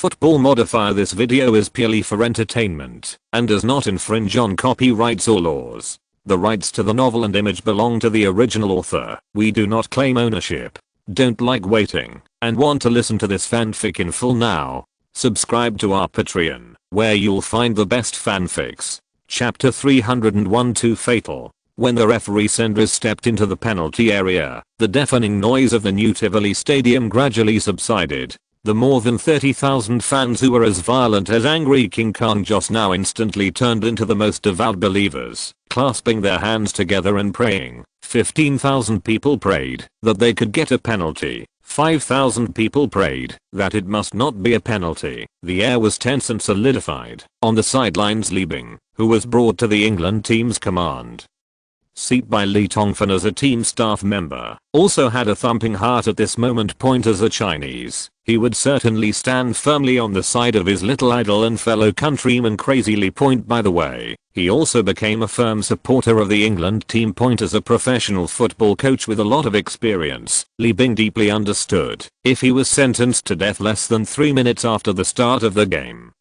Football Modifier. This video is purely for entertainment and does not infringe on copyrights or laws. The rights to the novel and image belong to the original author. We do not claim ownership. Don't like waiting and want to listen to this fanfic in full now? Subscribe to our Patreon, where you'll find the best fanfics. Chapter 301 Too Fatal. When the referee Sendres stepped into the penalty area, the deafening noise of the new Tivoli Stadium gradually subsided. The more than 30,000 fans who were as violent as angry King Kong just now instantly turned into the most devout believers, clasping their hands together and praying. 15,000 people prayed that they could get a penalty. 5,000 people prayed that it must not be a penalty. The air was tense and solidified. On the sidelines, Liebing, who was brought to the England team's command seat by Li Tongfan as a team staff member, also had a thumping heart at this moment. As a Chinese, he would certainly stand firmly on the side of his little idol and fellow countryman Crazy Li. By the way, he also became a firm supporter of the England team. As a professional football coach with a lot of experience, Li Bing deeply understood if he was sentenced to death less than 3 minutes after the start of the game.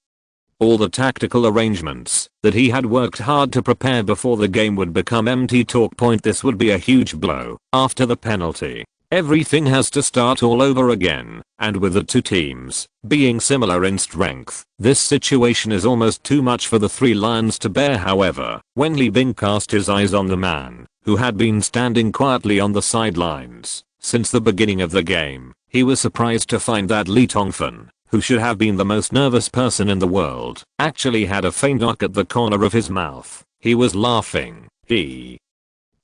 All the tactical arrangements that he had worked hard to prepare before the game would become empty talk. This would be a huge blow. After the penalty, everything has to start all over again, and with the two teams being similar in strength, this situation is almost too much for the three lions to bear. However, when Li Bing cast his eyes on the man who had been standing quietly on the sidelines since the beginning of the game, he was surprised to find that Li Tongfan, who should have been the most nervous person in the world, actually had a faint knock at the corner of his mouth. He was laughing. He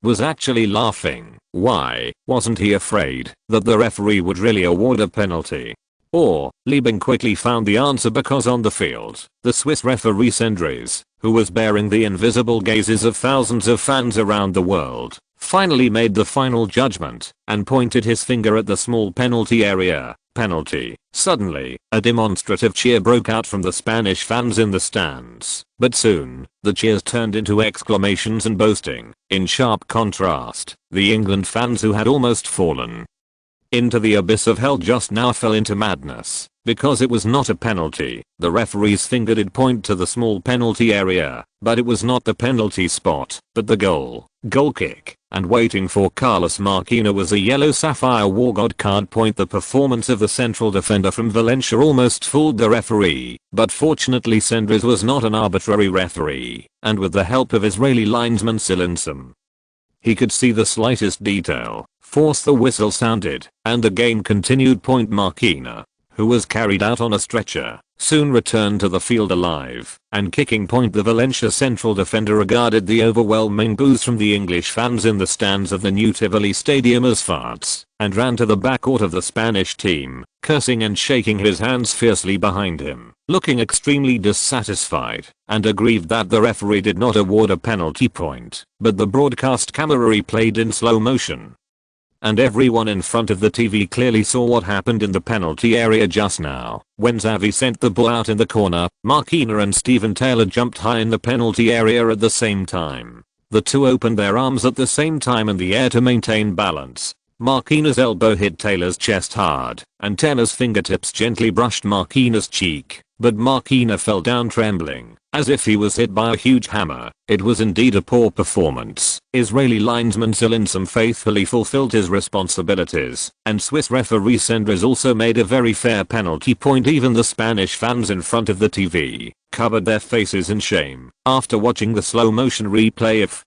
was actually laughing. Why wasn't he afraid that the referee would really award a penalty? Or, Li Bing quickly found the answer, because on the field, the Swiss referee Sendres, who was bearing the invisible gazes of thousands of fans around the world, finally made the final judgment and pointed his finger at the small penalty area. Penalty. Suddenly, a demonstrative cheer broke out from the Spanish fans in the stands, but soon, the cheers turned into exclamations and boasting. In sharp contrast, the England fans who had almost fallen into the abyss of hell just now fell into madness, because it was not a penalty. The referee's finger did point to the small penalty area, but it was not the penalty spot, but the goal kick, and waiting for Carlos Marquinhos was a yellow sapphire war god card. The performance of the central defender from Valencia almost fooled the referee, but fortunately Sendres was not an arbitrary referee, and with the help of Israeli linesman Silinsum, he could see the slightest detail. Force the whistle sounded, and the game continued. Marquinhos, who was carried out on a stretcher, soon returned to the field alive and kicking. The Valencia central defender regarded the overwhelming boos from the English fans in the stands of the new Tivoli Stadium as farts, and ran to the backcourt of the Spanish team, cursing and shaking his hands fiercely behind him, looking extremely dissatisfied and aggrieved that the referee did not award a penalty point, but the broadcast camera replayed in slow motion. And everyone in front of the TV clearly saw what happened in the penalty area just now. When Xavi sent the ball out in the corner, Marquinhos and Steven Taylor jumped high in the penalty area at the same time. The two opened their arms at the same time in the air to maintain balance. Marquinhos' elbow hit Taylor's chest hard, and Taylor's fingertips gently brushed Marquinhos' cheek, but Marquinhos fell down trembling, as if he was hit by a huge hammer. It was indeed a poor performance. Israeli linesman Silinsum faithfully fulfilled his responsibilities, and Swiss referee Sendres also made a very fair penalty. Even the Spanish fans in front of the TV covered their faces in shame after watching the slow motion replay of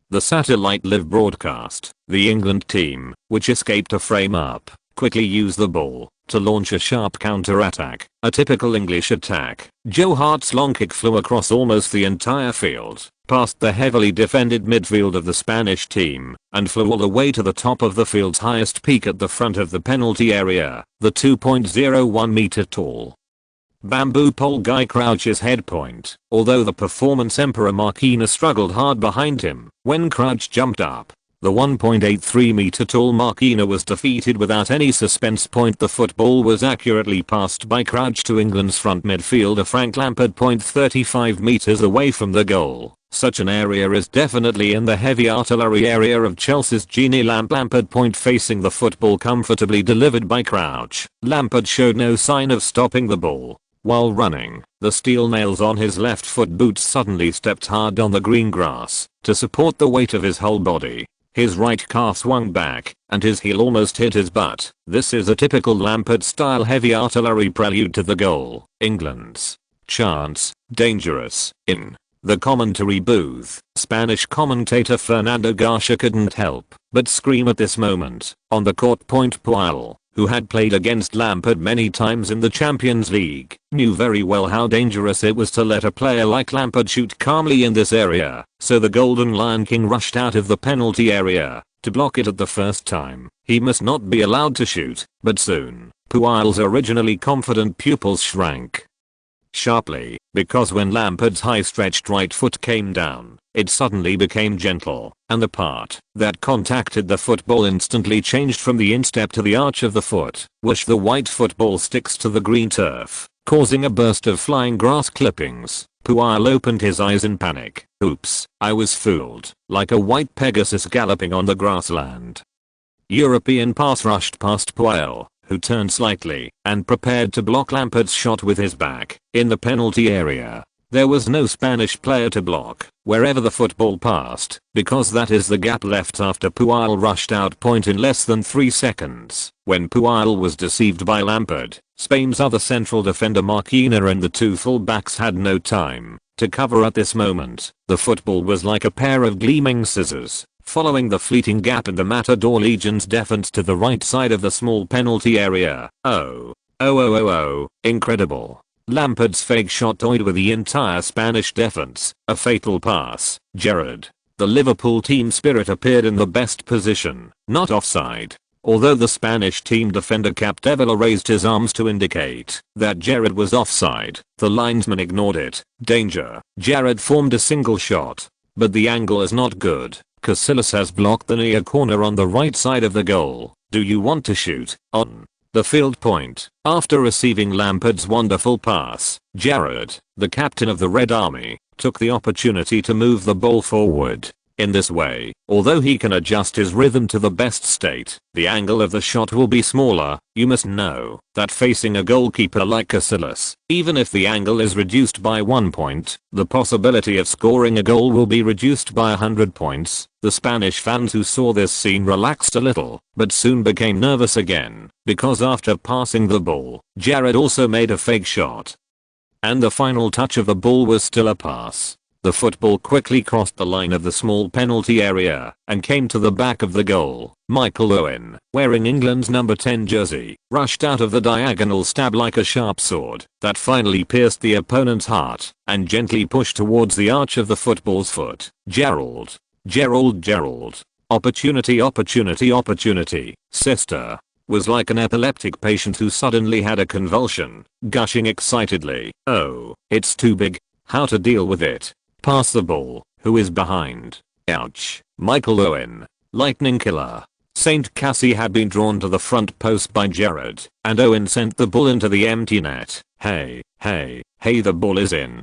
the satellite live broadcast. The England team, which escaped a frame up, quickly used the ball to launch a sharp counter-attack, a typical English attack. Joe Hart's long kick flew across almost the entire field, past the heavily defended midfield of the Spanish team, and flew all the way to the top of the field's highest peak at the front of the penalty area. The 2.01 meter tall bamboo pole Guy Crouch's head point, although the performance Emperor Marquinhos struggled hard behind him. When Crouch jumped up, the 1.83 meter tall Marquinhos was defeated without any suspense. The football was accurately passed by Crouch to England's front midfielder Frank Lampard. 35 meters away from the goal. Such an area is definitely in the heavy artillery area of Chelsea's Genie Lampard. Facing the football comfortably delivered by Crouch. Lampard showed no sign of stopping the ball. While running, the steel nails on his left foot boots suddenly stepped hard on the green grass to support the weight of his whole body. His right calf swung back, and his heel almost hit his butt. This is a typical Lampard-style heavy artillery prelude to the goal. England's chance, dangerous. In the commentary booth, Spanish commentator Fernando Garcia couldn't help but scream at this moment. On the court, Puyol, who had played against Lampard many times in the Champions League, knew very well how dangerous it was to let a player like Lampard shoot calmly in this area, so the Golden Lion King rushed out of the penalty area to block it at the first time. He must not be allowed to shoot, but soon, Puyol's originally confident pupils shrank sharply, because when Lampard's high-stretched right foot came down, it suddenly became gentle, and the part that contacted the football instantly changed from the instep to the arch of the foot. Whoosh, the white football sticks to the green turf, causing a burst of flying grass clippings. Puyol opened his eyes in panic. Oops, I was fooled, like a white Pegasus galloping on the grassland. European pass rushed past Puyol, who turned slightly and prepared to block Lampard's shot with his back. In the penalty area, there was no Spanish player to block wherever the football passed, because that is the gap left after Puyol rushed out point in less than 3 seconds. When Puyol was deceived by Lampard, Spain's other central defender Marquina and the two full-backs had no time to cover at this moment. The football was like a pair of gleaming scissors, following the fleeting gap in the Matador Legion's defense to the right side of the small penalty area. Oh, incredible. Lampard's fake shot toyed with the entire Spanish defense, a fatal pass. Gerrard, the Liverpool team spirit, appeared in the best position, not offside. Although the Spanish team defender Capdevila raised his arms to indicate that Gerrard was offside, the linesman ignored it. Danger. Gerrard formed a single shot, but the angle is not good. Casillas has blocked the near corner on the right side of the goal. Do you want to shoot? On the field point. After receiving Lampard's wonderful pass, Gerrard, the captain of the Red Army, took the opportunity to move the ball forward. In this way, although he can adjust his rhythm to the best state, the angle of the shot will be smaller. You must know that facing a goalkeeper like Casillas, even if the angle is reduced by 1 point, the possibility of scoring a goal will be reduced by 100 points. The Spanish fans who saw this scene relaxed a little, but soon became nervous again, because after passing the ball, Gerrard also made a fake shot. And the final touch of the ball was still a pass. The football quickly crossed the line of the small penalty area and came to the back of the goal. Michael Owen, wearing England's number 10 jersey, rushed out of the diagonal stab like a sharp sword that finally pierced the opponent's heart and gently pushed towards the arch of the football's foot. Gerald. Opportunity. Sister. Was like an epileptic patient who suddenly had a convulsion, gushing excitedly. Oh, it's too big. How to deal with it? Pass the ball. Who is behind? Ouch. Michael Owen. Lightning killer. Saint Cassie had been drawn to the front post by Gerrard, and Owen sent the ball into the empty net. Hey, the ball is in.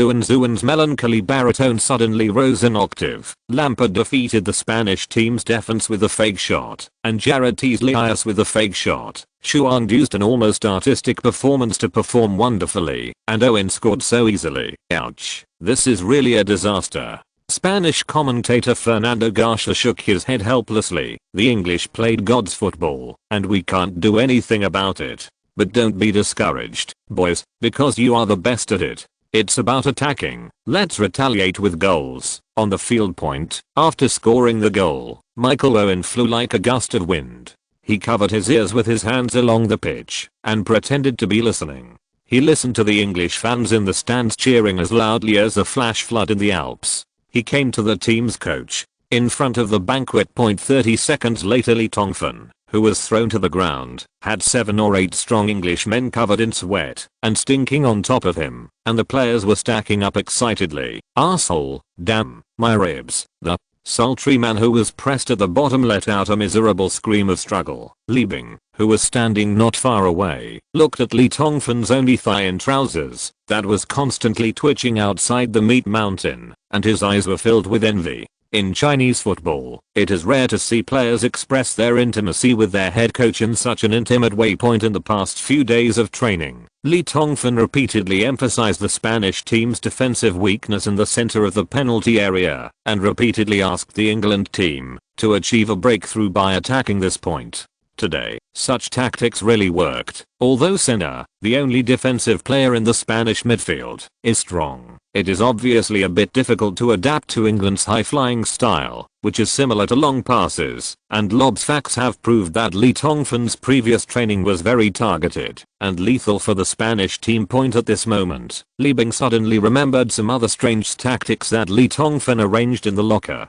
Owen's melancholy baritone suddenly rose an octave. Lampard defeated the Spanish team's defense with a fake shot, and Gerrard teased Elias with a fake shot. Schuang used an almost artistic performance to perform wonderfully, and Owen scored so easily. Ouch. This is really a disaster. Spanish commentator Fernando Garcia shook his head helplessly. The English played God's football, and we can't do anything about it. But don't be discouraged, boys, because you are the best at it. It's about attacking. Let's retaliate with goals. On the field point, after scoring the goal, Michael Owen flew like a gust of wind. He covered his ears with his hands along the pitch and pretended to be listening. He listened to the English fans in the stands cheering as loudly as a flash flood in the Alps. He came to the team's coach in front of the banquet point. 30 seconds later, Tongfan, who was thrown to the ground, had 7 or 8 strong Englishmen covered in sweat and stinking on top of him, and the players were stacking up excitedly. Arsehole, damn, my ribs. The sultry man who was pressed at the bottom let out a miserable scream of struggle. Liebing, who was standing not far away, looked at Tongfan's only thigh in trousers that was constantly twitching outside the meat mountain, and his eyes were filled with envy. In Chinese football, it is rare to see players express their intimacy with their head coach in such an intimate way. In the past few days of training, Li Tongfan repeatedly emphasized the Spanish team's defensive weakness in the center of the penalty area, and repeatedly asked the England team to achieve a breakthrough by attacking this point. Today, such tactics really worked. Although Senna, the only defensive player in the Spanish midfield, is strong, it is obviously a bit difficult to adapt to England's high-flying style, which is similar to long passes, and lobs. Facts have proved that Li Tongfan's previous training was very targeted and lethal for the Spanish team. At this moment, Li Bing suddenly remembered some other strange tactics that Li Tongfan arranged in the locker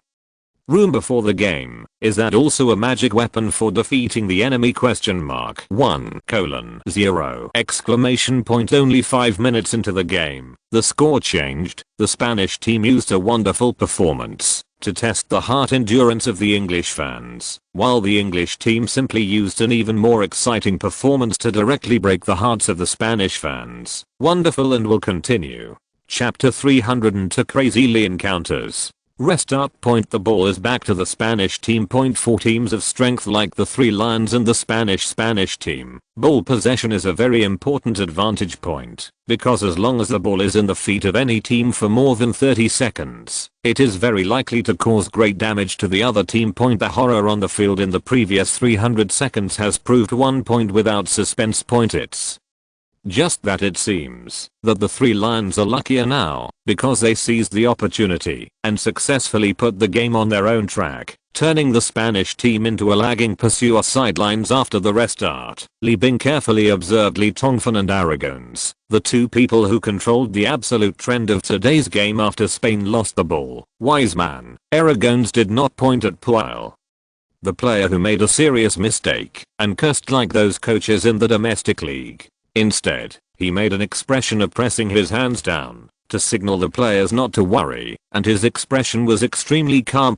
room before the game. Is that also a magic weapon for defeating the enemy? 1:0! Only 5 minutes into the game, the score changed. The Spanish team used a wonderful performance to test the heart endurance of the English fans, while the English team simply used an even more exciting performance to directly break the hearts of the Spanish fans. Wonderful, and will continue. Chapter 302 Crazy Li encounters. Restart. The ball is back to the Spanish team. For teams of strength like the Three Lions and the Spanish team, ball possession is a very important advantage point, because as long as the ball is in the feet of any team for more than 30 seconds, it is very likely to cause great damage to the other team. The horror on the field in the previous 300 seconds has proved 1 point without suspense. It's just that it seems that the Three Lions are luckier now, because they seized the opportunity and successfully put the game on their own track, turning the Spanish team into a lagging pursuer. Sidelines. After the restart, Li Bing carefully observed Li Tongfan and Aragones, the two people who controlled the absolute trend of today's game after Spain lost the ball. Wise man, Aragones did not point at Puel, the player who made a serious mistake and cursed like those coaches in the domestic league. Instead, he made an expression of pressing his hands down to signal the players not to worry, and his expression was extremely calm.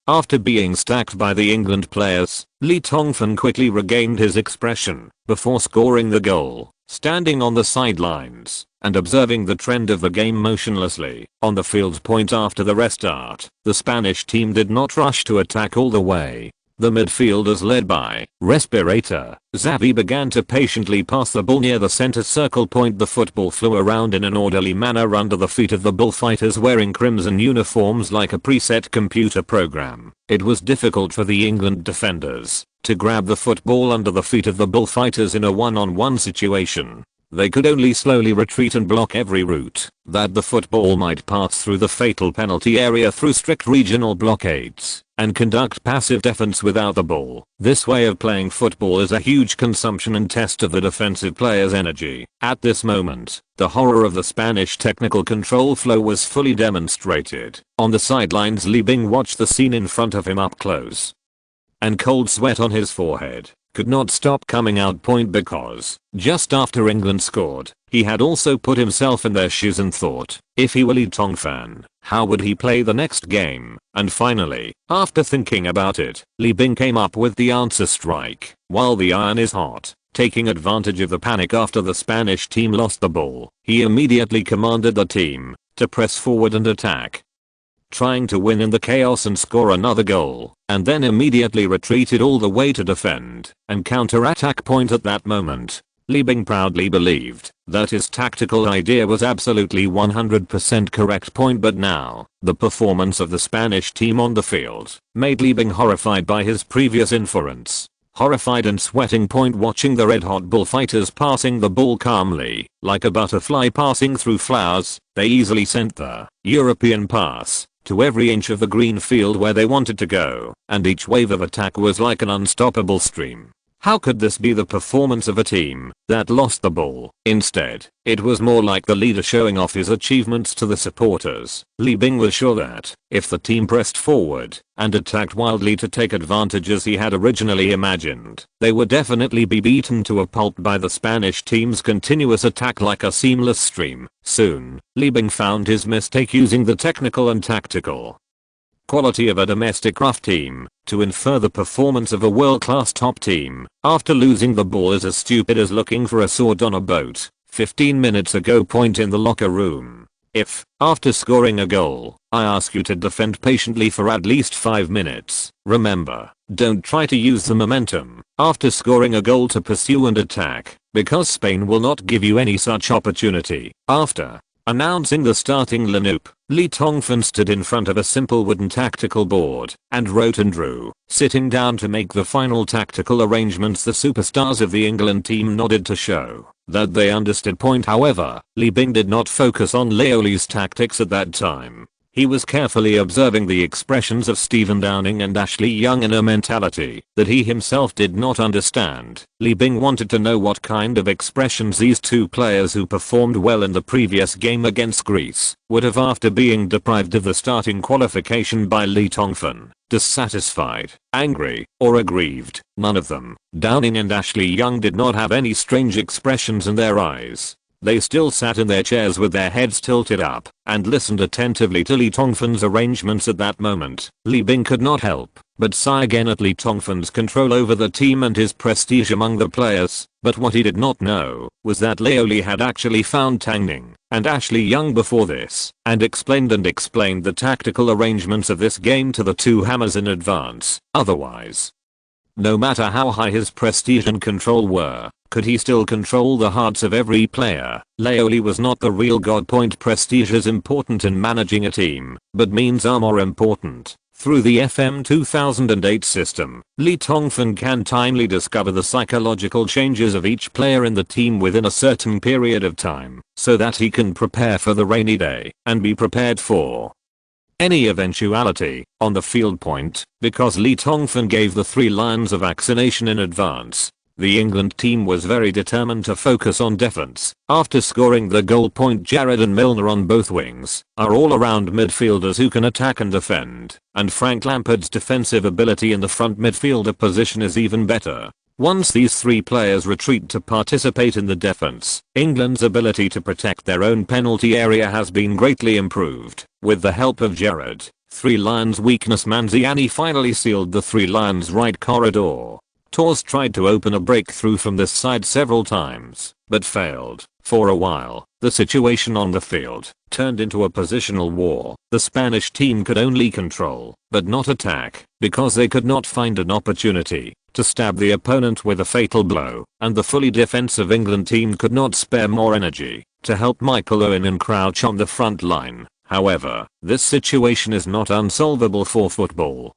After being stacked by the England players, Li Tongfan quickly regained his expression before scoring the goal, standing on the sidelines and observing the trend of the game motionlessly on the field. After the restart, the Spanish team did not rush to attack all the way. The midfielders led by Respirator Xavi began to patiently pass the ball near the center circle. The football flew around in an orderly manner under the feet of the bullfighters wearing crimson uniforms like a preset computer program. It was difficult for the England defenders to grab the football under the feet of the bullfighters in a one-on-one situation. They could only slowly retreat and block every route that the football might pass through the fatal penalty area through strict regional blockades, and conduct passive defense without the ball. This way of playing football is a huge consumption and test of the defensive player's energy. At this moment, the horror of the Spanish technical control flow was fully demonstrated. On the sidelines, Li Bing watched the scene in front of him up close, and cold sweat on his forehead could not stop coming out. Because just after England scored, he had also put himself in their shoes and thought, if he were Li Tongfan, how would he play the next game? And finally, after thinking about it, Li Bing came up with the answer: strike while the iron is hot. Taking advantage of the panic after the Spanish team lost the ball, he immediately commanded the team to press forward and attack, trying to win in the chaos and score another goal, and then immediately retreated all the way to defend and counter-attack. At that moment, Li Bing proudly believed that his tactical idea was absolutely 100% correct. But now, the performance of the Spanish team on the field made Li Bing horrified by his previous inference. Horrified and sweating. Watching the red-hot bullfighters passing the ball calmly, like a butterfly passing through flowers, they easily sent the European pass to every inch of the green field where they wanted to go, and each wave of attack was like an unstoppable stream. How could this be the performance of a team that lost the ball? Instead, it was more like the leader showing off his achievements to the supporters. Li Bing was sure that if the team pressed forward and attacked wildly to take advantage as he had originally imagined, they would definitely be beaten to a pulp by the Spanish team's continuous attack like a seamless stream. Soon, Li Bing found his mistake using the technical and tactical quality of a domestic rough team to infer the performance of a world-class top team. After losing the ball is as stupid as looking for a sword on a boat. 15 minutes ago. In the locker room, If, after scoring a goal, I ask you to defend patiently for at least 5 minutes, remember, don't try to use the momentum after scoring a goal to pursue and attack, because Spain will not give you any such opportunity. After announcing the starting lineup, Lee Tongfan stood in front of a simple wooden tactical board and wrote and drew. Sitting down to make the final tactical arrangements, the superstars of the England team nodded to show that they understood point. However, Lee Bing did not focus on Leole's tactics at that time. He was carefully observing the expressions of Stephen Downing and Ashley Young in a mentality that he himself did not understand. Lee Bing wanted to know what kind of expressions these two players who performed well in the previous game against Greece would have after being deprived of the starting qualification by Lee Tongfan. Dissatisfied, angry, or aggrieved, none of them. Downing and Ashley Young did not have any strange expressions in their eyes. They still sat in their chairs with their heads tilted up and listened attentively to Lee Tongfan's arrangements at that moment. Lee Bing could not help but sigh again at Lee Tongfan's control over the team and his prestige among the players, but what he did not know was that Leole had actually found Tangning and Ashley Young before this and explained the tactical arrangements of this game to the two hammers in advance. Otherwise, no matter how high his prestige and control were, could he still control the hearts of every player? Leole was not the real god. Prestige is important in managing a team, but means are more important. Through the FM 2008 system, Lee Tongfan can timely discover the psychological changes of each player in the team within a certain period of time, so that he can prepare for the rainy day and be prepared for any eventuality on the field. Because Lee Tongfan gave the 3 lines of vaccination in advance, the England team was very determined to focus on defense. After scoring the goal, Gerrard and Milner on both wings are all-around midfielders who can attack and defend, and Frank Lampard's defensive ability in the front midfielder position is even better. Once these 3 players retreat to participate in the defense, England's ability to protect their own penalty area has been greatly improved. With the help of Gerrard, 3 Lions' weakness Manziani finally sealed the 3 Lions' right corridor. Torres tried to open a breakthrough from this side several times, but failed. For a while, the situation on the field turned into a positional war. The Spanish team could only control, but not attack, because they could not find an opportunity to stab the opponent with a fatal blow, and the fully defensive England team could not spare more energy to help Michael Owen and Crouch on the front line. However, this situation is not unsolvable for football.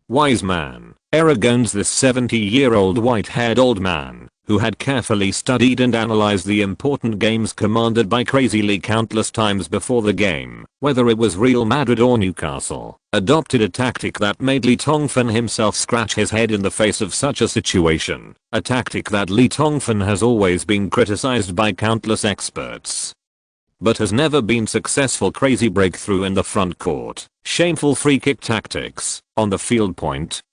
Wise man. Aragon's this 70-year-old white-haired old man, who had carefully studied and analyzed the important games commanded by Crazy Lee countless times before the game, whether it was Real Madrid or Newcastle, adopted a tactic that made Lee Tongfan himself scratch his head in the face of such a situation, a tactic that Lee Tongfan has always been criticized by countless experts, but has never been successful. Crazy breakthrough in the front court, shameful free kick tactics on the field.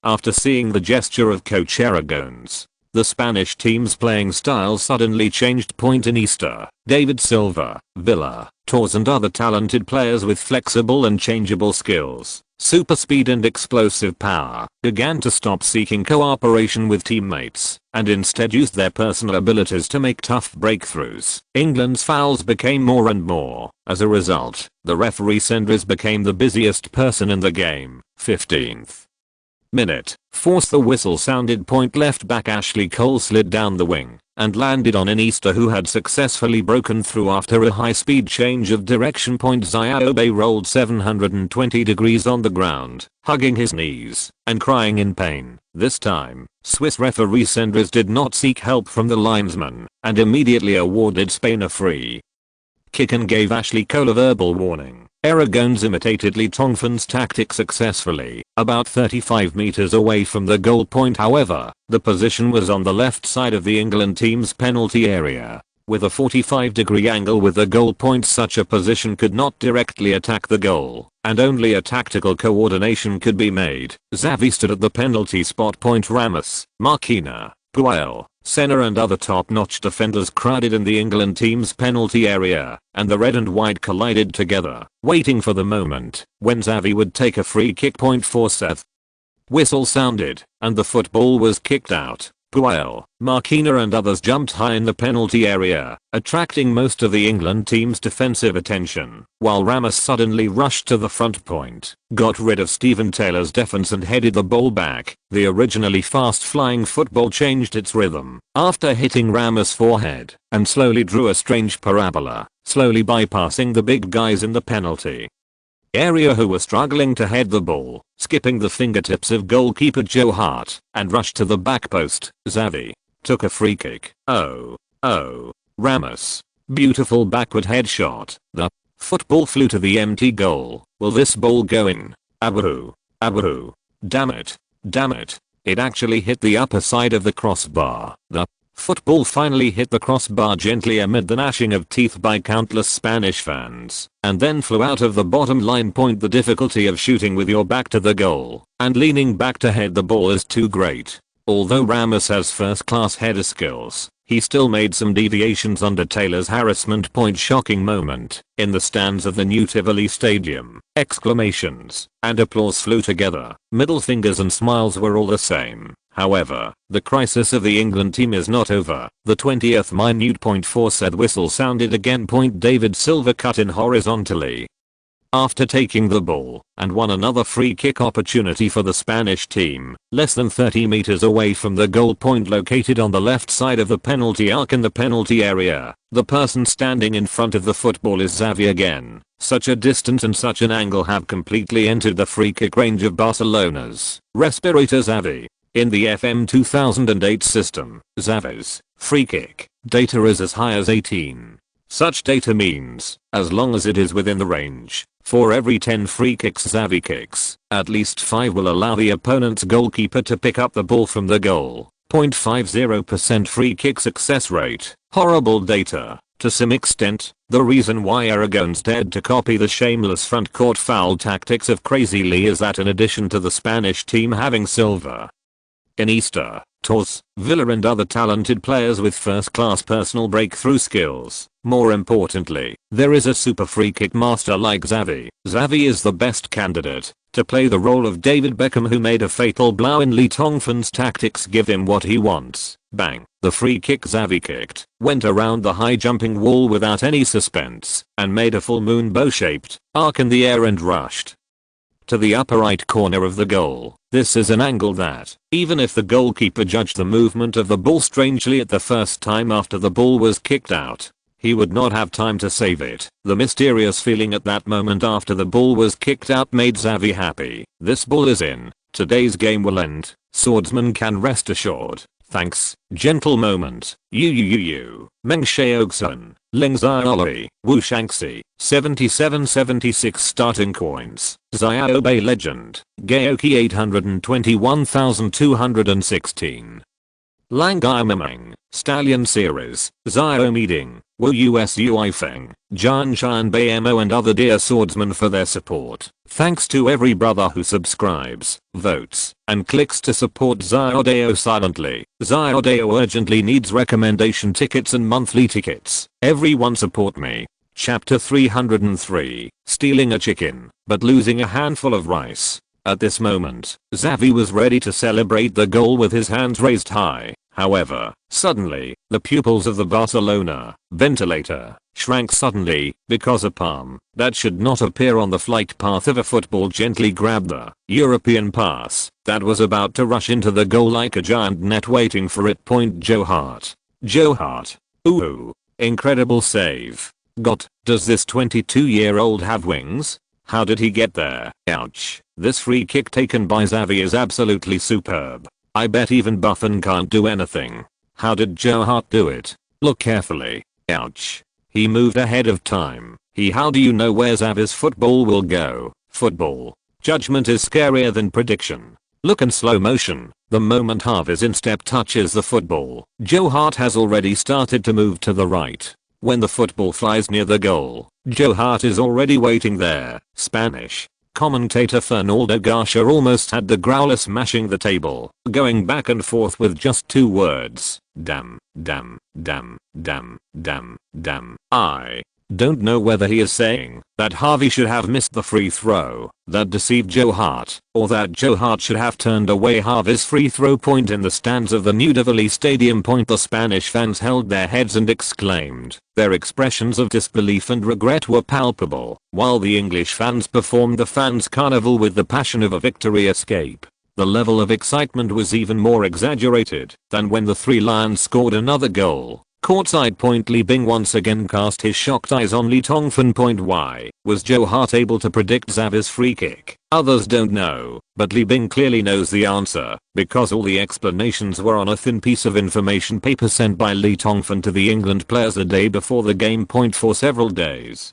After seeing the gesture of coach Aragon's, the Spanish team's playing style suddenly changed. Iniesta, David Silva, Villa, Torres and other talented players with flexible and changeable skills, super speed and explosive power began to stop seeking cooperation with teammates and instead used their personal abilities to make tough breakthroughs. England's fouls became more and more. As a result, the referee Sendris became the busiest person in the game. 15th minute, force the whistle sounded. Left back Ashley Cole slid down the wing and landed on Iniesta, who had successfully broken through after a high-speed change of direction. Ziobe rolled 720 degrees on the ground, hugging his knees and crying in pain. This time, Swiss referee Sendris did not seek help from the linesman and immediately awarded Spain a free kick and gave Ashley Cole a verbal warning. Aragon's imitated Lee Tongfan's tactic successfully, about 35 meters away from the goal. However, the position was on the left side of the England team's penalty area, with a 45-degree angle with the goal. Such a position could not directly attack the goal, and only a tactical coordination could be made. Xavi stood at the penalty spot. Ramos, Marquina, Puel, Senna and other top-notch defenders crowded in the England team's penalty area, and the red and white collided together, waiting for the moment when Xavi would take a free kick. For Seth. Whistle sounded, and the football was kicked out. Guel, Marquina and others jumped high in the penalty area, attracting most of the England team's defensive attention, while Ramos suddenly rushed to the front point, got rid of Stephen Taylor's defense and headed the ball back. The originally fast-flying football changed its rhythm after hitting Ramos' forehead and slowly drew a strange parabola, slowly bypassing the big guys in the penalty area who were struggling to head the ball, skipping the fingertips of goalkeeper Joe Hart, and rushed to the back post. Xavi took a free kick. Oh, Ramos. Beautiful backward headshot. The football flew to the empty goal. Will this ball go in? Abu. Damn it. It actually hit the upper side of the crossbar. The football finally hit the crossbar gently amid the gnashing of teeth by countless Spanish fans, and then flew out of the bottom line point. The difficulty of shooting with your back to the goal and leaning back to head the ball is too great. Although Ramos has first-class header skills, he still made some deviations under Taylor's harassment point. Shocking moment. In the stands of the New Tivoli Stadium, exclamations and applause flew together. Middle fingers and smiles were all the same. However, the crisis of the England team is not over. The 20th minute .4 said whistle sounded again. David Silva cut in horizontally after taking the ball and won another free kick opportunity for the Spanish team, less than 30 meters away from the goal point located on the left side of the penalty arc in the penalty area. The person standing in front of the football is Xavi again. Such a distance and such an angle have completely entered the free kick range of Barcelona's respirator Xavi. In the FM 2008 system, Xavi's free kick data is as high as 18. Such data means, as long as it is within the range, for every 10 free kicks Xavi kicks, at least 5 will allow the opponent's goalkeeper to pick up the ball from the goal. 0.50% free kick success rate. Horrible data. To some extent, the reason why Aragon's dared to copy the shameless front court foul tactics of Crazy Lee is that in addition to the Spanish team having Silva, Iniesta, Torres, Villa and other talented players with first-class personal breakthrough skills, more importantly, there is a super free kick master like Xavi. Xavi is the best candidate to play the role of David Beckham, who made a fatal blow in Lee Tongfan's tactics give him what he wants. Bang. The free kick Xavi kicked went around the high jumping wall without any suspense and made a full moon bow-shaped arc in the air and rushed to the upper right corner of the goal. This is an angle that, even if the goalkeeper judged the movement of the ball strangely at the first time after the ball was kicked out, he would not have time to save it. The mysterious feeling at that moment after the ball was kicked out made Xavi happy. This ball is in. Today's game will end. Swordsman can rest assured. Thanks. Gentle moment. Meng Sheogsun. Ling Xiaoli. Wu Shangxi. 7776 starting coins. Xiao Bei legend. Gaoki 821,216. Langai Mameng. Stallion series. Xiao Meeting. Wu US Ui Feng. Jan Shan Mo and other dear swordsmen for their support. Thanks to every brother who subscribes, votes, and clicks to support Xiaodao silently. Xiaodao urgently needs recommendation tickets and monthly tickets. Everyone support me. Chapter 303. Stealing a chicken, but losing a handful of rice. At this moment, Xavi was ready to celebrate the goal with his hands raised high. However, suddenly, the pupils of the Barcelona ventilator shrank suddenly because a palm that should not appear on the flight path of a football gently grabbed the European pass that was about to rush into the goal like a giant net waiting for it. Joe Hart. Ooh. Incredible save. Does this 22-year-old have wings? How did he get there? Ouch. This free kick taken by Xavi is absolutely superb. I bet even Buffon can't do anything. How did Joe Hart do it? Look carefully. Ouch. He moved ahead of time. How do you know where Xavi's football will go? Football judgment is scarier than prediction. Look in slow motion. The moment Harvey's instep touches the football, Joe Hart has already started to move to the right. When the football flies near the goal, Joe Hart is already waiting there. Spanish commentator Fernando Garcia almost had the growler smashing the table, going back and forth with just 2 words. Damn. I don't know whether he is saying that Harvey should have missed the free throw that deceived Joe Hart, or that Joe Hart should have turned away Harvey's free throw. In the stands of the New Delhi Stadium. The Spanish fans held their heads and exclaimed. Their expressions of disbelief and regret were palpable, while the English fans performed the fans' carnival with the passion of a victory escape. The level of excitement was even more exaggerated than when the Three Lions scored another goal. Courtside. Li Bing once again cast his shocked eyes on Lee Tongfan. Why was Joe Hart able to predict Xavi's free kick? Others don't know, but Li Bing clearly knows the answer, because all the explanations were on a thin piece of information paper sent by Lee Tongfan to the England players a day before the game. For several days.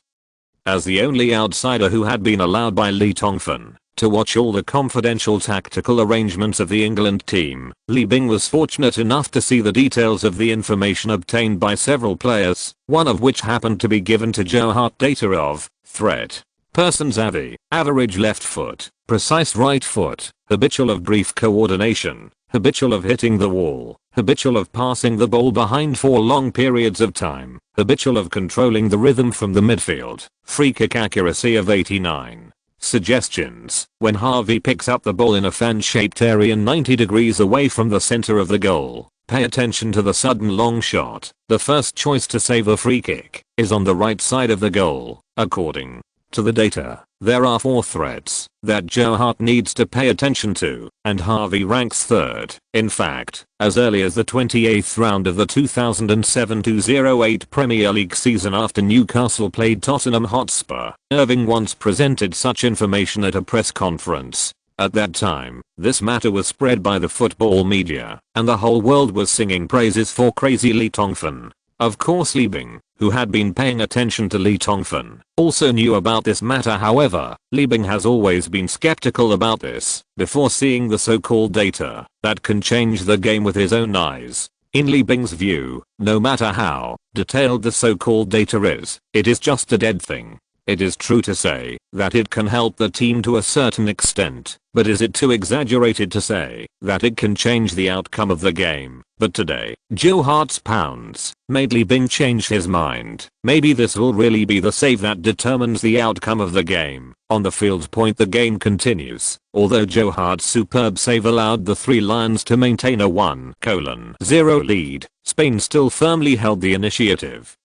As the only outsider who had been allowed by Lee Tongfan to watch all the confidential tactical arrangements of the England team, Li Bing was fortunate enough to see the details of the information obtained by several players, one of which happened to be given to Joe Hart. Data of threat person: Xavi, average left foot, precise right foot, habitual of brief coordination, habitual of hitting the wall, habitual of passing the ball behind for long periods of time, habitual of controlling the rhythm from the midfield, free kick accuracy of 89. Suggestions: when Harvey picks up the ball in a fan-shaped area 90 degrees away from the center of the goal, pay attention to the sudden long shot. The first choice to save a free kick is on the right side of the goal. According to the data, there are 4 threats that Joe Hart needs to pay attention to, and Harvey ranks third. In fact, as early as the 28th round of the 2007-08 Premier League season, after Newcastle played Tottenham Hotspur, Irving once presented such information at a press conference. At that time, this matter was spread by the football media, and the whole world was singing praises for crazy Lee Tongfan. Of course, Li Bing, who had been paying attention to Lee Tongfan, also knew about this matter. However, Li Bing has always been skeptical about this, before seeing the so-called data that can change the game with his own eyes. In Li Bing's view, no matter how detailed the so-called data is, it is just a dead thing. It is true to say that it can help the team to a certain extent, but is it too exaggerated to say that it can change the outcome of the game? But today, Joe Hart's pounds made Li Bing change his mind. Maybe this will really be the save that determines the outcome of the game. On the field. The game continues. Although Joe Hart's superb save allowed the Three Lions to maintain a 1-0 lead, Spain still firmly held the initiative.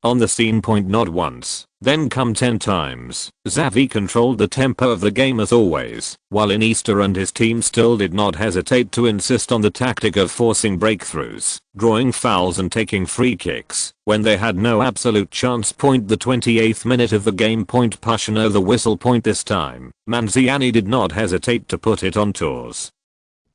On the scene. Not once, then come 10 times, Xavi controlled the tempo of the game as always, while Iniesta and his team still did not hesitate to insist on the tactic of forcing breakthroughs, drawing fouls and taking free kicks, when they had no absolute chance. The 28th minute of the game. Pushano the whistle. This time, Manziani did not hesitate to put it on Torres,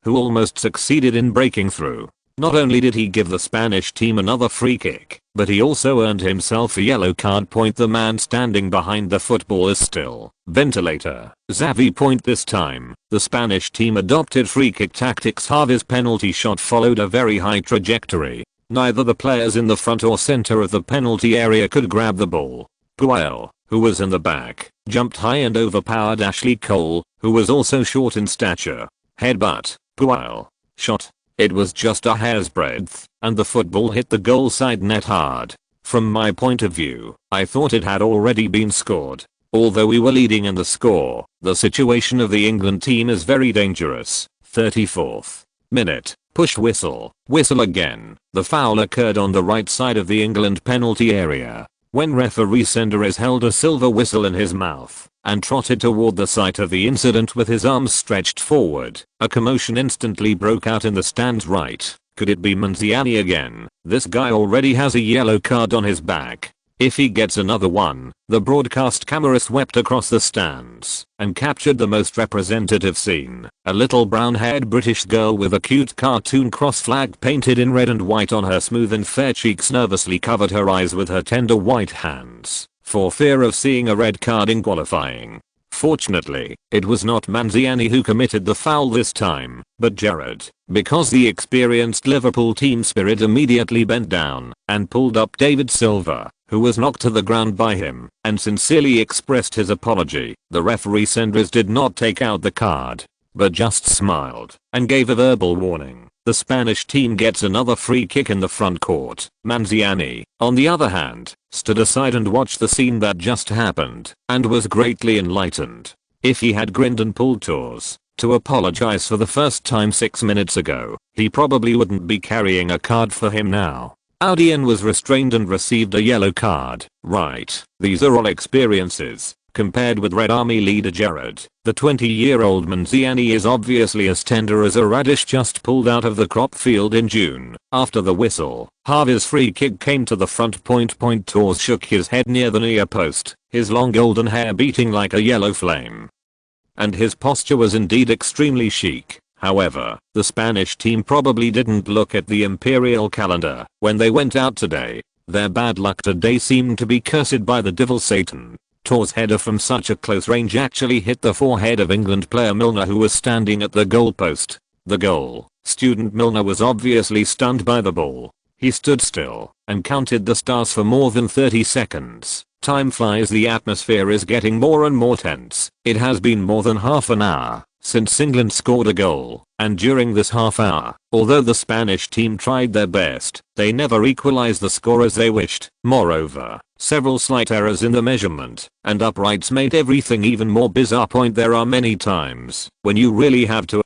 who almost succeeded in breaking through. Not only did he give the Spanish team another free kick, but he also earned himself a yellow card. The man standing behind the football is still ventilator Xavi. This time, the Spanish team adopted free kick tactics. Harvey's penalty shot followed a very high trajectory. Neither the players in the front or center of the penalty area could grab the ball. Bucero, who was in the back, jumped high and overpowered Ashley Cole, who was also short in stature. Headbutt. Bucero shot. It was just a hair's breadth, and the football hit the goal side net hard. From my point of view, I thought it had already been scored. Although we were leading in the score, the situation of the England team is very dangerous. 34th minute, push whistle, whistle again. The foul occurred on the right side of the England penalty area. When referee Senderes held a silver whistle in his mouth and trotted toward the site of the incident with his arms stretched forward, a commotion instantly broke out in the stands. Right, could it be Manziani again? This guy already has a yellow card on his back. If he gets another one, the broadcast camera swept across the stands and captured the most representative scene. A little brown-haired British girl with a cute cartoon cross flag painted in red and white on her smooth and fair cheeks nervously covered her eyes with her tender white hands, for fear of seeing a red card in qualifying. Fortunately, it was not Manziani who committed the foul this time, but Gerrard, because the experienced Liverpool team spirit immediately bent down and pulled up David Silva, who was knocked to the ground by him, and sincerely expressed his apology. The referee Senderes did not take out the card. but just smiled and gave a verbal warning. The Spanish team gets another free kick in the front court. Manziani, on the other hand, stood aside and watched the scene that just happened and was greatly enlightened. If he had grinned and pulled tours to apologize for the first time 6 minutes ago, he probably wouldn't be carrying a card for him now. Audion was restrained and received a yellow card. Right, these are all experiences. Compared with Red Army leader Jared, the 20-year-old Manziani is obviously as tender as a radish just pulled out of the crop field in June. After the whistle, Harvey's free kick came to the front point. Tours shook his head near the near post, his long golden hair beating like a yellow flame. And his posture was indeed extremely chic. However, the Spanish team probably didn't look at the imperial calendar when they went out today. Their bad luck today seemed to be cursed by the devil Satan. Tor's header from such a close range actually hit the forehead of England player Milner, who was standing at the goal post. The goal student Milner was obviously stunned by the ball. He stood still and counted the stars for more than 30 seconds. Time flies. The atmosphere is getting more and more tense. It has been more than half an hour since England scored a goal, and during this half hour, although the Spanish team tried their best, they never equalized the score as they wished. Moreover, several slight errors in the measurement and uprights made everything even more bizarre. There are many times when you really have to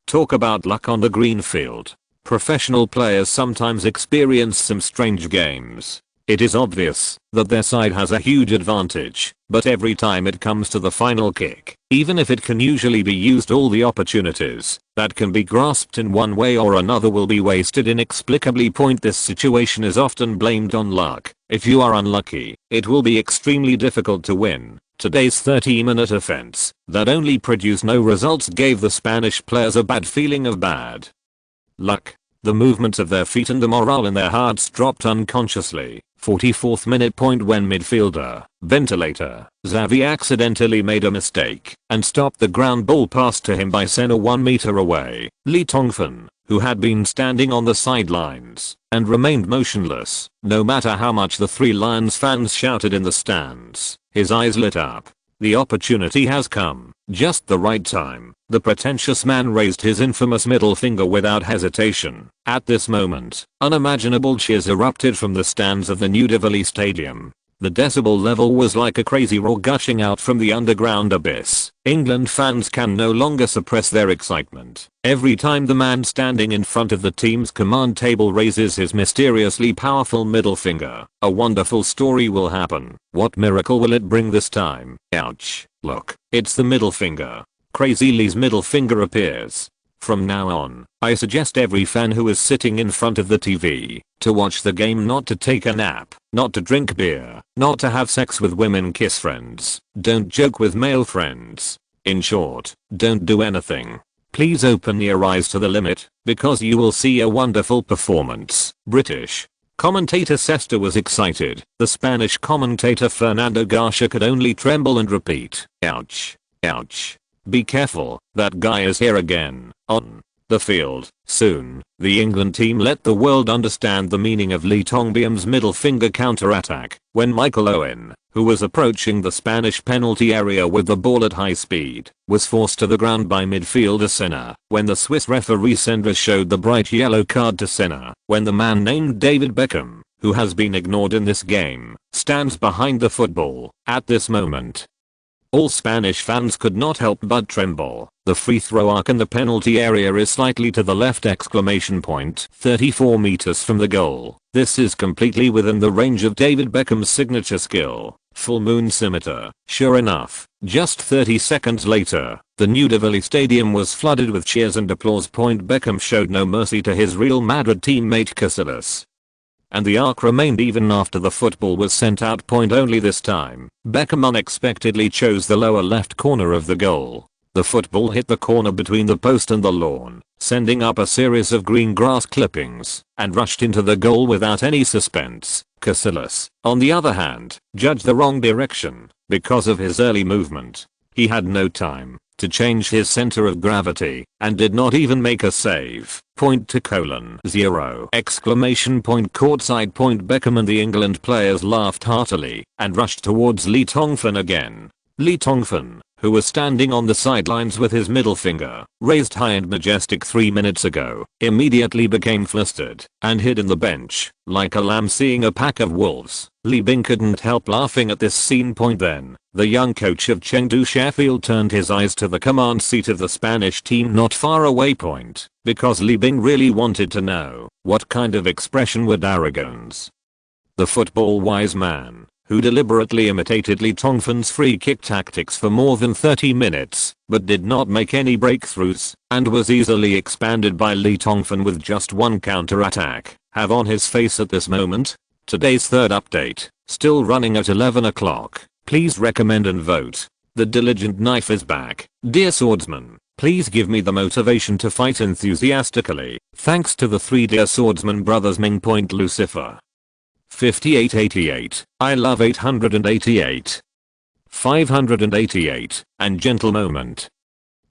talk about luck on the green field. Professional players sometimes experience some strange games. It is obvious that their side has a huge advantage, but every time it comes to the final kick, even if it can usually be used, all the opportunities that can be grasped in one way or another will be wasted inexplicably. This situation is often blamed on luck. If you are unlucky, it will be extremely difficult to win. Today's 30-minute offense that only produced no results gave the Spanish players a bad feeling of bad luck. The movements of their feet and the morale in their hearts dropped unconsciously. 44th minute. When midfielder, ventilator, Xavi accidentally made a mistake and stopped the ground ball passed to him by Senna 1 meter away. Lee Tongfan, who had been standing on the sidelines and remained motionless, no matter how much the Three Lions fans shouted in the stands, his eyes lit up. The opportunity has come, just the right time. The pretentious man raised his infamous middle finger without hesitation. At this moment, unimaginable cheers erupted from the stands of the New Delhi Stadium. The decibel level was like a crazy roar gushing out from the underground abyss. England fans can no longer suppress their excitement. Every time the man standing in front of the team's command table raises his mysteriously powerful middle finger, a wonderful story will happen. What miracle will it bring this time? Ouch. Look, it's the middle finger. Crazy Lee's middle finger appears. From now on, I suggest every fan who is sitting in front of the TV to watch the game, not to take a nap, not to drink beer, not to have sex with women, kiss friends, don't joke with male friends. In short, don't do anything. Please open your eyes to the limit, because you will see a wonderful performance. British commentator Sesta was excited. The Spanish commentator Fernando Garcia could only tremble and repeat, ouch, ouch. Be careful, that guy is here again. On the field, soon, the England team let the world understand the meaning of Lee Tongbiam's middle finger counter-attack when Michael Owen, who was approaching the Spanish penalty area with the ball at high speed, was forced to the ground by midfielder Senna. When the Swiss referee Sendra showed the bright yellow card to Senna, when the man named David Beckham, who has been ignored in this game, stands behind the football. At this moment, all Spanish fans could not help but tremble. The free throw arc in the penalty area is slightly to the left! 34 meters from the goal. This is completely within the range of David Beckham's signature skill, full moon scimitar. Sure enough, just 30 seconds later, the New Delhi Stadium was flooded with cheers and applause. Beckham showed no mercy to his Real Madrid teammate Casillas, and the arc remained even after the football was sent out. Only this time, Beckham unexpectedly chose the lower left corner of the goal. The football hit the corner between the post and the lawn, sending up a series of green grass clippings, and rushed into the goal without any suspense. Casillas, on the other hand, judged the wrong direction because of his early movement. He had no time to change his center of gravity and did not even make a save. 0 exclamation point courtside. Beckham and the England players laughed heartily and rushed towards Lee Tongfan again. Lee Tongfan, who was standing on the sidelines with his middle finger raised high and majestic 3 minutes ago, immediately became flustered and hid in the bench, like a lamb seeing a pack of wolves. Li Bing couldn't help laughing at this scene. Then, the young coach of Chengdu Sheffield turned his eyes to the command seat of the Spanish team not far away. Because Li Bing really wanted to know what kind of expression would Aragon's. The football wise man, who deliberately imitated Li Tongfan's free kick tactics for more than 30 minutes, but did not make any breakthroughs, and was easily expanded by Li Tongfan with just one counter-attack, have on his face at this moment. Today's third update, still running at 11 o'clock. Please recommend and vote. The diligent knife is back. Dear swordsman, please give me the motivation to fight enthusiastically. Thanks to the 3 dear swordsman brothers Ming. Lucifer. 5888. I love 888. 588. And gentle moment.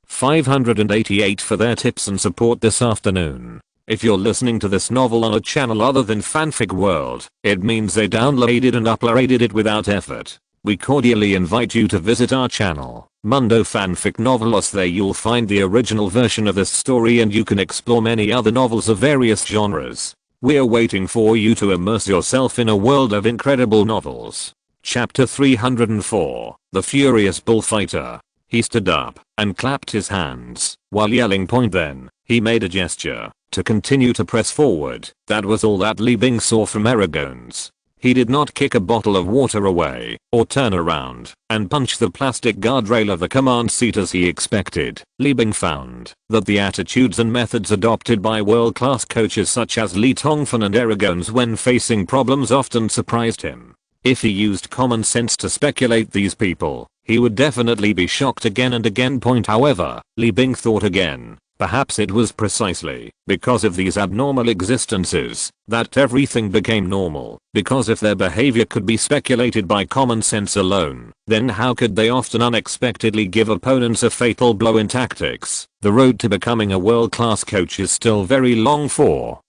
588 for their tips and support this afternoon. If you're listening to this novel on a channel other than Fanfic World, it means they downloaded and uploaded it without effort. We cordially invite you to visit our channel, Mundo Fanfic Novelos. There you'll find the original version of this story and you can explore many other novels of various genres. We're waiting for you to immerse yourself in a world of incredible novels. Chapter 304, The Furious Bullfighter. He stood up and clapped his hands while yelling point. Then, he made a gesture to continue to press forward. That was all that Li Bing saw from Aragon's. He did not kick a bottle of water away or turn around and punch the plastic guardrail of the command seat as he expected. Li Bing found that the attitudes and methods adopted by world-class coaches such as Li Tongfan and Aragon's when facing problems often surprised him. If he used common sense to speculate these people, he would definitely be shocked again and again. However, Li Bing thought again. Perhaps it was precisely because of these abnormal existences that everything became normal, because if their behavior could be speculated by common sense alone, then how could they often unexpectedly give opponents a fatal blow in tactics? The road to becoming a world-class coach is still very long for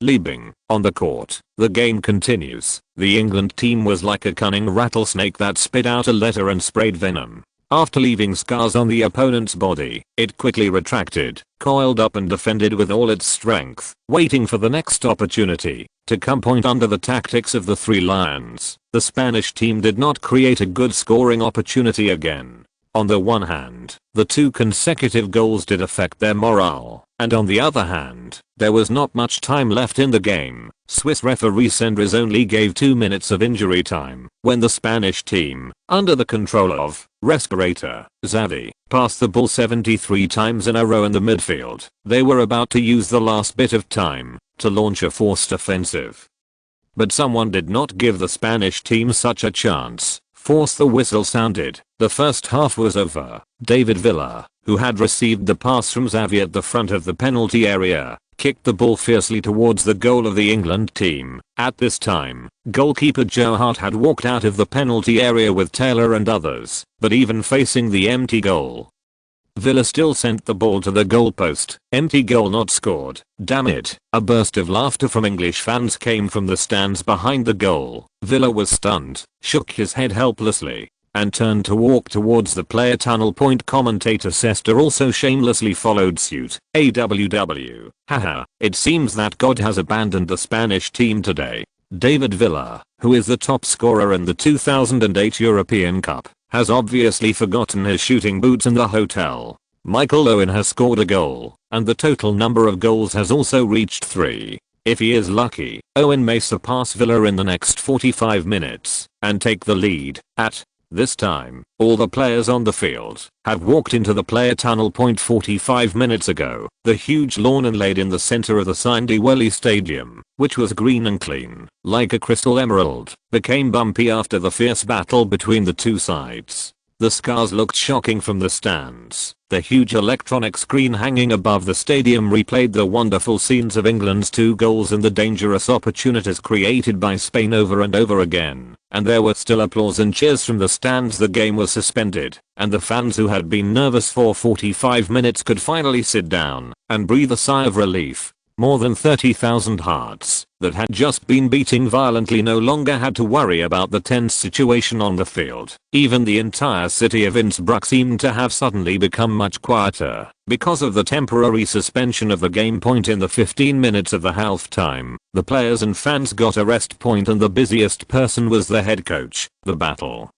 Li Bing. On the court, the game continues. The England team was like a cunning rattlesnake that spit out a letter and sprayed venom. After leaving scars on the opponent's body, it quickly retracted, coiled up and defended with all its strength, waiting for the next opportunity to come. Under the tactics of the 3 lions, the Spanish team did not create a good scoring opportunity again. On the one hand, the 2 consecutive goals did affect their morale, and on the other hand, there was not much time left in the game. Swiss referee Sendres only gave 2 minutes of injury time when the Spanish team, under the control of respirator Xavi, passed the ball 73 times in a row in the midfield. They were about to use the last bit of time to launch a forced offensive. But someone did not give the Spanish team such a chance. Force the whistle sounded. The first half was over. David Villa, who had received the pass from Xavi at the front of the penalty area, kicked the ball fiercely towards the goal of the England team. At this time, goalkeeper Joe Hart had walked out of the penalty area with Taylor and others, but even facing the empty goal, Villa still sent the ball to the goalpost. Empty goal not scored. Damn it. A burst of laughter from English fans came from the stands behind the goal. Villa was stunned, shook his head helplessly, and turned to walk towards the player tunnel. Commentator Sester also shamelessly followed suit. AWW. Haha. It seems that God has abandoned the Spanish team today. David Villa, who is the top scorer in the 2008 European Cup, has obviously forgotten his shooting boots in the hotel. Michael Owen has scored a goal, and the total number of goals has also reached 3. If he is lucky, Owen may surpass Villa in the next 45 minutes and take the lead. At this time, all the players on the field have walked into the player tunnel. 45 minutes ago, the huge lawn inlaid in the center of the Cindy Welly Stadium, which was green and clean, like a crystal emerald, became bumpy after the fierce battle between the two sides. The scars looked shocking from the stands. The huge electronic screen hanging above the stadium replayed the wonderful scenes of England's 2 goals and the dangerous opportunities created by Spain over and over again. And there were still applause and cheers from the stands. The game was suspended, and the fans who had been nervous for 45 minutes could finally sit down and breathe a sigh of relief. More than 30,000 hearts that had just been beating violently no longer had to worry about the tense situation on the field. Even the entire city of Innsbruck seemed to have suddenly become much quieter because of the temporary suspension of the game point in the 15 minutes of the halftime. The players and fans got a rest point, and the busiest person was the head coach. The battle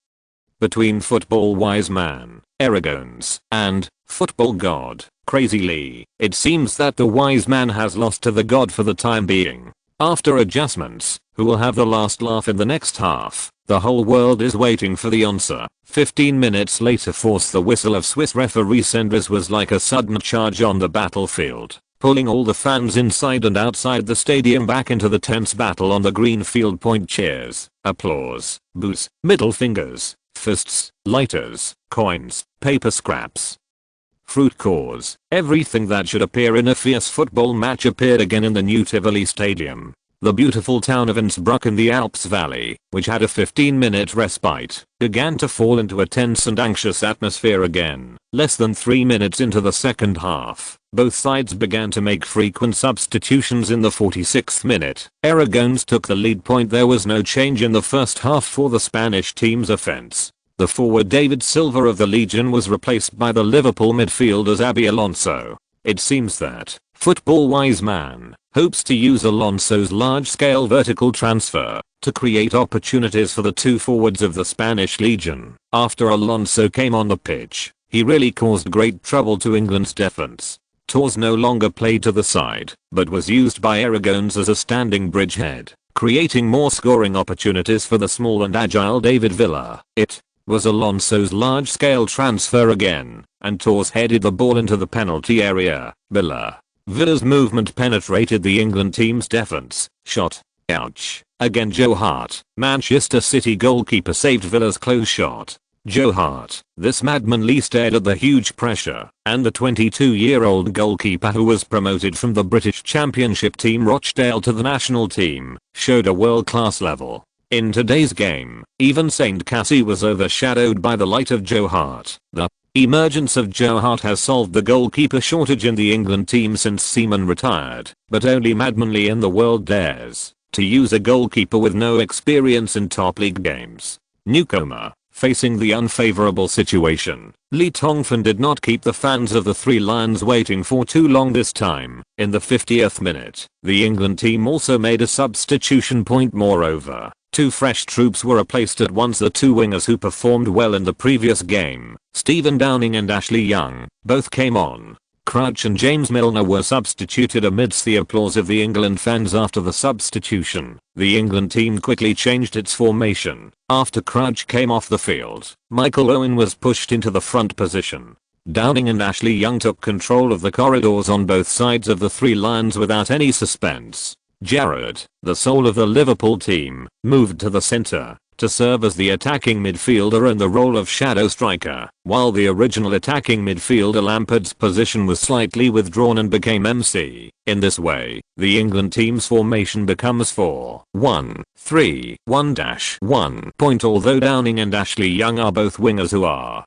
between football wise man, Aragones, and football god, Crazy Lee. It seems that the wise man has lost to the god for the time being. After adjustments, who will have the last laugh in the next half? The whole world is waiting for the answer. 15 minutes later, force the whistle of Swiss referee Senders was like a sudden charge on the battlefield, pulling all the fans inside and outside the stadium back into the tense battle on the green field. Point cheers, applause, boos, middle fingers, fists, lighters, coins, paper scraps, fruit cores. Everything that should appear in a fierce football match appeared again in the new Tivoli Stadium. The beautiful town of Innsbruck in the Alps Valley, which had a 15-minute respite, began to fall into a tense and anxious atmosphere again. Less than 3 minutes into the second half, both sides began to make frequent substitutions. In the 46th minute, Aragones took the lead. There was no change in the first half for the Spanish team's offense. The forward David Silva of the Legion was replaced by the Liverpool midfielder Xabi Alonso. It seems that football wise man hopes to use Alonso's large-scale vertical transfer to create opportunities for the two forwards of the Spanish Legion. After Alonso came on the pitch, he really caused great trouble to England's defense. Torres no longer played to the side, but was used by Aragones as a standing bridgehead, creating more scoring opportunities for the small and agile David Villa. It was Alonso's large-scale transfer again, and Torres headed the ball into the penalty area. Villa's movement penetrated the England team's defense. Shot. Ouch. Again Joe Hart, Manchester City goalkeeper, saved Villa's close shot. Joe Hart, this madman Lee stared at the huge pressure, and the 22-year-old goalkeeper, who was promoted from the British Championship team Rochdale to the national team, showed a world-class level. In today's game, even Saint Cassie was overshadowed by the light of Joe Hart. The emergence of Joe Hart has solved the goalkeeper shortage in the England team since Seaman retired, but only Madman Lee in the world dares to use a goalkeeper with no experience in top league games. Newcomer. Facing the unfavorable situation, Lee Tongfan did not keep the fans of the Three Lions waiting for too long this time. In the 50th minute, the England team also made a substitution. Moreover, two fresh troops were replaced at once. The two wingers who performed well in the previous game, Stephen Downing and Ashley Young, both came on. Crouch and James Milner were substituted amidst the applause of the England fans after the substitution. The England team quickly changed its formation. After Crouch came off the field, Michael Owen was pushed into the front position. Downing and Ashley Young took control of the corridors on both sides of the Three Lions without any suspense. Gerrard, the soul of the Liverpool team, moved to the centre to serve as the attacking midfielder in the role of shadow striker, while the original attacking midfielder Lampard's position was slightly withdrawn and became MC. In this way, the England team's formation becomes 4-1-3-1-1. Although Downing and Ashley Young are both wingers who are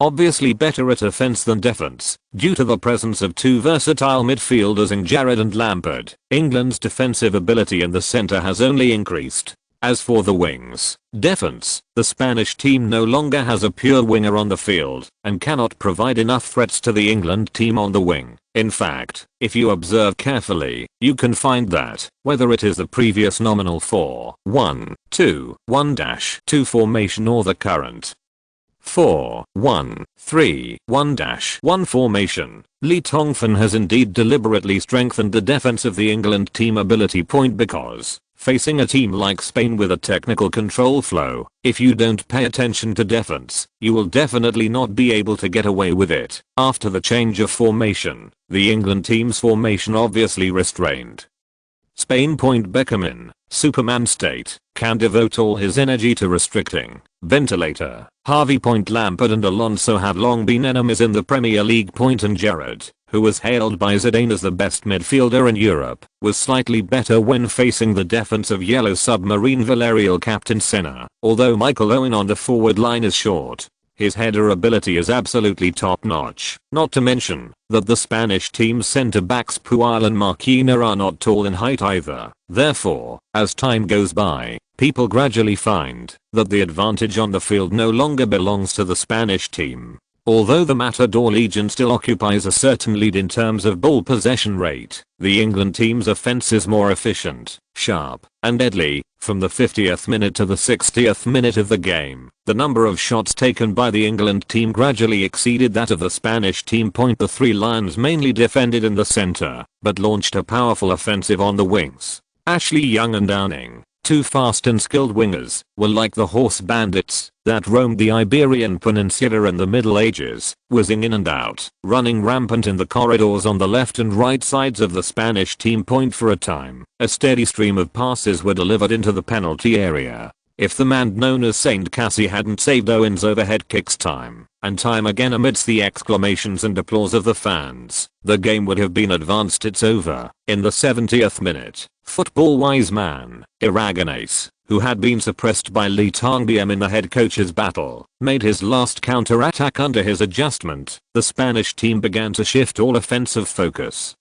obviously better at offense than defense, due to the presence of two versatile midfielders in Gerrard and Lampard, England's defensive ability in the centre has only increased. As for the wings, defense, the Spanish team no longer has a pure winger on the field and cannot provide enough threats to the England team on the wing. In fact, if you observe carefully, you can find that, whether it is the previous nominal 4-1-2-1-2 formation or the current 4-1-3-1-1 formation, Lee Tongfan has indeed deliberately strengthened the defense of the England team ability. Because facing a team like Spain with a technical control flow, if you don't pay attention to defense, you will definitely not be able to get away with it. After the change of formation, the England team's formation obviously restrained Spain. Beckham in Superman state can devote all his energy to restricting ventilator Harvey. Lampard and Alonso have long been enemies in the Premier League. And Gerrard, who was hailed by Zidane as the best midfielder in Europe, was slightly better when facing the defense of Yellow Submarine Villarreal captain Senna. Although Michael Owen on the forward line is short, His header ability is absolutely top notch. Not to mention that the Spanish team's centre backs Puyol and Marquinhos are not tall in height either. Therefore, as time goes by, people gradually find that the advantage on the field no longer belongs to the Spanish team. Although the Matador Legion still occupies a certain lead in terms of ball possession rate, the England team's offence is more efficient, sharp, and deadly. From the 50th minute to the 60th minute of the game, the number of shots taken by the England team gradually exceeded that of the Spanish team. The Three Lions mainly defended in the centre, but launched a powerful offensive on the wings. Ashley Young and Downing, two fast and skilled wingers, were like the horse bandits that roamed the Iberian Peninsula in the Middle Ages, whizzing in and out, running rampant in the corridors on the left and right sides of the Spanish team. For a time, a steady stream of passes were delivered into the penalty area. If the man known as Saint Cassie hadn't saved Owen's overhead kicks time and time again amidst the exclamations and applause of the fans, the game would have been advanced. It's over. In the 70th minute, football-wise man, Aragonés, who had been suppressed by Lee Tongbiem in the head coach's battle, made his last counter-attack. Under his adjustment, the Spanish team began to shift all offensive focus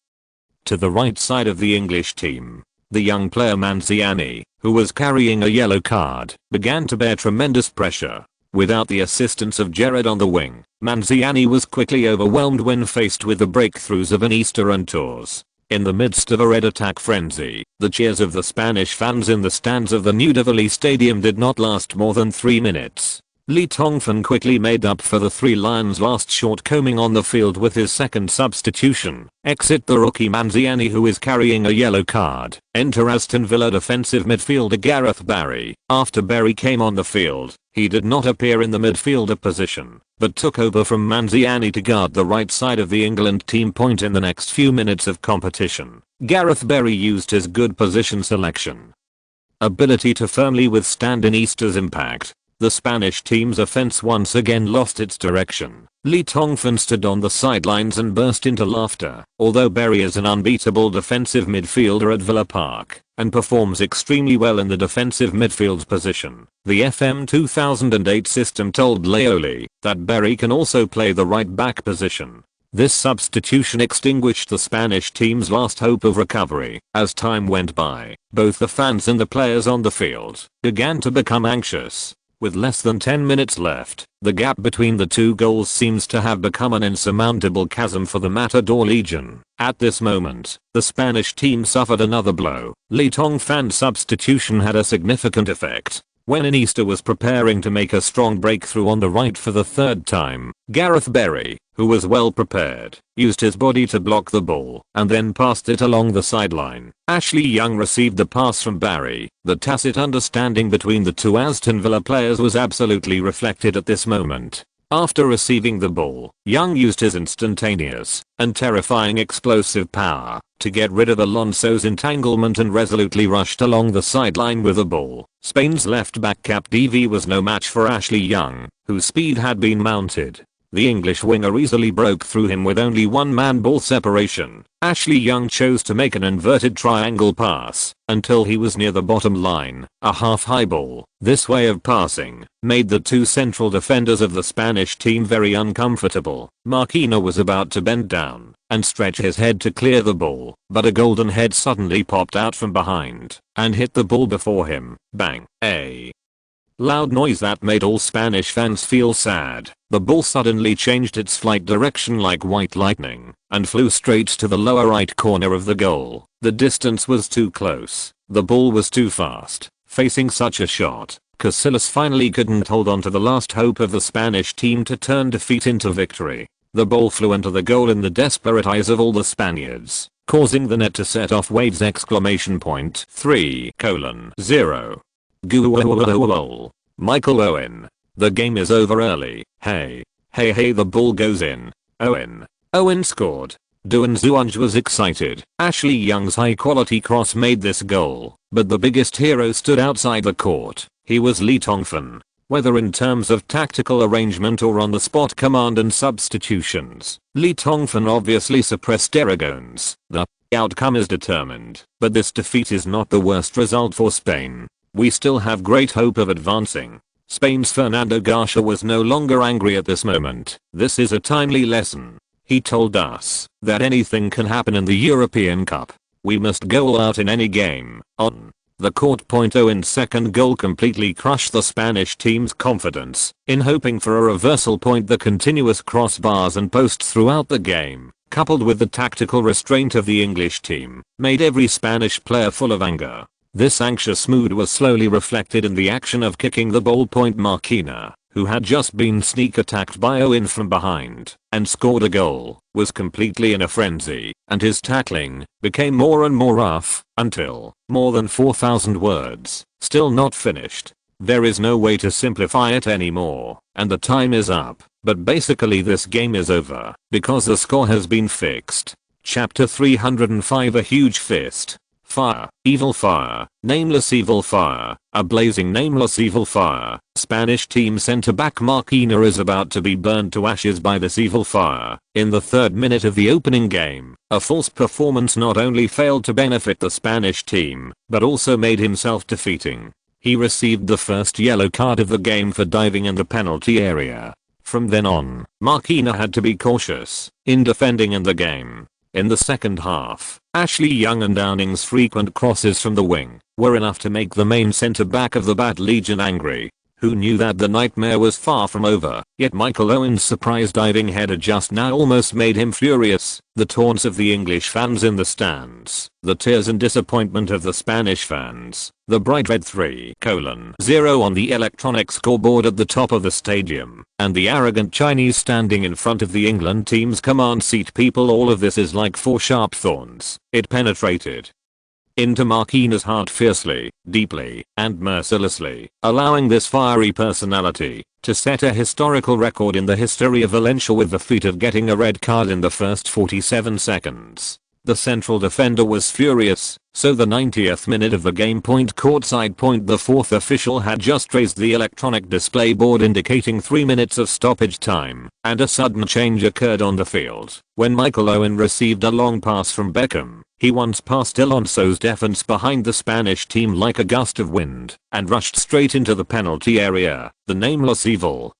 to the right side of the English team. The young player Manziani, who was carrying a yellow card, began to bear tremendous pressure. Without the assistance of Gerrard on the wing, Manziani was quickly overwhelmed when faced with the breakthroughs of Iniesta and Torres. In the midst of a red attack frenzy, the cheers of the Spanish fans in the stands of the New Delhi Stadium did not last more than 3 minutes. Lee Tongfan quickly made up for the Three Lions' last shortcoming on the field with his second substitution. Exit the rookie Manziani, who is carrying a yellow card. Enter Aston Villa defensive midfielder Gareth Barry. After Barry came on the field, he did not appear in the midfielder position, but took over from Manziani to guard the right side of the England team. In the next few minutes of competition, Gareth Barry used his good position selection ability to firmly withstand Iniesta's impact. The Spanish team's offense once again lost its direction. Lee Tongfan stood on the sidelines and burst into laughter. Although Barry is an unbeatable defensive midfielder at Villa Park and performs extremely well in the defensive midfield position, the FM 2008 system told Laoli that Barry can also play the right back position. This substitution extinguished the Spanish team's last hope of recovery. As time went by, both the fans and the players on the field began to become anxious. With less than 10 minutes left, the gap between the two goals seems to have become an insurmountable chasm for the Matador Legion. At this moment, the Spanish team suffered another blow. Lee Tongfan's substitution had a significant effect. When Iniesta was preparing to make a strong breakthrough on the right for the third time, Gareth Barry, who was well prepared, used his body to block the ball and then passed it along the sideline. Ashley Young received the pass from Barry. The tacit understanding between the two Aston Villa players was absolutely reflected at this moment. After receiving the ball, Young used his instantaneous and terrifying explosive power to get rid of Alonso's entanglement and resolutely rushed along the sideline with the ball. Spain's left back Capdevila was no match for Ashley Young, whose speed had been mounted. The English winger easily broke through him with only one-man ball separation. Ashley Young chose to make an inverted triangle pass until he was near the bottom line, a half-high ball. This way of passing made the two central defenders of the Spanish team very uncomfortable. Marquinhos was about to bend down and stretch his head to clear the ball, but a golden head suddenly popped out from behind and hit the ball before him. Bang! A loud noise that made all Spanish fans feel sad. The ball suddenly changed its flight direction like white lightning and flew straight to the lower right corner of the goal. The distance was too close. The ball was too fast. Facing such a shot, Casillas finally couldn't hold on to the last hope of the Spanish team to turn defeat into victory. The ball flew into the goal in the desperate eyes of all the Spaniards, causing the net to set off waves! 3:0. Goal. Michael Owen. The game is over early. Hey, the ball goes in. Owen scored. Duan Zuanj was excited. Ashley Young's high quality cross made this goal, but the biggest hero stood outside the court. He was Lee Tongfan. Whether in terms of tactical arrangement or on the spot command and substitutions, Lee Tongfan obviously suppressed Aragonés. The outcome is determined, but this defeat is not the worst result for Spain. We still have great hope of advancing. Spain's Fernando Garcia was no longer angry at this moment. This is a timely lesson. He told us that anything can happen in the European Cup. We must go all out in any game. On the court. Owen's second goal completely crushed the Spanish team's confidence. In hoping for a reversal point, the continuous crossbars and posts throughout the game, coupled with the tactical restraint of the English team, made every Spanish player full of anger. This anxious mood was slowly reflected in the action of kicking the ball. Marquina, who had just been sneak attacked by Owen from behind and scored a goal, was completely in a frenzy, and his tackling became more and more rough until more than 4,000 words, still not finished. There is no way to simplify it anymore, and the time is up, but basically this game is over because the score has been fixed. Chapter 305. A huge fist. Fire, evil fire, nameless evil fire, a blazing nameless evil fire. Spanish team centre-back Marquina is about to be burned to ashes by this evil fire. In the 3rd minute of the opening game, a false performance not only failed to benefit the Spanish team, but also made him self-defeating. He received the first yellow card of the game for diving in the penalty area. From then on, Marquina had to be cautious in defending in the game. In the second half, Ashley Young and Downing's frequent crosses from the wing were enough to make the main centre-back of the Bat Legion angry, who knew that the nightmare was far from over. Yet Michael Owen's surprise diving header just now almost made him furious. The taunts of the English fans in the stands, the tears and disappointment of the Spanish fans, the bright red 3:0 on the electronic scoreboard at the top of the stadium, and the arrogant Chinese standing in front of the England team's command seat. People, all of this is like 4 sharp thorns. It penetrated into Marquina's heart fiercely, deeply, and mercilessly, allowing this fiery personality to set a historical record in the history of Valencia with the feat of getting a red card in the first 47 seconds. The central defender was furious, so the 90th minute of the game. Courtside. The 4th official had just raised the electronic display board indicating 3 minutes of stoppage time, and a sudden change occurred on the field when Michael Owen received a long pass from Beckham. He once passed Alonso's defense behind the Spanish team like a gust of wind and rushed straight into the penalty area. The nameless evil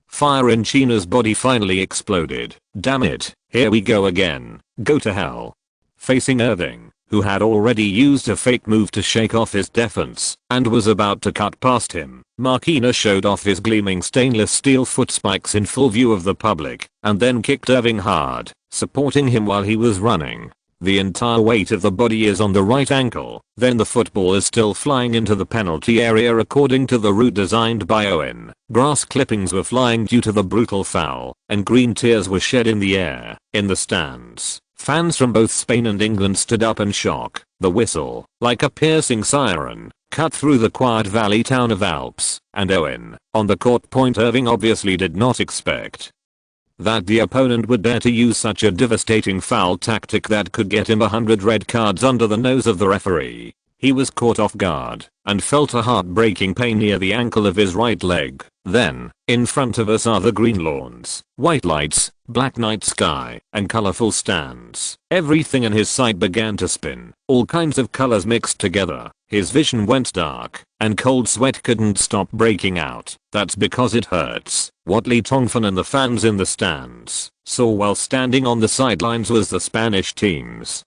fire in China's body finally exploded. Damn it, here we go again. Go to hell. Facing Irving, who had already used a fake move to shake off his defense and was about to cut past him, Marquina showed off his gleaming stainless steel foot spikes in full view of the public and then kicked Irving hard, supporting him while he was running. The entire weight of the body is on the right ankle. Then the football is still flying into the penalty area according to the route designed by Owen. Grass clippings were flying due to the brutal foul, and green tears were shed in the air. In the stands, fans from both Spain and England stood up in shock. The whistle, like a piercing siren, cut through the quiet valley town of Alps, and Owen, on the court. Irving obviously did not expect that the opponent would dare to use such a devastating foul tactic that could get him 100 red cards under the nose of the referee. He was caught off guard and felt a heartbreaking pain near the ankle of his right leg. Then, in front of us are the green lawns, white lights, black night sky, and colorful stands. Everything in his sight began to spin. All kinds of colors mixed together. His vision went dark, and cold sweat couldn't stop breaking out. That's because it hurts. What Lee Tongfan and the fans in the stands saw while standing on the sidelines was the Spanish team's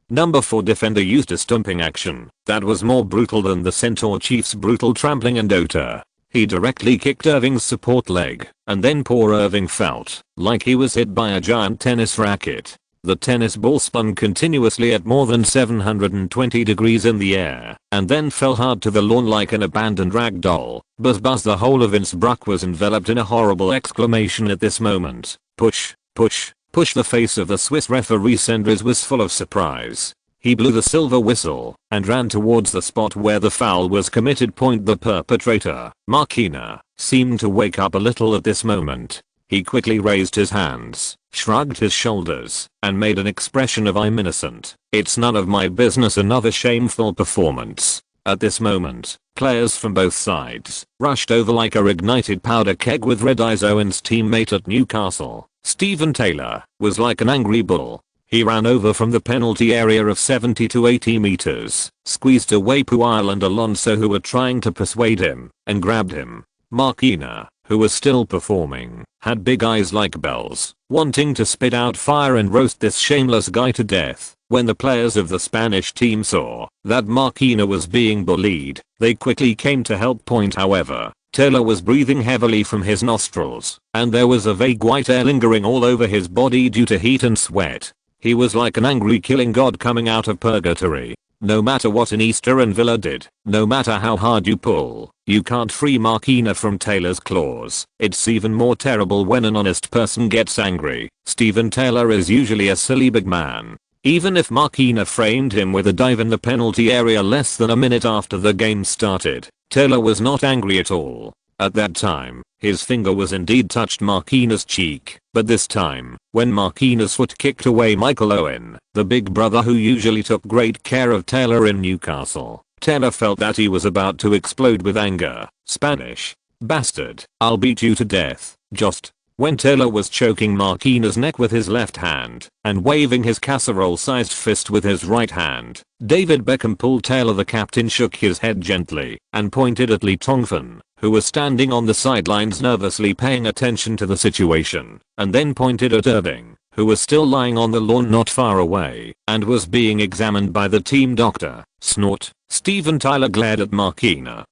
number 4 defender used a stomping action that was more brutal than the Centaur Chief's brutal trampling and Dota. He directly kicked Irving's support leg, and then poor Irving felt like he was hit by a giant tennis racket. The tennis ball spun continuously at more than 720 degrees in the air, and then fell hard to the lawn like an abandoned rag doll. Buzz. The whole of Innsbruck was enveloped in a horrible exclamation at this moment. Push, push, push. The face of the Swiss referee Sendres was full of surprise. He blew the silver whistle and ran towards the spot where the foul was committed. The perpetrator, Marquina, seemed to wake up a little at this moment. He quickly raised his hands, shrugged his shoulders, and made an expression of "I'm innocent. It's none of my business." Another shameful performance. At this moment, players from both sides rushed over like a ignited powder keg with red eyes. Owen's teammate at Newcastle, Stephen Taylor, was like an angry bull. He ran over from the penalty area of 70 to 80 meters, squeezed away Puel and Alonso who were trying to persuade him, and grabbed him. Marquina, who was still performing, had big eyes like bells, wanting to spit out fire and roast this shameless guy to death. When the players of the Spanish team saw that Marquina was being bullied, they quickly came to help. However, Taylor was breathing heavily from his nostrils, and there was a vague white air lingering all over his body due to heat and sweat. He was like an angry killing god coming out of purgatory. No matter what Iniesta and Villa did, no matter how hard you pull, you can't free Marquina from Taylor's claws. It's even more terrible when an honest person gets angry. Steven Taylor is usually a silly big man. Even if Marquina framed him with a dive in the penalty area less than a minute after the game started, Taylor was not angry at all. At that time, his finger was indeed touched Marquina's cheek, but this time, when Marquina's foot kicked away Michael Owen, the big brother who usually took great care of Taylor in Newcastle, Taylor felt that he was about to explode with anger. Spanish. Bastard, I'll beat you to death. Just. When Taylor was choking Marquina's neck with his left hand and waving his casserole-sized fist with his right hand, David Beckham pulled Taylor. The captain shook his head gently and pointed at Tongfan, who was standing on the sidelines nervously paying attention to the situation, and then pointed at Irving, who was still lying on the lawn not far away and was being examined by the team doctor. Snort. Steven Taylor glared at Marquina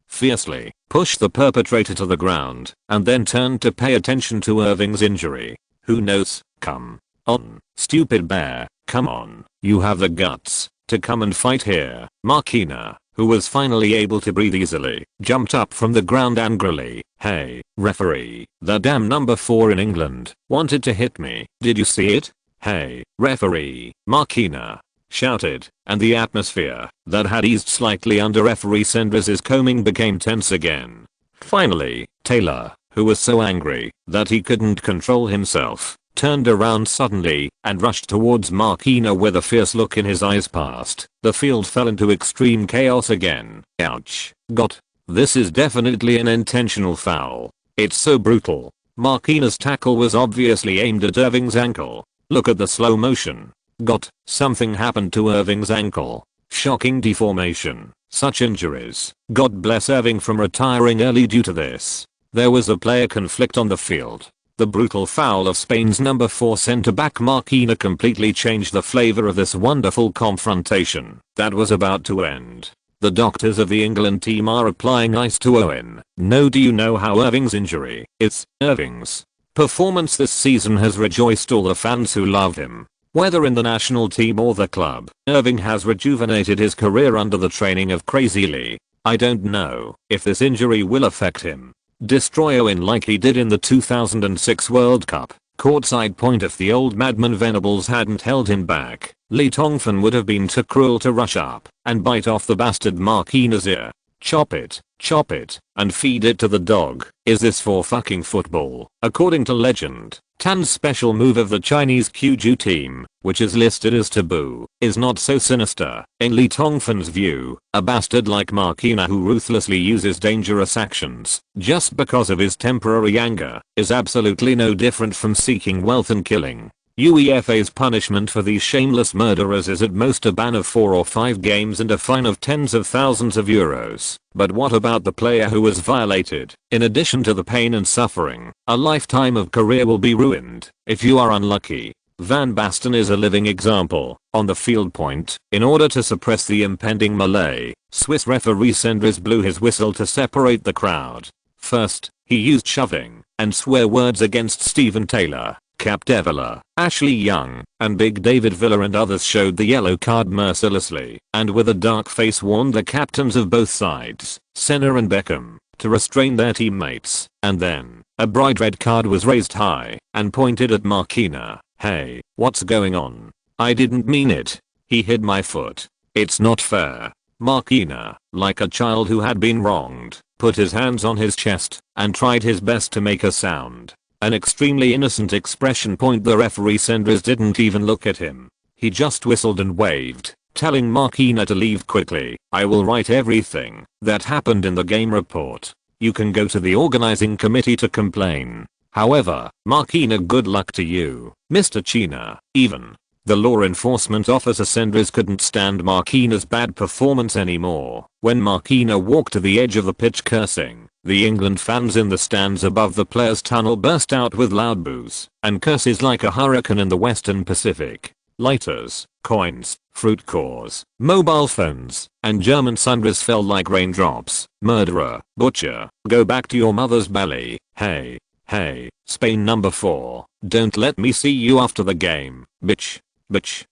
fiercely, pushed the perpetrator to the ground, and then turned to pay attention to Irving's injury. Who knows? Come on, stupid bear, come on, you have the guts to come and fight here. Marquina, who was finally able to breathe easily, jumped up from the ground angrily. Hey, referee, the damn number 4 in England wanted to hit me. Did you see it? Hey, referee, Marquina shouted, and the atmosphere that had eased slightly under referee Sendrez's combing became tense again. Finally, Taylor, who was so angry that he couldn't control himself, turned around suddenly and rushed towards Marquina with a fierce look in his eyes. Past, the field fell into extreme chaos again. Ouch. Got. This is definitely an intentional foul. It's so brutal. Marquina's tackle was obviously aimed at Irving's ankle. Look at the slow motion. Got. Something happened to Irving's ankle. Shocking deformation. Such injuries. God bless Irving from retiring early due to this. There was a player conflict on the field. The brutal foul of Spain's number 4 centre-back Marquina completely changed the flavour of this wonderful confrontation that was about to end. The doctors of the England team are applying ice to Owen. No, do you know how Irving's injury? It's Irving's performance this season has rejoiced all the fans who love him. Whether in the national team or the club, Irving has rejuvenated his career under the training of Crazy Lee. I don't know if this injury will affect him. Destroy Owen like he did in the 2006 World Cup. Courtside point: if the old madman Venables hadn't held him back, Tongfan would have been too cruel to rush up and bite off the bastard Marquina's ear. Chop it, and feed it to the dog. Is this for fucking football? According to legend, Tan's special move of the Chinese Kyuju team, which is listed as taboo, is not so sinister. In Tongfan's view, a bastard like Marquina who ruthlessly uses dangerous actions just because of his temporary anger is absolutely no different from seeking wealth and killing. UEFA's punishment for these shameless murderers is at most a ban of 4 or 5 games and a fine of tens of thousands of euros. But what about the player who was violated? In addition to the pain and suffering, a lifetime of career will be ruined if you are unlucky. Van Basten is a living example. On the field point, in order to suppress the impending melee, Swiss referee Sendrez blew his whistle to separate the crowd. First, he used shoving and swear words against Steven Taylor, Capdevila, Ashley Young, and Big David Villa, and others showed the yellow card mercilessly and with a dark face warned the captains of both sides, Senna and Beckham, to restrain their teammates. And then, a bright red card was raised high and pointed at Marquina. Hey, what's going on? I didn't mean it. He hit my foot. It's not fair. Marquina, like a child who had been wronged, put his hands on his chest and tried his best to make a sound. An extremely innocent expression. The referee Sendrez didn't even look at him. He just whistled and waved, telling Marquina to leave quickly. I will write everything that happened in the game report. You can go to the organizing committee to complain. However, Marquina, good luck to you, Mr. China. Even the law enforcement officer Sendrez couldn't stand Marquina's bad performance anymore. When Marquina walked to the edge of the pitch cursing, The England fans in the stands above the players' tunnel burst out with loud boos and curses like a hurricane in the Western Pacific. Lighters, coins, fruit cores, mobile phones, and German sundries fell like raindrops. Murderer, butcher, go back to your mother's belly. Hey, hey, Spain number 4, don't let me see you after the game, bitch,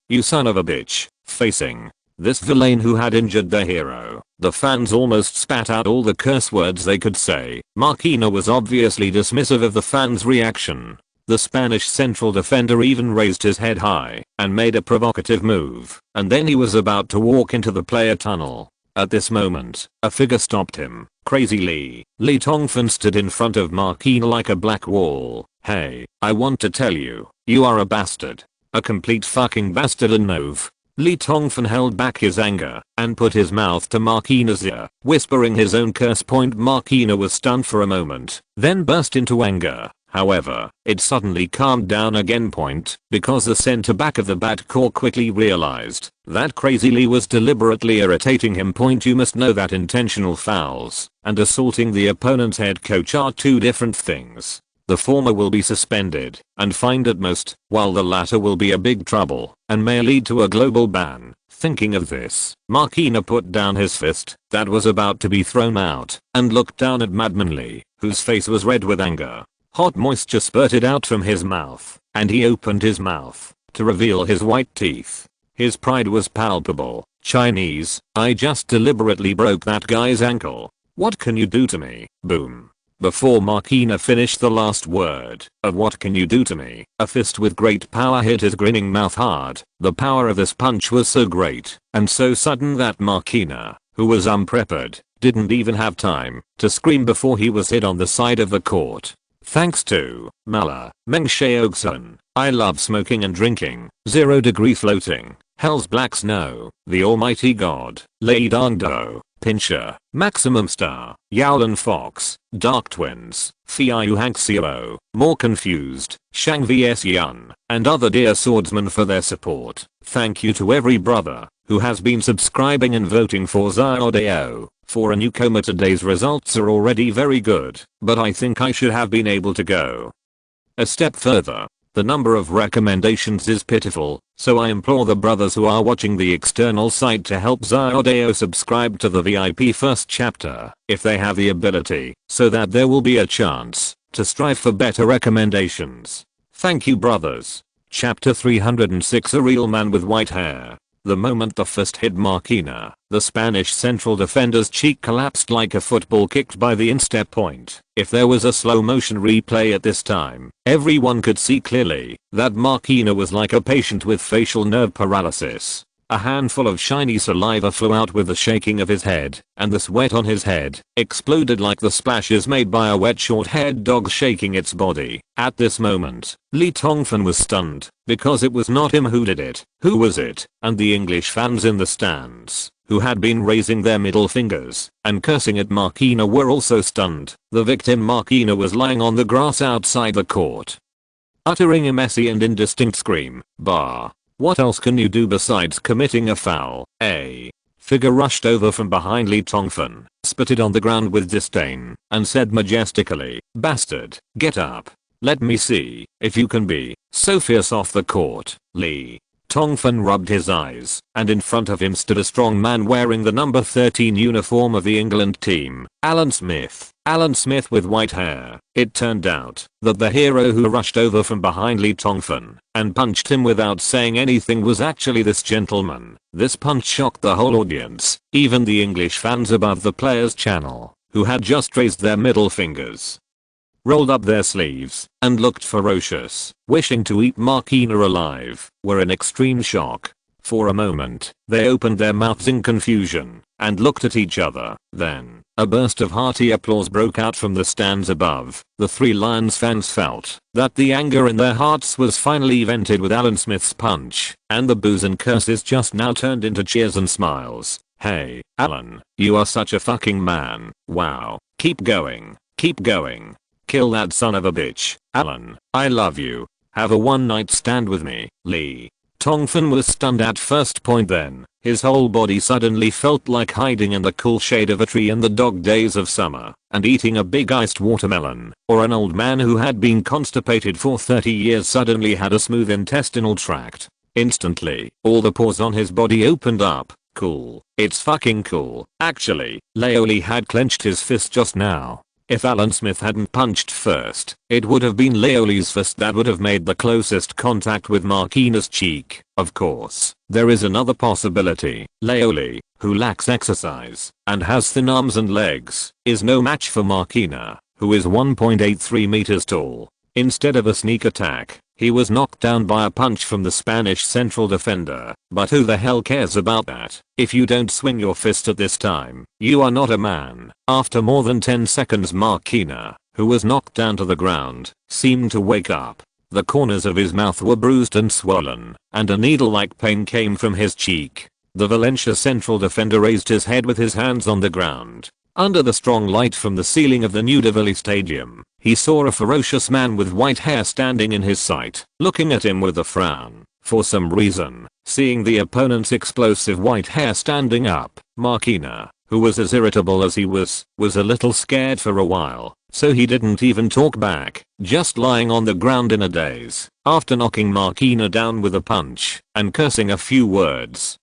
you son of a bitch. Facing this villain who had injured their hero, the fans almost spat out all the curse words they could say. Marquinhos was obviously dismissive of the fans' reaction. The Spanish central defender even raised his head high and made a provocative move, and then he was about to walk into the player tunnel. At this moment, a figure stopped him. Crazy Lee Tongfan stood in front of Marquinhos like a black wall. Hey, I want to tell you, you are a bastard. A complete fucking bastard and nove. Lee Tongfan held back his anger and put his mouth to Marquinhos' ear, whispering his own curse point. Marquinhos was stunned for a moment, then burst into anger. However, it suddenly calmed down again because the centre back of the Bucero quickly realized that Crazy Lee was deliberately irritating him. You must know that intentional fouls and assaulting the opponent's head coach are two different things. The former will be suspended and fined at most, while the latter will be a big trouble and may lead to a global ban. Thinking of this, Marquinhos put down his fist that was about to be thrown out and looked down at Madman Lee, whose face was red with anger. Hot moisture spurted out from his mouth, and he opened his mouth to reveal his white teeth. His pride was palpable. Chinese, I just deliberately broke that guy's ankle. What can you do to me? Boom. Before Marquinhos finished the last word of what can you do to me, a fist with great power hit his grinning mouth hard. The power of this punch was so great and so sudden that Marquinhos, who was unprepared, didn't even have time to scream before he was hit on the side of the court. Thanks to Mala, Meng Xiaoxun, I love smoking and drinking, 0 degree floating, Hell's Black Snow, The Almighty God, Lei Dongdo, Pincher, Maximum Star, Yowlin Fox, Dark Twins, Fiu Hanxio, More Confused, Shang vs Yun, and other dear swordsmen for their support. Thank you to every brother who has been subscribing and voting for Xiaodao. For a newcomer, today's results are already very good, but I think I should have been able to go a step further. The number of recommendations is pitiful, so I implore the brothers who are watching the external site to help Xiaodao subscribe to the VIP first chapter, if they have the ability, so that there will be a chance to strive for better recommendations. Thank you brothers. Chapter 306, A Real Man with White Hair. The moment the fist hit Marquinhos, the Spanish central defender's cheek collapsed like a football kicked by the instep point. If there was a slow motion replay at this time, everyone could see clearly that Marquinhos was like a patient with facial nerve paralysis. A handful of shiny saliva flew out with the shaking of his head, and the sweat on his head exploded like the splashes made by a wet short-haired dog shaking its body. At this moment, Lee Tongfan was stunned, because it was not him who did it. Who was it? And the English fans in the stands, who had been raising their middle fingers and cursing at Marquinhos, were also stunned. The victim Marquinhos was lying on the grass outside the court, uttering a messy and indistinct scream. Bah. What else can you do besides committing a foul? A figure rushed over from behind Lee Tongfan, spitted on the ground with disdain, and said majestically, "Bastard, get up. Let me see if you can be so fierce off the court." Lee Tongfan rubbed his eyes, and in front of him stood a strong man wearing the number 13 uniform of the England team, Alan Smith. Alan Smith with white hair. It turned out that the hero who rushed over from behind Lee Tongfan and punched him without saying anything was actually this gentleman. This punch shocked the whole audience, even the English fans above the players' channel, who had just raised their middle fingers, rolled up their sleeves, and looked ferocious, wishing to eat Marquinhos alive, were in extreme shock. For a moment, they opened their mouths in confusion and looked at each other. Then, a burst of hearty applause broke out from the stands above. The Three Lions fans felt that the anger in their hearts was finally vented with Alan Smith's punch, and the boos and curses just now turned into cheers and smiles. Hey, Alan, you are such a fucking man. Wow. Keep going. Keep going. Kill that son of a bitch. Alan, I love you. Have a one night stand with me. Lee Tongfan was stunned at first point, then his whole body suddenly felt like hiding in the cool shade of a tree in the dog days of summer and eating a big iced watermelon, or an old man who had been constipated for 30 years suddenly had a smooth intestinal tract. Instantly, all the pores on his body opened up. Cool. It's fucking cool. Actually, Leoli had clenched his fist just now. If Alan Smith hadn't punched first, it would have been Leoli's fist that would have made the closest contact with Marquinhos' cheek. Of course, there is another possibility. Leoli, who lacks exercise and has thin arms and legs, is no match for Marquinhos, who is 1.83 meters tall. Instead of a sneak attack, he was knocked down by a punch from the Spanish central defender, but who the hell cares about that? If you don't swing your fist at this time, you are not a man. After more than 10 seconds, Marquinhos, who was knocked down to the ground, seemed to wake up. The corners of his mouth were bruised and swollen, and a needle-like pain came from his cheek. The Valencia central defender raised his head with his hands on the ground. Under the strong light from the ceiling of the New Delhi Stadium, he saw a ferocious man with white hair standing in his sight, looking at him with a frown. For some reason, seeing the opponent's explosive white hair standing up, Marquinhos, who was as irritable as he was a little scared for a while, so he didn't even talk back, just lying on the ground in a daze, after knocking Marquinhos down with a punch and cursing a few words.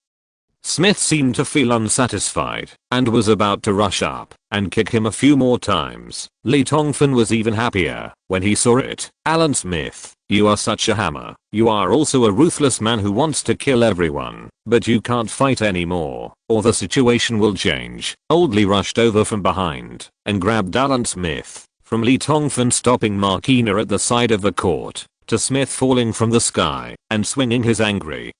Smith seemed to feel unsatisfied and was about to rush up and kick him a few more times. Lee Tongfan was even happier when he saw it. Alan Smith, you are such a hammer. You are also a ruthless man who wants to kill everyone, but you can't fight anymore, or the situation will change. Old Lee rushed over from behind and grabbed Alan Smith from Lee Tongfan, stopping Marquinhos at the side of the court, to Smith falling from the sky and swinging his angry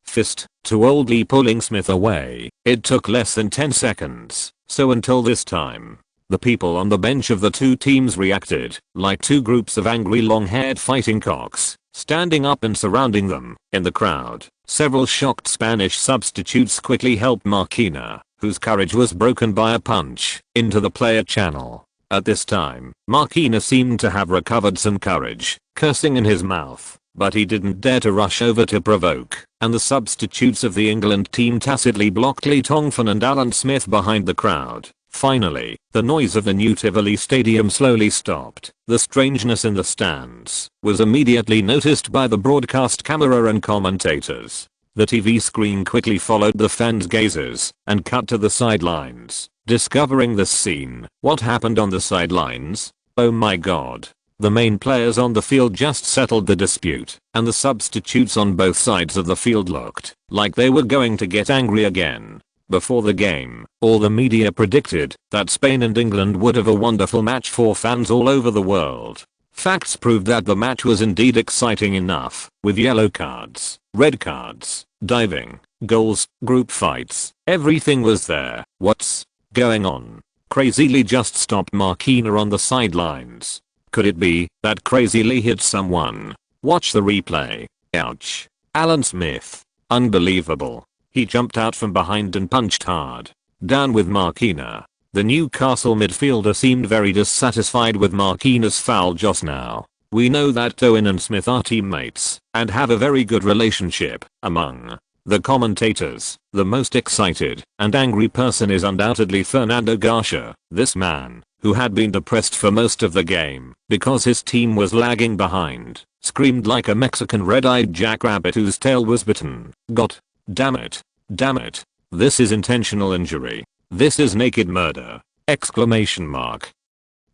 fist to Old Lee, pulling Smith away. It took less than 10 seconds, so until this time, the people on the bench of the two teams reacted like two groups of angry long-haired fighting cocks, standing up and surrounding them. In the crowd, several shocked Spanish substitutes quickly helped Marquinhos, whose courage was broken by a punch, into the player channel. At this time, Marquinhos seemed to have recovered some courage, cursing in his mouth, but he didn't dare to rush over to provoke, and the substitutes of the England team tacitly blocked Lee Tongfan and Alan Smith behind the crowd. Finally, the noise of the New Tivoli Stadium slowly stopped. The strangeness in the stands was immediately noticed by the broadcast camera and commentators. The TV screen quickly followed the fans' gazes and cut to the sidelines, discovering this scene. What happened on the sidelines? Oh my god. The main players on the field just settled the dispute, and the substitutes on both sides of the field looked like they were going to get angry again. Before the game, all the media predicted that Spain and England would have a wonderful match for fans all over the world. Facts proved that the match was indeed exciting enough, with yellow cards, red cards, diving, goals, group fights. Everything was there. What's going on? Crazy Lee just stopped Marquinhos on the sidelines. Could it be that Crazy Lee hit someone? Watch the replay. Ouch. Alan Smith. Unbelievable. He jumped out from behind and punched hard. Down with Marquinhos. The Newcastle midfielder seemed very dissatisfied with Marquinhos' foul just now. We know that Owen and Smith are teammates and have a very good relationship. Among the commentators, the most excited and angry person is undoubtedly Fernando Garcia. This man, who had been depressed for most of the game because his team was lagging behind, screamed like a Mexican red-eyed jackrabbit whose tail was bitten. God damn it. Damn it. This is intentional injury. This is naked murder. Exclamation mark.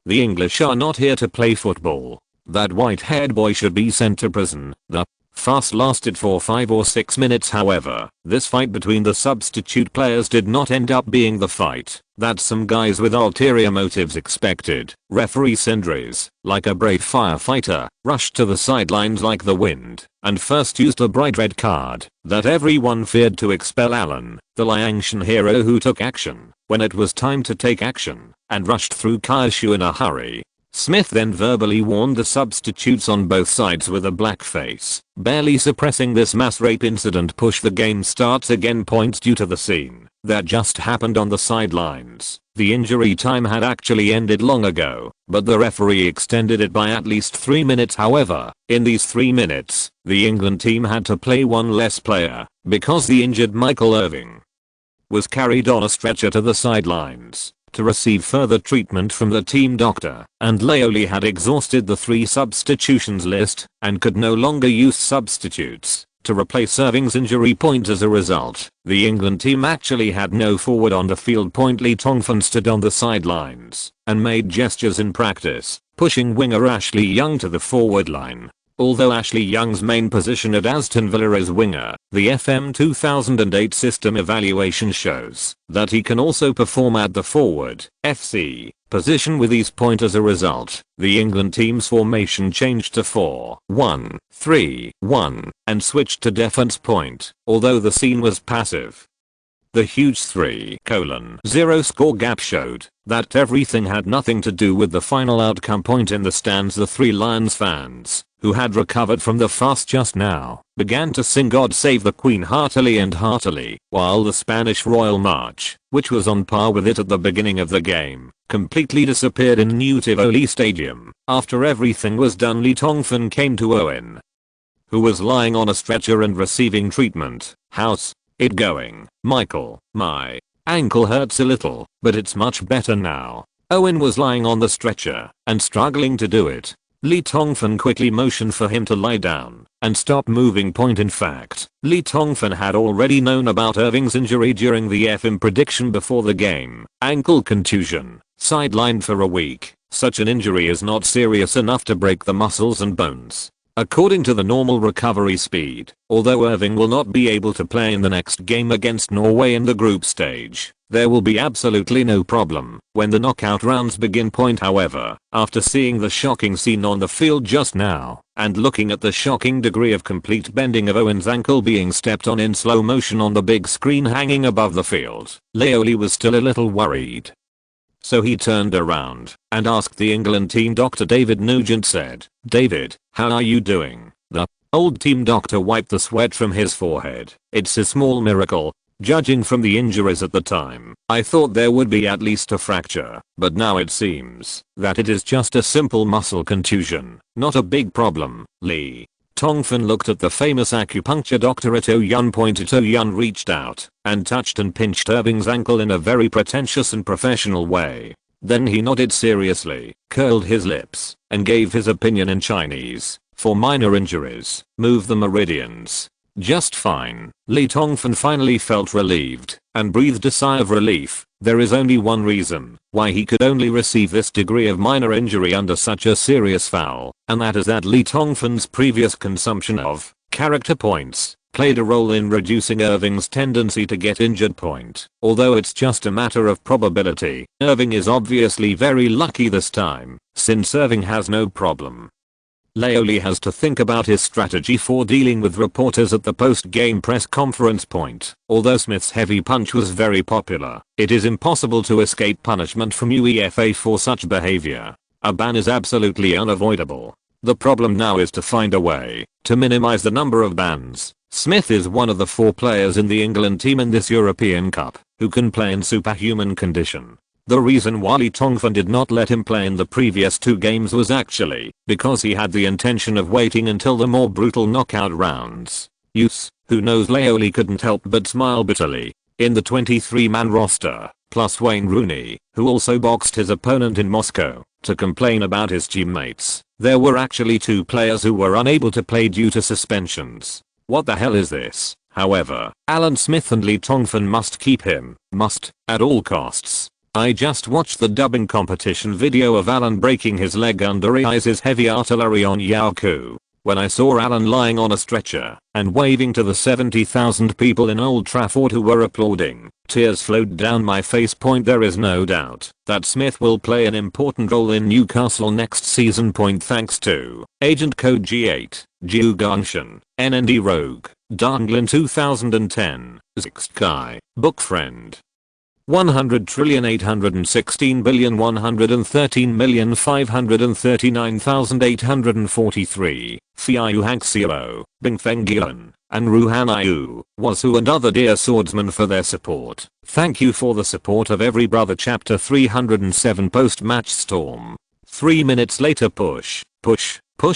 The English are not here to play football. That white-haired boy should be sent to prison. The fuss lasted for 5 or 6 minutes. However, this fight between the substitute players did not end up being the fight that some guys with ulterior motives expected. Referee Cindres, like a brave firefighter, rushed to the sidelines like the wind and first used a bright red card that everyone feared to expel Alan, the Liangshan hero, who took action when it was time to take action and rushed through Kyushu in a hurry. Smith then verbally warned the substitutes on both sides with a black face. Barely suppressing this mass rape incident pushed the game starts again points due to the scene. That just happened on the sidelines. The injury time had actually ended long ago, but the referee extended it by at least 3 minutes. However, in these 3 minutes, the England team had to play one less player, because the injured Michael Irving was carried on a stretcher to the sidelines to receive further treatment from the team doctor, and Laoli had exhausted the 3 substitutions list and could no longer use substitutes to replace Irving's injury point. As a result, the England team actually had no forward on the field point. Lee Tongfan stood on the sidelines and made gestures in practice, pushing winger Ashley Young to the forward line. Although Ashley Young's main position at Aston Villa is winger, the FM 2008 system evaluation shows that he can also perform at the forward (FC) position with ease point. As a result, the England team's formation changed to 4-1-3-1 and switched to defense point, although the scene was passive. The huge 3:0 score gap showed that everything had nothing to do with the final outcome point. In the stands, the 3 Lions fans, who had recovered from the fast just now, began to sing God Save the Queen heartily and heartily, while the Spanish Royal March, which was on par with it at the beginning of the game, completely disappeared in New Tivoli Stadium. After everything was done, Lee Tongfan came to Owen, who was lying on a stretcher and receiving treatment. "How's it going, Michael?" "My ankle hurts a little, but it's much better now." Owen was lying on the stretcher and struggling to do it. Lee Tongfan quickly motioned for him to lie down and stop moving point. In fact, Lee Tongfan had already known about Irving's injury during the FM prediction before the game. Ankle contusion, sidelined for a week. Such an injury is not serious enough to break the muscles and bones, according to the normal recovery speed. Although Irving will not be able to play in the next game against Norway in the group stage, there will be absolutely no problem when the knockout rounds begin. However, after seeing the shocking scene on the field just now, and looking at the shocking degree of complete bending of Owen's ankle being stepped on in slow motion on the big screen hanging above the field, Laoli was still a little worried. So he turned around and asked the England team doctor. David Nugent said, "David, how are you doing?" The old team doctor wiped the sweat from his forehead. "It's a small miracle. Judging from the injuries at the time, I thought there would be at least a fracture, but now it seems that it is just a simple muscle contusion. Not a big problem, Lee." Tongfan looked at the famous acupuncture doctor at Oyun. Oyun reached out and touched and pinched Irving's ankle in a very pretentious and professional way. Then he nodded seriously, curled his lips, and gave his opinion in Chinese. "For minor injuries, move the meridians just fine." Lee Tongfan finally felt relieved and breathed a sigh of relief. There is only one reason why he could only receive this degree of minor injury under such a serious foul, and that is that Lee Tongfan's previous consumption of character points played a role in reducing Irving's tendency to get injured. Although it's just a matter of probability, Irving is obviously very lucky this time, since Irving has no problem. Laoli has to think about his strategy for dealing with reporters at the post-game press conference. Although Smith's heavy punch was very popular, it is impossible to escape punishment from UEFA for such behavior. A ban is absolutely unavoidable. The problem now is to find a way to minimize the number of bans. Smith is one of the 4 players in the England team in this European Cup who can play in superhuman condition. The reason why Lee Tongfan did not let him play in the previous 2 games was actually because he had the intention of waiting until the more brutal knockout rounds. Who knows? Laoli couldn't help but smile bitterly. In the 23-man roster, plus Wayne Rooney, who also boxed his opponent in Moscow, to complain about his teammates, there were actually 2 players who were unable to play due to suspensions. What the hell is this? However, Alan Smith and Lee Tongfan must keep him, at all costs. I just watched the dubbing competition video of Alan breaking his leg under Ice's heavy artillery on Yaku. When I saw Alan lying on a stretcher and waving to the 70,000 people in Old Trafford who were applauding, tears flowed down my face. There is no doubt that Smith will play an important role in Newcastle next season. Thanks to Agent Code G8, Jiu Gangshan, NND Rogue, Danglin 2010, Zixkai, Book Friend. 100,816,113,539,843, Fiu Haxio, Bingfeng Gion, and Ruhan Ayu, Wasu and other dear swordsmen for their support. Thank you for the support of every brother. Chapter 307 Post-match storm. 3 minutes later push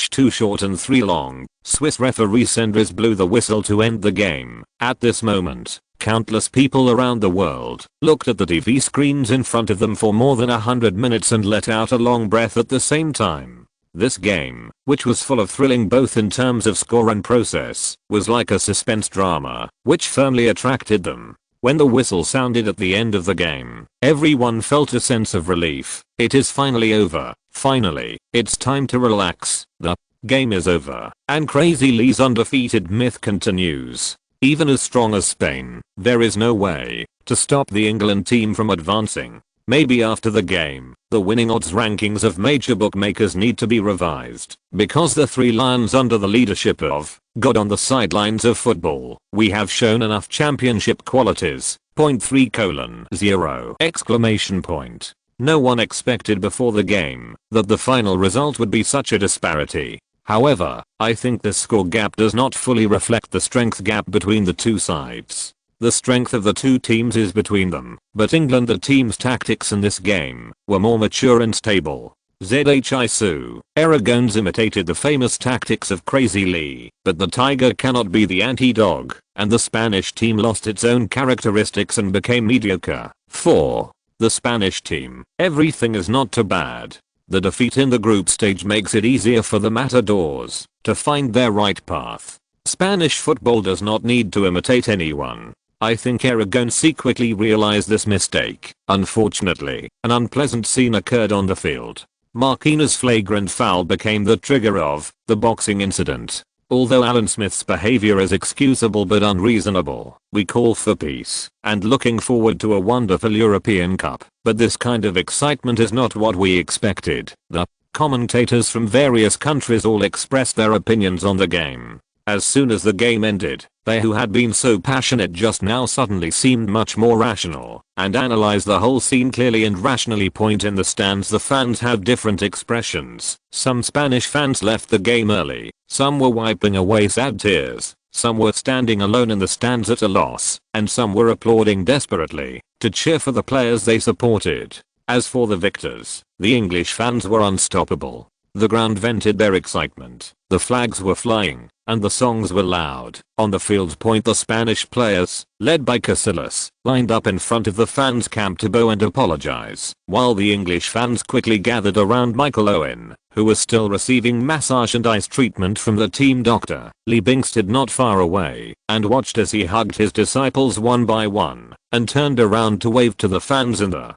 too short and 3 long. Swiss referee Senders blew the whistle to end the game. At this moment, countless people around the world looked at the TV screens in front of them for more than 100 minutes and let out a long breath at the same time. This game, which was full of thrilling both in terms of score and process, was like a suspense drama, which firmly attracted them. When the whistle sounded at the end of the game, everyone felt a sense of relief. It is finally over. Finally, it's time to relax. The game is over. And Crazy Lee's undefeated myth continues. Even as strong as Spain, there is no way to stop the England team from advancing. Maybe after the game, the winning odds rankings of major bookmakers need to be revised, because the three lions under the leadership of God on the sidelines of football, we have shown enough championship qualities. 3:0! No one expected before the game that the final result would be such a disparity. However, I think this score gap does not fully reflect the strength gap between the two sides. The strength of the two teams is between them, but England the team's tactics in this game were more mature and stable. Zhisu, Aragones imitated the famous tactics of Crazy Lee, but the tiger cannot be the anti-dog, and the Spanish team lost its own characteristics and became mediocre. 4. The Spanish team. Everything is not too bad. The defeat in the group stage makes it easier for the Matadors to find their right path. Spanish football does not need to imitate anyone. I think Aragonese quickly realized this mistake. Unfortunately, an unpleasant scene occurred on the field. Marquinhos' flagrant foul became the trigger of the boxing incident. Although Alan Smith's behavior is excusable but unreasonable, we call for peace and looking forward to a wonderful European Cup. But this kind of excitement is not what we expected. The commentators from various countries all expressed their opinions on the game. As soon as the game ended, they who had been so passionate just now suddenly seemed much more rational and analyzed the whole scene clearly and rationally. Point in the stands, the fans had different expressions. Some Spanish fans left the game early, some were wiping away sad tears, some were standing alone in the stands at a loss, and some were applauding desperately to cheer for the players they supported. As for the victors, the English fans were unstoppable. The ground vented their excitement, the flags were flying, and the songs were loud. On the field point, the Spanish players, led by Casillas, lined up in front of the fans' camp to bow and apologize, while the English fans quickly gathered around Michael Owen, who was still receiving massage and ice treatment from the team doctor. Lee Bing stood not far away and watched as he hugged his disciples one by one and turned around to wave to the fans in the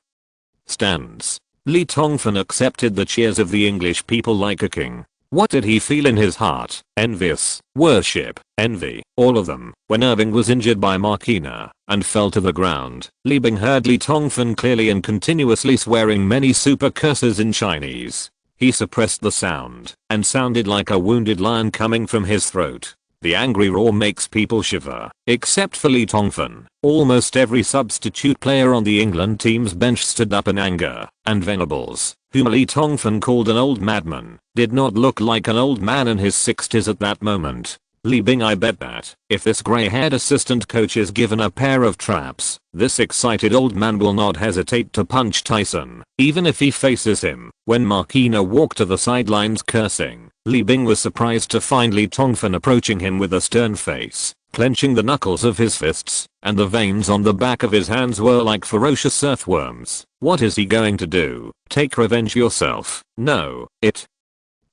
stands. Lee Tongfan accepted the cheers of the English people like a king. What did he feel in his heart? Envious, worship, envy, all of them. When Irving was injured by Marquinhos and fell to the ground, Li Bing heard Lee Tongfan clearly and continuously swearing many super curses in Chinese. He suppressed the sound and sounded like a wounded lion coming from his throat. The angry roar makes people shiver, except for Lee Tongfan. Almost every substitute player on the England team's bench stood up in anger, and Venables, whom Lee Tongfan called an old madman, did not look like an old man in his 60s at that moment. Li Bing, I bet that if this grey-haired assistant coach is given a pair of traps, this excited old man will not hesitate to punch Tyson, even if he faces him. When Marquinhos walked to the sidelines cursing, Li Bing was surprised to find Lee Tongfan approaching him with a stern face, clenching the knuckles of his fists, and the veins on the back of his hands were like ferocious earthworms. What is he going to do? Take revenge yourself? No, it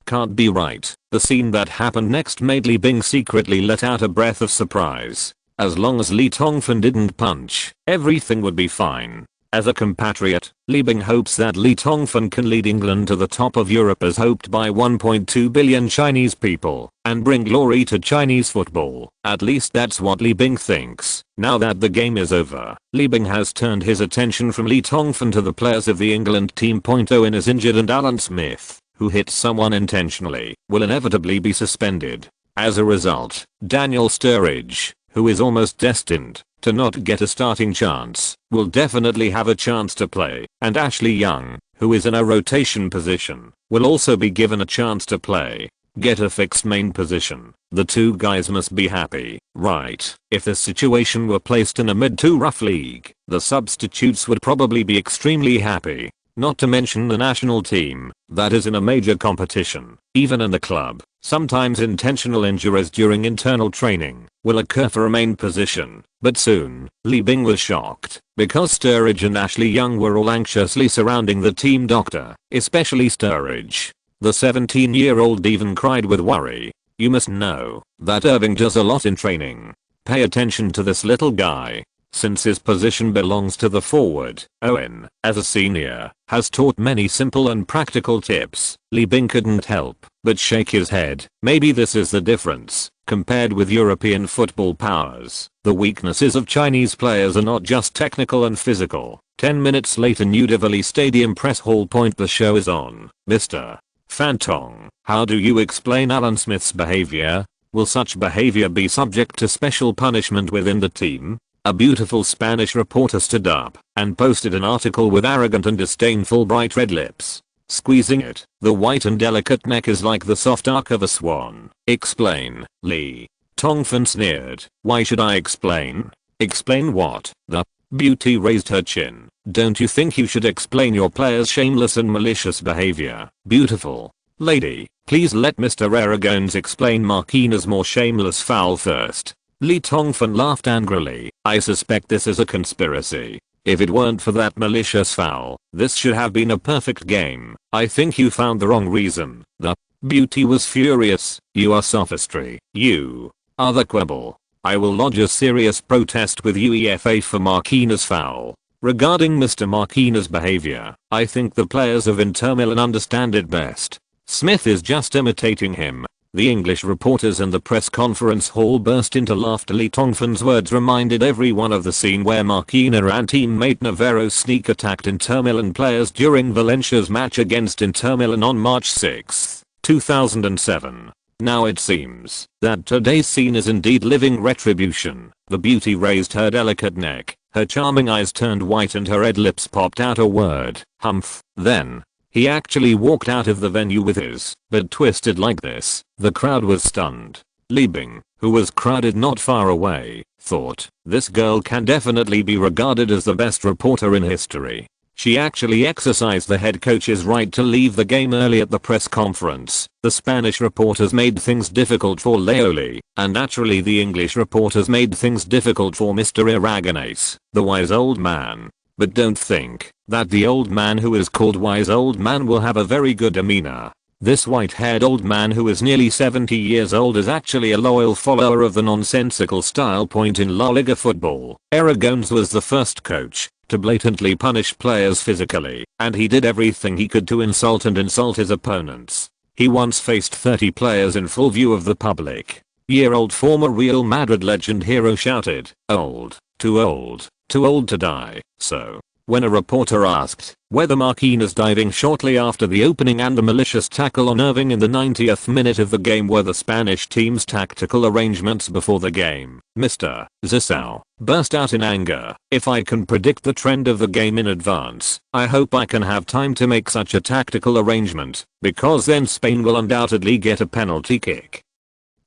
can't be right. The scene that happened next made Li Bing secretly let out a breath of surprise. As long as Lee Tongfan didn't punch, everything would be fine. As a compatriot, Li Bing hopes that Lee Tongfan can lead England to the top of Europe as hoped by 1.2 billion Chinese people, and bring glory to Chinese football. At least that's what Li Bing thinks. Now that the game is over, Li Bing has turned his attention from Lee Tongfan to the players of the England team. Owen is injured and Alan Smith, who hit someone intentionally, will inevitably be suspended. As a result, Daniel Sturridge, who is almost destined to not get a starting chance, will definitely have a chance to play, and Ashley Young, who is in a rotation position, will also be given a chance to play. Get a fixed main position. The two guys must be happy, right? If this situation were placed in a mid-2 rough league, the substitutes would probably be extremely happy. Not to mention the national team, that is in a major competition. Even in the club, sometimes intentional injuries during internal training will occur for a main position. But soon, Li Bing was shocked, because Sturridge and Ashley Young were all anxiously surrounding the team doctor, especially Sturridge. The 17-year-old even cried with worry. You must know that Irving does a lot in training. Pay attention to this little guy. Since his position belongs to the forward, Owen, as a senior, has taught many simple and practical tips. Li Bing couldn't help but shake his head. Maybe this is the difference. Compared with European football powers, the weaknesses of Chinese players are not just technical and physical. 10 minutes later, New Delhi Stadium press hall. The show is on. Mr. Fantong, how do you explain Alan Smith's behavior? Will such behavior be subject to special punishment within the team? A beautiful Spanish reporter stood up and posted an article with arrogant and disdainful bright red lips. Squeezing it, the white and delicate neck is like the soft arc of a swan. Explain, Li. Tongfan sneered. Why should I explain? Explain what? The beauty raised her chin. Don't you think you should explain your players' shameless and malicious behavior? Beautiful lady, please let Mr. Aragones explain Marquinhos' more shameless foul first. Li Tongfan laughed angrily. I suspect this is a conspiracy. If it weren't for that malicious foul, this should have been a perfect game. I think you found the wrong reason. The beauty was furious. You are sophistry. You are the quibble. I will lodge a serious protest with UEFA for Marquinhos' foul. Regarding Mr. Marquinhos' behavior, I think the players of Inter Milan understand it best. Smith is just imitating him. The English reporters in the press conference hall burst into laughter. Li Tongfan's words reminded everyone of the scene where Marquinhos and teammate Navarro sneak attacked Inter Milan players during Valencia's match against Inter Milan on March 6, 2007. Now it seems that today's scene is indeed living retribution. The beauty raised her delicate neck, her charming eyes turned white and her red lips popped out a word, humph. Then he actually walked out of the venue with his but twisted like this. The crowd was stunned. Li Bing, who was crowded not far away, thought, this girl can definitely be regarded as the best reporter in history. She actually exercised the head coach's right to leave the game early at the press conference. The Spanish reporters made things difficult for Leoli, and naturally the English reporters made things difficult for Mr. Aragonés, the wise old man. But don't think that the old man who is called wise old man will have a very good demeanor. This white-haired old man who is nearly 70 years old is actually a loyal follower of the nonsensical style point in La Liga football. Aragonés was the first coach to blatantly punish players physically, and he did everything he could to insult his opponents. He once faced 30 players in full view of the public. Year-old former Real Madrid legend hero shouted, old, too old to die. So, when a reporter asked whether Marquinhos diving shortly after the opening and a malicious tackle on Irving in the 90th minute of the game were the Spanish team's tactical arrangements before the game, Mr. Zisao burst out in anger. If I can predict the trend of the game in advance, I hope I can have time to make such a tactical arrangement, because then Spain will undoubtedly get a penalty kick.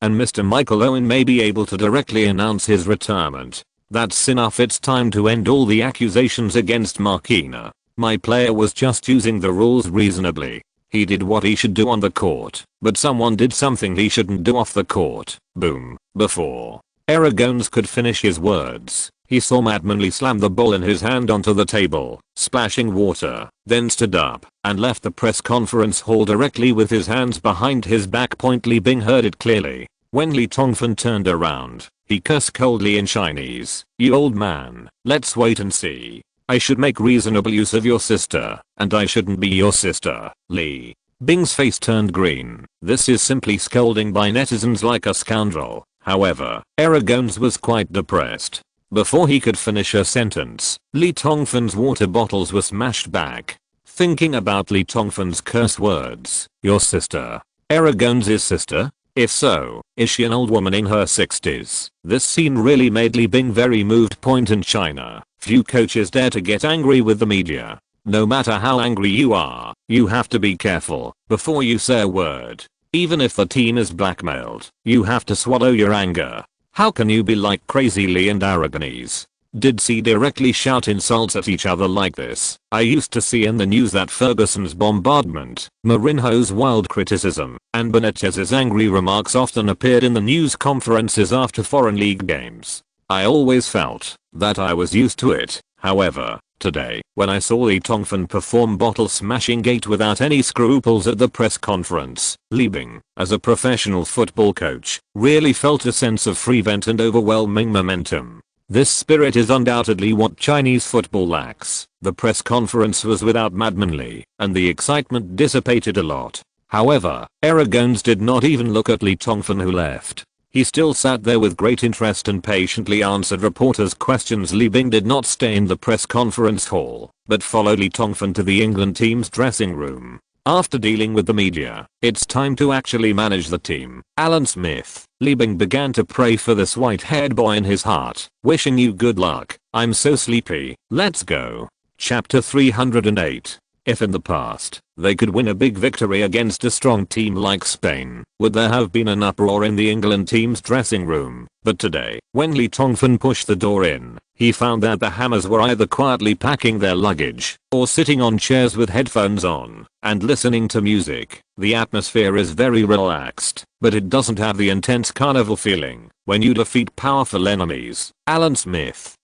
And Mr. Michael Owen may be able to directly announce his retirement. That's enough, it's time to end all the accusations against Marquinhos. My player was just using the rules reasonably. He did what he should do on the court, but someone did something he shouldn't do off the court. Boom. Before Aragonés could finish his words, he saw madmanly slam the ball in his hand onto the table, splashing water, then stood up and left the press conference hall directly with his hands behind his back. Li Bing heard it clearly. When Li Tongfan turned around, he cursed coldly in Chinese. You old man, let's wait and see. I should make reasonable use of your sister, and I shouldn't be your sister. Li Bing's face turned green. This is simply scolding by netizens like a scoundrel. However, Aragonés was quite depressed. Before he could finish a sentence, Li Tongfan's water bottles were smashed back. Thinking about Li Tongfan's curse words, your sister? Aragonés' sister? If so, is she an old woman in her 60s? This scene really made Li Bing very moved. In China, few coaches dare to get angry with the media. No matter how angry you are, you have to be careful before you say a word. Even if the team is blackmailed, you have to swallow your anger. How can you be like Crazy Lee and Aragonese? Did C directly shout insults at each other like this? I used to see in the news that Ferguson's bombardment, Mourinho's wild criticism, and Benitez's angry remarks often appeared in the news conferences after foreign league games. I always felt that I was used to it. However, today, when I saw Lee Tongfan perform bottle smashing gate without any scruples at the press conference, Li Bing, as a professional football coach, really felt a sense of free vent and overwhelming momentum. This spirit is undoubtedly what Chinese football lacks. The press conference was without Madman Lee, and the excitement dissipated a lot. However, Aragonés did not even look at Lee Tongfan, who left. He still sat there with great interest and patiently answered reporters' questions. Li Bing did not stay in the press conference hall, but followed Lee Tongfan to the England team's dressing room. After dealing with the media, it's time to actually manage the team. Alan Smith. Li Bing began to pray for this white-haired boy in his heart. Wishing you good luck. I'm so sleepy. Let's go. Chapter 308. If in the past, they could win a big victory against a strong team like Spain, would there have been an uproar in the England team's dressing room? But today, when Lee Tongfan pushed the door in, he found that the Hammers were either quietly packing their luggage, or sitting on chairs with headphones on, and listening to music. The atmosphere is very relaxed, but it doesn't have the intense carnival feeling when you defeat powerful enemies. Alan Smith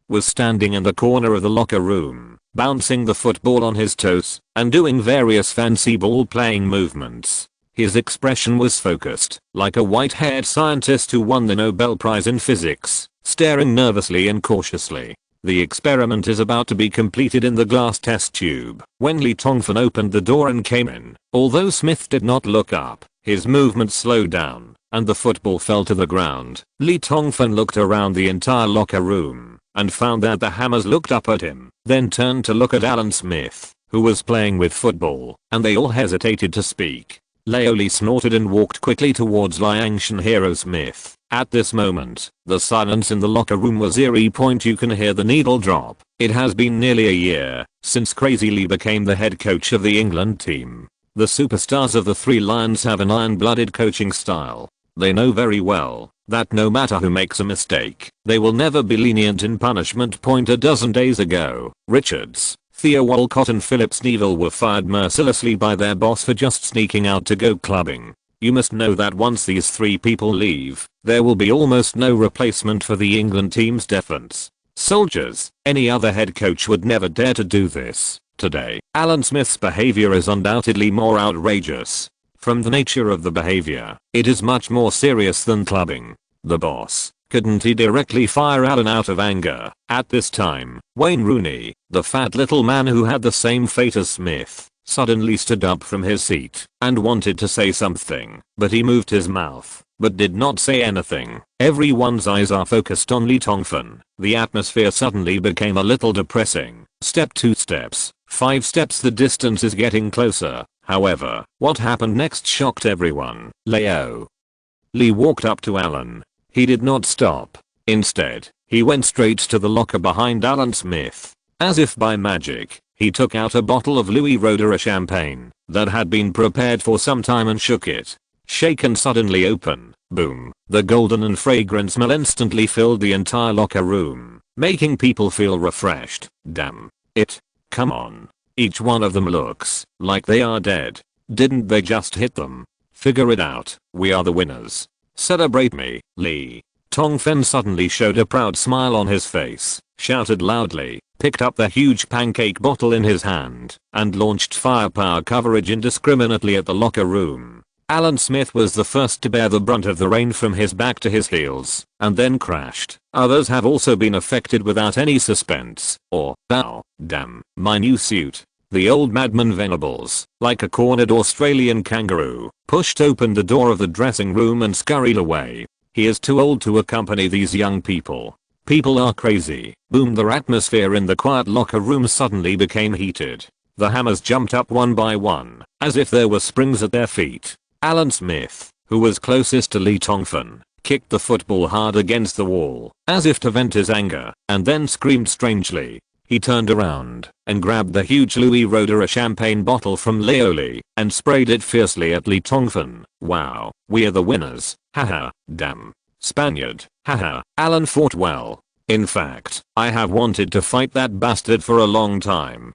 was standing in the corner of the locker room, bouncing the football on his toes, and doing various fancy ball-playing movements. His expression was focused, like a white-haired scientist who won the Nobel Prize in physics, staring nervously and cautiously. The experiment is about to be completed in the glass test tube. When Lee Tongfan opened the door and came in, although Smith did not look up, his movement slowed down, and the football fell to the ground. Lee Tongfan looked around the entire locker room, and found that the Hammers looked up at him, then turned to look at Alan Smith, who was playing with football, and they all hesitated to speak. Leo Lee snorted and walked quickly towards Liangshan hero Smith. At this moment, the silence in the locker room was eerie. You can hear the needle drop. It has been nearly a year since Crazy Lee became the head coach of the England team. The superstars of the Three Lions have an iron-blooded coaching style. They know very well that no matter who makes a mistake, they will never be lenient in punishment. A dozen days ago, Richards, Theo Walcott and Phillips Neville were fired mercilessly by their boss for just sneaking out to go clubbing. You must know that once these three people leave, there will be almost no replacement for the England team's defense. Soldiers, any other head coach would never dare to do this. Today, Alan Smith's behavior is undoubtedly more outrageous. From the nature of the behavior, it is much more serious than clubbing. The boss, couldn't he directly fire Alan out of anger? At this time, Wayne Rooney, the fat little man who had the same fate as Smith, suddenly stood up from his seat and wanted to say something, but he moved his mouth, but did not say anything. Everyone's eyes are focused on Lee Tongfan. The atmosphere suddenly became a little depressing. Step 2 steps, 5 steps, the distance is getting closer. However, what happened next shocked everyone. Leo Lee walked up to Alan. He did not stop. Instead, he went straight to the locker behind Alan Smith. As if by magic, he took out a bottle of Louis Roederer champagne that had been prepared for some time and shook it. Shaken suddenly open. Boom. The golden and fragrant smell instantly filled the entire locker room, making people feel refreshed. Damn it. Come on. Each one of them looks like they are dead. Didn't they just hit them? Figure it out. We are the winners. Celebrate me, Lee. Tongfan suddenly showed a proud smile on his face, shouted loudly, picked up the huge pancake bottle in his hand, and launched firepower coverage indiscriminately at the locker room. Alan Smith was the first to bear the brunt of the rain from his back to his heels, and then crashed. Others have also been affected without any suspense, or, oh, damn, my new suit. The old madman Venables, like a cornered Australian kangaroo, pushed open the door of the dressing room and scurried away. He is too old to accompany these young people. People are crazy. Boom. The atmosphere in the quiet locker room suddenly became heated. The Hammers jumped up one by one, as if there were springs at their feet. Alan Smith, who was closest to Lee Tongfan, kicked the football hard against the wall, as if to vent his anger, and then screamed strangely. He turned around and grabbed the huge Louis Roederer champagne bottle from Leoli and sprayed it fiercely at Lee Tongfan. Wow, we're the winners. Haha, damn. Spaniard. Haha, Alan fought well. In fact, I have wanted to fight that bastard for a long time.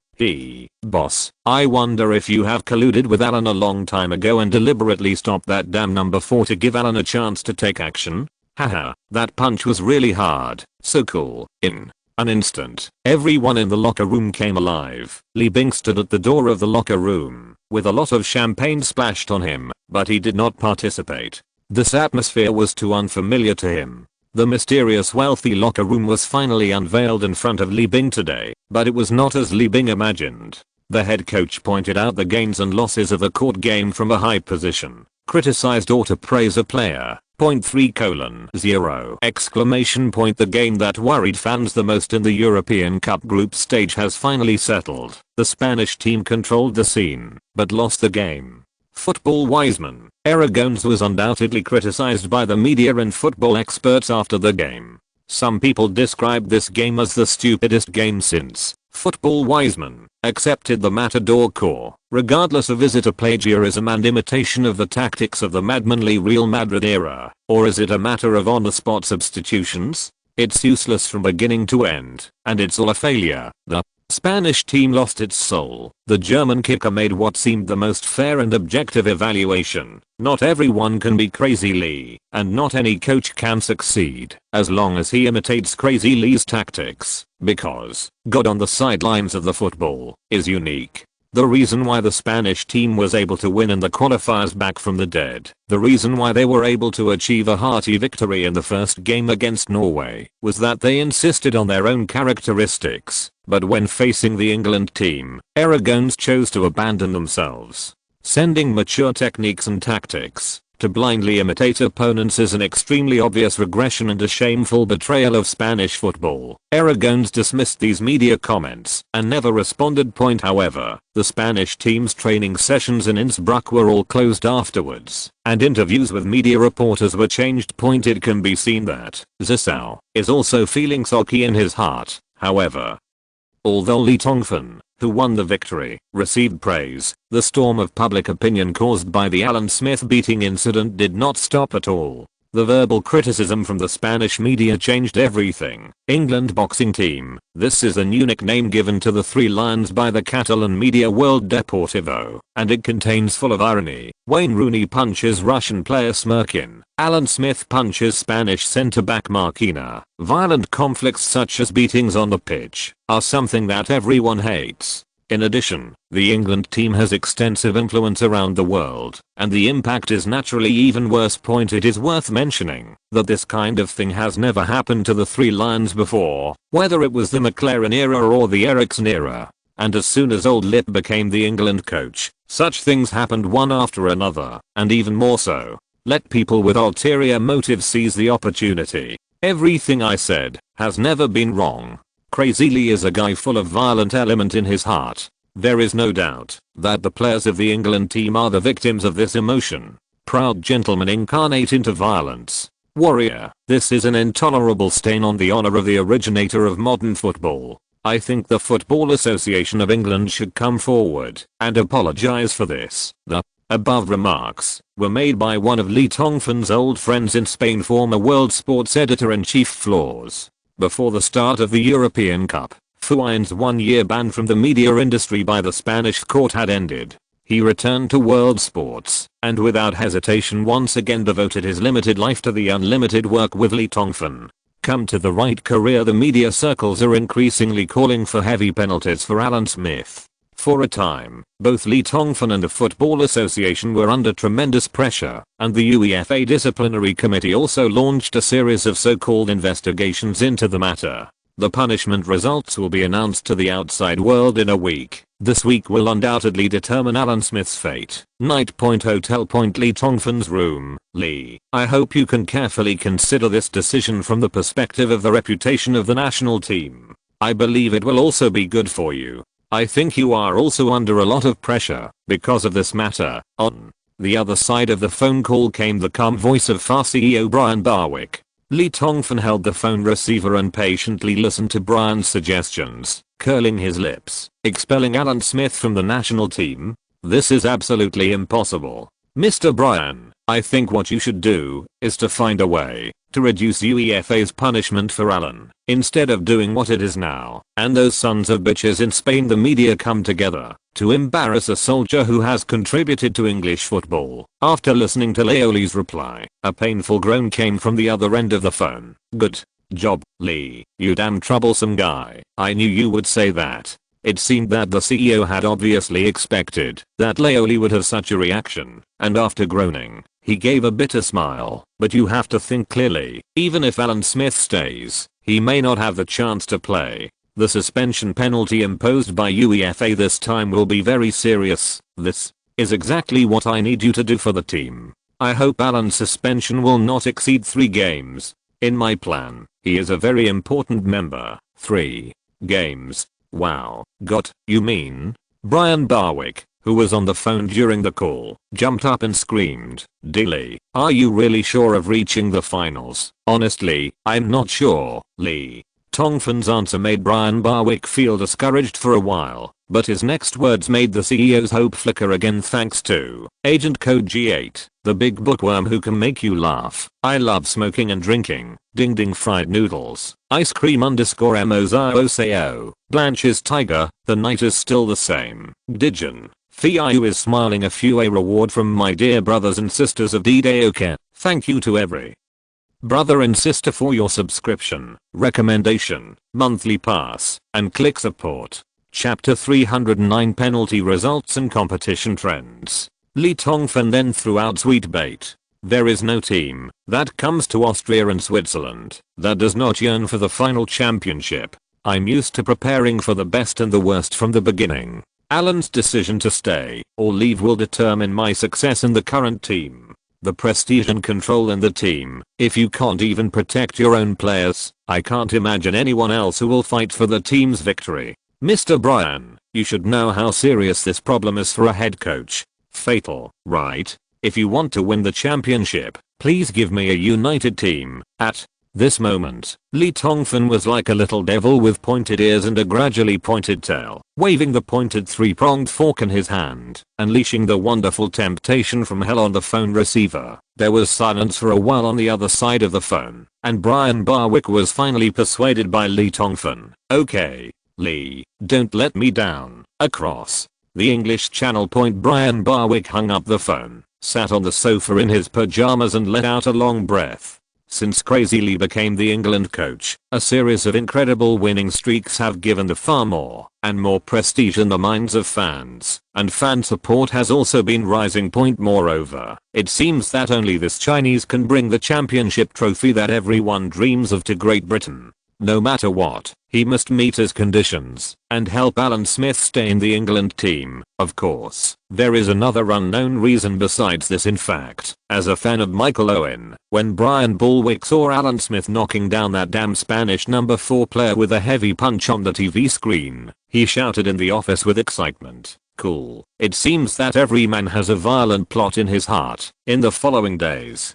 Boss, I wonder if you have colluded with Alan a long time ago and deliberately stopped that damn number 4 to give Alan a chance to take action? Haha, that punch was really hard. So cool. In an instant, everyone in the locker room came alive. Li Bing stood at the door of the locker room, with a lot of champagne splashed on him, but he did not participate. This atmosphere was too unfamiliar to him. The mysterious wealthy locker room was finally unveiled in front of Li Bing today, but it was not as Li Bing imagined. The head coach pointed out the gains and losses of a court game from a high position, criticized or to praise a player. Point 3:0 exclamation point. The game that worried fans the most in the European Cup group stage has finally settled. The Spanish team controlled the scene, but lost the game. Football wiseman Aragonés was undoubtedly criticized by the media and football experts after the game. Some people described this game as the stupidest game since. Football wiseman accepted the Matador core, regardless of is it a plagiarism and imitation of the tactics of the madmanly Real Madrid era, or is it a matter of on-the-spot substitutions? It's useless from beginning to end, and it's all a failure. The Spanish team lost its soul. The German kicker made what seemed the most fair and objective evaluation. Not everyone can be Crazy Lee, and not any coach can succeed as long as he imitates Crazy Lee's tactics, because God on the sidelines of the football is unique. The reason why the Spanish team was able to win in the qualifiers back from the dead, the reason why they were able to achieve a hearty victory in the first game against Norway, was that they insisted on their own characteristics, but when facing the England team, Aragonés chose to abandon themselves. Sending mature techniques and tactics to blindly imitate opponents is an extremely obvious regression and a shameful betrayal of Spanish football. Aragonés dismissed these media comments and never responded. However, the Spanish team's training sessions in Innsbruck were all closed afterwards, and interviews with media reporters were changed. It can be seen that Zisou is also feeling sulky in his heart, however. Although Lee Tongfan, who won the victory, received praise, the storm of public opinion caused by the Alan Smith beating incident did not stop at all. The verbal criticism from the Spanish media changed everything. England boxing team. This is a new nickname given to the three lions by the Catalan media world Deportivo, and it contains full of irony. Wayne Rooney punches Russian player Smirkin. Alan Smith punches Spanish centre-back Marquina. Violent conflicts such as beatings on the pitch are something that everyone hates. In addition, the England team has extensive influence around the world, and the impact is naturally even worse. It is worth mentioning that this kind of thing has never happened to the Three Lions before, whether it was the McLaren era or the Ericsson era. And as soon as Old Lip became the England coach, such things happened one after another, and even more so. Let people with ulterior motives seize the opportunity. Everything I said has never been wrong. Crazy Lee is a guy full of violent element in his heart. There is no doubt that the players of the England team are the victims of this emotion. Proud gentlemen incarnate into violence. Warrior, this is an intolerable stain on the honor of the originator of modern football. I think the Football Association of England should come forward and apologize for this. The above remarks were made by one of Lee Tongfan's old friends in Spain, former World Sports Editor-in-Chief Flaws. Before the start of the European Cup, Fuain's one-year ban from the media industry by the Spanish court had ended. He returned to World Sports, and without hesitation once again devoted his limited life to the unlimited work with Lee Tongfan. Come to the right career. The media circles are increasingly calling for heavy penalties for Alan Smith. For a time, both Lee Tongfan and the Football Association were under tremendous pressure, and the UEFA Disciplinary Committee also launched a series of so-called investigations into the matter. The punishment results will be announced to the outside world in a week. This week will undoubtedly determine Alan Smith's fate. Night. Hotel. Lee Tongfan's room. Lee, I hope you can carefully consider this decision from the perspective of the reputation of the national team. I believe it will also be good for you. I think you are also under a lot of pressure because of this matter. On the other side of the phone call came the calm voice of FAR CEO Brian Barwick. Lee Tongfan held the phone receiver and patiently listened to Brian's suggestions, curling his lips. Expelling Alan Smith from the national team? This is absolutely impossible. Mr. Brian, I think what you should do is to find a way to reduce UEFA's punishment for Alan, instead of doing what it is now, and those sons of bitches in Spain the media come together to embarrass a soldier who has contributed to English football. After listening to Leoli's reply, a painful groan came from the other end of the phone. Good job, Lee, you damn troublesome guy. I knew you would say that. It seemed that the CEO had obviously expected that Leoli would have such a reaction, and after groaning, he gave a bitter smile. But you have to think clearly. Even if Alan Smith stays, he may not have the chance to play. The suspension penalty imposed by UEFA this time will be very serious. This is exactly what I need you to do for the team. I hope Alan's suspension will not exceed 3 games. In my plan, he is a very important member. 3 games. Wow. Got you mean? Brian Barwick, who was on the phone during the call, jumped up and screamed, Dilly, are you really sure of reaching the finals? Honestly, I'm not sure, Lee. Tongfan's answer made Brian Barwick feel discouraged for a while, but his next words made the CEO's hope flicker again thanks to Agent Code G8, the big bookworm who can make you laugh. I love smoking and drinking. Ding ding fried noodles. Ice cream _MOZIOSAO. Blanche's tiger. The night is still the same. Dijon. Fiu is smiling a few a reward from my dear brothers and sisters of D-Day. Thank you to every brother and sister for your subscription, recommendation, monthly pass, and click support. Chapter 309 Penalty Results and Competition Trends. Lee Tongfan then threw out sweet bait. There is no team that comes to Austria and Switzerland that does not yearn for the final championship. I'm used to preparing for the best and the worst from the beginning. Alan's decision to stay or leave will determine my success in the current team. The prestige and control in the team. If you can't even protect your own players, I can't imagine anyone else who will fight for the team's victory. Mr. Brian, you should know how serious this problem is for a head coach. Fatal, right? If you want to win the championship, please give me a united team. At this moment, Lee Tongfan was like a little devil with pointed ears and a gradually pointed tail, waving the pointed 3-pronged fork in his hand, unleashing the wonderful temptation from hell on the phone receiver. There was silence for a while on the other side of the phone, and Brian Barwick was finally persuaded by Lee Tongfan. Okay, Lee, don't let me down. Across the English Channel point, Brian Barwick hung up the phone, sat on the sofa in his pajamas and let out a long breath. Since Crazy Lee became the England coach, a series of incredible winning streaks have given the far more and more prestige in the minds of fans, and fan support has also been rising. Moreover, it seems that only this Chinese can bring the championship trophy that everyone dreams of to Great Britain. No matter what, he must meet his conditions and help Alan Smith stay in the England team. Of course, there is another unknown reason besides this. In fact, as a fan of Michael Owen, when Brian Barwick saw Alan Smith knocking down that damn Spanish number 4 player with a heavy punch on the TV screen, he shouted in the office with excitement, "Cool." It seems that every man has a violent plot in his heart. In the following days,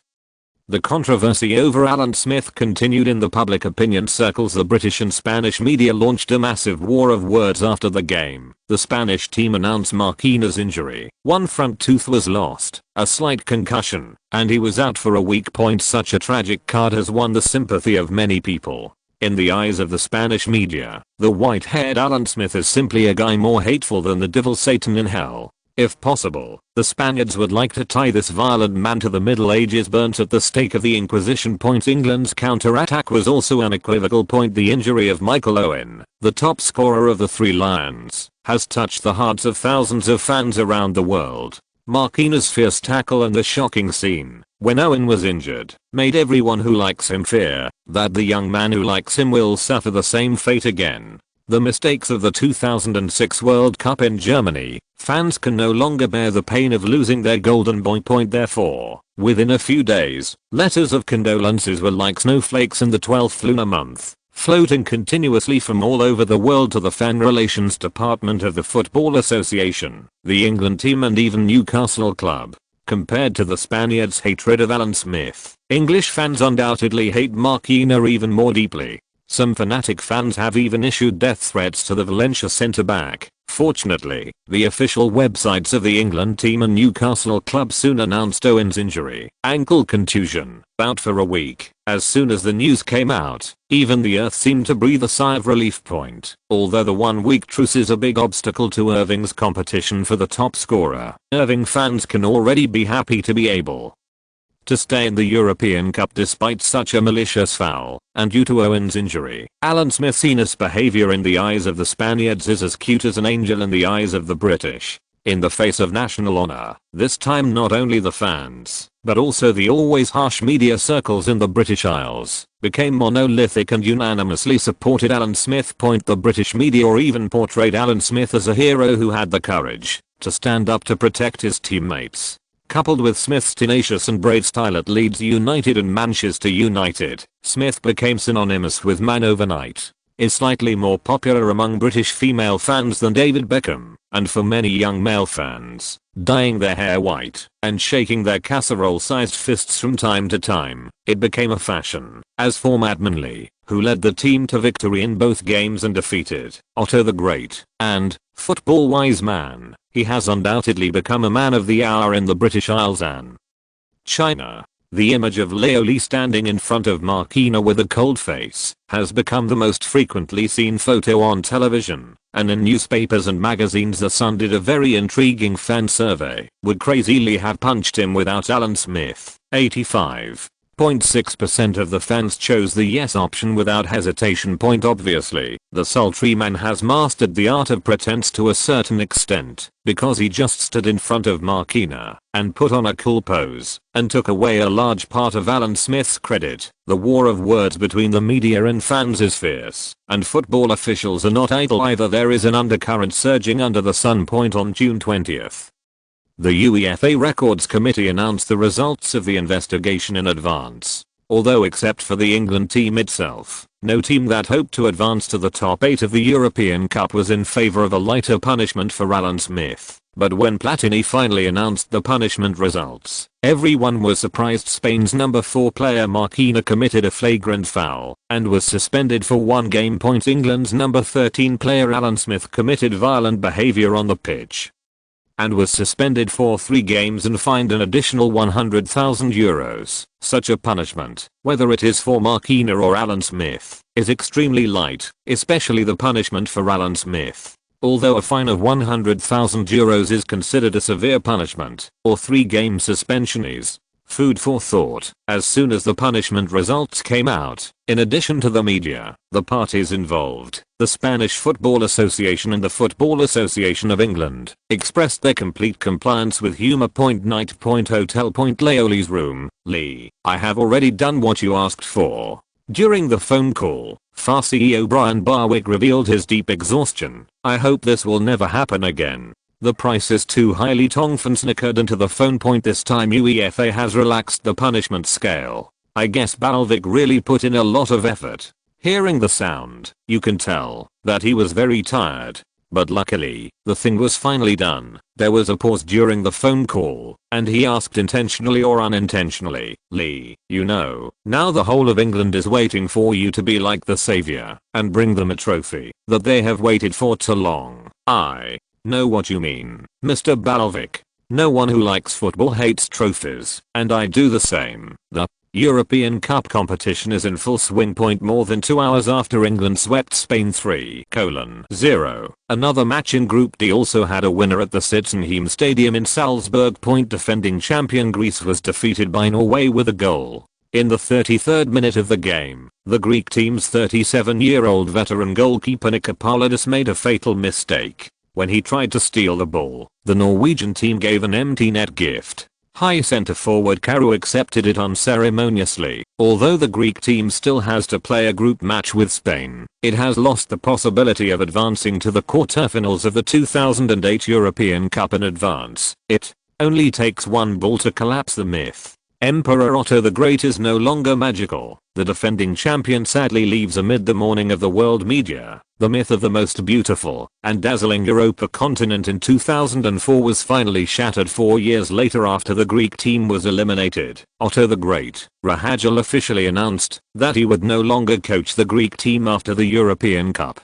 the controversy over Alan Smith continued in the public opinion circles. The British and Spanish media launched a massive war of words after the game. The Spanish team announced Marquinhos' injury. One front tooth was lost, a slight concussion, and he was out for a week. Such a tragic card has won the sympathy of many people. In the eyes of the Spanish media, the white-haired Alan Smith is simply a guy more hateful than the devil Satan in hell. If possible, the Spaniards would like to tie this violent man to the Middle Ages burnt at the stake of the Inquisition. England's counter-attack was also unequivocal. The injury of Michael Owen, the top scorer of the Three Lions, has touched the hearts of thousands of fans around the world. Marquinhos' fierce tackle and the shocking scene when Owen was injured made everyone who likes him fear that the young man who likes him will suffer the same fate again. The mistakes of the 2006 World Cup in Germany. Fans can no longer bear the pain of losing their golden boy. Therefore, within a few days, letters of condolences were like snowflakes in the 12th lunar month, floating continuously from all over the world to the Fan Relations Department of the Football Association, the England team and even Newcastle Club. Compared to the Spaniards' hatred of Alan Smith, English fans undoubtedly hate Marquina even more deeply. Some fanatic fans have even issued death threats to the Valencia centre-back. Fortunately, the official websites of the England team and Newcastle club soon announced Owen's injury, ankle contusion, out for a week. As soon as the news came out, even the earth seemed to breathe a sigh of relief. Although the 1-week truce is a big obstacle to Irving's competition for the top scorer, Irving fans can already be happy to be able to stay in the European Cup despite such a malicious foul, and due to Owen's injury. Alan Smith's heinous behaviour in the eyes of the Spaniards is as cute as an angel in the eyes of the British. In the face of national honour, this time not only the fans, but also the always harsh media circles in the British Isles, became monolithic and unanimously supported Alan Smith. The British media even portrayed Alan Smith as a hero who had the courage to stand up to protect his teammates. Coupled with Smith's tenacious and brave style at Leeds United and Manchester United, Smith became synonymous with man overnight. Is slightly more popular among British female fans than David Beckham, and for many young male fans, dyeing their hair white and shaking their casserole-sized fists from time to time, it became a fashion. As for Matt Manley, who led the team to victory in both games and defeated Otto the Great and football-wise man, he has undoubtedly become a man of the hour in the British Isles and China. The image of Leo Lee standing in front of Marquina with a cold face has become the most frequently seen photo on television, and in newspapers and magazines. The Sun did a very intriguing fan survey. Would Crazy Lee have punched him without Alan Smith? 85.6% of the fans chose the yes option without hesitation. Obviously, the sultry man has mastered the art of pretense to a certain extent, because he just stood in front of Marquina and put on a cool pose and took away a large part of Alan Smith's credit. The war of words between the media and fans is fierce, and football officials are not idle either. There is an undercurrent surging under the sun. On June 20th, the UEFA Records Committee announced the results of the investigation in advance. Although except for the England team itself, no team that hoped to advance to the top 8 of the European Cup was in favour of a lighter punishment for Alan Smith. But when Platini finally announced the punishment results, everyone was surprised. Spain's number 4 player Marquina committed a flagrant foul and was suspended for 1 game. England's number 13 player Alan Smith committed violent behaviour on the pitch and was suspended for 3 games and fined an additional €100,000. Such a punishment, whether it is for Marquina or Alan Smith, is extremely light, especially the punishment for Alan Smith. Although a fine of €100,000 is considered a severe punishment, or 3-game suspension is food for thought. As soon as the punishment results came out, in addition to the media, the parties involved, the Spanish Football Association and the Football Association of England, expressed their complete compliance with humour. Night. Hotel. Leo Lee's room. Lee, I have already done what you asked for. During the phone call, FAR CEO Brian Barwick revealed his deep exhaustion. I hope this will never happen again. The price is too highly. Tongfan snickered into the phone. This time UEFA has relaxed the punishment scale. I guess Barwick really put in a lot of effort. Hearing the sound, you can tell that he was very tired. But luckily, the thing was finally done. There was a pause during the phone call, and he asked intentionally or unintentionally, Lee, you know, now the whole of England is waiting for you to be like the savior and bring them a trophy that they have waited for too long. I know what you mean, Mr. Barwick. No one who likes football hates trophies, and I do the same. The European Cup competition is in full swing. More than 2 hours after England swept Spain 3-0. Another match in Group D also had a winner at the Sitzenheim Stadium in Salzburg. Defending champion Greece was defeated by Norway with a goal. In the 33rd minute of the game, the Greek team's 37-year-old veteran goalkeeper Nikopoulos made a fatal mistake. When he tried to steal the ball, the Norwegian team gave an empty net gift. High centre forward Karu accepted it unceremoniously. Although the Greek team still has to play a group match with Spain, it has lost the possibility of advancing to the quarterfinals of the 2008 European Cup in advance. It only takes one ball to collapse the myth. Emperor Otto the Great is no longer magical. The defending champion sadly leaves amid the mourning of the world media. The myth of the most beautiful and dazzling Europa continent in 2004 was finally shattered 4 years later after the Greek team was eliminated. Otto the Great, Rahagel officially announced that he would no longer coach the Greek team after the European Cup.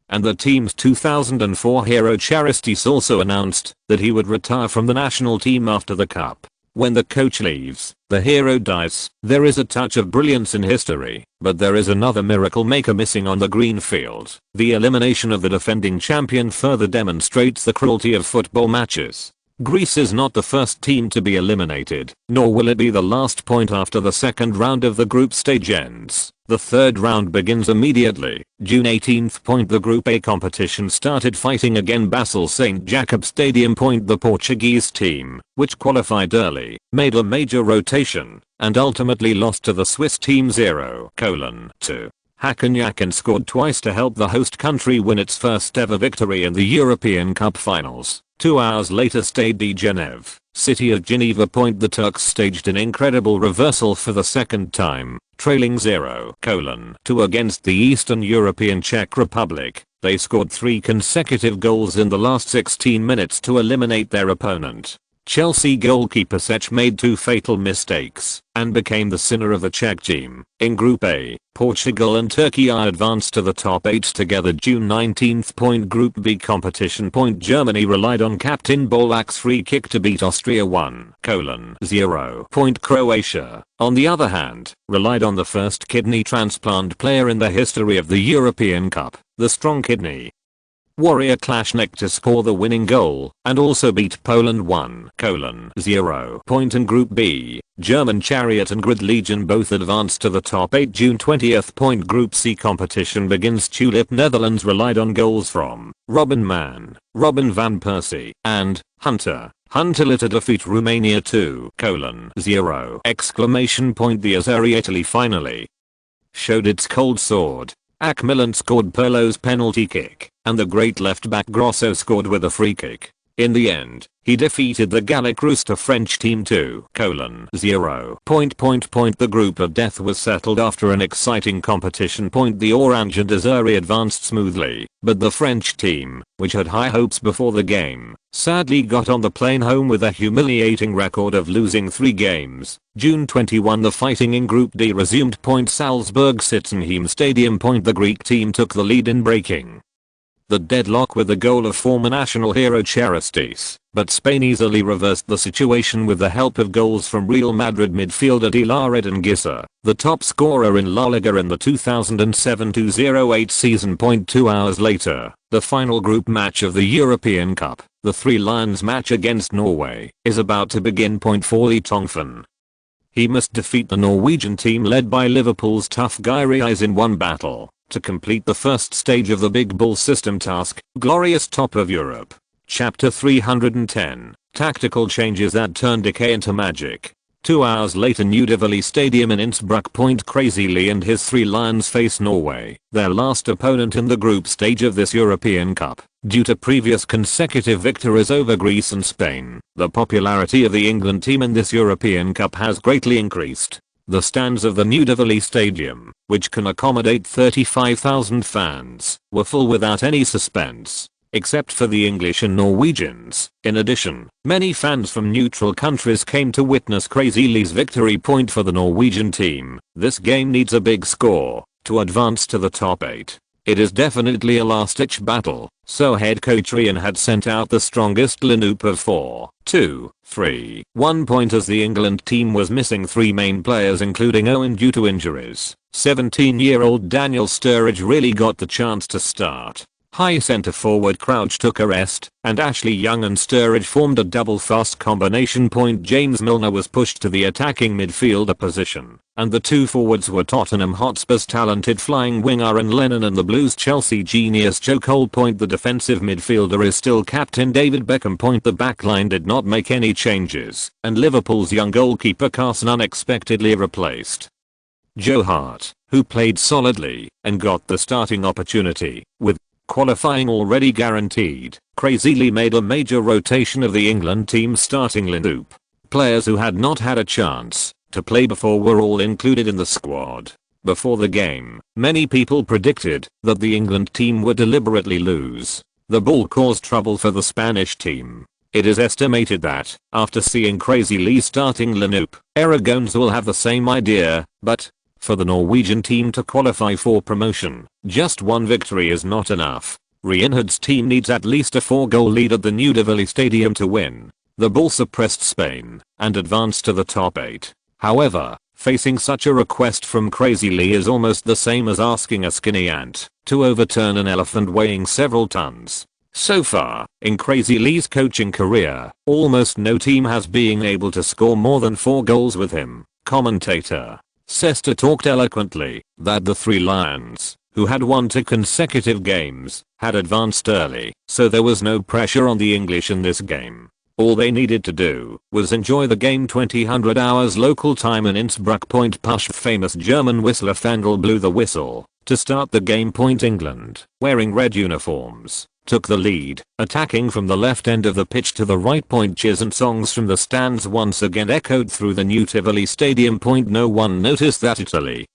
And the team's 2004 hero Charistis also announced that he would retire from the national team after the cup. When the coach leaves, the hero dies. There is a touch of brilliance in history, but there is another miracle maker missing on the green field. The elimination of the defending champion further demonstrates the cruelty of football matches. Greece is not the first team to be eliminated, nor will it be the last point after the second round of the group stage ends. The third round begins immediately. June 18th. The Group A competition started fighting again. Basel St. Jacob Stadium. The Portuguese team, which qualified early, made a major rotation and ultimately lost to the Swiss team 0-2. Hakan scored twice to help the host country win its first ever victory in the European Cup finals. 2 hours later, Stade de Genève, city of Geneva. The Turks staged an incredible reversal for the second time, trailing 0-2 against the Eastern European Czech Republic. They scored 3 consecutive goals in the last 16 minutes to eliminate their opponent. Chelsea goalkeeper Sech made 2 fatal mistakes and became the sinner of the Czech team. In Group A, Portugal and Turkey are advanced to the top 8 together. June 19th. Group B competition. Germany relied on captain Bolak's free kick to beat Austria 1-0. Croatia, on the other hand, relied on the first kidney transplant player in the history of the European Cup, the strong kidney warrior Klashnik, to score the winning goal and also beat Poland 1-0. In Group B, German Chariot and Grid Legion both advanced to the top 8. June 20th. Group C competition begins. Tulip Netherlands relied on goals from Robin Mann, Robin van Persie, and Hunter to defeat Romania 2-0. The Azeri Italy finally showed its cold sword. Milan scored Pirlo's penalty kick, and the great left-back Grosso scored with a free kick. In the end, he defeated the Gallic Rooster French team 2-0. The group of death was settled after an exciting competition. The Orange and Azeri advanced smoothly, but the French team, which had high hopes before the game, sadly got on the plane home with a humiliating record of losing 3 games. June 21. The fighting in Group D resumed. Salzburg Sitzenheim Stadium. The Greek team took the lead in breaking the deadlock with the goal of former national hero Charistis, but Spain easily reversed the situation with the help of goals from Real Madrid midfielder Dilared and Gissa, the top scorer in La Liga in the 2007-08 season. 2 hours later, the final group match of the European Cup, the Three Lions match against Norway, is about to begin. For the Tongfan, he must defeat the Norwegian team led by Liverpool's tough guy Reis in one battle to complete the first stage of the Big Bull system task. Glorious top of Europe. Chapter 310. Tactical changes that turn decay into magic. 2 hours later, New Tivoli Stadium in Innsbruck. Crazy Lee and his Three Lions face Norway, their last opponent in the group stage of this European Cup. Due to previous consecutive victories over Greece and Spain, the popularity of the England team in this European Cup has greatly increased. The stands of the New Tivoli Stadium, which can accommodate 35,000 fans, were full without any suspense, except for the English and Norwegians. In addition, many fans from neutral countries came to witness Crazy Lee's victory. For the Norwegian team, this game needs a big score to advance to the top 8. It is definitely a last-ditch battle, so head coach Rian had sent out the strongest lineup of 4-2-3-1 as the England team was missing 3 main players including Owen due to injuries. 17-year-old Daniel Sturridge really got the chance to start. High centre forward Crouch took a rest, and Ashley Young and Sturridge formed a double fast combination. James Milner was pushed to the attacking midfielder position, and the 2 forwards were Tottenham Hotspur's talented flying wing Aaron Lennon and the Blues' Chelsea genius Joe Cole. The defensive midfielder is still captain David Beckham. The backline did not make any changes, and Liverpool's young goalkeeper Carson unexpectedly replaced Joe Hart, who played solidly and got the starting opportunity. With qualifying already guaranteed, Crazy Lee made a major rotation of the England team's starting lineup. players who had not had a chance to play before were all included in the squad. Before the game, many people predicted that the England team would deliberately lose. The ball caused trouble for the Spanish team. It is estimated that, after seeing Crazy Lee starting lineup, Aragones will have the same idea, but for the Norwegian team to qualify for promotion, just one victory is not enough. Reinhardt's team needs at least a 4-goal lead at the New Delhi Stadium to win. The Bull suppressed Spain and advanced to the top 8. However, facing such a request from Crazy Lee is almost the same as asking a skinny ant to overturn an elephant weighing several tons. So far, in Crazy Lee's coaching career, almost no team has been able to score more than 4 goals with him. Commentator Sester talked eloquently that the 3 Lions, who had won 2 consecutive games, had advanced early, so there was no pressure on the English in this game. All they needed to do was enjoy the game. 2000 hours local time in Innsbruck. Push. Famous German whistler Fandel blew the whistle to start the game. England, wearing red uniforms, took the lead, attacking from the left end of the pitch to the right. Cheers and songs from the stands once again echoed through the New Tivoli Stadium. No one noticed that Italy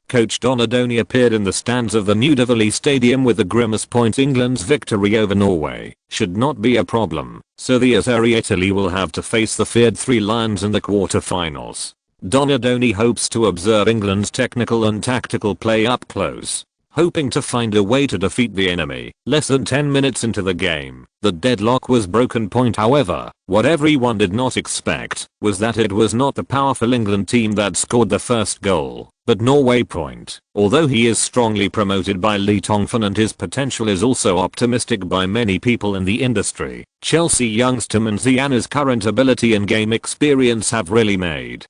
coach Donadoni appeared in the stands of the New Tivoli Stadium with a grimace. England's victory over Norway should not be a problem, so the Azzurri Italy will have to face the feared 3 Lions in the quarterfinals. Donadoni hopes to observe England's technical and tactical play up close, hoping to find a way to defeat the enemy. Less than 10 minutes into the game, the deadlock was broken. However, what everyone did not expect was that it was not the powerful England team that scored the first goal, but Norway. Although he is strongly promoted by Lee Tongfan and his potential is also optimistic by many people in the industry, Chelsea youngster Manziani's current ability and game experience have really made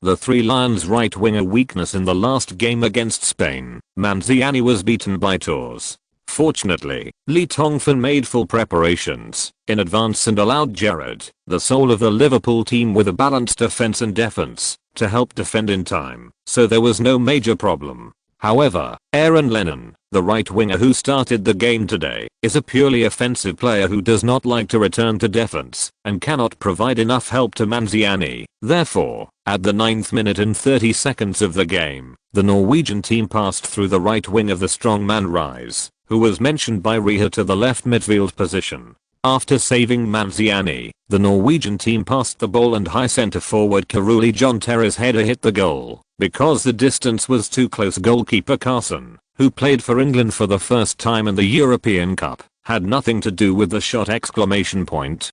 the 3 Lions right wing a weakness. In the last game against Spain, Manziani was beaten by Tours. Fortunately, Lee Tongfan made full preparations in advance and allowed Gerrard, the soul of the Liverpool team with a balanced offense and defense, to help defend in time, so there was no major problem. However, Aaron Lennon, the right winger who started the game today, is a purely offensive player who does not like to return to defense and cannot provide enough help to Manziani. Therefore, at the 9th minute and 30 seconds of the game, the Norwegian team passed through the right wing of the strongman Riise, who was mentioned by Reha, to the left midfield position. After saving Manziani, the Norwegian team passed the ball and high centre forward Karuli John Terra's header hit the goal. Because the distance was too close, goalkeeper Carson, who played for England for the first time in the European Cup, had nothing to do with the shot. 1:0!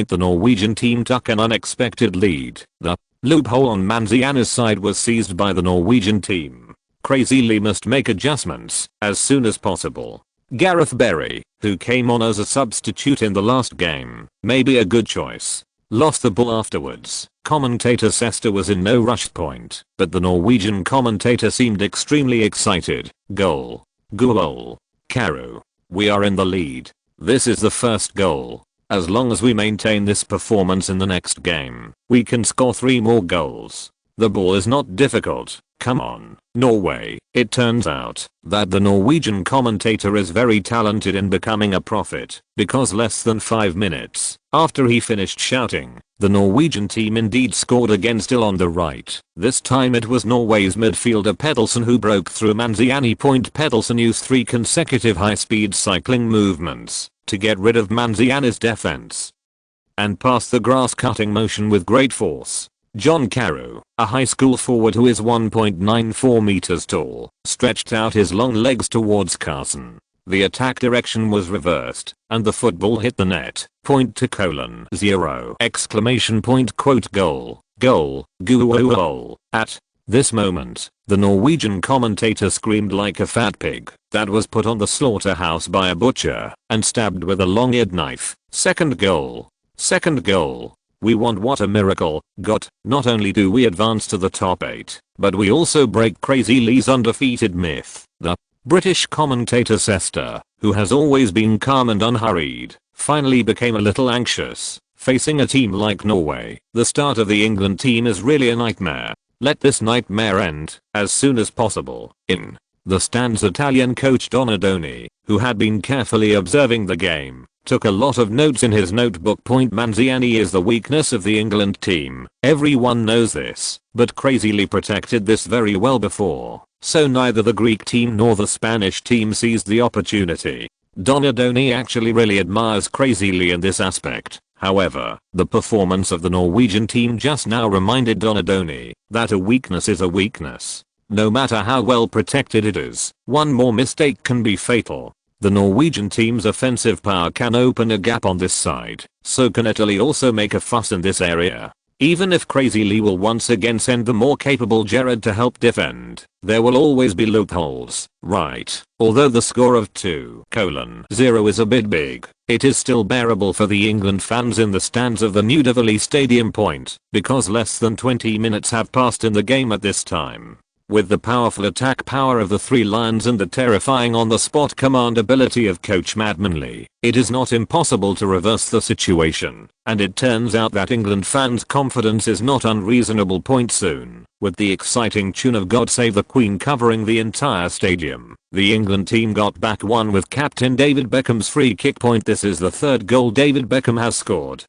The Norwegian team took an unexpected lead. The loophole on Manziani's side was seized by the Norwegian team. Crazy Lee must make adjustments as soon as possible. Gareth Berry, who came on as a substitute in the last game, may be a good choice. Lost the ball afterwards. Commentator Sester was in no rush. But the Norwegian commentator seemed extremely excited. Goal. Goal. Karu. We are in the lead. This is the first goal. As long as we maintain this performance in the next game, we can score 3 more goals. The ball is not difficult. Come on, Norway. It turns out that the Norwegian commentator is very talented in becoming a prophet, because less than 5 minutes after he finished shouting, the Norwegian team indeed scored against Ill on the right. This time it was Norway's midfielder Pedersen who broke through Manziani. Pedersen used 3 consecutive high-speed cycling movements to get rid of Manziani's defense and passed the grass-cutting motion with great force. John Carew, a high school forward who is 1.94 meters tall, stretched out his long legs towards Carson. The attack direction was reversed, and the football hit the net. 0! Goal, goal, goal. At this moment, the Norwegian commentator screamed like a fat pig that was put on the slaughterhouse by a butcher and stabbed with a long-eared knife. Second goal. Second goal. We want. What a miracle. Got. Not only do we advance to the top 8, but we also break Crazy Lee's undefeated myth. The British commentator Sester, who has always been calm and unhurried, finally became a little anxious. Facing a team like Norway, the start of the England team is really a nightmare. Let this nightmare end as soon as possible. In the stands, Italian coach Donadoni, who had been carefully observing the game, took a lot of notes in his notebook. Manziani is the weakness of the England team. Everyone knows this, but crazily protected this very well before, so neither the Greek team nor the Spanish team seized the opportunity. Donadoni actually really admires Crazily in this aspect. However, the performance of the Norwegian team just now reminded Donadoni that a weakness is a weakness. No matter how well protected it is, one more mistake can be fatal. The Norwegian team's offensive power can open a gap on this side, so can Italy also make a fuss in this area. Even if Crazily will once again send the more capable Gerrard to help defend, there will always be loopholes, right? Although the score of 2-0 is a bit big, it is still bearable for the England fans in the stands of the New Delhi Stadium. Because less than 20 minutes have passed in the game at this time. With the powerful attack power of the Three Lions and the terrifying on-the-spot command ability of Coach Matt Manley, it is not impossible to reverse the situation, and it turns out that England fans' confidence is not unreasonable. Soon, with the exciting tune of God Save the Queen covering the entire stadium, the England team got back one with captain David Beckham's free kick. This is the third goal David Beckham has scored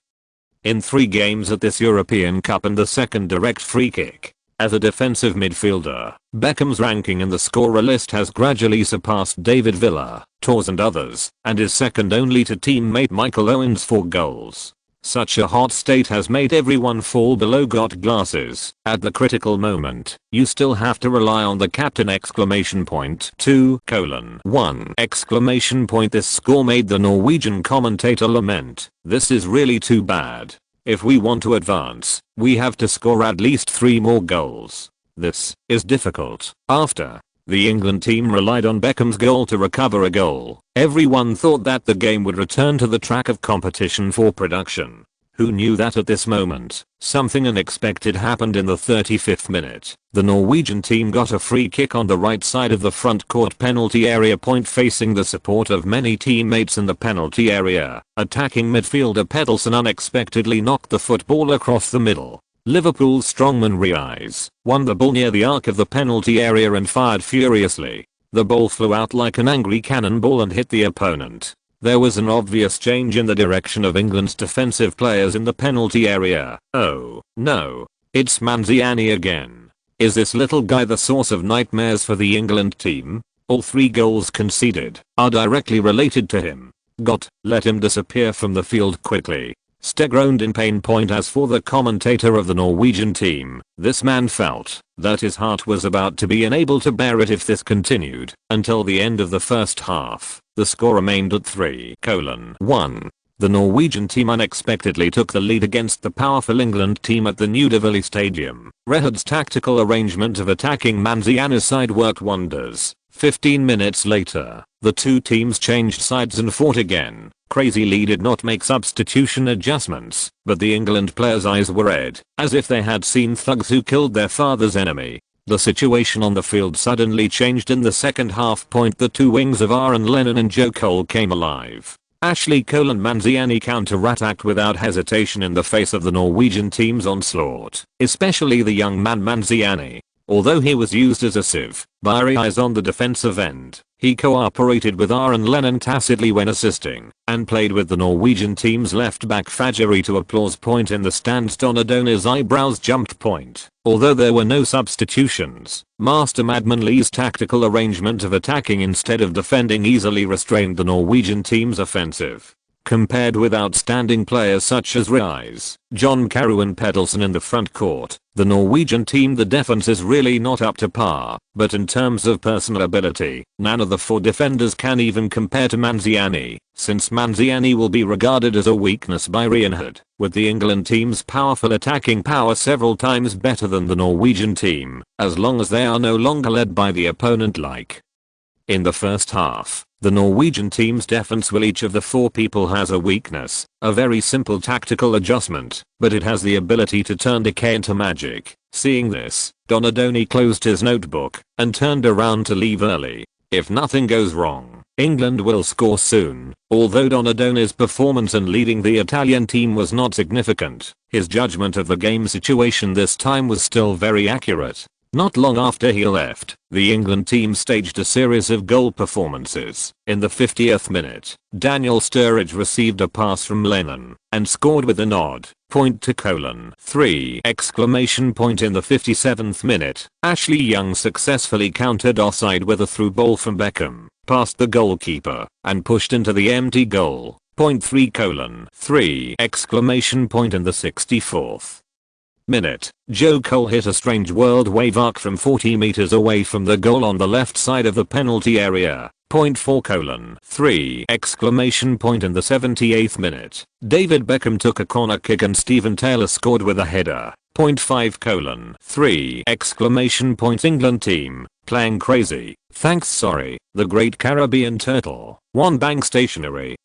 in 3 games at this European Cup and the second direct free kick. As a defensive midfielder, Beckham's ranking in the scorer list has gradually surpassed David Villa, Tors and others, and is second only to teammate Michael Owen's 4 goals. Such a hot state has made everyone fall below got glasses. At the critical moment, you still have to rely on the captain! 2:1! This score made the Norwegian commentator lament, "This is really too bad. If we want to advance, we have to score at least 3 more goals. This is difficult." After the England team relied on Beckham's goal to recover a goal, everyone thought that the game would return to the track of competition for production. Who knew that at this moment, something unexpected happened in the 35th minute. The Norwegian team got a free kick on the right side of the front court penalty area. Facing the support of many teammates in the penalty area, attacking midfielder Pedersen unexpectedly knocked the football across the middle. Liverpool's strongman Realize won the ball near the arc of the penalty area and fired furiously. The ball flew out like an angry cannonball and hit the opponent. There was an obvious change in the direction of England's defensive players in the penalty area. Oh no, it's Manziani again. Is this little guy the source of nightmares for the England team? All 3 goals conceded are directly related to him. Let him disappear from the field quickly. Steg groaned in pain. As for the commentator of the Norwegian team, this man felt that his heart was about to be unable to bear it if this continued. Until the end of the first half, the score remained at 3:1. The Norwegian team unexpectedly took the lead against the powerful England team at the New Delhi Stadium. Rehard's tactical arrangement of attacking Manziani's side worked wonders. 15 minutes later, the 2 teams changed sides and fought again. Crazily did not make substitution adjustments, but the England players' eyes were red, as if they had seen thugs who killed their father's enemy. The situation on the field suddenly changed in the second half. The 2 wings of Aaron Lennon and Joe Cole came alive. Ashley Cole and Manziani counter-attacked without hesitation in the face of the Norwegian team's onslaught, especially the young man Manziani. Although he was used as a sieve by Realize on the defensive end, he cooperated with Aaron Lennon tacitly when assisting, and played with the Norwegian team's left back Fajiri to applause. In the stands, Donadoni's eyebrows jumped. Although there were no substitutions, Master Matt Manley's tactical arrangement of attacking instead of defending easily restrained the Norwegian team's offensive. Compared with outstanding players such as Realize, John Carew and Pedersen in the front court, the Norwegian team the defense is really not up to par, but in terms of personal ability, none of the 4 defenders can even compare to Manziani, since Manziani will be regarded as a weakness by Reinhard, with the England team's powerful attacking power several times better than the Norwegian team, as long as they are no longer led by the opponent. In the first half, the Norwegian team's defense will each of the 4 people has a weakness, a very simple tactical adjustment, but it has the ability to turn decay into magic. Seeing this, Donadoni closed his notebook and turned around to leave early. If nothing goes wrong, England will score soon. Although Donadoni's performance in leading the Italian team was not significant, his judgment of the game situation this time was still very accurate. Not long after he left, the England team staged a series of goal performances. In the 50th minute, Daniel Sturridge received a pass from Lennon and scored with an odd point to colon 3 exclamation point. In the 57th minute, Ashley Young successfully countered offside with a through ball from Beckham, past the goalkeeper, and pushed into the empty goal. Point 3 colon 3 exclamation point. In the 64th minute, Joe Cole hit a strange world wave arc from 40 meters away from the goal on the left side of the penalty area. Point 4 colon 3 exclamation point. In the 78th minute, David Beckham took a corner kick and Steven Taylor scored with a header. Point 5 colon 3 exclamation point. England team, playing crazy. Thanks sorry, the Great Caribbean Turtle. One bang stationary.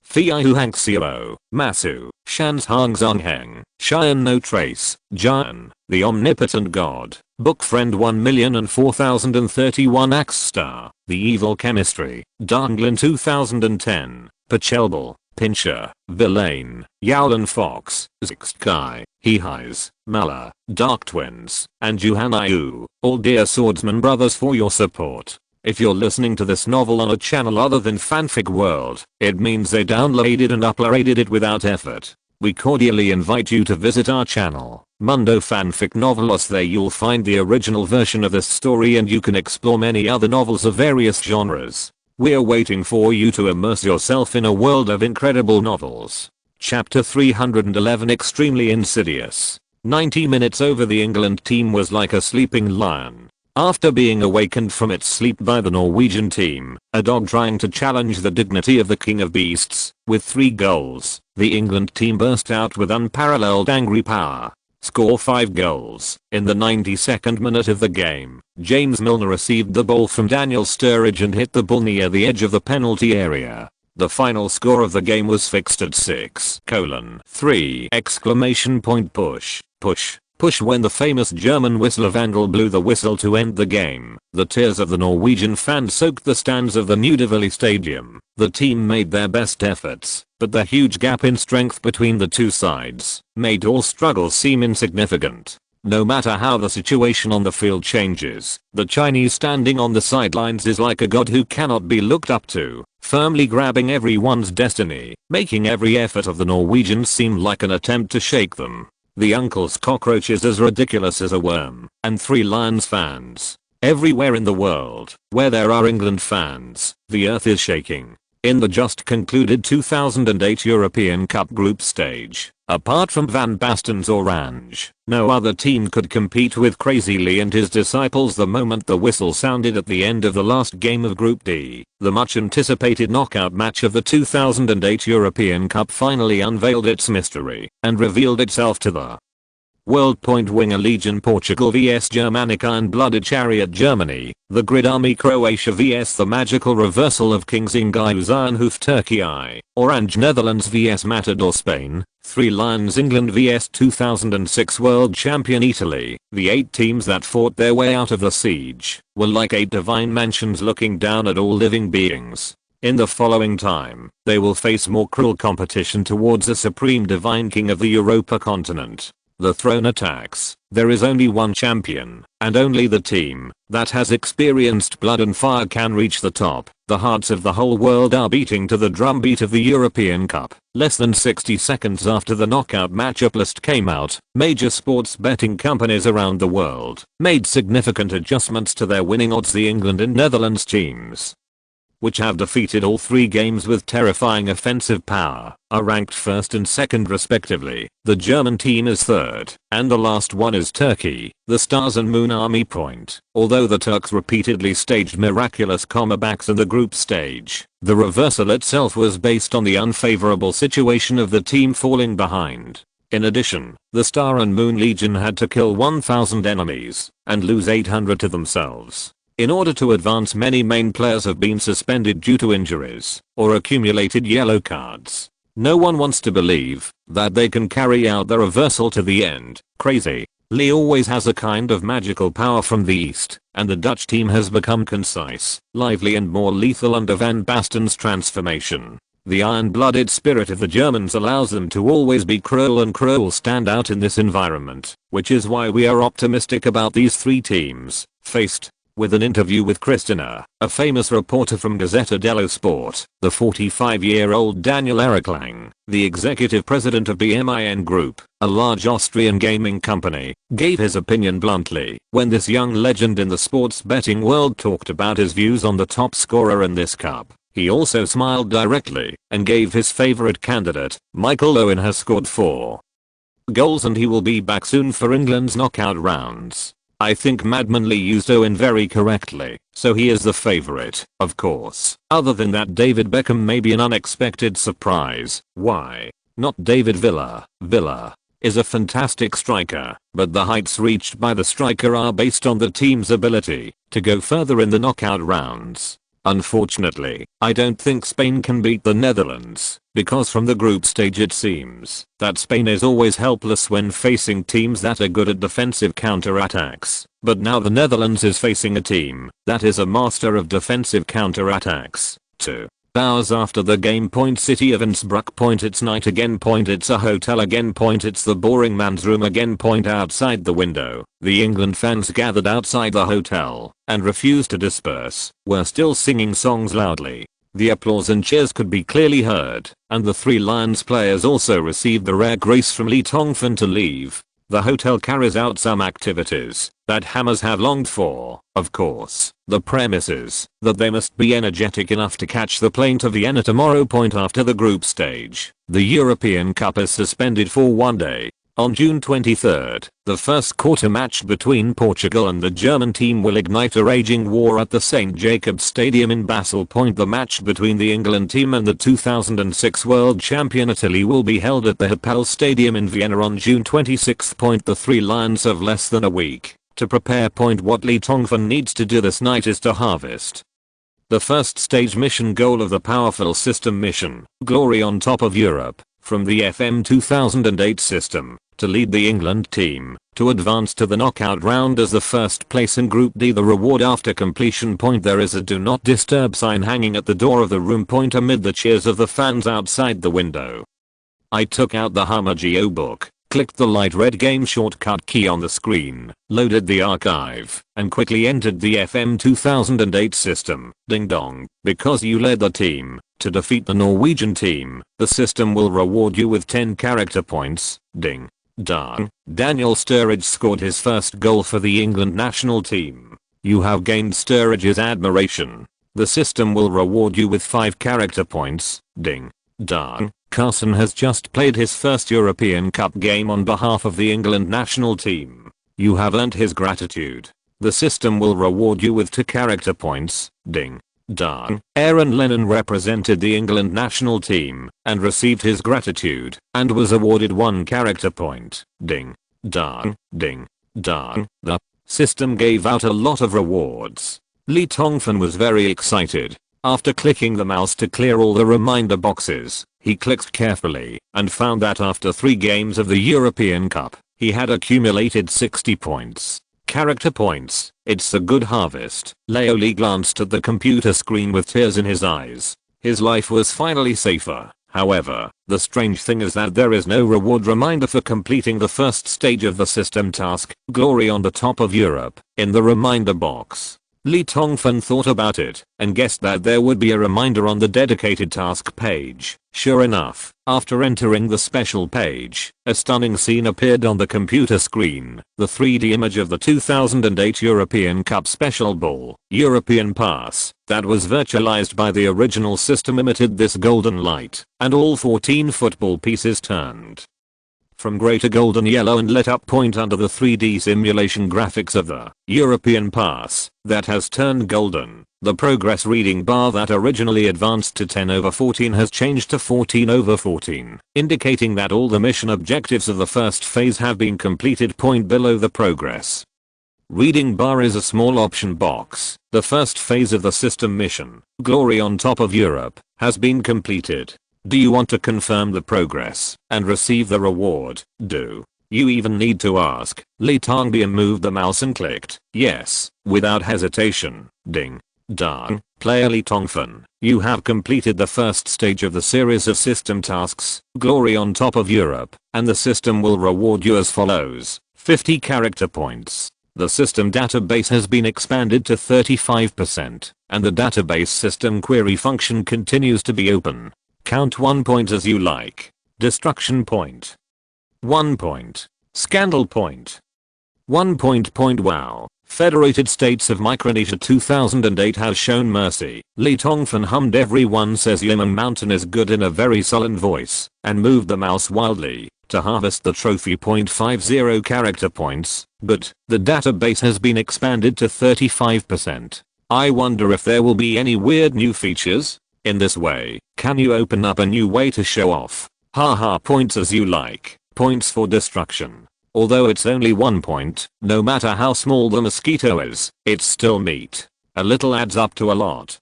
Fiahu Hank Silo, Masu, Shans Hang Zong Heng, Cheyenne No Trace, Jan, The Omnipotent God, Book Friend 1,004,031 Axe Star, The Evil Chemistry, Danglin 2010, Pachelbel, Pincher, Villain, Yowlin Fox, Zixkai, Hehis, Mala, Dark Twins, and Juhanayu, all dear swordsman brothers for your support. If you're listening to this novel on a channel other than Fanfic World, it means they downloaded and uploaded it without effort. We cordially invite you to visit our channel, Mundo Fanfic Novelos. There you'll find the original version of this story and you can explore many other novels of various genres. We're waiting for you to immerse yourself in a world of incredible novels. Chapter 311 Extremely Insidious. 90 minutes over. The England team was like a sleeping lion. After being awakened from its sleep by the Norwegian team, a dog trying to challenge the dignity of the King of Beasts, with 3 goals, the England team burst out with unparalleled angry power. Score 5 goals. In the 92nd minute of the game, James Milner received the ball from Daniel Sturridge and hit the ball near the edge of the penalty area. The final score of the game was fixed at 6:3 exclamation point. Push, push. Push. When the famous German whistler Vandal blew the whistle to end the game, the tears of the Norwegian fans soaked the stands of the New Delhi Stadium. The team made their best efforts, but the huge gap in strength between the two sides made all struggles seem insignificant. No matter how the situation on the field changes, the Chinese standing on the sidelines is like a god who cannot be looked up to, firmly grabbing everyone's destiny, making every effort of the Norwegians seem like an attempt to shake them. The uncle's cockroach is as ridiculous as a worm, and 3 Lions fans. Everywhere in the world, where there are England fans, the earth is shaking. In the just concluded 2008 European Cup group stage, apart from Van Basten's Orange, no other team could compete with Crazy Lee and his disciples. The moment the whistle sounded at the end of the last game of Group D, the much anticipated knockout match of the 2008 European Cup finally unveiled its mystery and revealed itself to the world. Winger Legion Portugal vs Germanic Iron-Blooded Chariot Germany, the Grid Army Croatia vs the Magical Reversal of Kings Ingayus Ironhoof Turkey Orange Netherlands vs Matador Spain, 3 Lions England vs 2006 World Champion Italy. The 8 teams that fought their way out of the siege were like 8 divine mansions looking down at all living beings. In the following time, they will face more cruel competition towards the supreme divine king of the Europa continent. The throne attacks. There is only one champion, and only the team that has experienced blood and fire can reach the top. The hearts of the whole world are beating to the drumbeat of the European Cup. Less than 60 seconds after the knockout matchup list came out, major sports betting companies around the world made significant adjustments to their winning odds. The England and Netherlands teams, which have defeated all 3 games with terrifying offensive power, are ranked 1st and 2nd respectively. The German team is 3rd, and the last one is Turkey, the Stars and Moon Army. Although the Turks repeatedly staged miraculous comebacks in the group stage, the reversal itself was based on the unfavorable situation of the team falling behind. In addition, the Star and Moon Legion had to kill 1,000 enemies and lose 800 to themselves. In order to advance, many main players have been suspended due to injuries or accumulated yellow cards. No one wants to believe that they can carry out the reversal to the end. Crazy Lee always has a kind of magical power from the east, and the Dutch team has become concise, lively and more lethal under Van Basten's transformation. The iron-blooded spirit of the Germans allows them to always be cruel, and cruel stand out in this environment, which is why we are optimistic about these three teams faced. With an interview with Christina, a famous reporter from Gazzetta dello Sport, the 45-year-old Daniel Eriklang, the executive president of BMIN Group, a large Austrian gaming company, gave his opinion bluntly when this young legend in the sports betting world talked about his views on the top scorer in this cup. He also smiled directly and gave his favorite candidate, Michael Owen, has scored 4 goals and he will be back soon for England's knockout rounds. I think Madman Lee used Owen very correctly, so he is the favorite, of course. Other than that, David Beckham may be an unexpected surprise. Why? Not David Villa. Villa is a fantastic striker, but the heights reached by the striker are based on the team's ability to go further in the knockout rounds. Unfortunately, I don't think Spain can beat the Netherlands, because from the group stage it seems that Spain is always helpless when facing teams that are good at defensive counter-attacks. But now the Netherlands is facing a team that is a master of defensive counter-attacks. 2 hours after the game, City of Innsbruck, it's night again, it's a hotel again, it's the boring man's room again, outside the window. The England fans gathered outside the hotel and refused to disperse, were still singing songs loudly. The applause and cheers could be clearly heard, and the three Lions players also received the rare grace from Lee Tongfan to leave. The hotel carries out some activities that Hammers have longed for, of course. The premise is that they must be energetic enough to catch the plane to Vienna tomorrow. After the group stage, the European Cup is suspended for one day. On June 23rd, the first quarter match between Portugal and the German team will ignite a raging war at the St. Jacobs Stadium in Basel. The match between the England team and the 2006 world champion Italy will be held at the Hapoel Stadium in Vienna on June 26. The three Lions have less than a week to prepare. What Lee Tongfan needs to do this night is to harvest the first stage mission goal of the powerful system mission, Glory on Top of Europe, from the FM 2008 system, to lead the England team to advance to the knockout round as the first place in Group D. The reward after completion. There is a do not disturb sign hanging at the door of the room. Amid the cheers of the fans outside the window, I took out the Hammer Geo book, clicked the light red game shortcut key on the screen, loaded the archive, and quickly entered the FM 2008 system. Ding dong. Because you led the team to defeat the Norwegian team, the system will reward you with 10 character points. Ding dong. Daniel Sturridge scored his first goal for the England national team. You have gained Sturridge's admiration. The system will reward you with 5 character points. Ding dong. Carson has just played his first European Cup game on behalf of the England national team. You have earned his gratitude. The system will reward you with 2 character points. Ding dong. Aaron Lennon represented the England national team and received his gratitude and was awarded 1 character point. Ding dong. Ding dong. The system gave out a lot of rewards. Lee Tongfan was very excited. After clicking the mouse to clear all the reminder boxes, he clicked carefully and found that after 3 games of the European Cup, he had accumulated 60 points. Character points. It's a good harvest. Leo Lee glanced at the computer screen with tears in his eyes. His life was finally safer. However, the strange thing is that there is no reward reminder for completing the first stage of the system task, Glory on the Top of Europe, in the reminder box. Lee Tongfan thought about it and guessed that there would be a reminder on the dedicated task page. Sure enough, after entering the special page, a stunning scene appeared on the computer screen. The 3D image of the 2008 European Cup Special Ball, European Pass, that was virtualized by the original system emitted this golden light, and all 14 football pieces turned from grey to golden yellow and lit up. Under the 3D simulation graphics of the European Pass that has turned golden, the progress reading bar that originally advanced to 10/14 has changed to 14/14, indicating that all the mission objectives of the first phase have been completed. Below the progress reading bar is a small option box. The first phase of the system mission, Glory on Top of Europe, has been completed. Do you want to confirm the progress and receive the reward? Do you even need to ask? Lee Tongbian moved the mouse and clicked yes, without hesitation. Ding Done. Player Lee Tongfan, you have completed the first stage of the series of system tasks, Glory on Top of Europe, and the system will reward you as follows. 50 character points. The system database has been expanded to 35%, and the database system query function continues to be open. Count 1 point as you like. Destruction point. 1 point. Scandal point. 1 point. Wow. Federated States of Micronesia 2008 has shown mercy. Lee Tongfan hummed "Everyone Says Lemon Mountain is Good" in a very sullen voice, and moved the mouse wildly to harvest the trophy. 50 character points, but the database has been expanded to 35%. I wonder if there will be any weird new features. In this way, can you open up a new way to show off? Haha, points as you like. Points for destruction. Although it's only 1 point, no matter how small the mosquito is, it's still meat. A little adds up to a lot.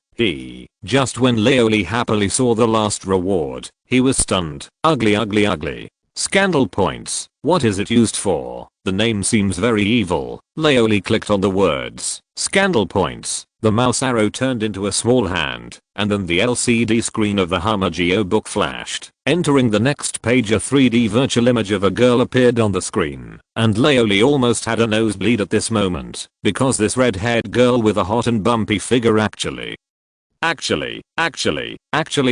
Just when Leoli happily saw the last reward, he was stunned. Ugly. Scandal points. What is it used for? The name seems very evil. Leoli clicked on the words scandal points. The mouse arrow turned into a small hand, and then the LCD screen of the Hamageo book flashed. Entering the next page, a 3D virtual image of a girl appeared on the screen, and Leoli almost had a nosebleed at this moment, because this red-haired girl with a hot and bumpy figure actually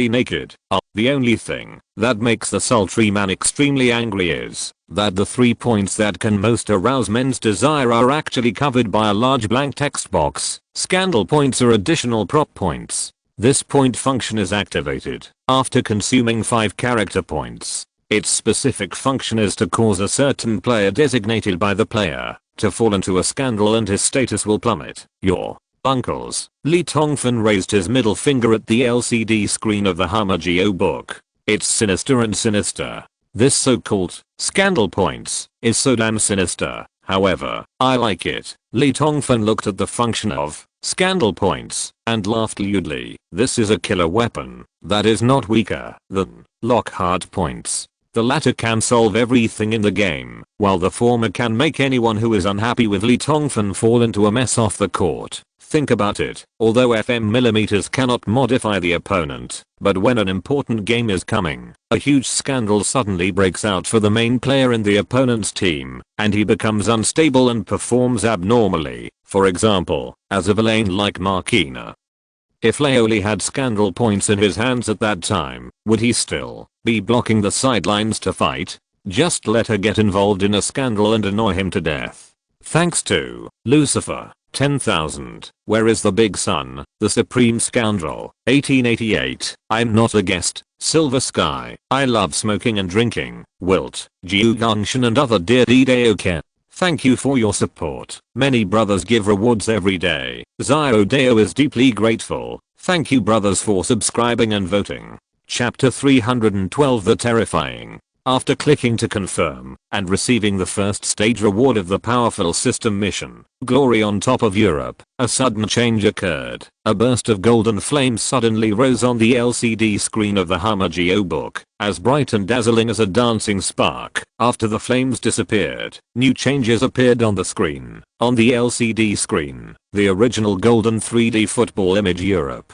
naked. The only thing that makes the sultry man extremely angry is that the 3 points that can most arouse men's desire are actually covered by a large blank text box. Scandal points are additional prop points. This point function is activated after consuming 5 character points. Its specific function is to cause a certain player designated by the player to fall into a scandal and his status will plummet. Your uncles. Lee Tongfan raised his middle finger at the LCD screen of the Hamageo book. It's sinister and sinister. This so-called scandal points is so damn sinister. However, I like it. Lee Tongfan looked at the function of scandal points and laughed lewdly. This is a killer weapon that is not weaker than Lockhart points. The latter can solve everything in the game, while the former can make anyone who is unhappy with Lee Tongfan fall into a mess off the court. Think about it. Although FM millimeters cannot modify the opponent, but when an important game is coming, a huge scandal suddenly breaks out for the main player in the opponent's team, and he becomes unstable and performs abnormally, for example, as a villain like Markina. If Leoli had scandal points in his hands at that time, would he still be blocking the sidelines to fight? Just let her get involved in a scandal and annoy him to death. Thanks to Lucifer. 10,000. Where is the big sun? The supreme scoundrel. 1888. I'm not a guest. Silver Sky. I love smoking and drinking. Wilt. Jiu Gangshan and other dear Deoken. Thank you for your support. Many brothers give rewards every day. Zio Deo is deeply grateful. Thank you brothers for subscribing and voting. Chapter 312, The Terrifying. After clicking to confirm and receiving the first stage reward of the powerful system mission, Glory on Top of Europe, a sudden change occurred. A burst of golden flames suddenly rose on the LCD screen of the Hamageo book, as bright and dazzling as a dancing spark. After the flames disappeared, new changes appeared on the screen. On the LCD screen, the original golden 3D football image Europe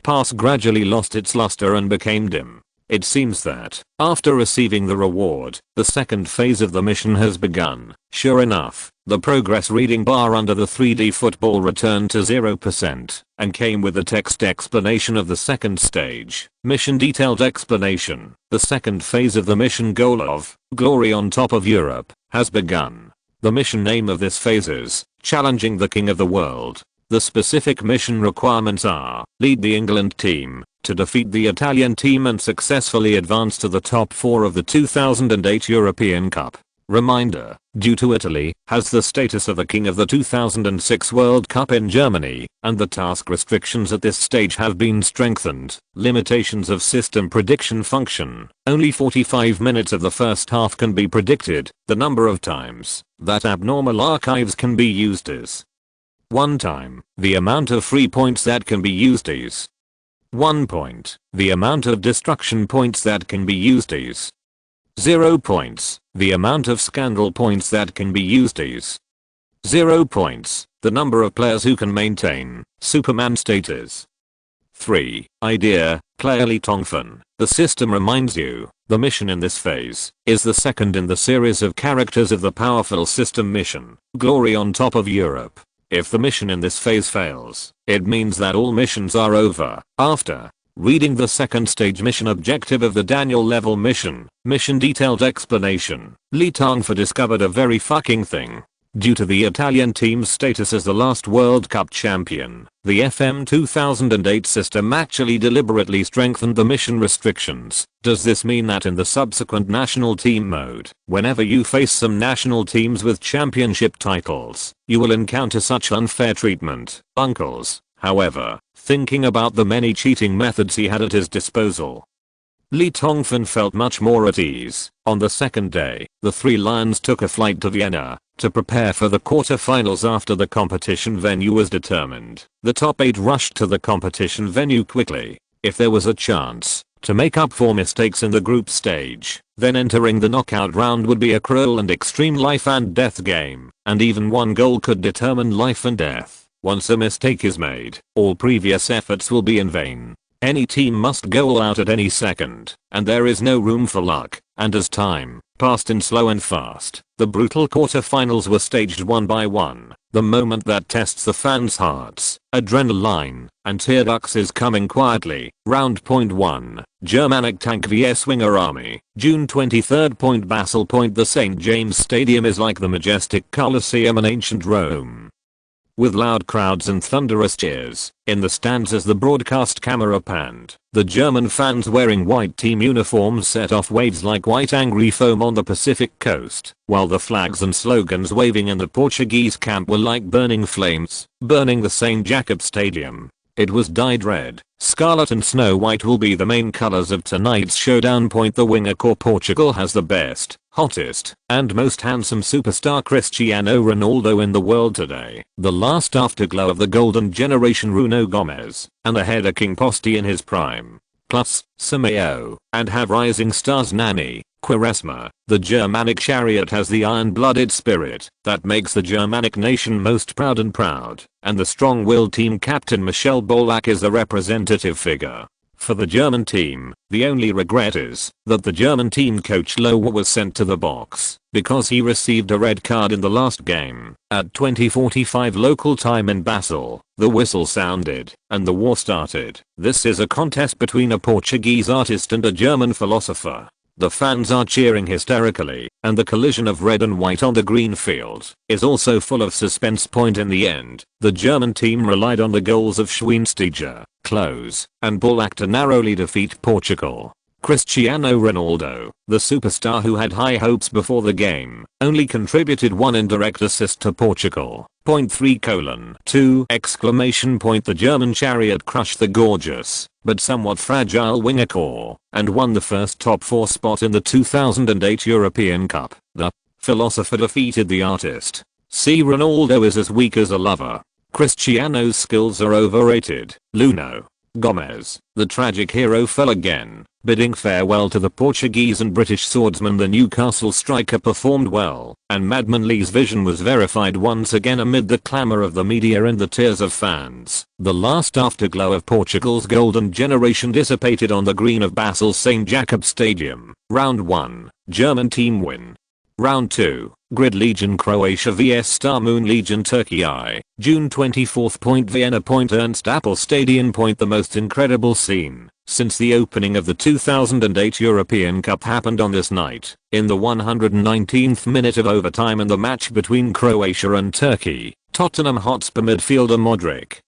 Pass gradually lost its luster and became dim. It seems that, after receiving the reward, the second phase of the mission has begun. Sure enough, the progress reading bar under the 3D football returned to 0% and came with a text explanation of the second stage. Mission detailed explanation. The second phase of the mission goal of Glory on Top of Europe has begun. The mission name of this phase is Challenging the King of the World. The specific mission requirements are lead the England team to defeat the Italian team and successfully advance to the top 4 of the 2008 European Cup. Reminder, due to Italy has the status of the king of the 2006 World Cup in Germany, and the task restrictions at this stage have been strengthened. Limitations of system prediction function. Only 45 minutes of the first half can be predicted. The number of times that abnormal archives can be used is 1 time. The amount of free points that can be used is 1 point. The amount of destruction points that can be used is 0 points. The amount of scandal points that can be used is 0 points. The number of players who can maintain Superman status. 3. Idea, clearly Tongfan. The system reminds you, the mission in this phase is the second in the series of characters of the powerful system mission, Glory on top of Europe. If the mission in this phase fails, it means that all missions are over. After reading the second stage mission objective of the Daniel level mission detailed explanation, Lee Tongfan discovered a very fucking thing. Due to the Italian team's status as the last World Cup champion, the FM 2008 system actually deliberately strengthened the mission restrictions. Does this mean that in the subsequent national team mode, whenever you face some national teams with championship titles, you will encounter such unfair treatment? Uncles, however, thinking about the many cheating methods he had at his disposal, Lee Tongfan felt much more at ease. On the second day, the three lions took a flight to Vienna to prepare for the quarterfinals after the competition venue was determined. The top 8 rushed to the competition venue quickly. If there was a chance to make up for mistakes in the group stage, then entering the knockout round would be a cruel and extreme life and death game, and even one goal could determine life and death. Once a mistake is made, all previous efforts will be in vain. Any team must go all out at any second, and there is no room for luck. And as time passed in slow and fast, the brutal quarterfinals were staged one by one. The moment that tests the fans' hearts, adrenaline, and tear ducts is coming quietly. Round. 1. Germanic Tank vs Winger Army. June 23. Basel. The St. James Stadium is like the majestic Colosseum in ancient Rome, with loud crowds and thunderous cheers. In the stands as the broadcast camera panned, the German fans wearing white team uniforms set off waves like white angry foam on the Pacific coast, while the flags and slogans waving in the Portuguese camp were like burning flames, burning the St. Jacob Stadium. It was dyed red. Scarlet and snow white will be the main colors of tonight's showdown. The winger core Portugal has the best, hottest, and most handsome superstar Cristiano Ronaldo in the world today. The last afterglow of the golden generation Bruno Gomes, and the header King Posti in his prime. Plus, Simeo, and have rising stars Nani, Quaresma. The Germanic chariot has the iron-blooded spirit that makes the Germanic nation most proud, and the strong-willed team captain Michel Ballack is a representative figure. For the German team, the only regret is that the German team coach Lohr was sent to the box because he received a red card in the last game. At 20:45 local time in Basel, the whistle sounded and the war started. This is a contest between a Portuguese artist and a German philosopher. The fans are cheering hysterically, and the collision of red and white on the green field is also full of suspense. In the end, the German team relied on the goals of Schweinsteiger, Klose, and Ballack to narrowly defeat Portugal. Cristiano Ronaldo, the superstar who had high hopes before the game, only contributed one indirect assist to Portugal. 3:2! The German chariot crushed the gorgeous but somewhat fragile winger core and won the first top 4 spot in the 2008 European Cup. The philosopher defeated the artist. See, Ronaldo is as weak as a lover. Cristiano's skills are overrated. Bruno Gomes, the tragic hero, fell again. Bidding farewell to the Portuguese and British swordsman, the Newcastle striker performed well, and Madman Lee's vision was verified once again amid the clamour of the media and the tears of fans. The last afterglow of Portugal's golden generation dissipated on the green of Basel's St. Jacob Stadium. Round 1. German team win. Round 2. Grid Legion Croatia vs Star Moon Legion Turkey. June 24. Vienna. Ernst Appel Stadion. The most incredible scene since the opening of the 2008 European Cup happened on this night. In the 119th minute of overtime in the match between Croatia and Turkey, Tottenham Hotspur midfielder Modric,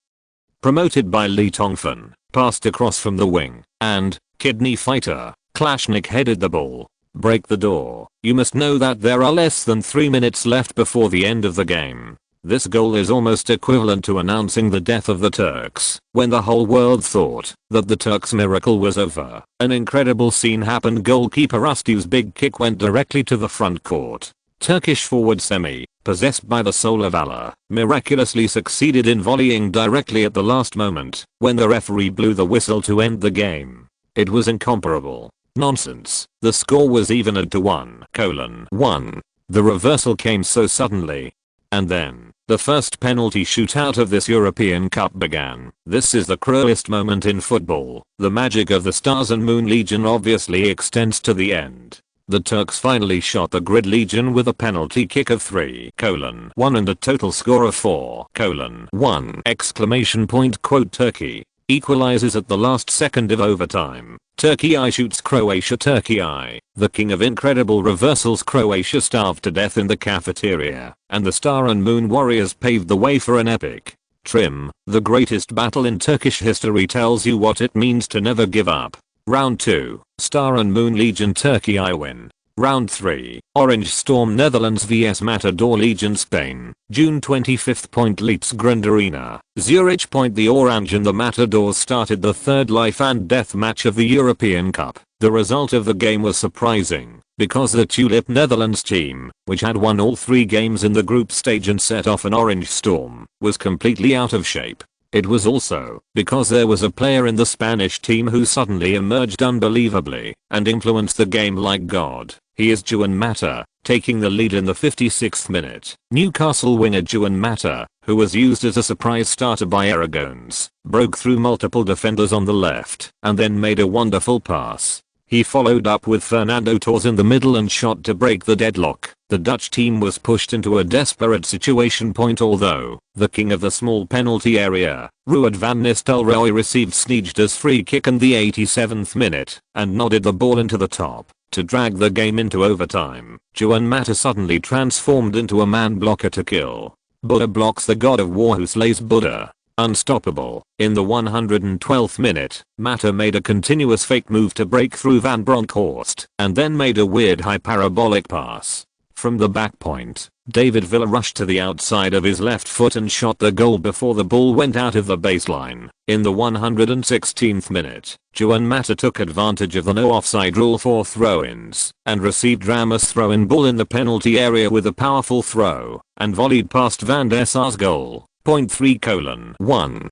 promoted by Lee Tongfan, passed across from the wing, and kidney fighter Klashnik headed the ball. Break the door. You must know that there are less than 3 minutes left before the end of the game. This goal is almost equivalent to announcing the death of the Turks when the whole world thought that the Turks' miracle was over. An incredible scene happened. Goalkeeper Ustu's big kick went directly to the front court. Turkish forward Semi, possessed by the soul of Allah, miraculously succeeded in volleying directly at the last moment when the referee blew the whistle to end the game. It was incomparable. Nonsense. The score was even at 1:1. The reversal came so suddenly. And then, the first penalty shootout of this European Cup began. This is the cruelest moment in football. The magic of the Stars and Moon Legion obviously extends to the end. The Turks finally shot the Grid Legion with a penalty kick of 3:1 and a total score of 4:1! Turkey equalizes at the last second of overtime. Turkey I shoots Croatia. Turkey I, the king of incredible reversals. Croatia starved to death in the cafeteria, and the Star and Moon Warriors paved the way for an epic trim. The greatest battle in Turkish history tells you what it means to never give up. Round 2, Star and Moon Legion Turkey I win. Round 3, Orange Storm Netherlands vs Matador Legion Spain, June 25th. Leeds Grand Arena, Zurich. The Orange and the Matadors started the third life and death match of the European Cup. The result of the game was surprising, because the Tulip Netherlands team, which had won all 3 games in the group stage and set off an Orange Storm, was completely out of shape. It was also because there was a player in the Spanish team who suddenly emerged unbelievably and influenced the game like God. He is Juan Mata, taking the lead in the 56th minute. Newcastle winger Juan Mata, who was used as a surprise starter by Aragones, broke through multiple defenders on the left and then made a wonderful pass. He followed up with Fernando Torres in the middle and shot to break the deadlock. The Dutch team was pushed into a desperate situation. Although the king of the small penalty area, Ruud van Nistelrooy, received Sneijder's free kick in the 87th minute and nodded the ball into the top to drag the game into overtime, Juan Mata suddenly transformed into a man blocker to kill. Buddha blocks the god of war who slays Buddha. Unstoppable. In the 112th minute, Mata made a continuous fake move to break through Van Bronckhorst and then made a weird high parabolic pass. From the back point, David Villa rushed to the outside of his left foot and shot the goal before the ball went out of the baseline. In the 116th minute, Juan Mata took advantage of the no offside rule for throw-ins and received Ramos' throw-in ball in the penalty area with a powerful throw and volleyed past Van der Sar's goal. 3:1! Juan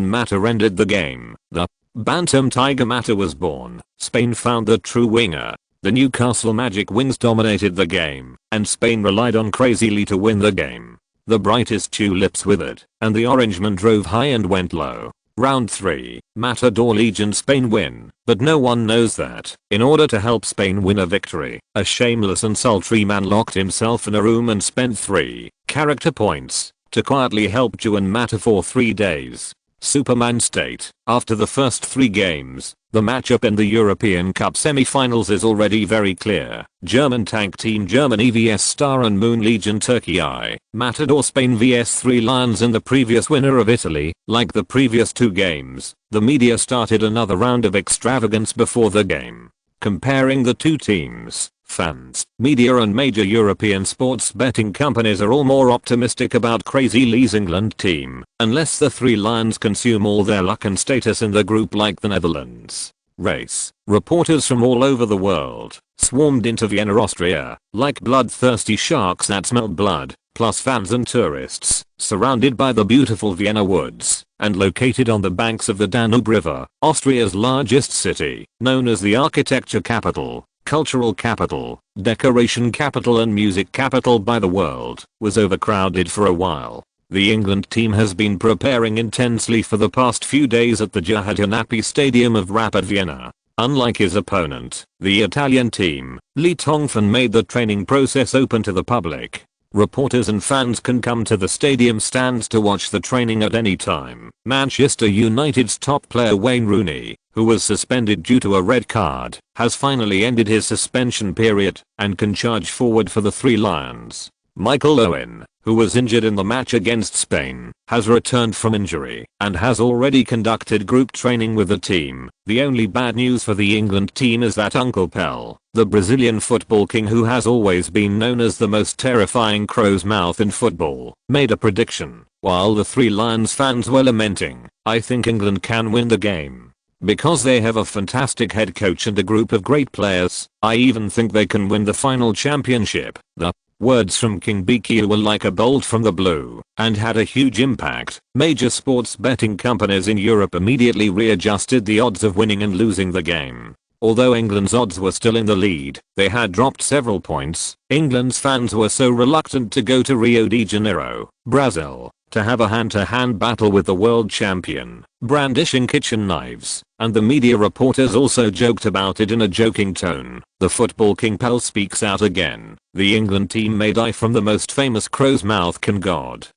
Mata ended the game. The Bantam Tiger Mata was born. Spain found the true winger. The Newcastle Magic Wings dominated the game, and Spain relied on crazily to win the game. The brightest tulips withered, and the Orangemen drove high and went low. Round 3, Matador Legion Spain win, but no one knows that, in order to help Spain win a victory, a shameless and sultry man locked himself in a room and spent 3 character points to quietly help Juan Mata for 3 days. Superman state. After the first 3 games, the matchup in the European Cup semi-finals is already very clear. German tank team Germany vs Star and Moon Legion Turkey I, Matador Spain vs 3 Lions and the previous winner of Italy. Like the previous 2 games, the media started another round of extravagance before the game. Comparing the 2 teams, fans, media and major European sports betting companies are all more optimistic about Crazy Lee's England team, unless the 3 Lions consume all their luck and status in the group like the Netherlands. Race. Reporters from all over the world swarmed into Vienna, Austria, like bloodthirsty sharks that smell blood, plus fans and tourists, surrounded by the beautiful Vienna woods, and located on the banks of the Danube River. Austria's largest city, known as the architecture capital, cultural capital, decoration capital and music capital by the world, was overcrowded for a while. The England team has been preparing intensely for the past few days at the Jahajanapi Stadium of Rapid Vienna. Unlike his opponent, the Italian team, Lee Tongfan, made the training process open to the public. Reporters and fans can come to the stadium stands to watch the training at any time. Manchester United's top player Wayne Rooney, who was suspended due to a red card, has finally ended his suspension period and can charge forward for the 3 Lions. Michael Owen, who was injured in the match against Spain, has returned from injury and has already conducted group training with the team. The only bad news for the England team is that Uncle Pell, the Brazilian football king who has always been known as the most terrifying crow's mouth in football, made a prediction. While the 3 Lions fans were lamenting, I think England can win the game. Because they have a fantastic head coach and a group of great players, I even think they can win the final championship. The words from King BQ were like a bolt from the blue and had a huge impact. Major sports betting companies in Europe immediately readjusted the odds of winning and losing the game. Although England's odds were still in the lead, they had dropped several points. England's fans were so reluctant to go to Rio de Janeiro, Brazil, to have a hand-to-hand battle with the world champion, brandishing kitchen knives, and the media reporters also joked about it in a joking tone. The football king Pell speaks out again. The England team may die from the most famous crow's mouth, can God.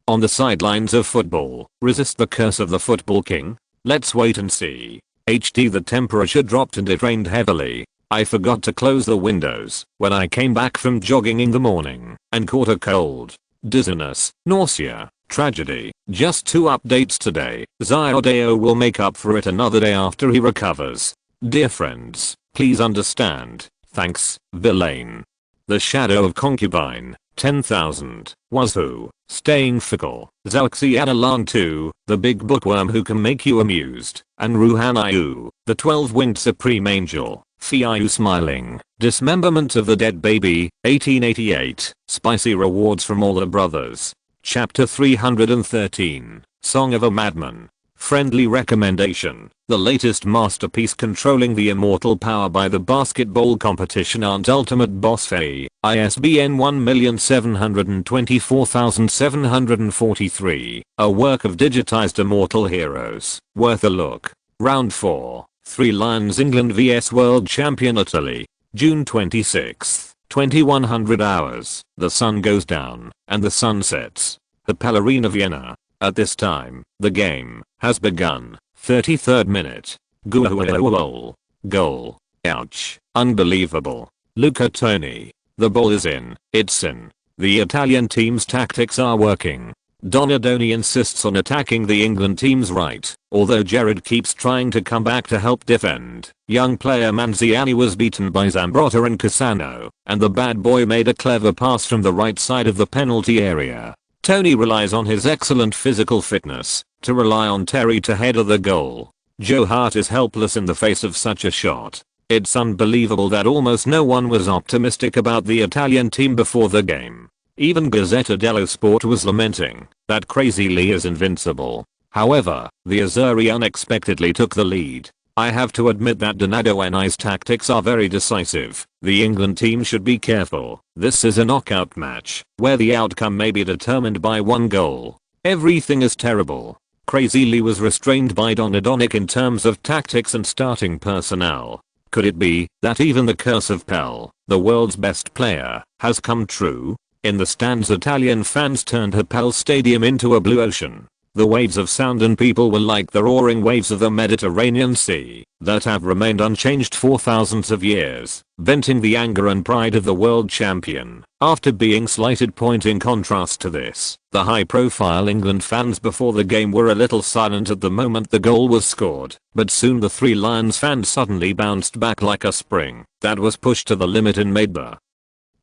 On the sidelines of football, resist the curse of the football king? Let's wait and see. HD The temperature dropped and it rained heavily. I forgot to close the windows when I came back from jogging in the morning and caught a cold. Dizziness, nausea, tragedy. Just 2 updates today. Xiodeo will make up for it another day after he recovers. Dear friends, please understand. Thanks, Villain. The shadow of concubine, 10,000, was who? Staying fickle. Zalxiadalan 2, the big bookworm who can make you amused. And Ruhanayu, the 12-winged supreme angel. Fiayu smiling. Dismemberment of the dead baby, 1888. Spicy rewards from all the brothers. Chapter 313. Song of a Madman. Friendly recommendation. The latest masterpiece controlling the immortal power by the basketball competition Aunt Ultimate Boss Faye. ISBN 1724743. A work of digitized immortal heroes. Worth a look. Round 4. 3 Lions England vs World Champion Italy. June 26, 2100 hours. The sun goes down and the sun sets. Hotel Arena Vienna. At this time, the game has begun. 33rd minute. Goal. Goal. Ouch. Unbelievable. Luca Toni. The ball is in. It's in. The Italian team's tactics are working. Donadoni insists on attacking the England team's right, although Gerrard keeps trying to come back to help defend. Young player Manziani was beaten by Zambrotta and Cassano, and the bad boy made a clever pass from the right side of the penalty area. Tony relies on his excellent physical fitness to rely on Terry to header the goal. Joe Hart is helpless in the face of such a shot. It's unbelievable that almost no one was optimistic about the Italian team before the game. Even Gazzetta dello Sport was lamenting that Crazy Lee is invincible. However, the Azzurri unexpectedly took the lead. I have to admit that Donato Eni's tactics are very decisive. The England team should be careful. This is a knockout match where the outcome may be determined by 1 goal. Everything is terrible. Crazy Lee was restrained by Donadonic in terms of tactics and starting personnel. Could it be that even the curse of Pell, the world's best player, has come true? In the stands, Italian fans turned Hapoel Stadium into a blue ocean. The waves of sound and people were like the roaring waves of the Mediterranean Sea that have remained unchanged for thousands of years, venting the anger and pride of the world champion. After being slighted, in contrast to this, the high-profile England fans before the game were a little silent at the moment the goal was scored, but soon the 3 Lions fans suddenly bounced back like a spring that was pushed to the limit and made the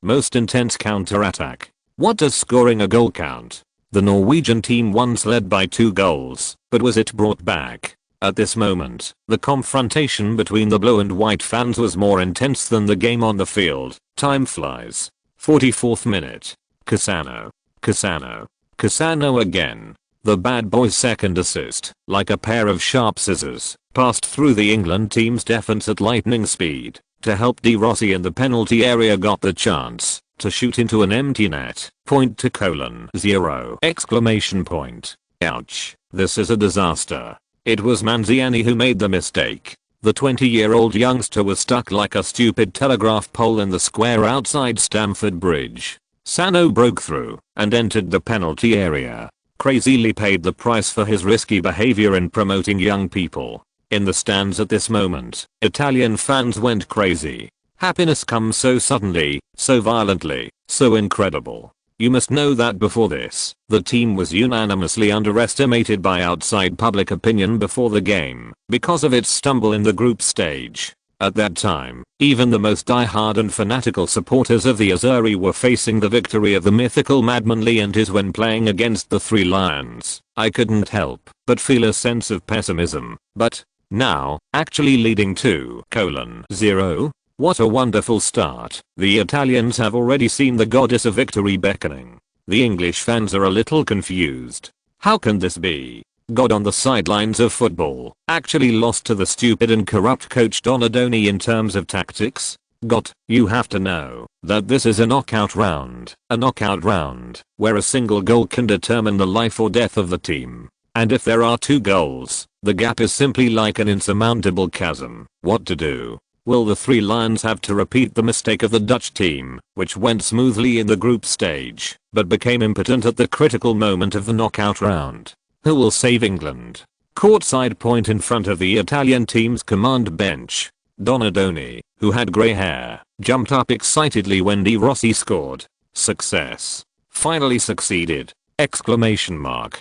most intense counter-attack. What does scoring a goal count? The Norwegian team once led by 2 goals, but was it brought back? At this moment, the confrontation between the blue and white fans was more intense than the game on the field. Time flies. 44th minute. Cassano again. The bad boy's second assist, like a pair of sharp scissors, passed through the England team's defense at lightning speed. To help De Rossi in the penalty area got the chance to shoot into an empty net. Point to : 0! Exclamation point. Ouch. This is a disaster. It was Manziani who made the mistake. The 20-year-old youngster was stuck like a stupid telegraph pole in the square outside Stamford Bridge. Sano broke through and entered the penalty area. Crazy Lee paid the price for his risky behavior in promoting young people. In the stands at this moment, Italian fans went crazy. Happiness comes so suddenly, so violently, so incredible. You must know that before this, the team was unanimously underestimated by outside public opinion before the game, because of its stumble in the group stage. At that time, even the most die-hard and fanatical supporters of the Azzurri were facing the victory of the mythical Madman Lee and his when playing against the 3 Lions. I couldn't help but feel a sense of pessimism. But now, actually leading to : 0? What a wonderful start. The Italians have already seen the goddess of victory beckoning. The English fans are a little confused. How can this be? God on the sidelines of football, actually lost to the stupid and corrupt coach Donadoni in terms of tactics? You have to know that this is a knockout round, where a single goal can determine the life or death of the team. And if there are 2 goals, the gap is simply like an insurmountable chasm. What to do? Will the 3 Lions have to repeat the mistake of the Dutch team, which went smoothly in the group stage, but became impotent at the critical moment of the knockout round? Who will save England? Courtside point in front of the Italian team's command bench. Donadoni, who had grey hair, jumped up excitedly when De Rossi scored. Success. Finally succeeded! Exclamation mark.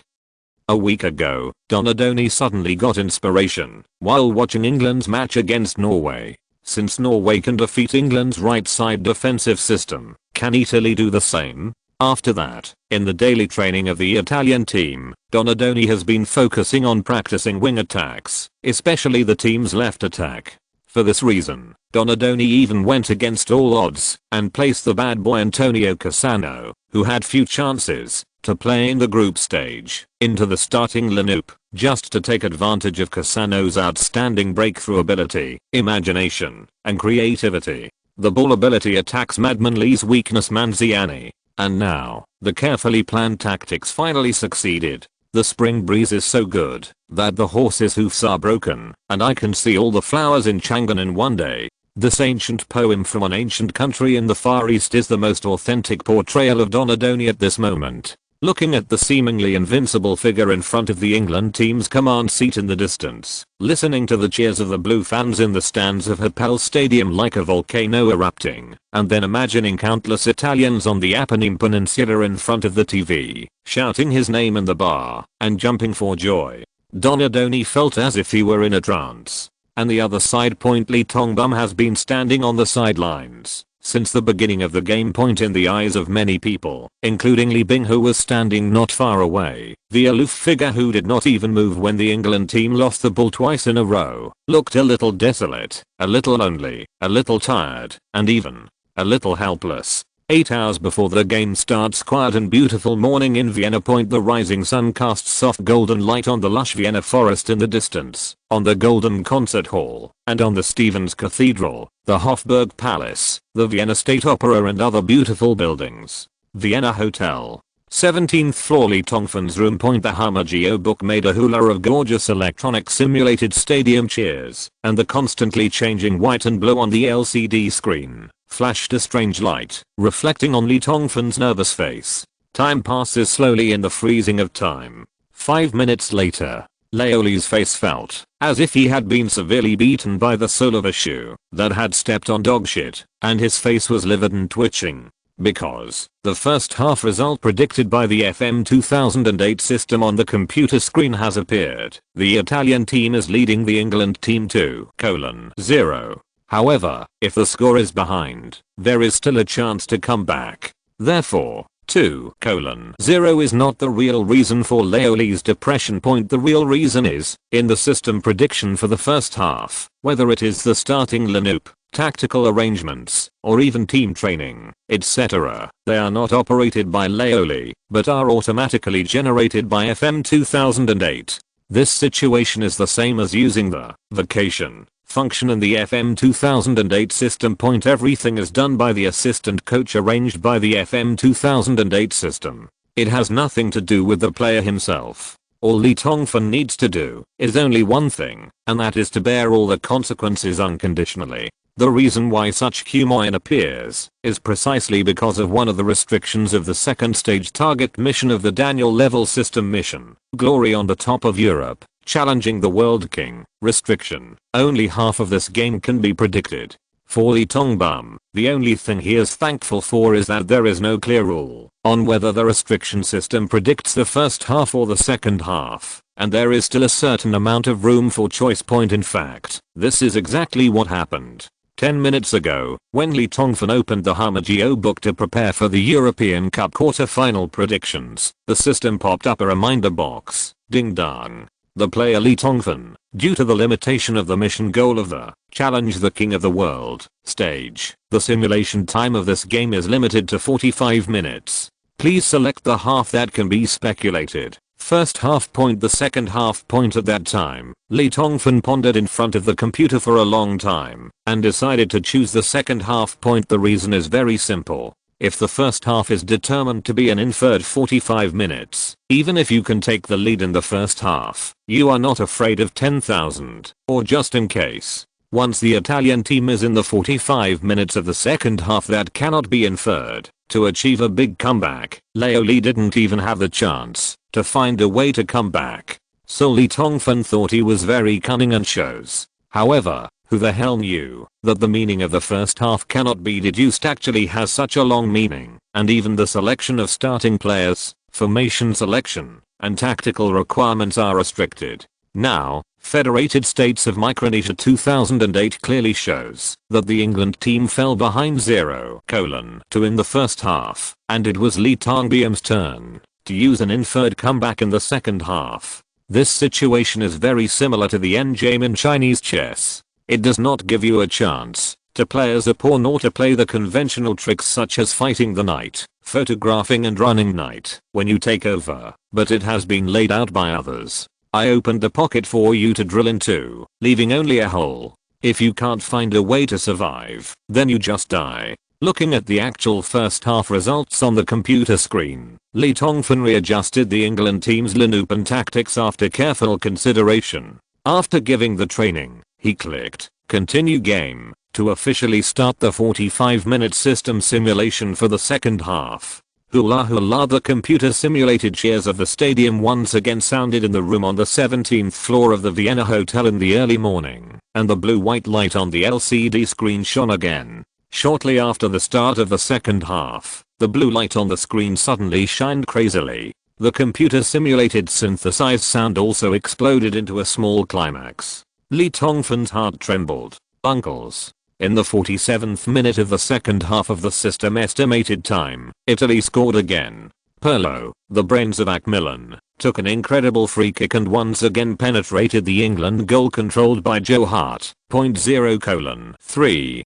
A week ago, Donadoni suddenly got inspiration while watching England's match against Norway. Since Norway can defeat England's right side defensive system, can Italy do the same? After that, in the daily training of the Italian team, Donadoni has been focusing on practicing wing attacks, especially the team's left attack. For this reason, Donadoni even went against all odds and placed the bad boy Antonio Cassano, who had few chances to play in the group stage, into the starting lineup, just to take advantage of Cassano's outstanding breakthrough ability, imagination, and creativity. The ball ability attacks Madmanley's weakness Manziani. And now, the carefully planned tactics finally succeeded. The spring breeze is so good that the horse's hoofs are broken, and I can see all the flowers in Changan in one day. This ancient poem from an ancient country in the Far East is the most authentic portrayal of Donadoni at this moment. Looking at the seemingly invincible figure in front of the England team's command seat in the distance, listening to the cheers of the blue fans in the stands of Hapoel Stadium like a volcano erupting, and then imagining countless Italians on the Apennine Peninsula in front of the TV, shouting his name in the bar, and jumping for joy. Donadoni felt as if he were in a trance. And the other side point Lee Tongbum has been standing on the sidelines since the beginning of the game point in the eyes of many people, including Lee Bing, who was standing not far away. The aloof figure who did not even move when the England team lost the ball twice in a row, looked a little desolate, a little lonely, a little tired, and even a little helpless. 8 hours before the game starts, quiet and beautiful morning in Vienna point, the rising sun casts soft golden light on the lush Vienna forest in the distance, on the Golden Concert Hall, and on the Stevens Cathedral, the Hofburg Palace, the Vienna State Opera and other beautiful buildings. Vienna Hotel. 17th floor. Lee Tongfan's room point, the Hamagio book made a hula of gorgeous electronic simulated stadium cheers, and the constantly changing white and blue on the LCD screen flashed a strange light, reflecting on Lee Tongfan's nervous face. Time passes slowly in the freezing of time. 5 minutes later, Leo Lee's face felt as if he had been severely beaten by the sole of a shoe that had stepped on dog shit, and his face was livid and twitching. Because the first half result predicted by the FM 2008 system on the computer screen has appeared. The Italian team is leading the England team 2:0. However, if the score is behind, there is still a chance to come back. Therefore, 2:0 is not the real reason for Leo Lee's depression point. The real reason is in the system prediction for the first half, whether it is the starting lineup, tactical arrangements, or even team training, etc. They are not operated by Leo Lee, but are automatically generated by FM 2008. This situation is the same as using the vacation function in the FM 2008 system point. Everything is done by the assistant coach arranged by the FM 2008 system. It has nothing to do with the player himself. All Lee Tongfan needs to do is only one thing, and that is to bear all the consequences unconditionally. The reason why such cumoin appears is precisely because of one of the restrictions of the second stage target mission of the Daniel level system mission, Glory on the Top of Europe, challenging the World King restriction. Only half of this game can be predicted. For Lee Tongbum, the only thing he is thankful for is that there is no clear rule on whether the restriction system predicts the first half or the second half, and there is still a certain amount of room for choice point. In fact, this is exactly what happened 10 minutes ago, when Lee Tongfan opened the Hamagio book to prepare for the European Cup quarter-final predictions. The system popped up a reminder box. Ding dong. The player Lee Tongfan, due to the limitation of the mission goal of the Challenge the King of the World stage, the simulation time of this game is limited to 45 minutes. Please select the half that can be speculated. First half point. The second half point. At that time, Lee Tongfan pondered in front of the computer for a long time and decided to choose the second half point. The reason is very simple. If the first half is determined to be an inferred 45 minutes, even if you can take the lead in the first half, you are not afraid of 10,000, or just in case. Once the Italian team is in the 45 minutes of the second half, that cannot be inferred to achieve a big comeback. Lee didn't even have the chance to find a way to come back. So Lee Tongfan thought he was very cunning and shows. However, who the hell knew that the meaning of the first half cannot be deduced actually has such a long meaning, and even the selection of starting players, formation selection, and tactical requirements are restricted. Now, Federated States of Micronesia 2008 clearly shows that the England team fell behind 0:2 in the first half, and it was Lee Tongbiam's turn to use an inferred comeback in the second half. This situation is very similar to the endgame in Chinese chess. It does not give you a chance to play as a pawn or to play the conventional tricks such as fighting the knight, photographing and running knight when you take over, but it has been laid out by others. I opened the pocket for you to drill into, leaving only a hole. If you can't find a way to survive, then you just die. Looking at the actual first half results on the computer screen, Lee Tongfan readjusted the England team's lineup and tactics after careful consideration. After giving the training, he clicked Continue Game to officially start the 45-minute system simulation for the second half. Hula hula, the computer simulated cheers of the stadium once again sounded in the room on the 17th floor of the Vienna Hotel in the early morning, and the blue-white light on the LCD screen shone again. Shortly after the start of the second half, the blue light on the screen suddenly shined crazily. The computer simulated synthesized sound also exploded into a small climax. Lee Tongfan's heart trembled. Uncles. In the 47th minute of the second half of the system estimated time, Italy scored again. Pirlo, the brains of Macmillan, took an incredible free kick and once again penetrated the England goal controlled by Joe Hart. 0:3!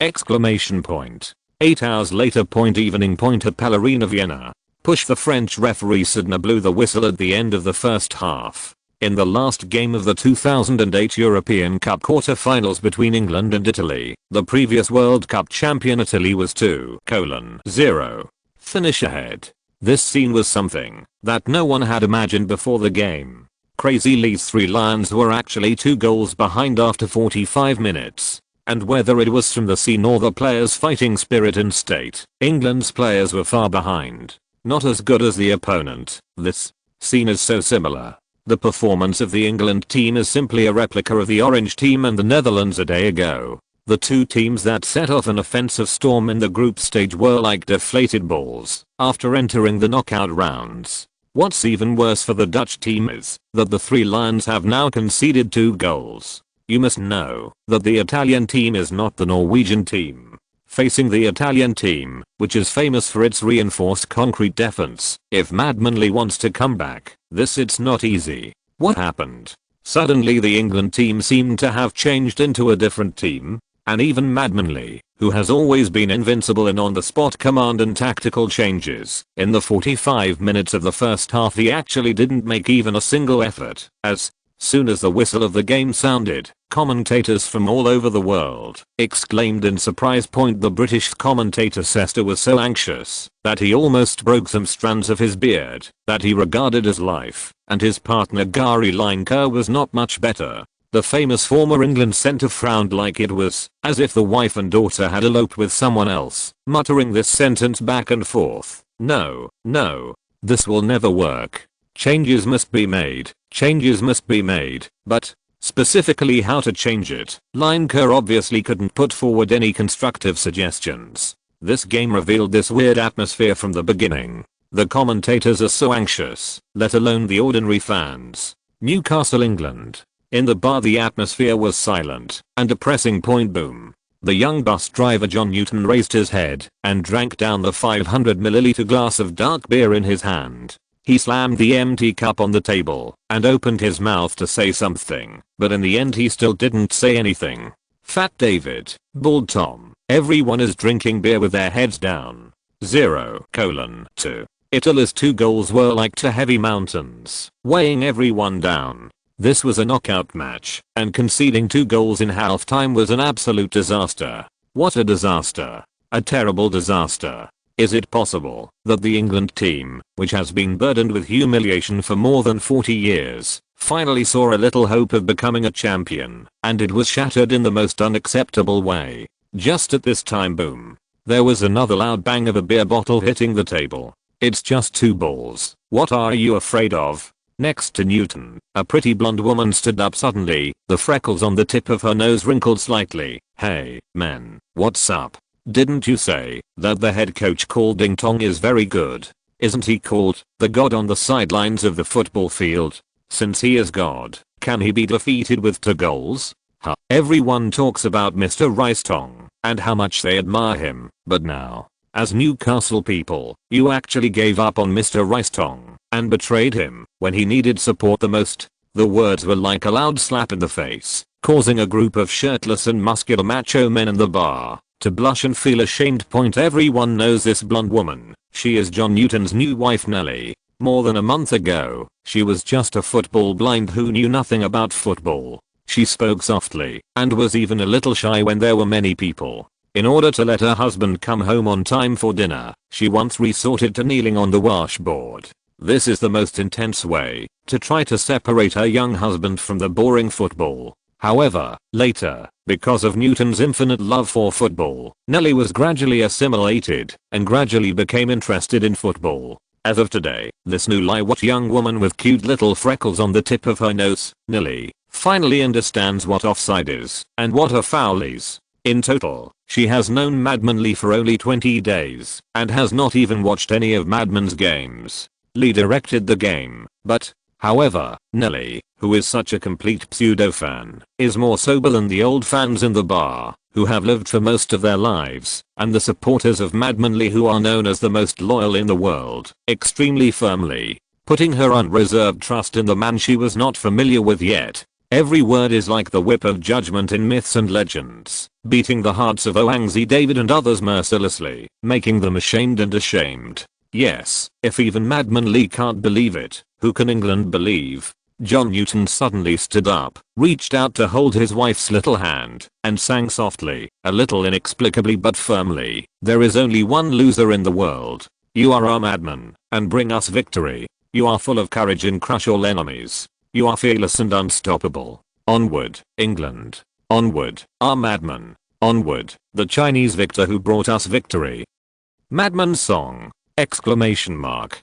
8 hours later. Evening. At Pellerina, Vienna. Push. The French referee Sidney blew the whistle at the end of the first half. In the last game of the 2008 European Cup quarter-finals between England and Italy, the previous World Cup champion Italy was 2:0 finish ahead. This scene was something that no one had imagined before the game. Crazy Lee's Three Lions were actually 2 goals behind after 45 minutes. And whether it was from the scene or the players' fighting spirit and state, England's players were far behind. Not as good as the opponent. This scene is so similar. The performance of the England team is simply a replica of the Orange team and the Netherlands a day ago. The two teams that set off an offensive storm in the group stage were like deflated balls after entering the knockout rounds. What's even worse for the Dutch team is that the Three Lions have now conceded 2 goals. You must know that the Italian team is not the Norwegian team. Facing the Italian team, which is famous for its reinforced concrete defense, if Madmanly wants to come back, it's not easy. What happened? Suddenly the England team seemed to have changed into a different team, and even Madmanly, who has always been invincible in on-the-spot command and tactical changes, in the 45 minutes of the first half he actually didn't make even a single effort. As soon as the whistle of the game sounded, commentators from all over the world exclaimed in surprise. The British commentator Sester was so anxious that he almost broke some strands of his beard that he regarded as life, and his partner Gary Lineker was not much better. The famous former England centre frowned like it was as if the wife and daughter had eloped with someone else, muttering this sentence back and forth. No, this will never work. Changes must be made. Changes must be made, but specifically how to change it. Lineker obviously couldn't put forward any constructive suggestions. This game revealed this weird atmosphere from the beginning. The commentators are so anxious, let alone the ordinary fans. Newcastle, England. In the bar the atmosphere was silent and depressing. Boom. The young bus driver John Newton raised his head and drank down the 500ml glass of dark beer in his hand. He slammed the empty cup on the table and opened his mouth to say something, but in the end he still didn't say anything. Fat David, Bald Tom, everyone is drinking beer with their heads down. 0:2. Italy's 2 goals were like 2 heavy mountains, weighing everyone down. This was a knockout match, and conceding 2 goals in halftime was an absolute disaster. What a disaster. A terrible disaster. Is it possible that the England team, which has been burdened with humiliation for more than 40 years, finally saw a little hope of becoming a champion, and it was shattered in the most unacceptable way? Just at this time, boom. There was another loud bang of a beer bottle hitting the table. It's just 2 balls. What are you afraid of? Next to Newton, a pretty blonde woman stood up suddenly, the freckles on the tip of her nose wrinkled slightly. Hey, man, what's up? Didn't you say that the head coach called Ding Tong is very good? Isn't he called the god on the sidelines of the football field? Since he is god, can he be defeated with 2 goals? Huh. Everyone talks about Mr. Rice Tong and how much they admire him, but now, as Newcastle people, you actually gave up on Mr. Rice Tong and betrayed him when he needed support the most. The words were like a loud slap in the face, causing a group of shirtless and muscular macho men in the bar to blush and feel ashamed. Everyone knows this blonde woman. She is John Newton's new wife Nelly. More than a month ago, she was just a football blind who knew nothing about football. She spoke softly and was even a little shy when there were many people. In order to let her husband come home on time for dinner, she once resorted to kneeling on the washboard. This is the most intense way to try to separate her young husband from the boring football. However, later, because of Newton's infinite love for football, Nelly was gradually assimilated and gradually became interested in football. As of today, this new light young woman with cute little freckles on the tip of her nose, Nelly, finally understands what offside is and what a foul is. In total, she has known Madman Lee for only 20 days and has not even watched any of Madman's games. Lee directed the game, but, however, Nelly, who is such a complete pseudo-fan, is more sober than the old fans in the bar, who have lived for most of their lives, and the supporters of Madman Lee who are known as the most loyal in the world, extremely firmly, putting her unreserved trust in the man she was not familiar with yet. Every word is like the whip of judgment in myths and legends, beating the hearts of Oangzi David and others mercilessly, making them ashamed and ashamed. Yes, if even Madman Lee can't believe it, who can England believe? John Newton suddenly stood up, reached out to hold his wife's little hand, and sang softly, a little inexplicably but firmly, "There is only one loser in the world. You are our madman, and bring us victory. You are full of courage and crush all enemies. You are fearless and unstoppable. Onward, England. Onward, our madman. Onward, the Chinese victor who brought us victory." Madman song! Exclamation mark.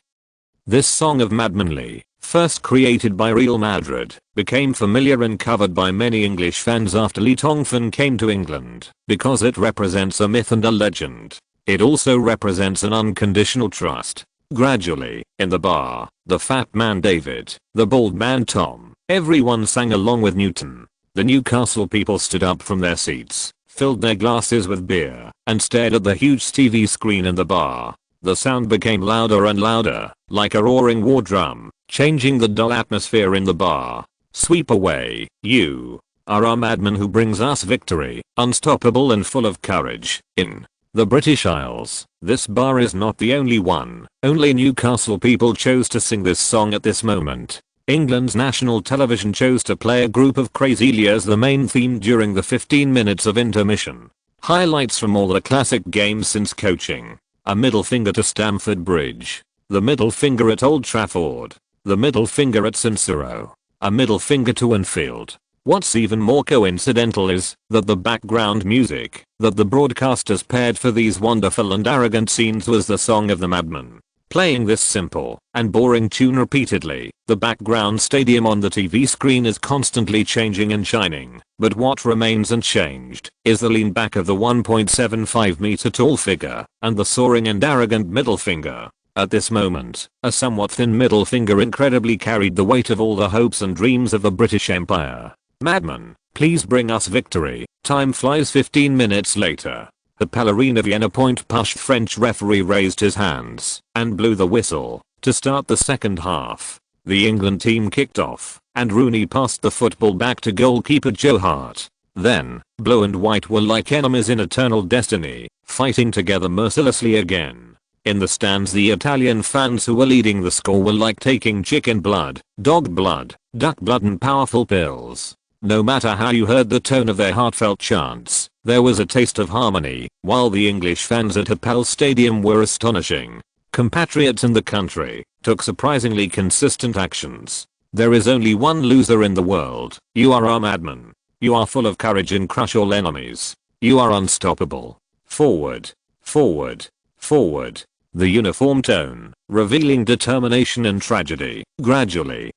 This song of Madman Lee, first created by Real Madrid, became familiar and covered by many English fans after Lee Tongfan came to England, because it represents a myth and a legend. It also represents an unconditional trust. Gradually, in the bar, the fat man David, the bald man Tom, everyone sang along with Newton. The Newcastle people stood up from their seats, filled their glasses with beer, and stared at the huge TV screen in the bar. The sound became louder and louder, like a roaring war drum, changing the dull atmosphere in the bar. "Sweep away, you are our madman who brings us victory, unstoppable and full of courage." In the British Isles, this bar is not the only one. Only Newcastle people chose to sing this song at this moment. England's national television chose to play a group of Crazy as the main theme during the 15 minutes of intermission. Highlights from all the classic games since coaching. A middle finger to Stamford Bridge. The middle finger at Old Trafford. The middle finger at San Siro. A middle finger to Anfield. What's even more coincidental is that the background music that the broadcasters paired for these wonderful and arrogant scenes was the song of the madman. Playing this simple and boring tune repeatedly, the background stadium on the TV screen is constantly changing and shining, but what remains unchanged is the lean back of the 1.75 meter tall figure and the soaring and arrogant middle finger. At this moment, a somewhat thin middle finger incredibly carried the weight of all the hopes and dreams of the British Empire. "Madman, please bring us victory." Time flies. 15 minutes later. The Ballerina Vienna Point Push French referee raised his hands and blew the whistle to start the second half. The England team kicked off, and Rooney passed the football back to goalkeeper Joe Hart. Then, blue and white were like enemies in eternal destiny, fighting together mercilessly again. In the stands, the Italian fans who were leading the score were like taking chicken blood, dog blood, duck blood and powerful pills. No matter how you heard the tone of their heartfelt chants, there was a taste of harmony, while the English fans at Hapoel Stadium were astonishing. Compatriots in the country took surprisingly consistent actions. There is only one loser in the world. You are a madman. You are full of courage and crush all enemies. You are unstoppable. Forward. Forward. Forward. The uniform tone, revealing determination and tragedy, gradually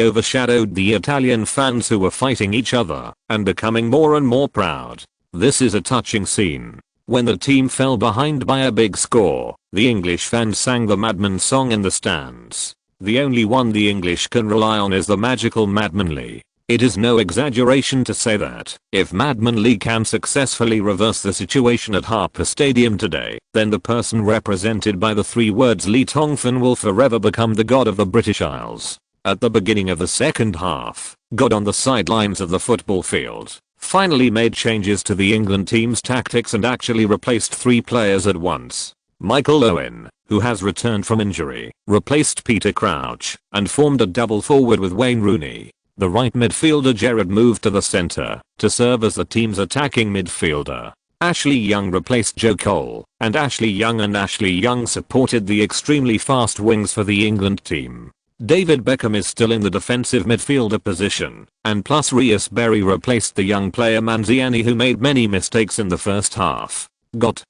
overshadowed the Italian fans who were fighting each other and becoming more and more proud. This is a touching scene. When the team fell behind by a big score, the English fans sang the Madman song in the stands. The only one the English can rely on is the magical Madman Lee. It is no exaggeration to say that if Madman Lee can successfully reverse the situation at Hapoel Stadium today, then the person represented by the three words Lee Tongfan will forever become the god of the British Isles. At the beginning of the second half, God on the sidelines of the football field finally made changes to the England team's tactics and actually replaced 3 players at once. Michael Owen, who has returned from injury, replaced Peter Crouch and formed a double forward with Wayne Rooney. The right midfielder Gerrard moved to the centre to serve as the team's attacking midfielder. Ashley Young replaced Joe Cole, and Ashley Young supported the extremely fast wings for the England team. David Beckham is still in the defensive midfielder position, and plus Rhys Berry replaced the young player Manziani who made many mistakes in the first half.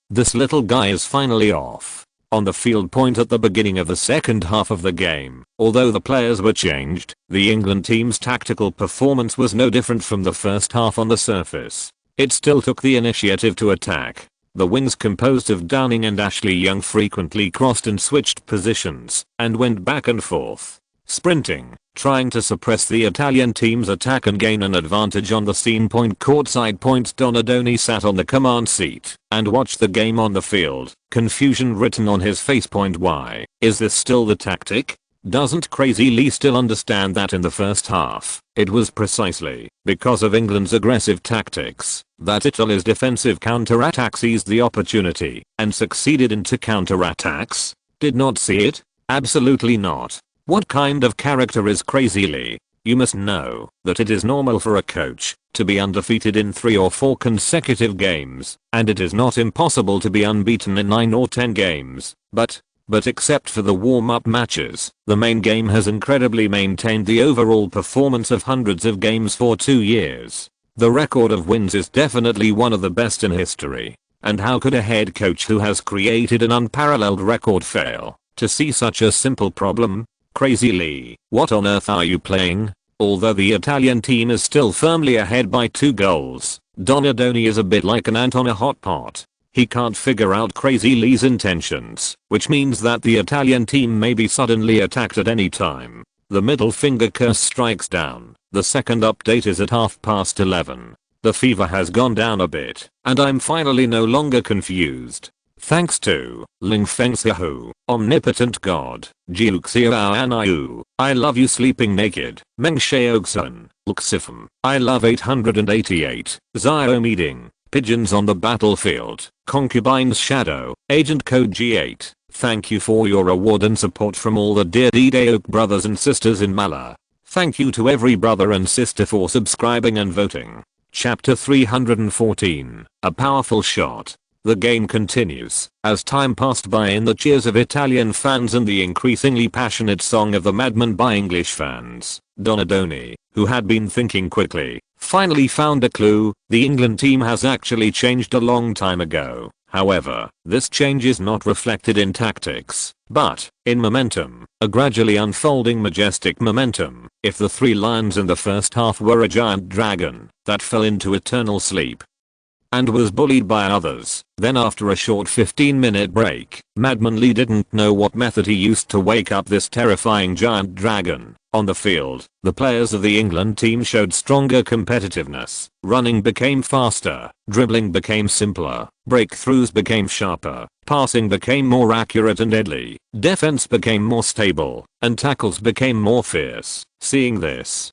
This little guy is finally off. On the field point at the beginning of the second half of the game, although the players were changed, the England team's tactical performance was no different from the first half on the surface. It still took the initiative to attack. The wings composed of Downing and Ashley Young frequently crossed and switched positions, and went back and forth, sprinting, trying to suppress the Italian team's attack and gain an advantage on the scene point courtside. Donadoni sat on the command seat and watched the game on the field, confusion written on his face. Why is this still the tactic? Doesn't Crazy Lee still understand that in the first half, it was precisely because of England's aggressive tactics that Italy's defensive counter-attack seized the opportunity and succeeded into counter-attacks? Did not see it? Absolutely not. What kind of character is Crazy Lee? You must know that it is normal for a coach to be undefeated in 3 or 4 consecutive games, and it is not impossible to be unbeaten in 9 or 10 games, but except for the warm-up matches, the main game has incredibly maintained the overall performance of hundreds of games for 2 years. The record of wins is definitely one of the best in history. And how could a head coach who has created an unparalleled record fail to see such a simple problem? Crazy Lee, what on earth are you playing? Although the Italian team is still firmly ahead by 2 goals, Donadoni is a bit like an ant on a hot pot. He can't figure out Crazy Lee's intentions, which means that the Italian team may be suddenly attacked at any time. The middle finger curse strikes down. The second update is at 11:30. The fever has gone down a bit, and I'm finally no longer confused. Thanks to Ling Feng Xiaohu, Omnipotent God, Jiu Xiao Anayu, I love you sleeping naked, Meng Sheogsun, Luxifum, I love 888, Zio Meeting, Pigeons on the Battlefield, Concubine's Shadow, Agent Code G8, thank you for your award and support from all the dear Didaoc brothers and sisters in Mala. Thank you to every brother and sister for subscribing and voting. Chapter 314, a powerful shot. The game continues as time passed by in the cheers of Italian fans and the increasingly passionate song of the Madman by English fans. Donadoni, who had been thinking quickly, finally found a clue. The England team has actually changed a long time ago. However, this change is not reflected in tactics, but in momentum, a gradually unfolding majestic momentum. If the 3 lions in the first half were a giant dragon that fell into eternal sleep and was bullied by others, then after a short 15-minute break, Madman Lee didn't know what method he used to wake up this terrifying giant dragon. On the field, the players of the England team showed stronger competitiveness. Running became faster, dribbling became simpler, breakthroughs became sharper, passing became more accurate and deadly, defense became more stable, and tackles became more fierce. Seeing this,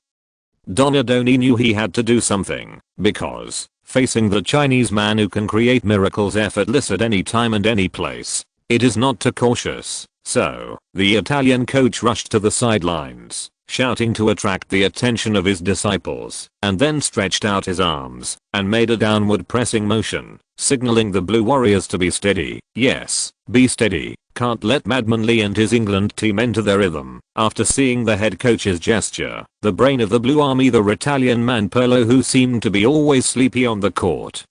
Donadoni knew he had to do something, because facing the Chinese man who can create miracles effortless at any time and any place, It is not too cautious, so the Italian coach rushed to the sidelines, shouting to attract the attention of his disciples, and then stretched out his arms and made a downward pressing motion, signaling the Blue Warriors to be steady. Yes, be steady. Can't let Madman Lee and his England team enter their rhythm. After seeing the head coach's gesture, the brain of the Blue Army, the Italian man Pirlo, who seemed to be always sleepy on the court,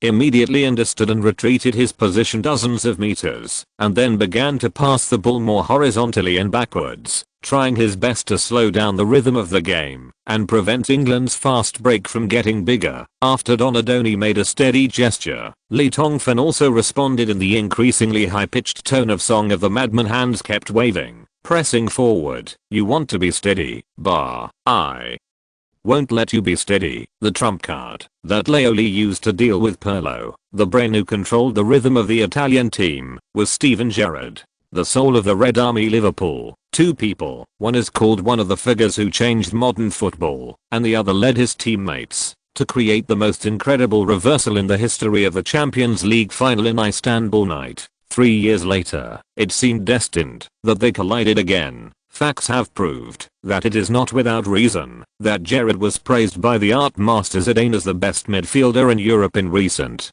immediately understood and retreated his position dozens of meters, and then began to pass the ball more horizontally and backwards, trying his best to slow down the rhythm of the game and prevent England's fast break from getting bigger. After Donadoni made a steady gesture, Lee Tongfan also responded in the increasingly high-pitched tone of song of the madman hands kept waving, pressing forward. You want to be steady, I won't let you be steady. The trump card that Leo Lee used to deal with Pirlo, the brain who controlled the rhythm of the Italian team, was Steven Gerrard, the soul of the Red Army Liverpool. Two people, one is called one of the figures who changed modern football, and the other led his teammates to create the most incredible reversal in the history of the Champions League final in Istanbul night. 3 years later, it seemed destined that they collided again. Facts have proved that it is not without reason that Gerrard was praised by the art master Zidane as the best midfielder in Europe in recent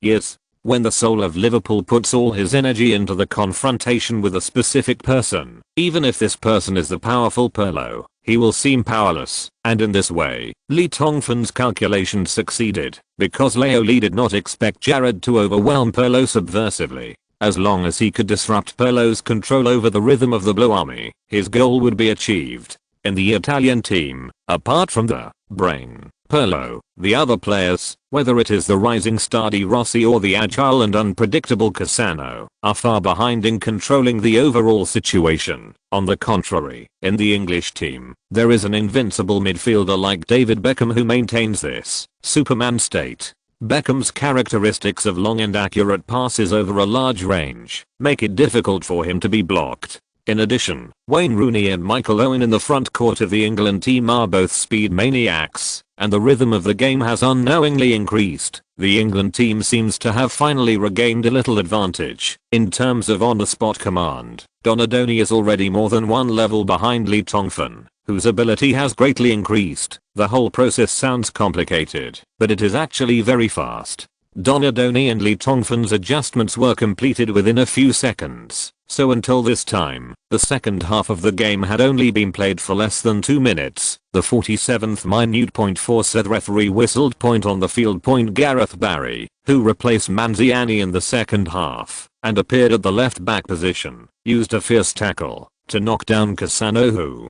years. When the soul of Liverpool puts all his energy into the confrontation with a specific person, even if this person is the powerful Pirlo, he will seem powerless, and in this way, Lee Tongfan's calculations succeeded, because Leo Lee did not expect Gerrard to overwhelm Pirlo subversively. As long as he could disrupt Pirlo's control over the rhythm of the Blue Army, his goal would be achieved. In the Italian team, apart from the brain, Pirlo, the other players, whether it is the rising star De Rossi or the agile and unpredictable Cassano, are far behind in controlling the overall situation. On the contrary, in the English team, there is an invincible midfielder like David Beckham who maintains this Superman state. Beckham's characteristics of long and accurate passes over a large range make it difficult for him to be blocked. In addition, Wayne Rooney and Michael Owen in the front court of the England team are both speed maniacs, and the rhythm of the game has unknowingly increased. The England team seems to have finally regained a little advantage in terms of on-the-spot command. Donadoni is already more than one level behind Lee Tongfan, whose ability has greatly increased. The whole process sounds complicated, but it is actually very fast. Donadoni and Lee Tongfan's adjustments were completed within a few seconds, so until this time, the second half of the game had only been played for less than 2 minutes. The 47th minute .4 said referee whistled point on the field. Gareth Barry, who replaced Manziani in the second half and appeared at the left back position, used a fierce tackle to knock down Cassano, who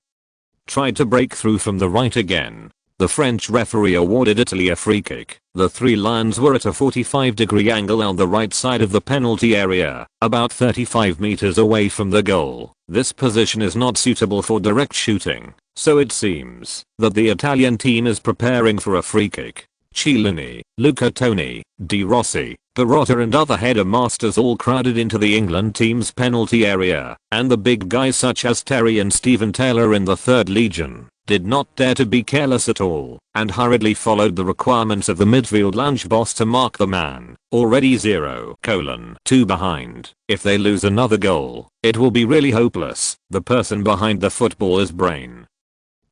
tried to break through from the right again. The French referee awarded Italy a free kick. The three lions were at a 45-degree angle on the right side of the penalty area, about 35 meters away from the goal. This position is not suitable for direct shooting, so it seems that the Italian team is preparing for a free kick. Chiellini, Luca Toni, De Rossi, Perotta and other header masters all crowded into the England team's penalty area, and the big guys such as Terry and Stephen Taylor in the 3rd Legion did not dare to be careless at all, and hurriedly followed the requirements of the midfield lunch boss to mark the man, already 0:2 behind. If they lose another goal, it will be really hopeless. The person behind the football is brain.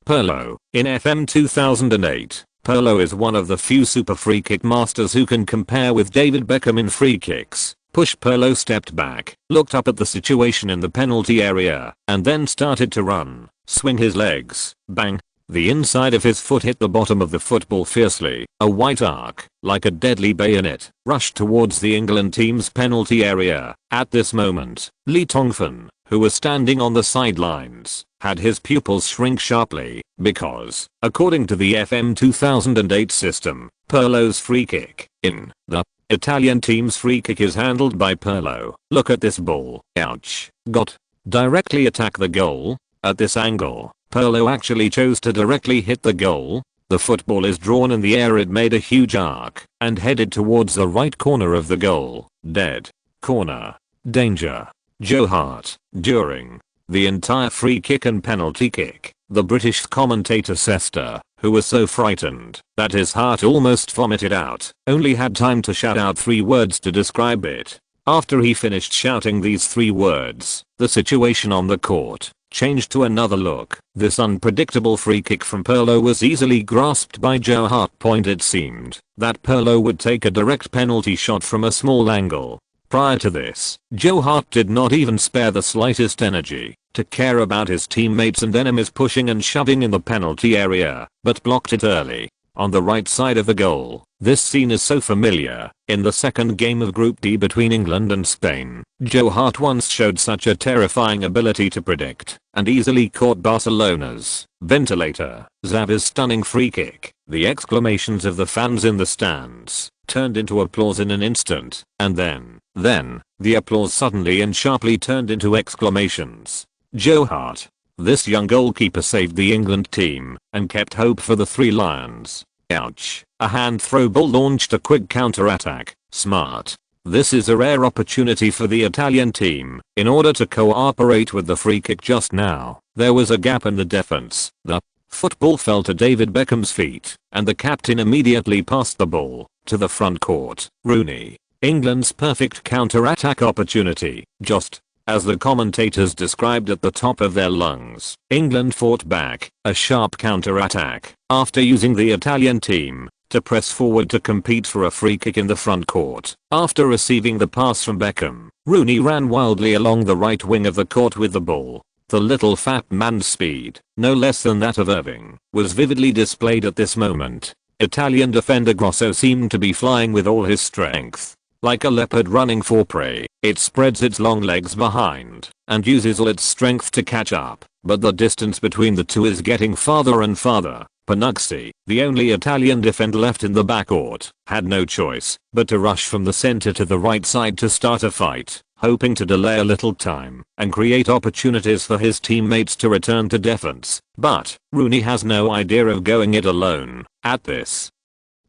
Pirlo. In FM 2008, Pirlo is one of the few super free kick masters who can compare with David Beckham in free kicks. Push. Pirlo stepped back, looked up at the situation in the penalty area, and then started to run. Swing his legs. Bang. The inside of his foot hit the bottom of the football fiercely. A white arc, like a deadly bayonet, rushed towards the England team's penalty area. At this moment, Lee Tongfan, who was standing on the sidelines, had his pupils shrink sharply, because, according to the FM 2008 system, Pirlo's free kick, in the Italian team's free kick is handled by Pirlo. Look at this ball. Ouch. Got. Directly attack the goal. At this angle, Pirlo actually chose to directly hit the goal. The football is drawn in the air. It made a huge arc and headed towards the right corner of the goal. Dead. Corner. Danger. Joe Hart. During the entire free kick and penalty kick, the British commentator Sester, who was so frightened that his heart almost vomited out, only had time to shout out 3 words to describe it. After he finished shouting these 3 words, the situation on the court changed to another look. This unpredictable free kick from Pirlo was easily grasped by Joe Hart. It seemed that Pirlo would take a direct penalty shot from a small angle. Prior to this, Joe Hart did not even spare the slightest energy to care about his teammates and enemies pushing and shoving in the penalty area, but blocked it early. On the right side of the goal, this scene is so familiar. In the second game of Group D between England and Spain, Joe Hart once showed such a terrifying ability to predict and easily caught Barcelona's ventilator, Xavi's stunning free kick. The exclamations of the fans in the stands turned into applause in an instant, and then, the applause suddenly and sharply turned into exclamations. Joe Hart, this young goalkeeper, saved the England team and kept hope for the 3 Lions. Ouch. A hand throw ball launched a quick counter-attack. Smart. This is a rare opportunity for the Italian team. In order to cooperate with the free kick just now, there was a gap in the defense. The football fell to David Beckham's feet, and the captain immediately passed the ball to the front court. Rooney. England's perfect counter-attack opportunity. Just as the commentators described at the top of their lungs, England fought back, a sharp counter-attack, after using the Italian team to press forward to compete for a free kick in the front court. After receiving the pass from Beckham, Rooney ran wildly along the right wing of the court with the ball. The little fat man's speed, no less than that of Irving, was vividly displayed at this moment. Italian defender Grosso seemed to be flying with all his strength. Like a leopard running for prey, it spreads its long legs behind and uses all its strength to catch up, but the distance between the two is getting farther and farther. Panucci, the only Italian defender left in the backcourt, had no choice but to rush from the center to the right side to start a fight, hoping to delay a little time and create opportunities for his teammates to return to defense. But Rooney has no idea of going it alone. At this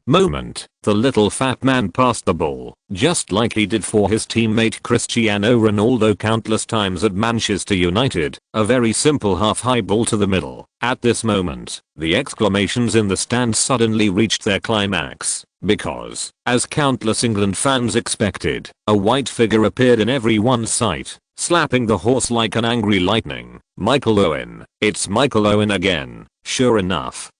moment, the little fat man passed the ball, just like he did for his teammate Cristiano Ronaldo countless times at Manchester United, a very simple half-high ball to the middle. At this moment, the exclamations in the stands suddenly reached their climax, because, as countless England fans expected, a white figure appeared in everyone's sight, slapping the horse like an angry lightning. Michael Owen. It's Michael Owen again. Sure enough,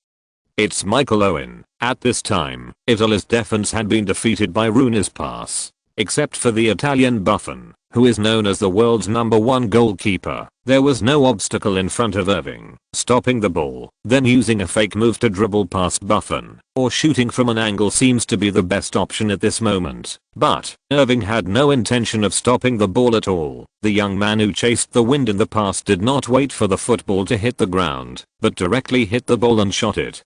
it's Michael Owen. At this time, Italy's defense had been defeated by Rooney's pass. Except for the Italian Buffon, who is known as the world's #1 goalkeeper, there was no obstacle in front of Irving. Stopping the ball, then using a fake move to dribble past Buffon, or shooting from an angle seems to be the best option at this moment. But Irving had no intention of stopping the ball at all. The young man who chased the wind in the pass did not wait for the football to hit the ground, but directly hit the ball and shot it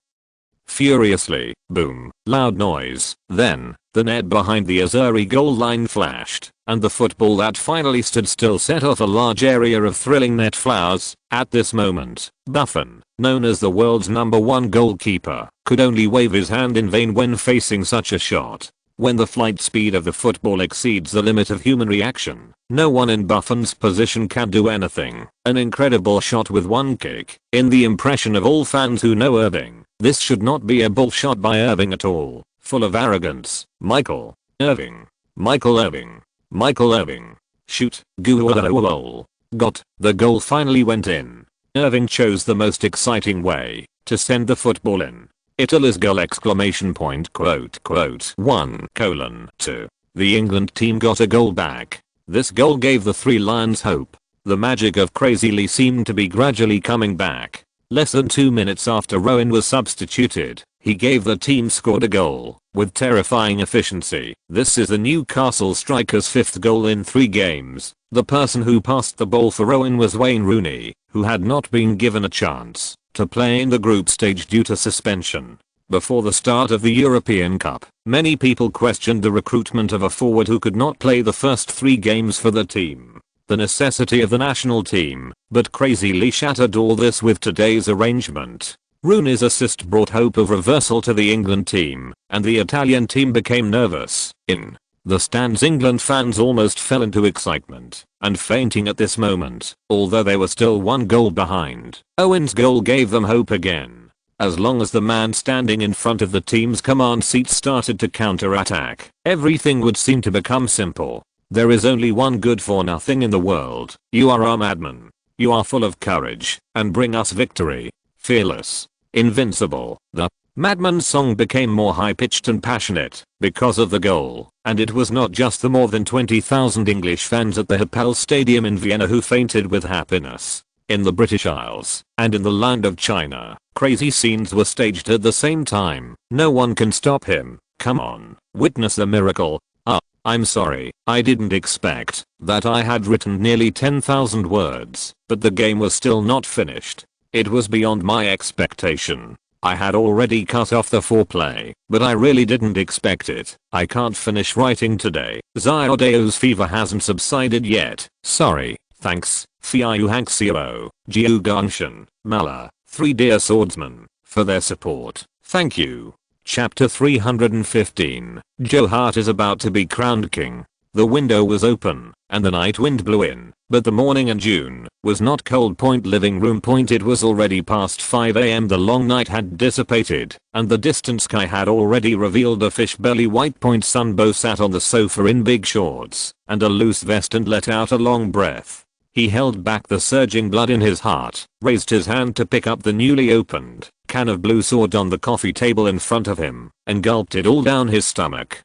furiously. Boom. Loud noise. Then, the net behind the Azzurri goal line flashed, and the football that finally stood still set off a large area of thrilling net flowers. At this moment, Buffon, known as the world's #1 goalkeeper, could only wave his hand in vain when facing such a shot. When the flight speed of the football exceeds the limit of human reaction, no one in Buffon's position can do anything. An incredible shot with one kick. In the impression of all fans who know Irving, this should not be a ball shot by Irving at all. Full of arrogance. Michael Irving. Michael Irving. Michael Irving. Shoot. Goal. Got. The goal finally went in. Irving chose the most exciting way to send the football in. Italy's goal ! 1:2. The England team got a goal back. This goal gave the 3 Lions hope. The magic of Crazy Lee seemed to be gradually coming back. Less than 2 minutes after Rowan was substituted, he gave the team scored a goal with terrifying efficiency. This is the Newcastle striker's 5th goal in 3 games. The person who passed the ball for Rowan was Wayne Rooney, who had not been given a chance to play in the group stage due to suspension. Before the start of the European Cup, many people questioned the recruitment of a forward who could not play the first 3 games for the team, the necessity of the national team, but Crazy Lee shattered all this with today's arrangement. Rooney's assist brought hope of reversal to the England team, and the Italian team became nervous. In the stands, England fans almost fell into excitement and fainting at this moment, although they were still 1 goal behind. Owen's goal gave them hope again. As long as the man standing in front of the team's command seat started to counter-attack, everything would seem to become simple. There is only one good for nothing in the world. You are our madman. You are full of courage and bring us victory. Fearless. Invincible. The Madman's song became more high-pitched and passionate because of the goal, and it was not just the more than 20,000 English fans at the Hapoel Stadium in Vienna who fainted with happiness. In the British Isles and in the land of China, crazy scenes were staged at the same time. No one can stop him. Come on, witness the miracle. I'm sorry, I didn't expect that. I had written nearly 10,000 words, but the game was still not finished. It was beyond my expectation. I had already cut off the foreplay, but I really didn't expect it. I can't finish writing today. Ziodeo's fever hasn't subsided yet. Sorry, thanks, Fiu Hanxio, Jiu Gangshan, Mala, 3 dear swordsmen, for their support. Thank you. Chapter 315. Joe Hart is about to be crowned king. The window was open, and the night wind blew in, but the morning in June was not cold. Living room. It was already past 5 AM. The long night had dissipated, and the distant sky had already revealed a fish belly white. Sunbo sat on the sofa in big shorts and a loose vest and let out a long breath. He held back the surging blood in his heart, raised his hand to pick up the newly opened can of blue sword on the coffee table in front of him, and gulped it all down his stomach.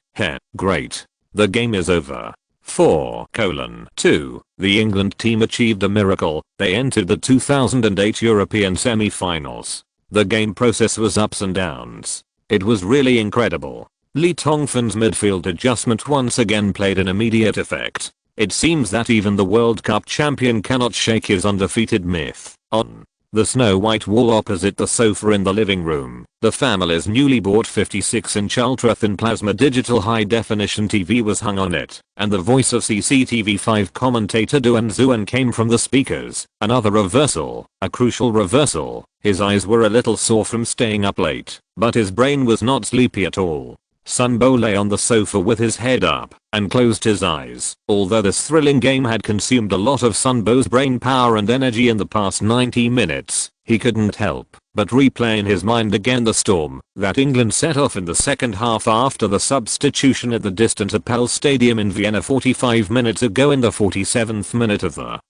Great. The game is over. 4:2. The England team achieved a miracle. They entered the 2008 European semi-finals. The game process was ups and downs. It was really incredible. Lee Tongfan's midfield adjustment once again played an immediate effect. It seems that even the World Cup champion cannot shake his undefeated myth. On the snow-white wall opposite the sofa in the living room, the family's newly bought 56-inch ultra-thin plasma digital high-definition TV was hung on it, and the voice of CCTV5 commentator Duan Zuan came from the speakers. Another reversal, a crucial reversal. His eyes were a little sore from staying up late, but his brain was not sleepy at all. Sunbo lay on the sofa with his head up and closed his eyes. Although this thrilling game had consumed a lot of Sunbo's brain power and energy in the past 90 minutes, he couldn't help but replay in his mind again the storm that England set off in the second half after the substitution at the distant Hapoel Stadium in Vienna 45 minutes ago. In the 47th minute of the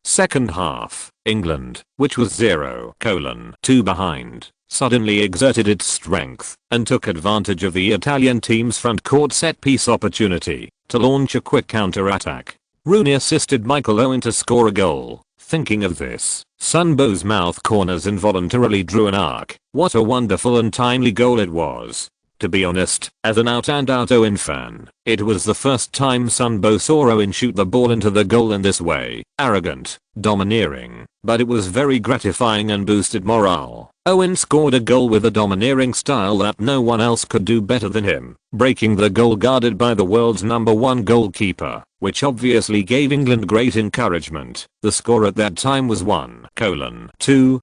second half, England, which was 0:2 behind, suddenly exerted its strength and took advantage of the Italian team's front court set-piece opportunity to launch a quick counter-attack. Rooney assisted Michael Owen to score a goal. Thinking of this, Sunbo's mouth corners involuntarily drew an arc. What a wonderful and timely goal it was. To be honest, as an out-and-out Owen fan, it was the first time Sunbo saw Owen shoot the ball into the goal in this way. Arrogant, domineering, but it was very gratifying and boosted morale. Owen scored a goal with a domineering style that no one else could do better than him, breaking the goal guarded by the world's #1 goalkeeper, which obviously gave England great encouragement. The score at that time was 1:2!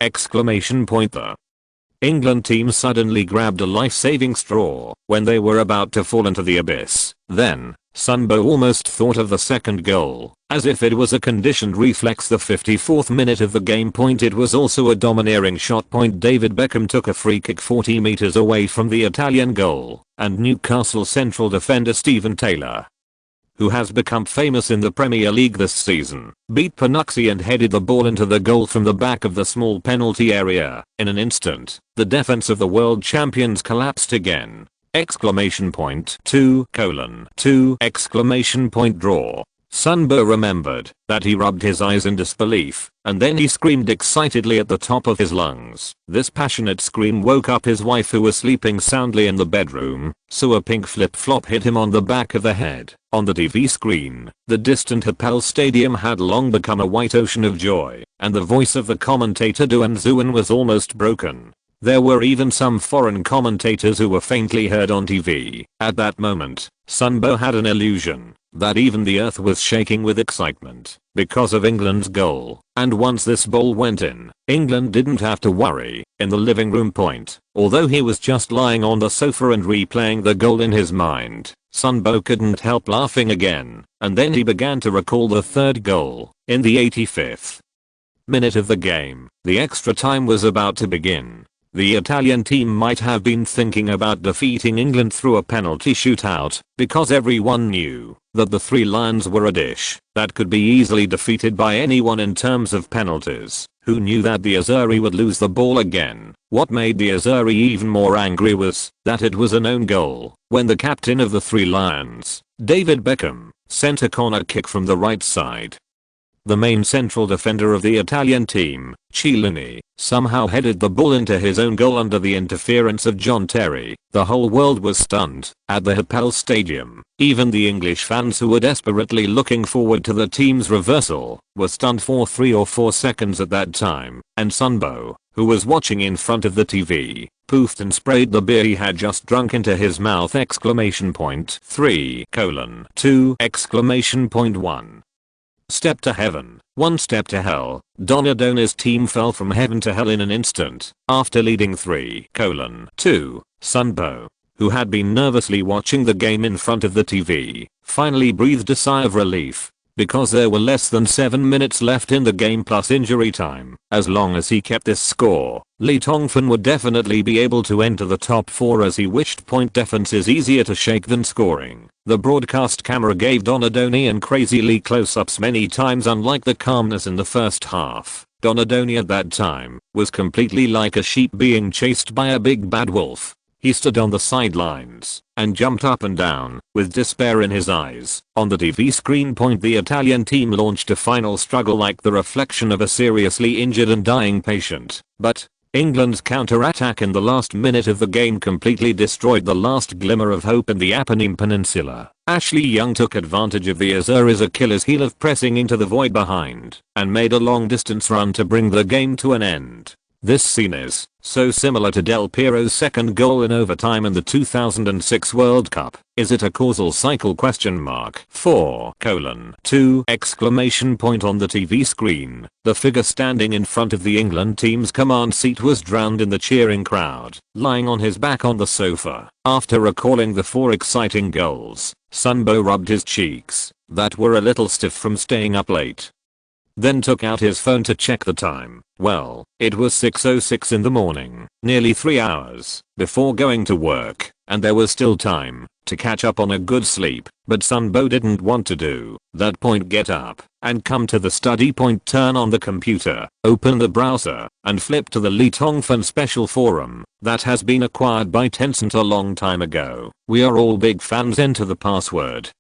The England team suddenly grabbed a life-saving straw when they were about to fall into the abyss. Then, Sunbo almost thought of the second goal, as if it was a conditioned reflex. The 54th minute of the game. It was also a domineering shot. David Beckham took a free kick 40 meters away from the Italian goal, and Newcastle central defender Stephen Taylor, who has become famous in the Premier League this season, beat Panucci and headed the ball into the goal from the back of the small penalty area. In an instant, the defense of the world champions collapsed again. 2:2! Draw. Sunbo remembered that he rubbed his eyes in disbelief, and then he screamed excitedly at the top of his lungs. This passionate scream woke up his wife, who was sleeping soundly in the bedroom, so a pink flip-flop hit him on the back of the head. On the TV screen, the distant Hapoel Stadium had long become a white ocean of joy, and the voice of the commentator Duan Zuan was almost broken. There were even some foreign commentators who were faintly heard on TV. At that moment, Sunbo had an illusion that even the earth was shaking with excitement because of England's goal. And once this ball went in, England didn't have to worry. In the living room. Although he was just lying on the sofa and replaying the goal in his mind, Sunbo couldn't help laughing again, and then he began to recall the third goal. In the 85th minute of the game, the extra time was about to begin. The Italian team might have been thinking about defeating England through a penalty shootout, because everyone knew that the Three Lions were a dish that could be easily defeated by anyone in terms of penalties. Who knew that the Azzurri would lose the ball again? What made the Azzurri even more angry was that it was an own goal when the captain of the Three Lions, David Beckham, sent a corner kick from the right side. The main central defender of the Italian team, Chiellini, somehow headed the ball into his own goal under the interference of John Terry. The whole world was stunned at the Hapoel Stadium. Even the English fans who were desperately looking forward to the team's reversal were stunned for 3 or 4 seconds at that time, and Sunbo, who was watching in front of the TV, poofed and sprayed the beer he had just drunk into his mouth! 3:2!1 Step to heaven, one step to hell. Donadoni's team fell from heaven to hell in an instant after leading 3:2. Sunbo, who had been nervously watching the game in front of the TV, finally breathed a sigh of relief. Because there were less than 7 minutes left in the game plus injury time. As long as he kept this score, Lee Tongfan would definitely be able to enter the top 4 as he wished. Point defense is easier to shake than scoring. The broadcast camera gave Donadoni and Crazy Lee close-ups many times. Unlike the calmness in the first half, Donadoni at that time was completely like a sheep being chased by a big bad wolf. He stood on the sidelines and jumped up and down with despair in his eyes. On the TV screen, the Italian team launched a final struggle like the reflection of a seriously injured and dying patient. But England's counter-attack in the last minute of the game completely destroyed the last glimmer of hope in the Apennine Peninsula. Ashley Young took advantage of the Azzurri's Achilles heel of pressing into the void behind and made a long-distance run to bring the game to an end. This scene is so similar to Del Piero's second goal in overtime in the 2006 World Cup. Is it a causal cycle? 4:2! On the TV screen, the figure standing in front of the England team's command seat was drowned in the cheering crowd, lying on his back on the sofa. After recalling the 4 exciting goals, Sunbo rubbed his cheeks that were a little stiff from staying up late. Then took out his phone to check the time. Well, it was 6:06 in the morning, nearly 3 hours before going to work, and there was still time to catch up on a good sleep. But Sunbo didn't want to do that. Get up and come to the study. Turn on the computer, open the browser, and flip to the Lee Tongfan special forum that has been acquired by Tencent a long time ago. We are all big fans. Enter the password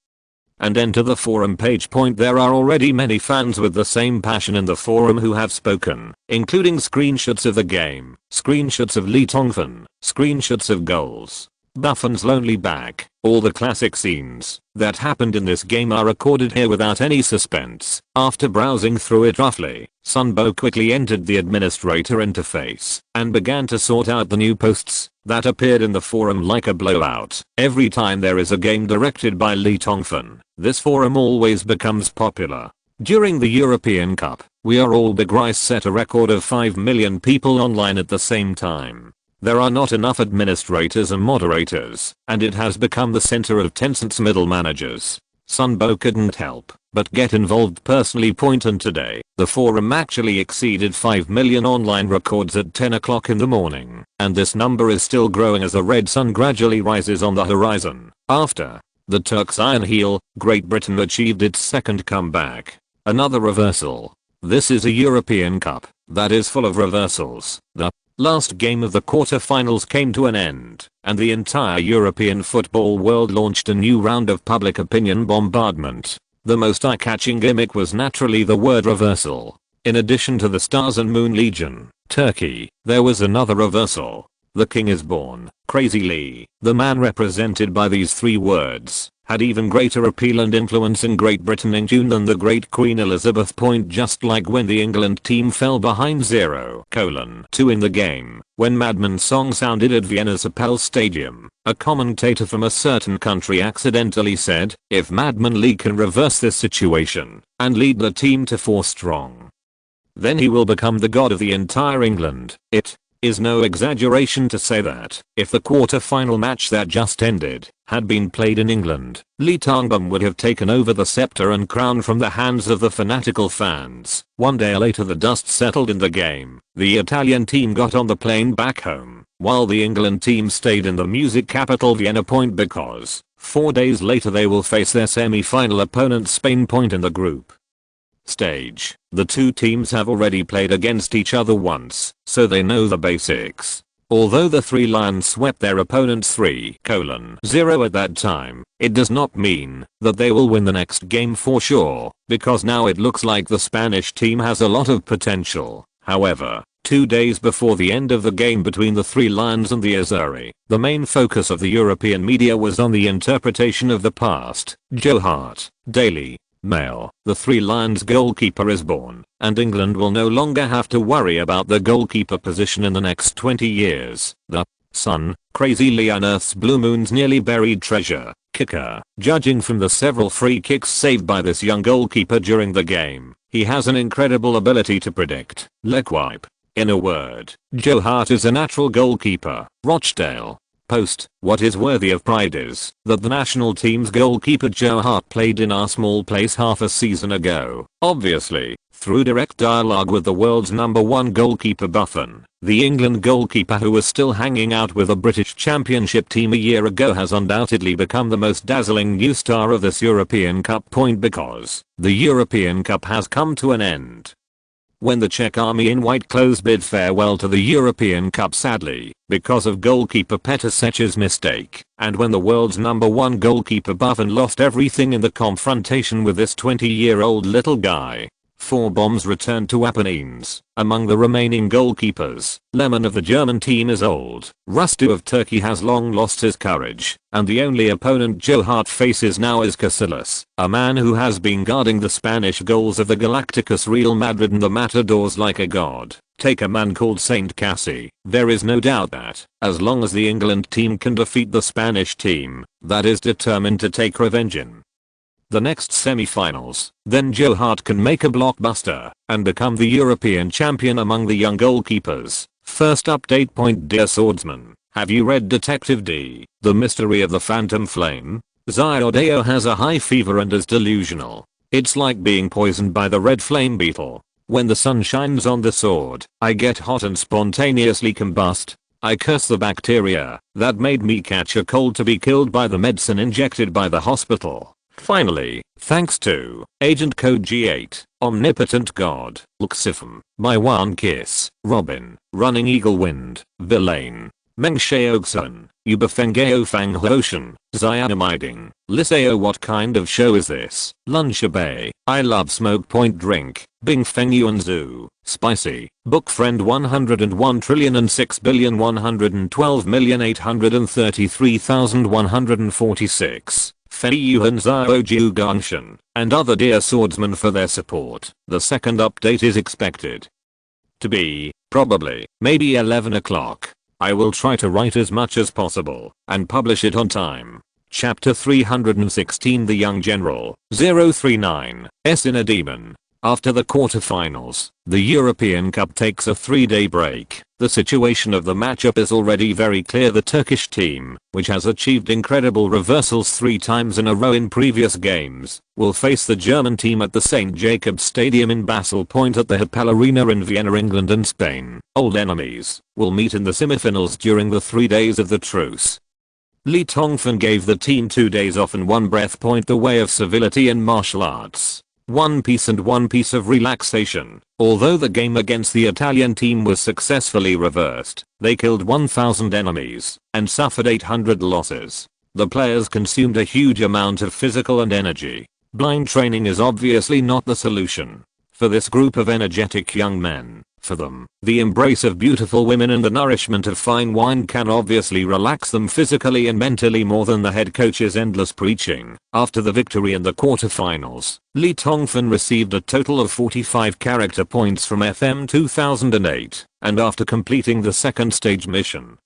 and enter the forum page. There are already many fans with the same passion in the forum who have spoken, including screenshots of the game, screenshots of Lee Tongfan, screenshots of goals, Buffon's lonely back. All the classic scenes that happened in this game are recorded here without any suspense. After browsing through it roughly, Sunbo quickly entered the administrator interface and began to sort out the new posts that appeared in the forum like a blowout. Every time there is a game directed by Lee Tongfan, this forum always becomes popular. During the European Cup, We Are All Big Rice set a record of 5 million people online at the same time. There are not enough administrators and moderators, and it has become the center of Tencent's middle managers. Sunbo couldn't help but get involved personally. And today, the forum actually exceeded 5 million online records at 10 o'clock in the morning, and this number is still growing as the red sun gradually rises on the horizon. After the Turks' iron heel, Great Britain achieved its second comeback. Another reversal. This is a European Cup that is full of reversals. The last game of the quarter-finals came to an end, and the entire European football world launched a new round of public opinion bombardment. The most eye-catching gimmick was naturally the word reversal. In addition to the Stars and Moon Legion, Turkey, there was another reversal. The King is Born. Crazy Lee, the man represented by these 3 words, had even greater appeal and influence in Great Britain in June than the great Queen Elizabeth. Just like when the England team fell behind 0:2 in the game, when Madman's song sounded at Vienna's Hapoel Stadium, a commentator from a certain country accidentally said, "If Madman Lee can reverse this situation and lead the team to 4 strong, then he will become the god of the entire England." It is no exaggeration to say that if the quarter-final match that just ended had been played in England, Lee Tongfan would have taken over the scepter and crown from the hands of the fanatical fans. One day later the dust settled in the game. The Italian team got on the plane back home, while the England team stayed in the music capital Vienna because 4 days later they will face their semi-final opponent Spain in the group stage. The two teams have already played against each other once, so they know the basics. Although the Three Lions swept their opponents 3-0 at that time, it does not mean that they will win the next game for sure, because now it looks like the Spanish team has a lot of potential. However, 2 days before the end of the game between the Three Lions and the Azzurri, the main focus of the European media was on the interpretation of the past. Joe Hart, Daily Mail. The Three Lions goalkeeper is born, and England will no longer have to worry about the goalkeeper position in the next 20 years. The Sun, crazily unearths Blue Moon's nearly buried treasure. Kicker. Judging from the several free kicks saved by this young goalkeeper during the game, he has an incredible ability to predict. Leg wipe. In a word, Joe Hart is a natural goalkeeper. Rochdale Post. What is worthy of pride is that the national team's goalkeeper Joe Hart played in our small place half a season ago. Obviously, through direct dialogue with the world's #1 goalkeeper Buffon. The England goalkeeper who was still hanging out with a British Championship team a year ago has undoubtedly become the most dazzling new star of this European Cup because the European Cup has come to an end. When the Czech army in white clothes bid farewell to the European Cup sadly, because of goalkeeper Petr Cech's mistake, and when the world's #1 goalkeeper Buffon lost everything in the confrontation with this 20-year-old little guy. 4 bombs returned to Apennines. Among the remaining goalkeepers, Lehmann of the German team is old, Rustu of Turkey has long lost his courage, and the only opponent Joe Hart faces now is Casillas, a man who has been guarding the Spanish goals of the Galacticos Real Madrid and the Matadors like a god. Take a man called Saint Cassie. There is no doubt that, as long as the England team can defeat the Spanish team, that is determined to take revenge in the next semi-finals, then Joe Hart can make a blockbuster and become the European champion among the young goalkeepers. First update point. Dear swordsman, have you read Detective D, The Mystery of the Phantom Flame? Zyodeo has a high fever and is delusional. It's like being poisoned by the red flame beetle. When the sun shines on the sword, I get hot and spontaneously combust. I curse the bacteria that made me catch a cold to be killed by the medicine injected by the hospital. Finally, thanks to Agent Code G8, Omnipotent God, Luxifum, My One Kiss, Robin, Running Eagle Wind, Villain, Meng Sheogsun, Ubafengeo Fang Hoshan, Cyanamiding, Liseo. What kind of show is this? Lunshabay, I love smoke point drink, Bing Feng Yuan Zhu, Spicy, Book Friend 101,6,112,833,146. Fei Yuan Zhao Jiu Gangshan, and other dear swordsmen for their support. The second update is expected to be, probably, maybe 11 o'clock. I will try to write as much as possible and publish it on time. Chapter 316. The Young General, 039, S in a Demon. After the quarterfinals, the European Cup takes a 3-day break. The situation of the matchup is already very clear. The Turkish team, which has achieved incredible reversals 3 times in a row in previous games, will face the German team at the St. Jacobs Stadium in Basel at the Hapoel Arena in Vienna. England and Spain, old enemies, will meet in the semifinals during the 3 days of the truce. Lee Tongfan gave the team 2 days off and 1 breath. The way of civility in martial arts. 1 piece and 1 piece of relaxation. Although the game against the Italian team was successfully reversed, they killed 1,000 enemies and suffered 800 losses. The players consumed a huge amount of physical and energy. Blind training is obviously not the solution for this group of energetic young men. For them, the embrace of beautiful women and the nourishment of fine wine can obviously relax them physically and mentally more than the head coach's endless preaching. After the victory in the quarterfinals, Lee Tongfan received a total of 45 character points from FM 2008, and after completing the second stage mission,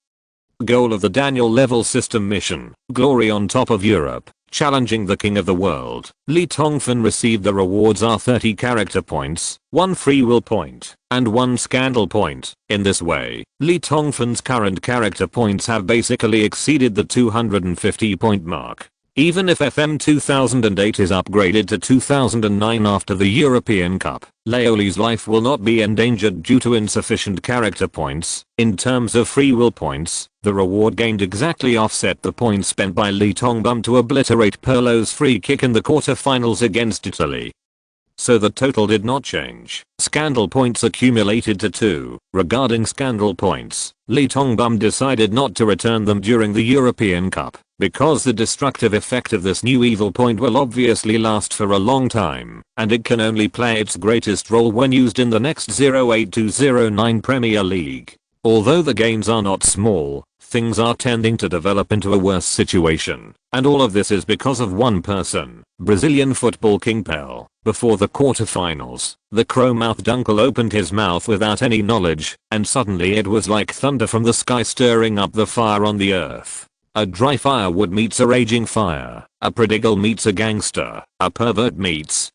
goal of the Daniel level system mission, Glory on top of Europe, challenging the king of the world. Lee Tongfan received the rewards are 30 character points, 1 free will point, and 1 scandal point. In this way, Lee Tongfan's current character points have basically exceeded the 250 point mark. Even if FM 2008 is upgraded to 2009 after the European Cup, Leoli's life will not be endangered due to insufficient character points. In terms of free will points, the reward gained exactly offset the points spent by Lee Tongbum to obliterate Pirlo's free kick in the quarter-finals against Italy. So the total did not change. Scandal points accumulated to 2. Regarding scandal points, Lee Tongbum decided not to return them during the European Cup, because the destructive effect of this new evil point will obviously last for a long time, and it can only play its greatest role when used in the next 08-09 Premier League. Although the gains are not small, things are tending to develop into a worse situation, and all of this is because of one person, Brazilian football king Pelé. Before the quarterfinals, the crow-mouthed uncle opened his mouth without any knowledge, and suddenly it was like thunder from the sky stirring up the fire on the earth. A dry firewood meets a raging fire, a prodigal meets a gangster, a pervert meets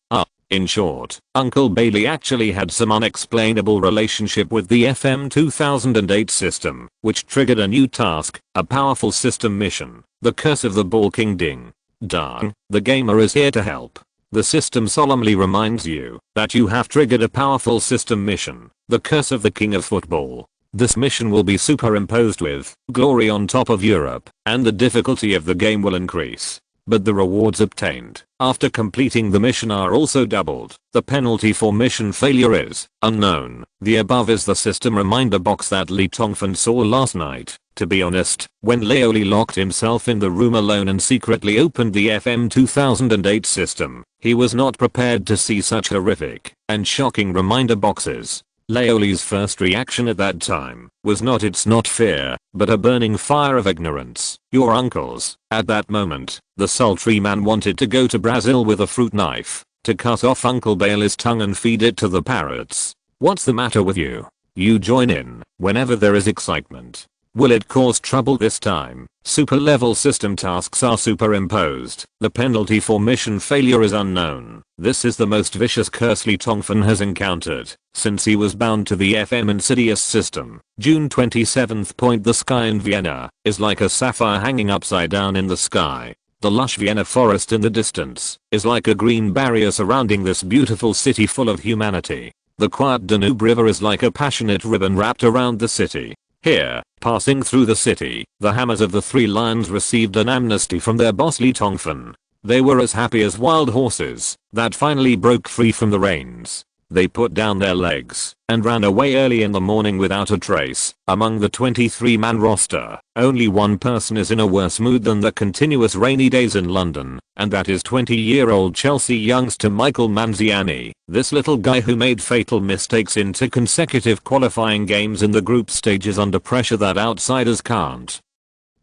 in short, Uncle Bailey actually had some unexplainable relationship with the FM 2008 system, which triggered a new task, a powerful system mission, the curse of the ball king ding dong. The gamer is here to help. The system solemnly reminds you that you have triggered a powerful system mission, the curse of the king of football. This mission will be superimposed with glory on top of Europe, and the difficulty of the game will increase. But the rewards obtained after completing the mission are also doubled. The penalty for mission failure is unknown. The above is the system reminder box that Lee Tongfan saw last night. To be honest, when Leoli locked himself in the room alone and secretly opened the FM 2008 system, he was not prepared to see such horrific and shocking reminder boxes. Leoli's first reaction at that time was not "it's not fair," but a burning fire of ignorance. Your uncles. At that moment, the sultry man wanted to go to Brazil with a fruit knife to cut off Uncle Bailey's tongue and feed it to the parrots. What's the matter with you? You join in whenever there is excitement. Will it cause trouble this time? Super level system tasks are superimposed. The penalty for mission failure is unknown. This is the most vicious curse Lee Tongfan has encountered since he was bound to the FM Insidious system. June 27th. The sky in Vienna is like a sapphire hanging upside down in the sky. The lush Vienna forest in the distance is like a green barrier surrounding this beautiful city full of humanity. The quiet Danube River is like a passionate ribbon wrapped around the city. Here, passing through the city, the hammers of the three lions received an amnesty from their boss Lee Tongfan. They were as happy as wild horses that finally broke free from the reins. They put down their legs and ran away early in the morning without a trace. Among the 23-man roster, only one person is in a worse mood than the continuous rainy days in London, and that is 20-year-old Chelsea youngster Michael Manziani. This little guy who made fatal mistakes in 2 consecutive qualifying games in the group stages under pressure that outsiders can't.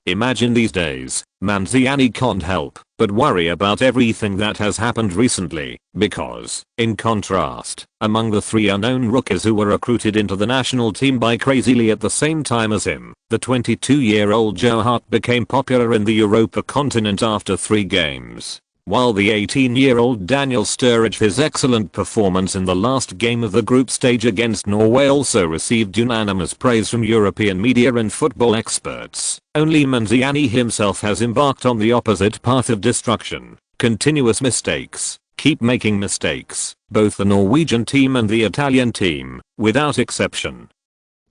Imagine these days, Manziani can't help but worry about everything that has happened recently, because, in contrast, among the 3 unknown rookies who were recruited into the national team by crazily at the same time as him, the 22-year-old Joe Hart became popular in the Europa continent after 3 games. While the 18-year-old Daniel Sturridge, his excellent performance in the last game of the group stage against Norway also received unanimous praise from European media and football experts. Only Manziani himself has embarked on the opposite path of destruction. Continuous mistakes. Keep making mistakes. Both the Norwegian team and the Italian team, without exception,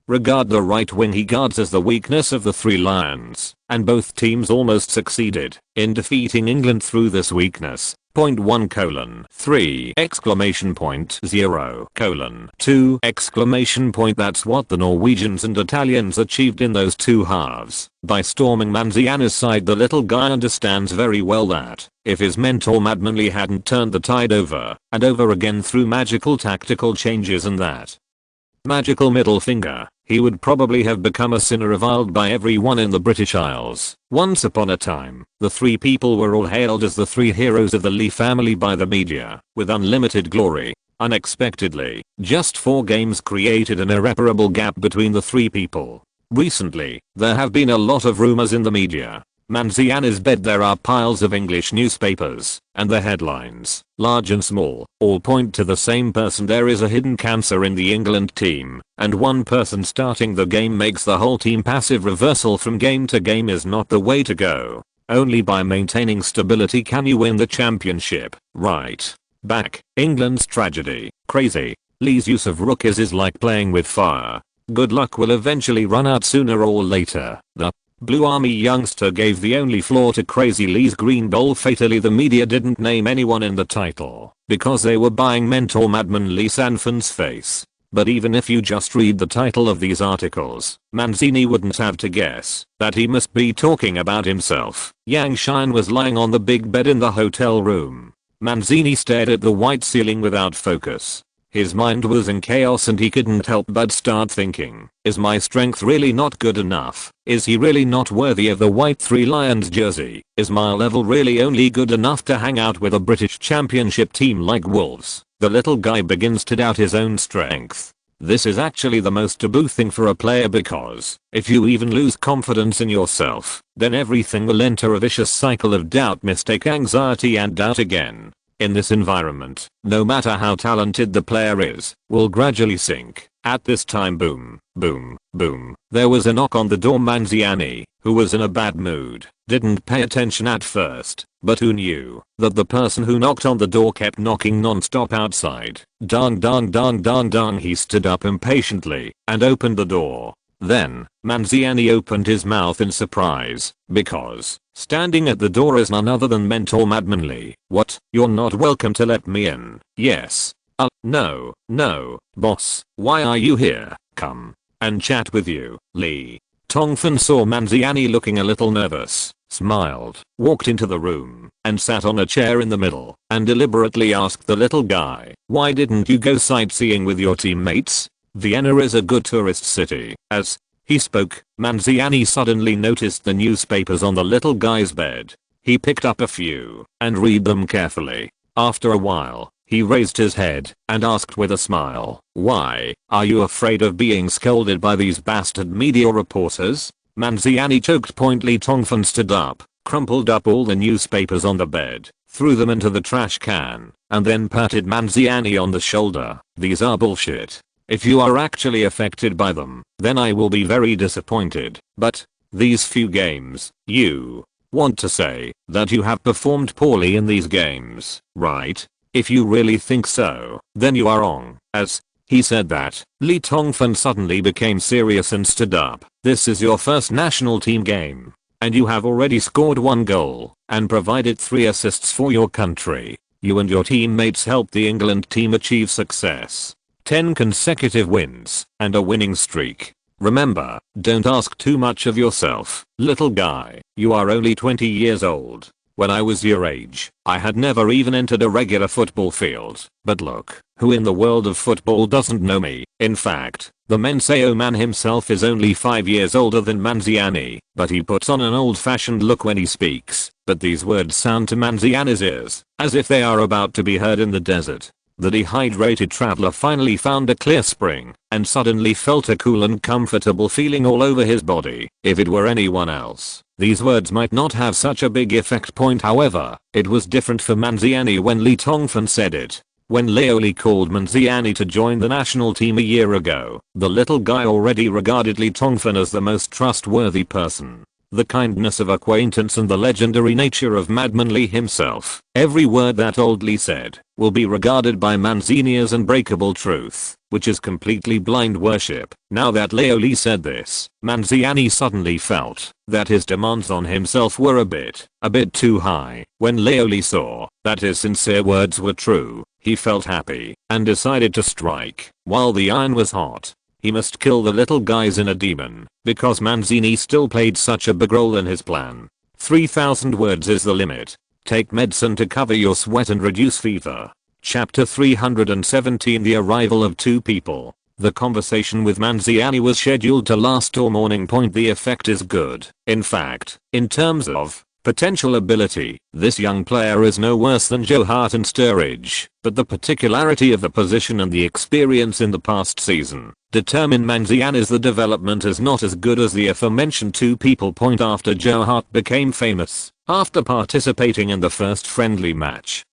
regard the right wing he guards as the weakness of the 3 lions, and both teams almost succeeded in defeating England through this weakness. 1:3 0:2 That's what the Norwegians and Italians achieved in those 2 halves. By storming Manziani's side, the little guy understands very well that if his mentor Madmanley hadn't turned the tide over and over again through magical tactical changes and that magical middle finger, he would probably have become a sinner reviled by everyone in the British Isles. Once upon a time, the 3 people were all hailed as the 3 heroes of the Lee family by the media, with unlimited glory. Unexpectedly, just 4 games created an irreparable gap between the 3 people. Recently, there have been a lot of rumors in the media Manziani's bed there are piles of English newspapers, and the headlines, large and small, all point to the same person. There is a hidden cancer in the England team, and one person starting the game makes the whole team passive. Reversal from game to game is not the way to go. Only by maintaining stability can you win the championship. Right back. England's tragedy. Crazy. Lee's use of rookies is like playing with fire. Good luck will eventually run out sooner or later. The Blue Army youngster gave the only flaw to Crazy Lee's green bowl fatally. The media didn't name anyone in the title because they were buying mentor madman Lee Sanfan's face. But even if you just read the title of these articles, Manzini wouldn't have to guess that he must be talking about himself. Yang Shine was lying on the big bed in the hotel room. Manzini stared at the white ceiling without focus. His mind was in chaos and he couldn't help but start thinking, is my strength really not good enough? Is he really not worthy of the white Three Lions jersey? Is my level really only good enough to hang out with a British Championship team like Wolves? The little guy begins to doubt his own strength. This is actually the most taboo thing for a player because if you even lose confidence in yourself, then everything will enter a vicious cycle of doubt, mistake, anxiety and doubt again. In this environment, no matter how talented the player is, will gradually sink. At this time, boom, boom, boom, there was a knock on the door. Manziani, who was in a bad mood, didn't pay attention at first, but who knew that the person who knocked on the door kept knocking non-stop outside. Dong dong dong dong dong. He stood up impatiently and opened the door. Then, Manziani opened his mouth in surprise, because standing at the door is none other than mentor Madman Lee. What? You're not welcome to let me in? Yes. No, boss. Why are you here? Come and chat with you, Lee. Tongfan saw Manziani looking a little nervous, smiled, walked into the room, and sat on a chair in the middle, and deliberately asked the little guy, why didn't you go sightseeing with your teammates? Vienna is a good tourist city. As he spoke, Manziani suddenly noticed the newspapers on the little guy's bed. He picked up a few and read them carefully. After a while, he raised his head and asked with a smile, why are you afraid of being scolded by these bastard media reporters? Manziani choked. Pointedly, Tongfan stood up, crumpled up all the newspapers on the bed, threw them into the trash can, and then patted Manziani on the shoulder. These are bullshit. If you are actually affected by them, then I will be very disappointed. But these few games, you want to say that you have performed poorly in these games, right? If you really think so, then you are wrong. As he said that, Lee Tongfan suddenly became serious and stood up. This is your first national team game, and you have already scored 1 goal and provided 3 assists for your country. You and your teammates helped the England team achieve success. 10 consecutive wins and a winning streak. Remember, don't ask too much of yourself, little guy. You are only 20 years old. When I was your age, I had never even entered a regular football field. But look, who in the world of football doesn't know me? In fact, the Menseo man himself is only 5 years older than Manziani, but he puts on an old-fashioned look when he speaks. But these words sound to Manziani's ears as if they are about to be heard in the desert. The dehydrated traveler finally found a clear spring and suddenly felt a cool and comfortable feeling all over his body. If it were anyone else, these words might not have such a big effect. However, it was different for Manziani when Lee Tongfan said it. When Leo Lee called Manziani to join the national team a year ago, the little guy already regarded Lee Tongfan as the most trustworthy person. The kindness of acquaintance and the legendary nature of Madman Lee himself. Every word that old Lee said will be regarded by Manzini as unbreakable truth, which is completely blind worship. Now that Leo Lee said this, Manziani suddenly felt that his demands on himself were a bit too high. When Leo Lee saw that his sincere words were true, he felt happy and decided to strike while the iron was hot. He must kill the little guys in a demon, because Manzini still played such a big role in his plan. 3,000 words is the limit. Take medicine to cover your sweat and reduce fever. Chapter 317. The arrival of 2 people. The conversation with Manziani was scheduled to last till morning. The effect is good. In fact, in terms of Potential ability. This young player is no worse than Joe Hart and Sturridge, but the particularity of the position and the experience in the past season determine Manziani's the development is not as good as the aforementioned two people. After Joe Hart became famous, after participating in the first friendly match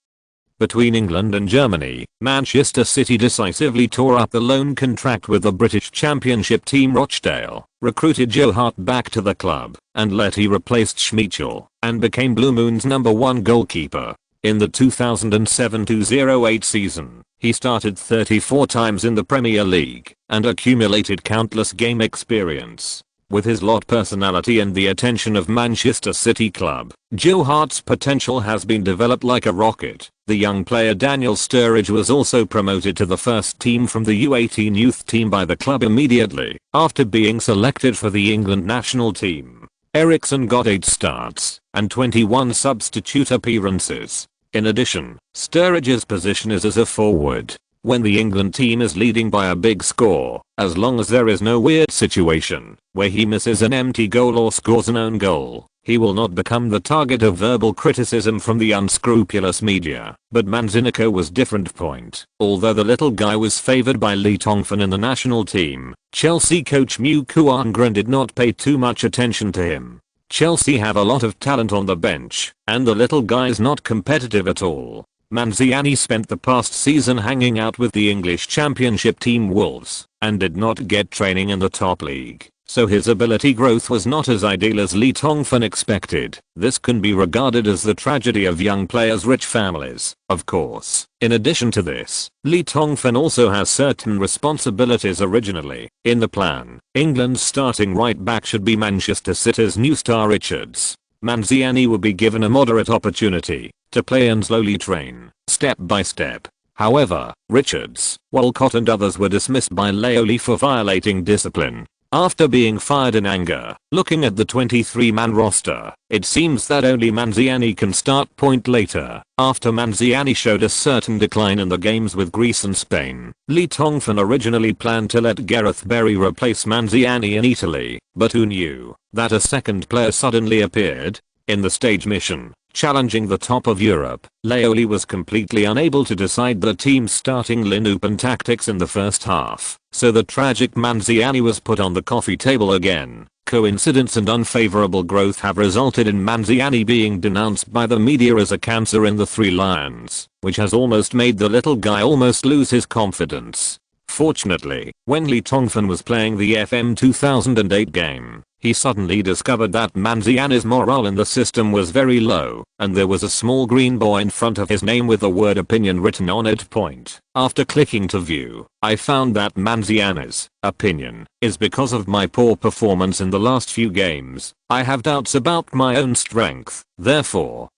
between England and Germany, Manchester City decisively tore up the loan contract with the British Championship team Rochdale, recruited Joe Hart back to the club, and Letty replaced Schmeichel, and became Blue Moon's #1 goalkeeper. In the 2007-08 season, he started 34 times in the Premier League, and accumulated countless game experience. With his lot personality and the attention of Manchester City club, Joe Hart's potential has been developed like a rocket. The young player Daniel Sturridge was also promoted to the first team from the U18 youth team by the club immediately after being selected for the England national team. Eriksen got 8 starts and 21 substitute appearances. In addition, Sturridge's position is as a forward. When the England team is leading by a big score, as long as there is no weird situation where he misses an empty goal or scores an own goal, he will not become the target of verbal criticism from the unscrupulous media. But Manzinico was different. Although the little guy was favoured by Lee Tongfan in the national team, Chelsea coach Mu Kuangren did not pay too much attention to him. Chelsea have a lot of talent on the bench, and the little guy is not competitive at all. Manziani spent the past season hanging out with the English Championship team Wolves, and did not get training in the top league, so his ability growth was not as ideal as Lee Tongfan expected. This can be regarded as the tragedy of young players' rich families, of course. In addition to this, Lee Tongfan also has certain responsibilities. Originally, in the plan, England's starting right back should be Manchester City's new star Richards. Manziani will be given a moderate opportunity to play and slowly train, step by step. However, Richards, Walcott and others were dismissed by Laoli for violating discipline after being fired in anger. Looking at the 23-man roster, it seems that only Manziani can start. Later, after Manziani showed a certain decline in the games with Greece and Spain, Lee Tongfan originally planned to let Gareth Barry replace Manziani in Italy, but who knew that a second player suddenly appeared in the stage mission, challenging the top of Europe. Laoli was completely unable to decide the team's starting lineup and tactics in the first half, so the tragic Manziani was put on the coffee table again. Coincidence and unfavorable growth have resulted in Manziani being denounced by the media as a cancer in the Three Lions, which has almost made the little guy almost lose his confidence. Fortunately, when Lee Tongfan was playing the FM 2008 game, he suddenly discovered that Manziani's morale in the system was very low, and there was a small green boy in front of his name with the word opinion written on it. After clicking to view, I found that Manziani's opinion is because of my poor performance in the last few games. I have doubts about my own strength. Therefore,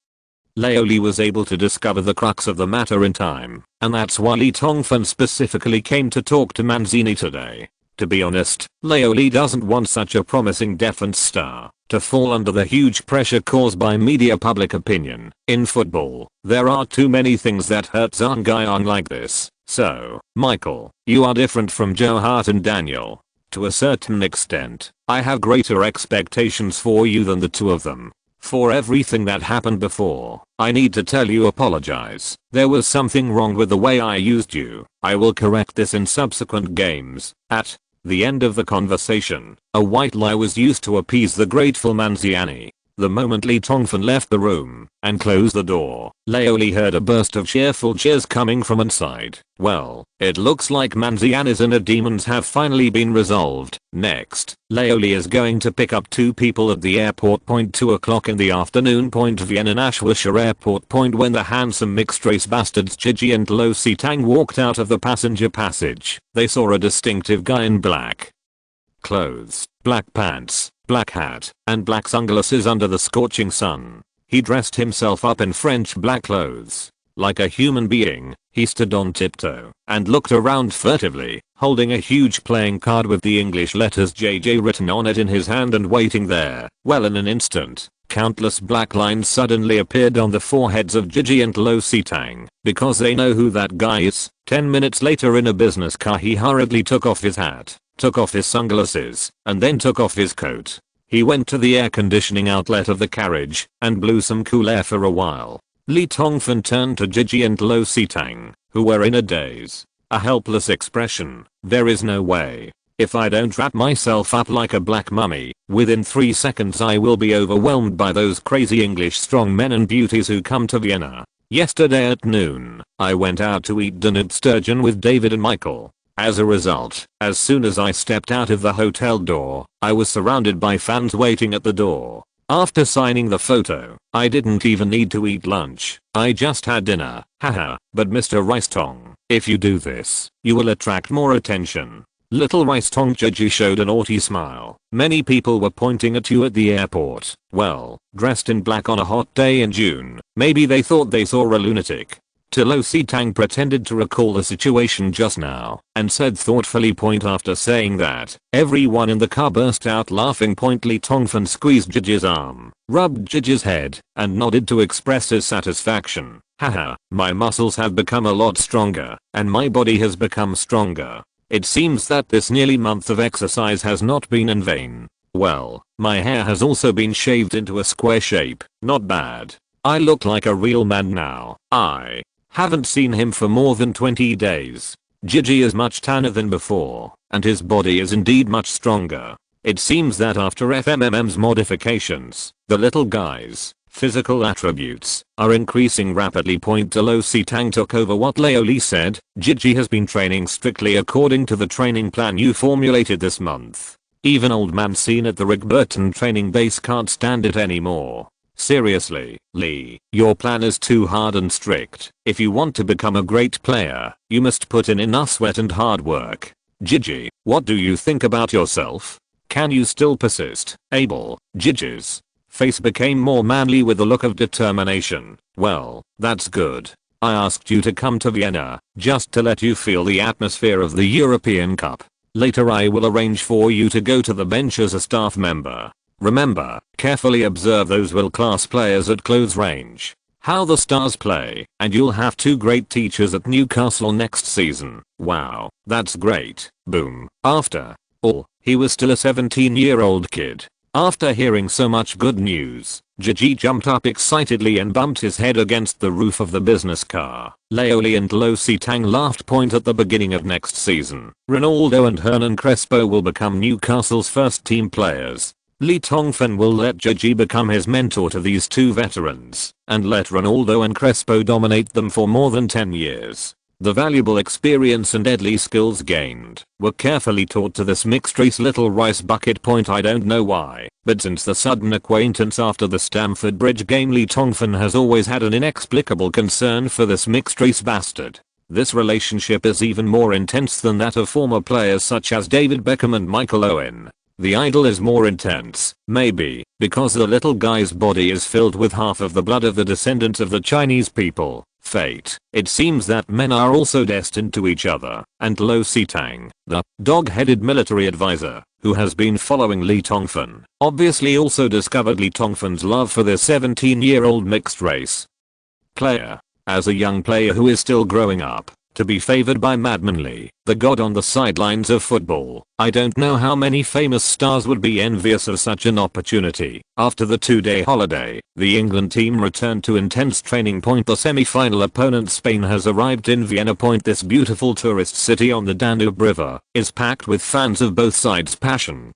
Laoli was able to discover the crux of the matter in time, and that's why Lee Tongfan specifically came to talk to Manziani today. To be honest, Laoli doesn't want such a promising defense star to fall under the huge pressure caused by media public opinion. In football, there are too many things that hurt young guy like this. So, Michael, you are different from Joe Hart and Daniel. To a certain extent, I have greater expectations for you than the two of them. For everything that happened before, I need to tell you apologize. There was something wrong with the way I used you. I will correct this in subsequent games. At the end of the conversation, a white lie was used to appease the grateful Manziani. The moment Lee Tongfan left the room and closed the door, Laoli heard a burst of cheerful cheers coming from inside. Well, it looks like Manziani's inner demons have finally been resolved. Next, Laoli is going to pick up two people at the airport. 2 o'clock in the afternoon. Vienna Nashwisha Airport. When the handsome mixed-race bastards Gigi and Lo Sitang walked out of the passenger passage, they saw a distinctive guy in black clothes, black pants, black hat, and black sunglasses under the scorching sun. He dressed himself up in French black clothes. Like a human being, he stood on tiptoe and looked around furtively, holding a huge playing card with the English letters JJ written on it in his hand and waiting there. Well, in an instant, countless black lines suddenly appeared on the foreheads of Gigi and Lo Sitang, because they know who that guy is. 10 minutes later, in a business car, he hurriedly took off his hat, took off his sunglasses, and then took off his coat. He went to the air conditioning outlet of the carriage and blew some cool air for a while. Lee Tongfan turned to Gigi and Lo Sitang, who were in a daze. A helpless expression. There is no way. If I don't wrap myself up like a black mummy, within 3 seconds I will be overwhelmed by those crazy English strong men and beauties who come to Vienna. Yesterday at noon, I went out to eat Danube sturgeon with David and Michael. As a result, as soon as I stepped out of the hotel door, I was surrounded by fans waiting at the door. After signing the photo, I didn't even need to eat lunch. I just had dinner. Haha. But Mr. Rice-Tong, if you do this, you will attract more attention. Little Rice-Tong Gigi showed a naughty smile. Many people were pointing at you at the airport. Well, dressed in black on a hot day in June. Maybe they thought they saw a lunatic. Lo Sitang pretended to recall the situation just now and said thoughtfully point after saying that. Everyone in the car burst out laughing. Lee Tongfan squeezed Gigi's arm, rubbed Gigi's head, and nodded to express his satisfaction. Haha, my muscles have become a lot stronger, and my body has become stronger. It seems that this nearly month of exercise has not been in vain. Well, my hair has also been shaved into a square shape. Not bad. I look like a real man now. I haven't seen him for more than 20 days. Gigi is much tanner than before, and his body is indeed much stronger. It seems that after FMMM's modifications, the little guy's physical attributes are increasing rapidly. Lo Sitang took over what Leoli said. Gigi has been training strictly according to the training plan you formulated this month. Even old man seen at the Rigburton training base can't stand it anymore. Seriously, Lee, your plan is too hard and strict. If you want to become a great player, you must put in enough sweat and hard work. Gigi, what do you think about yourself? Can you still persist? Able. Gigi's face became more manly with a look of determination. Well, that's good. I asked you to come to Vienna just to let you feel the atmosphere of the European Cup. Later I will arrange for you to go to the bench as a staff member. Remember, carefully observe those world-class players at close range. How the stars play, and you'll have 2 great teachers at Newcastle next season. Wow, that's great. Boom. After all, he was still a 17-year-old kid. After hearing so much good news, Gigi jumped up excitedly and bumped his head against the roof of the business car. Leoli and Lo Sitang laughed. At the beginning of next season, Ronaldo and Hernan Crespo will become Newcastle's first team players. Lee Tongfan will let Gigi become his mentor to these 2 veterans, and let Ronaldo and Crespo dominate them for more than 10 years. The valuable experience and deadly skills gained were carefully taught to this mixed-race little rice bucket. I don't know why, but since the sudden acquaintance after the Stamford Bridge game, Lee Tongfan has always had an inexplicable concern for this mixed-race bastard. This relationship is even more intense than that of former players such as David Beckham and Michael Owen. The idol is more intense, maybe, because the little guy's body is filled with half of the blood of the descendants of the Chinese people. Fate. It seems that men are also destined to each other, and Lo Sitang, the dog-headed military advisor, who has been following Lee Tongfan, obviously also discovered Lee Tongfan's love for this 17-year-old mixed race player. As a young player who is still growing up, to be favored by Madman Lee, the god on the sidelines of football, I don't know how many famous stars would be envious of such an opportunity. After the 2-day holiday, the England team returned to intense training. The semi-final opponent Spain has arrived in Vienna. This beautiful tourist city on the Danube River is packed with fans of both sides. Passion,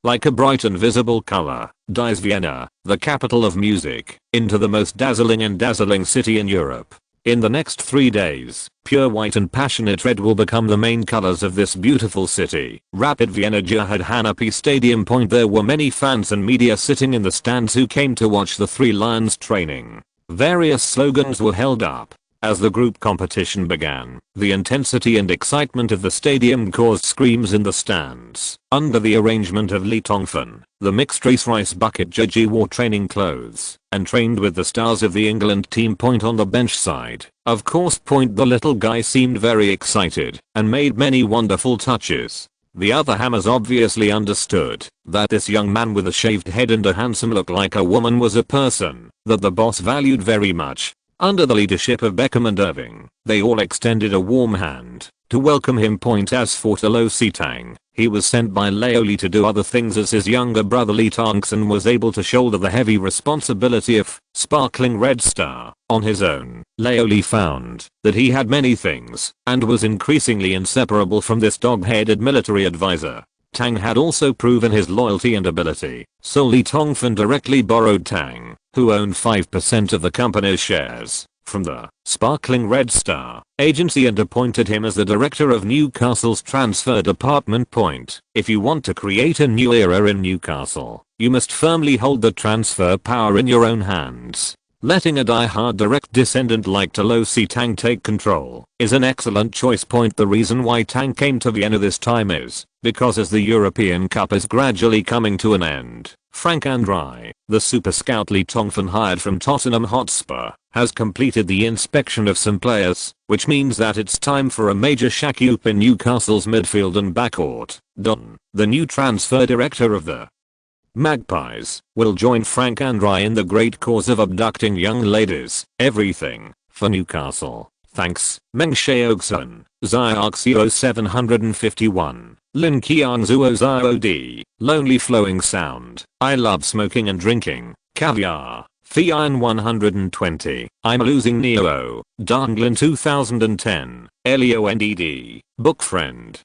like a bright and visible color, dyes Vienna, the capital of music, into the most dazzling city in Europe. In the next 3 days, pure white and passionate red will become the main colors of this beautiful city. Rapid Vienna Jihad Hanapi Stadium. There were many fans and media sitting in the stands who came to watch the Three Lions training. Various slogans were held up as the group competition began. The intensity and excitement of the stadium caused screams in the stands. Under the arrangement of Lee Tongfan, the mixed-race rice bucket Gigi wore training clothes and trained with the stars of the England team. On the bench side, of course, the little guy seemed very excited and made many wonderful touches. The other hammers obviously understood that this young man with a shaved head and a handsome look like a woman was a person that the boss valued very much. Under the leadership of Beckham and Irving, they all extended a warm hand to welcome him. As for Lo Sitang, He was sent by Leoli to do other things as his younger brother Lee Tongfan was able to shoulder the heavy responsibility of Sparkling Red Star on his own. Leoli found that he had many things and was increasingly inseparable from this dog-headed military advisor. Tang had also proven his loyalty and ability, so Lee Tongfan directly borrowed Tang, who owned 5% of the company's shares, from the Sparkling Red Star agency and appointed him as the director of Newcastle's transfer department. If you want to create a new era in Newcastle, you must firmly hold the transfer power in your own hands. Letting a die-hard direct descendant like Tolosi Tang take control is an excellent choice. The reason why Tang came to Vienna this time is because as the European Cup is gradually coming to an end, Frank Andrei, the super scout Lee Tongfan hired from Tottenham Hotspur, has completed the inspection of some players, which means that it's time for a major shake-up in Newcastle's midfield and backcourt. Don, the new transfer director of the Magpies, will join Frank Andrei in the great cause of abducting young ladies. Everything for Newcastle. Thanks, Meng Xiaoxun, Xiaoxio 751, Lin Qiangzuo Xiaod, Lonely Flowing Sound, I Love Smoking and Drinking, Caviar, Fian 120, I'm Losing Neo, Danglin 2010, Elio NDD, Book Friend.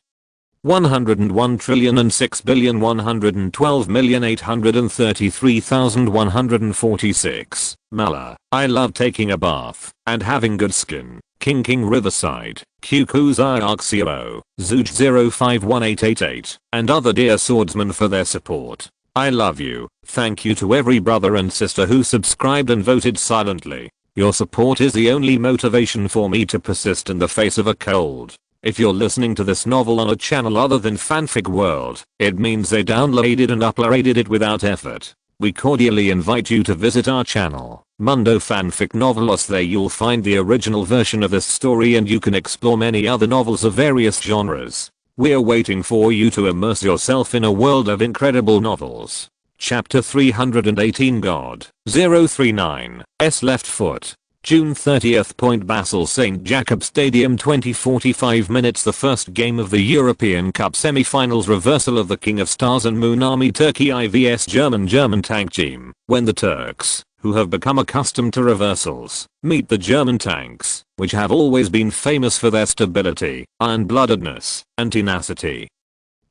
101,6,112,833,146. Mala, I love taking a bath and having good skin. King Riverside, Qqzioxio, Zuj 051888, and other dear swordsmen for their support. I love you. Thank you to every brother and sister who subscribed and voted silently. Your support is the only motivation for me to persist in the face of a cold. If you're listening to this novel on a channel other than Fanfic World, it means they downloaded and uploaded it without effort. We cordially invite you to visit our channel, Mundo Fanfic Novelos. There you'll find the original version of this story and you can explore many other novels of various genres. We're waiting for you to immerse yourself in a world of incredible novels. Chapter 318 God, 039, S Left Foot. June 30th. Basel St. Jacob Stadium 20:45 minutes. The first game of the European Cup semi-finals, reversal of the King of Stars and Moon Army Turkey IVS German tank team, when the Turks, who have become accustomed to reversals, meet the German tanks, which have always been famous for their stability, iron-bloodedness, and tenacity.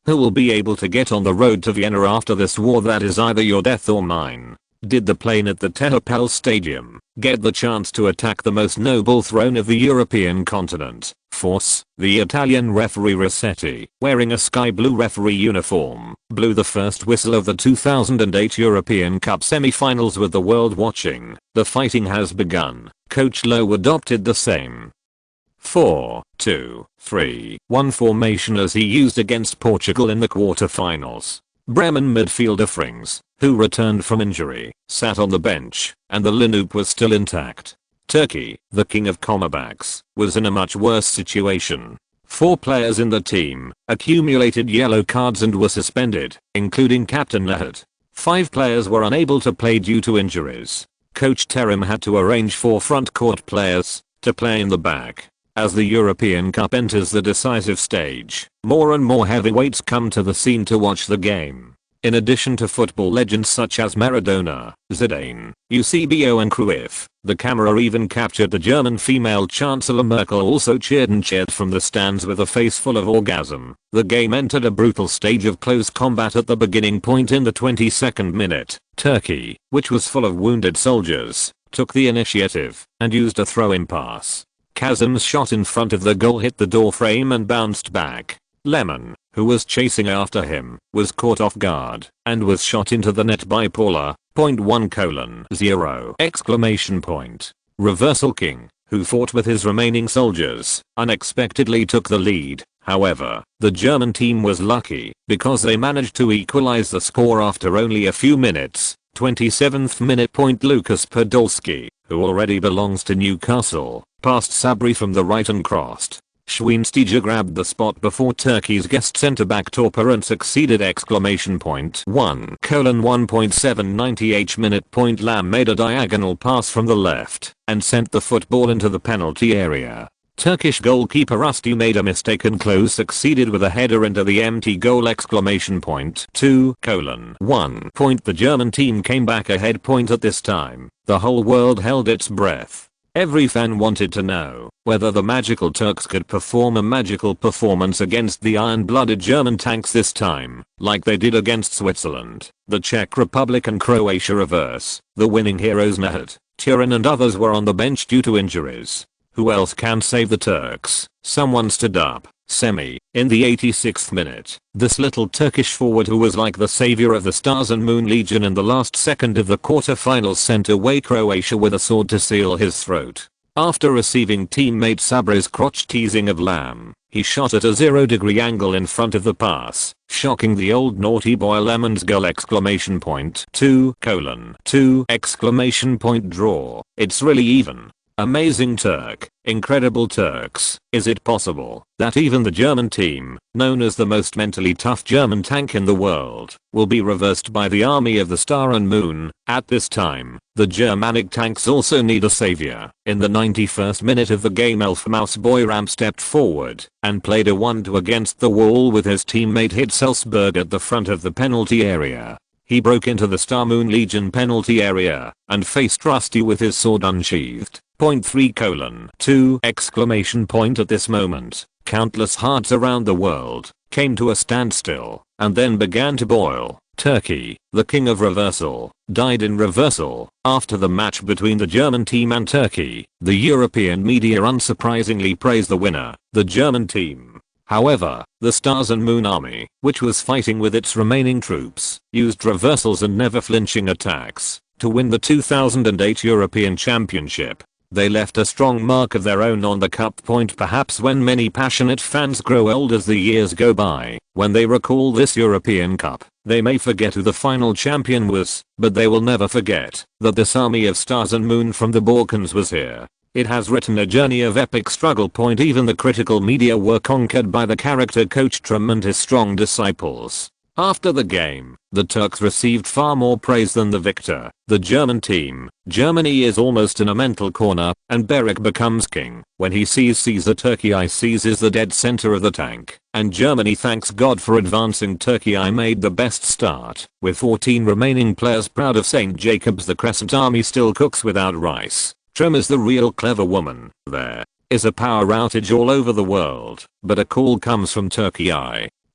Who will be able to get on the road to Vienna after this war that is either your death or mine? Did the plane at the Tehopel Stadium get the chance to attack the most noble throne of the European continent, force? The Italian referee Rossetti, wearing a sky blue referee uniform, blew the first whistle of the 2008 European Cup semi-finals with the world watching. The fighting has begun. Coach Lowe adopted the same 4-2-3-1 formation as he used against Portugal in the quarter-finals. Bremen midfielder Frings, who returned from injury, sat on the bench, and the lineup was still intact. Turkey, the king of comebacks, was in a much worse situation. 4 players in the team accumulated yellow cards and were suspended, including Captain Nehat. 5 players were unable to play due to injuries. Coach Terim had to arrange 4 front court players to play in the back. As the European Cup enters the decisive stage, more and more heavyweights come to the scene to watch the game. In addition to football legends such as Maradona, Zidane, Eusebio and Cruyff, the camera even captured the German female Chancellor Merkel, also cheered from the stands with a face full of orgasm. The game entered a brutal stage of close combat at the beginning point in the 22nd minute. Turkey, which was full of wounded soldiers, took the initiative and used a throw-in pass. Kazım's shot in front of the goal hit the door frame and bounced back. Lemon, who was chasing after him, was caught off guard and was shot into the net by Paula. 1:0! Reversal King, who fought with his remaining soldiers, unexpectedly took the lead. However, the German team was lucky because they managed to equalize the score after only a few minutes. 27th minute. Lucas Podolski, who already belongs to Newcastle, passed Sabri from the right and crossed. Schweinsteiger grabbed the spot before Turkey's guest centre-back Torparen succeeded! 1:1.798 minute. Lam made a diagonal pass from the left and sent the football into the penalty area. Turkish goalkeeper Rusty made a mistake and close succeeded with a header into the empty goal ! 2:1. The German team came back ahead. At this time, the whole world held its breath. Every fan wanted to know whether the magical Turks could perform a magical performance against the iron-blooded German tanks this time, like they did against Switzerland, the Czech Republic and Croatia. Reverse, the winning heroes Nehat, Turin and others were on the bench due to injuries. Who else can save the Turks? Someone stood up. In the 86th minute, this little Turkish forward who was like the savior of the Stars and Moon Legion in the last second of the quarterfinals sent away Croatia with a sword to seal his throat. After receiving teammate Sabra's crotch teasing of lamb, he shot at a 0-degree angle in front of the pass, shocking the old naughty boy Lemon's goal! 2:2! Draw. It's really even. Amazing Turk, incredible Turks. Is it possible that even the German team, known as the most mentally tough German tank in the world, will be reversed by the army of the Star and Moon? At this time, the Germanic tanks also need a savior. In the 91st minute of the game, Elf Mouse Boy Ram stepped forward and played a 1-2 against the wall with his teammate Hitzelsberg at the front of the penalty area. He broke into the Star Moon Legion penalty area and faced Rusty with his sword unsheathed. 3:2! At this moment, countless hearts around the world came to a standstill and then began to boil. Turkey, the king of reversal, died in reversal. After the match between the German team and Turkey, the European media unsurprisingly praised the winner, the German team. However, the Stars and Moon Army, which was fighting with its remaining troops, used reversals and never flinching attacks to win the 2008 European Championship. They left a strong mark of their own on the cup. Perhaps when many passionate fans grow old as the years go by, when they recall this European Cup, they may forget who the final champion was, but they will never forget that this army of Stars and Moon from the Balkans was here. It has written a journey of epic struggle. Even the critical media were conquered by the character Coach Trum and his strong disciples. After the game, the Turks received far more praise than the victor, the German team. Germany is almost in a mental corner, and Beric becomes king when he sees Caesar. Turkey seizes the dead center of the tank, and Germany thanks God for advancing. Turkey made the best start, with 14 remaining players proud of St. Jacobs. The Crescent Army still cooks without rice. Trim is the real clever woman. There is a power outage all over the world, but a call comes from Turkey.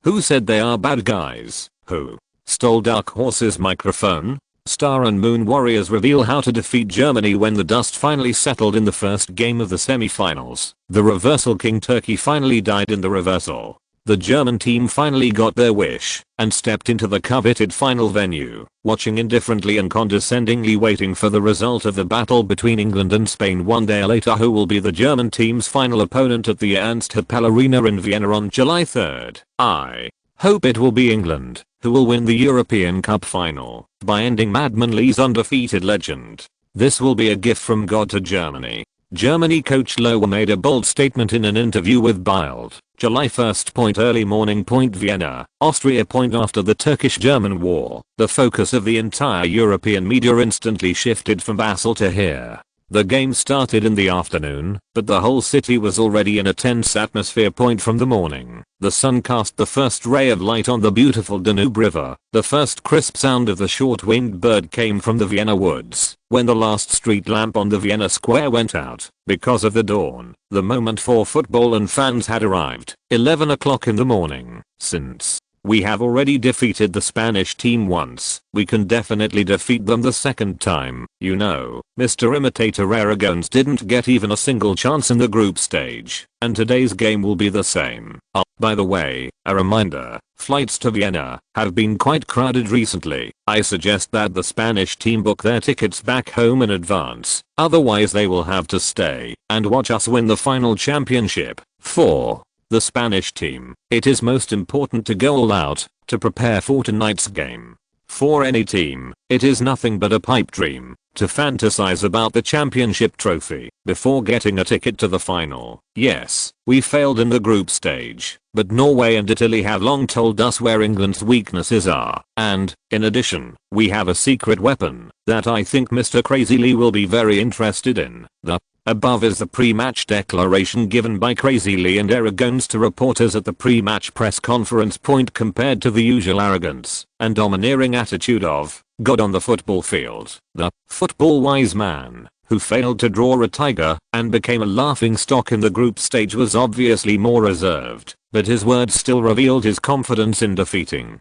Who said they are bad guys? Who stole Dark Horse's microphone? Star and Moon Warriors reveal how to defeat Germany when the dust finally settled in the first game of the semi-finals. The reversal king Turkey finally died in the reversal. The German team finally got their wish and stepped into the coveted final venue, watching indifferently and condescendingly, waiting for the result of the battle between England and Spain. One day later, who will be the German team's final opponent at the Ernst Happel Arena in Vienna on July 3rd? I hope it will be England, who will win the European Cup final by ending Madman Lee's undefeated legend. This will be a gift from God to Germany. Germany coach Lohr made a bold statement in an interview with Bild. July 1st. Early morning. Vienna, Austria. After the Turkish-German war, the focus of the entire European media instantly shifted from Basel to here. The game started in the afternoon, but the whole city was already in a tense atmosphere. From the morning, the sun cast the first ray of light on the beautiful Danube River. The first crisp sound of the short-winged bird came from the Vienna woods, when the last street lamp on the Vienna square went out. Because of the dawn, the moment for football and fans had arrived. 11 o'clock in the morning. Since we have already defeated the Spanish team once, we can definitely defeat them the second time. You know, Mr. Imitator Aragones didn't get even a single chance in the group stage, and today's game will be the same. By the way, a reminder, flights to Vienna have been quite crowded recently. I suggest that the Spanish team book their tickets back home in advance, otherwise they will have to stay and watch us win the final championship. 4. The Spanish team. It is most important to go all out to prepare for tonight's game. For any team, it is nothing but a pipe dream to fantasize about the championship trophy before getting a ticket to the final. Yes, we failed in the group stage, but Norway and Italy have long told us where England's weaknesses are, and, in addition, we have a secret weapon that I think Mr. Crazy Lee will be very interested in. The above is the pre-match declaration given by Crazy Lee and Aragones to reporters at the pre-match press conference. Point compared to the usual arrogance and domineering attitude of God on the football field, the football wise man who failed to draw a tiger and became a laughingstock in the group stage was obviously more reserved, but his words still revealed his confidence in defeating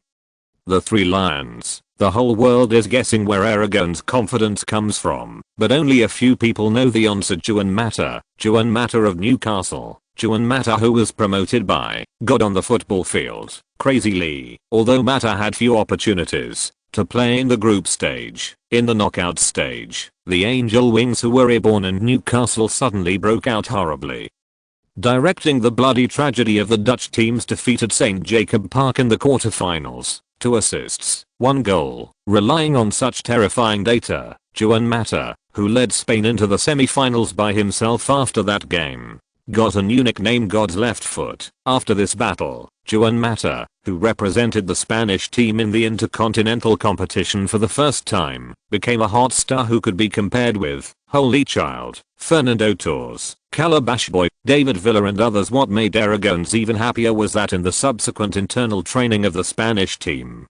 the Three Lions. The whole world is guessing where Aragone's confidence comes from, but only a few people know the answer. Juan Mata of Newcastle. Juan Mata, who was promoted by God on the football field, Crazy Lee, although Mata had few opportunities to play in the group stage. In the knockout stage, the Angel Wings, who were airborne in Newcastle, suddenly broke out horribly, directing the bloody tragedy of the Dutch team's defeat at St. Jacob Park in the quarterfinals. 2 assists, 1 goal. Relying on such terrifying data, Juan Mata, who led Spain into the semi-finals by himself after that game, got a new nickname, God's left foot. After this battle, Juan Mata, who represented the Spanish team in the intercontinental competition for the first time, became a hot star who could be compared with Holy Child, Fernando Torres, Calabash Boy, David Villa and others. What made Aragones even happier was that in the subsequent internal training of the Spanish team,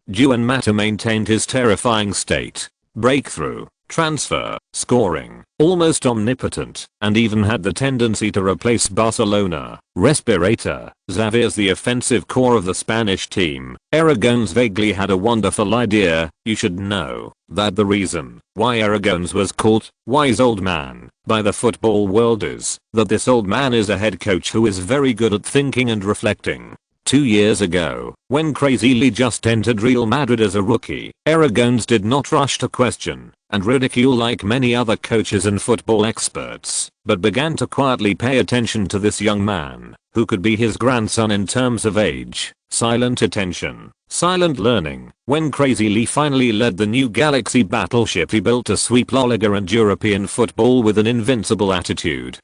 Juan Mata maintained his terrifying state, breakthrough, transfer, scoring, almost omnipotent, and even had the tendency to replace Barcelona respirator Xavi as the offensive core of the Spanish team. Aragones vaguely had a wonderful idea. You should know that the reason why Aragones was called Wise Old Man by the football world is that this old man is a head coach who is very good at thinking and reflecting. 2 years ago, when Crazy Lee just entered Real Madrid as a rookie, Aragones did not rush to question and ridicule like many other coaches and football experts, but began to quietly pay attention to this young man, who could be his grandson in terms of age. Silent attention, silent learning. When Crazy Lee finally led the new Galaxy battleship he built to sweep La Liga and European football with an invincible attitude,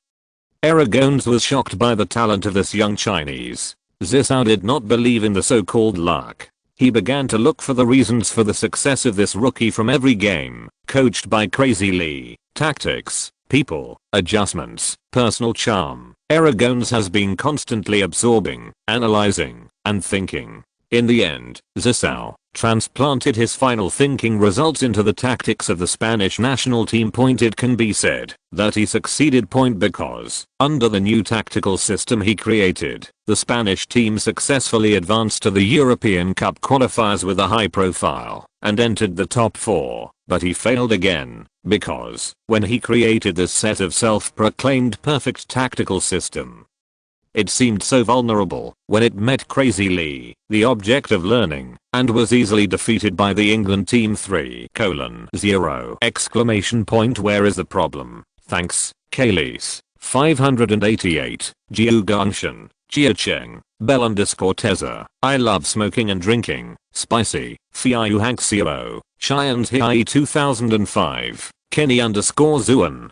Aragones was shocked by the talent of this young Chinese. Zisao did not believe in the so-called luck. He began to look for the reasons for the success of this rookie from every game, coached by Crazy Lee. Tactics, people, adjustments, personal charm. Aragones has been constantly absorbing, analyzing, and thinking. In the end, Zisao transplanted his final thinking results into the tactics of the Spanish national team. It can be said that he succeeded. Because, under the new tactical system he created, the Spanish team successfully advanced to the European Cup qualifiers with a high profile and entered the top 4, but he failed again, because, when he created this set of self-proclaimed perfect tactical system, it seemed so vulnerable when it met Crazy Lee, the object of learning, and was easily defeated by the England team 3:0! Where is the problem? Thanks, Kaylees. 588, Jiu Gangshan, Jia Cheng, Bell_Teza. I love smoking and drinking, spicy, Fiu Hanxio, Cheyenne's Hiai 2005, Kenny_Zuan.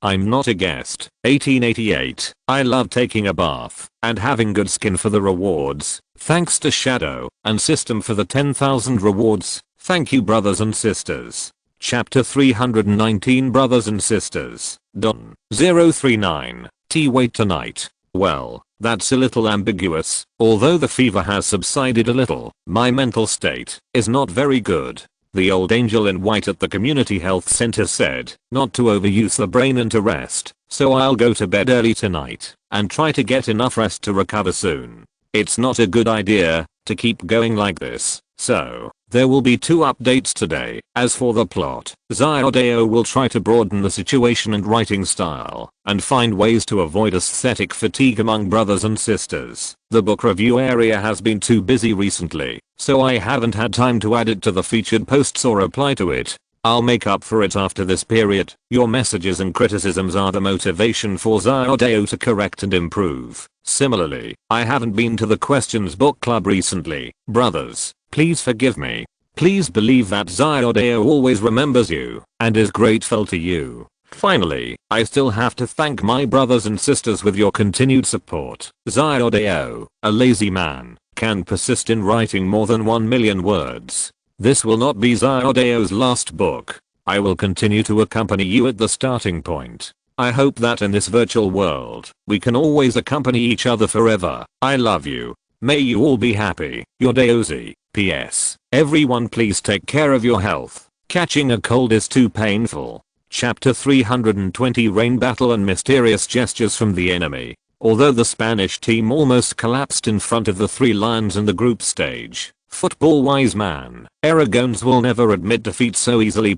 I'm not a guest. 1888. I love taking a bath and having good skin for the rewards. Thanks to Shadow and System for the 10,000 rewards. Thank you, brothers and sisters. Chapter 319, brothers and sisters. Don 039. Wait tonight. Well, that's a little ambiguous. Although the fever has subsided a little, my mental state is not very good. The old angel in white at the community health center said not to overuse the brain and to rest, so I'll go to bed early tonight and try to get enough rest to recover soon. It's not a good idea to keep going like this, so there will be 2 updates today. As for the plot, Xiaodao will try to broaden the situation and writing style and find ways to avoid aesthetic fatigue among brothers and sisters. The book review area has been too busy recently, so I haven't had time to add it to the featured posts or reply to it. I'll make up for it after this period. Your messages and criticisms are the motivation for Xiaodao to correct and improve. Similarly, I haven't been to the questions book club recently. Brothers, please forgive me. Please believe that Xiaodao always remembers you and is grateful to you. Finally, I still have to thank my brothers and sisters with your continued support. Xiaodao, a lazy man, can persist in writing more than 1 million words. This will not be Xiaodao's last book. I will continue to accompany you at the starting point. I hope that in this virtual world, we can always accompany each other forever. I love you. May you all be happy. Your Daozi. P.S. Everyone please take care of your health. Catching a cold is too painful. Chapter 320 Rain Battle and Mysterious Gestures from the Enemy. Although the Spanish team almost collapsed in front of the three lions in the group stage, football-wise man, Aragones will never admit defeat so easily.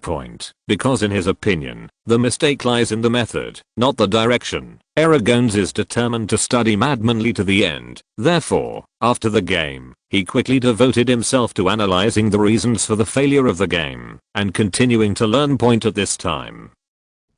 Because in his opinion, the mistake lies in the method, not the direction. Aragones is determined to study madmanly to the end. Therefore, after the game, he quickly devoted himself to analyzing the reasons for the failure of the game, and continuing to learn. At this time,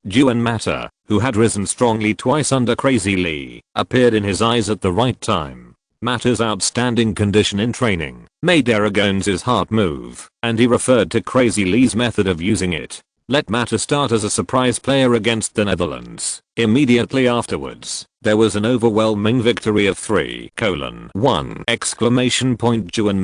Juan Mata, who had risen strongly twice under Crazy Lee, appeared in his eyes at the right time. Mata's outstanding condition in training made Aragones' heart move, and he referred to Crazy Lee's method of using it. Let Mata start as a surprise player against the Netherlands. Immediately afterwards, there was an overwhelming victory of 3:1! Juan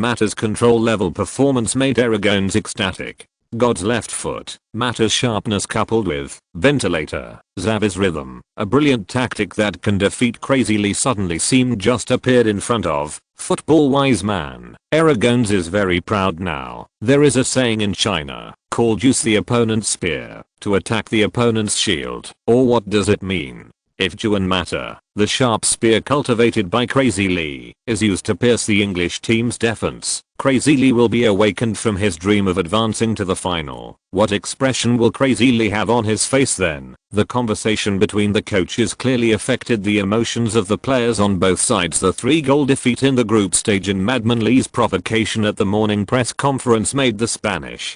Mata's control level performance made Aragones ecstatic. God's left foot, Mata's sharpness coupled with ventilator, Xavi's rhythm, a brilliant tactic that can defeat Crazy Lee suddenly seemed just appeared in front of football-wise man. Aragones is very proud now. There is a saying in China called use the opponent's spear to attack the opponent's shield. Or what does it mean? If Juan Mata, the sharp spear cultivated by Crazy Lee, is used to pierce the English team's defense, Crazy Lee will be awakened from his dream of advancing to the final. What expression will Crazy Lee have on his face then? The conversation between the coaches clearly affected the emotions of the players on both sides. The 3-goal defeat in the group stage and Madman Lee's provocation at the morning press conference made the Spanish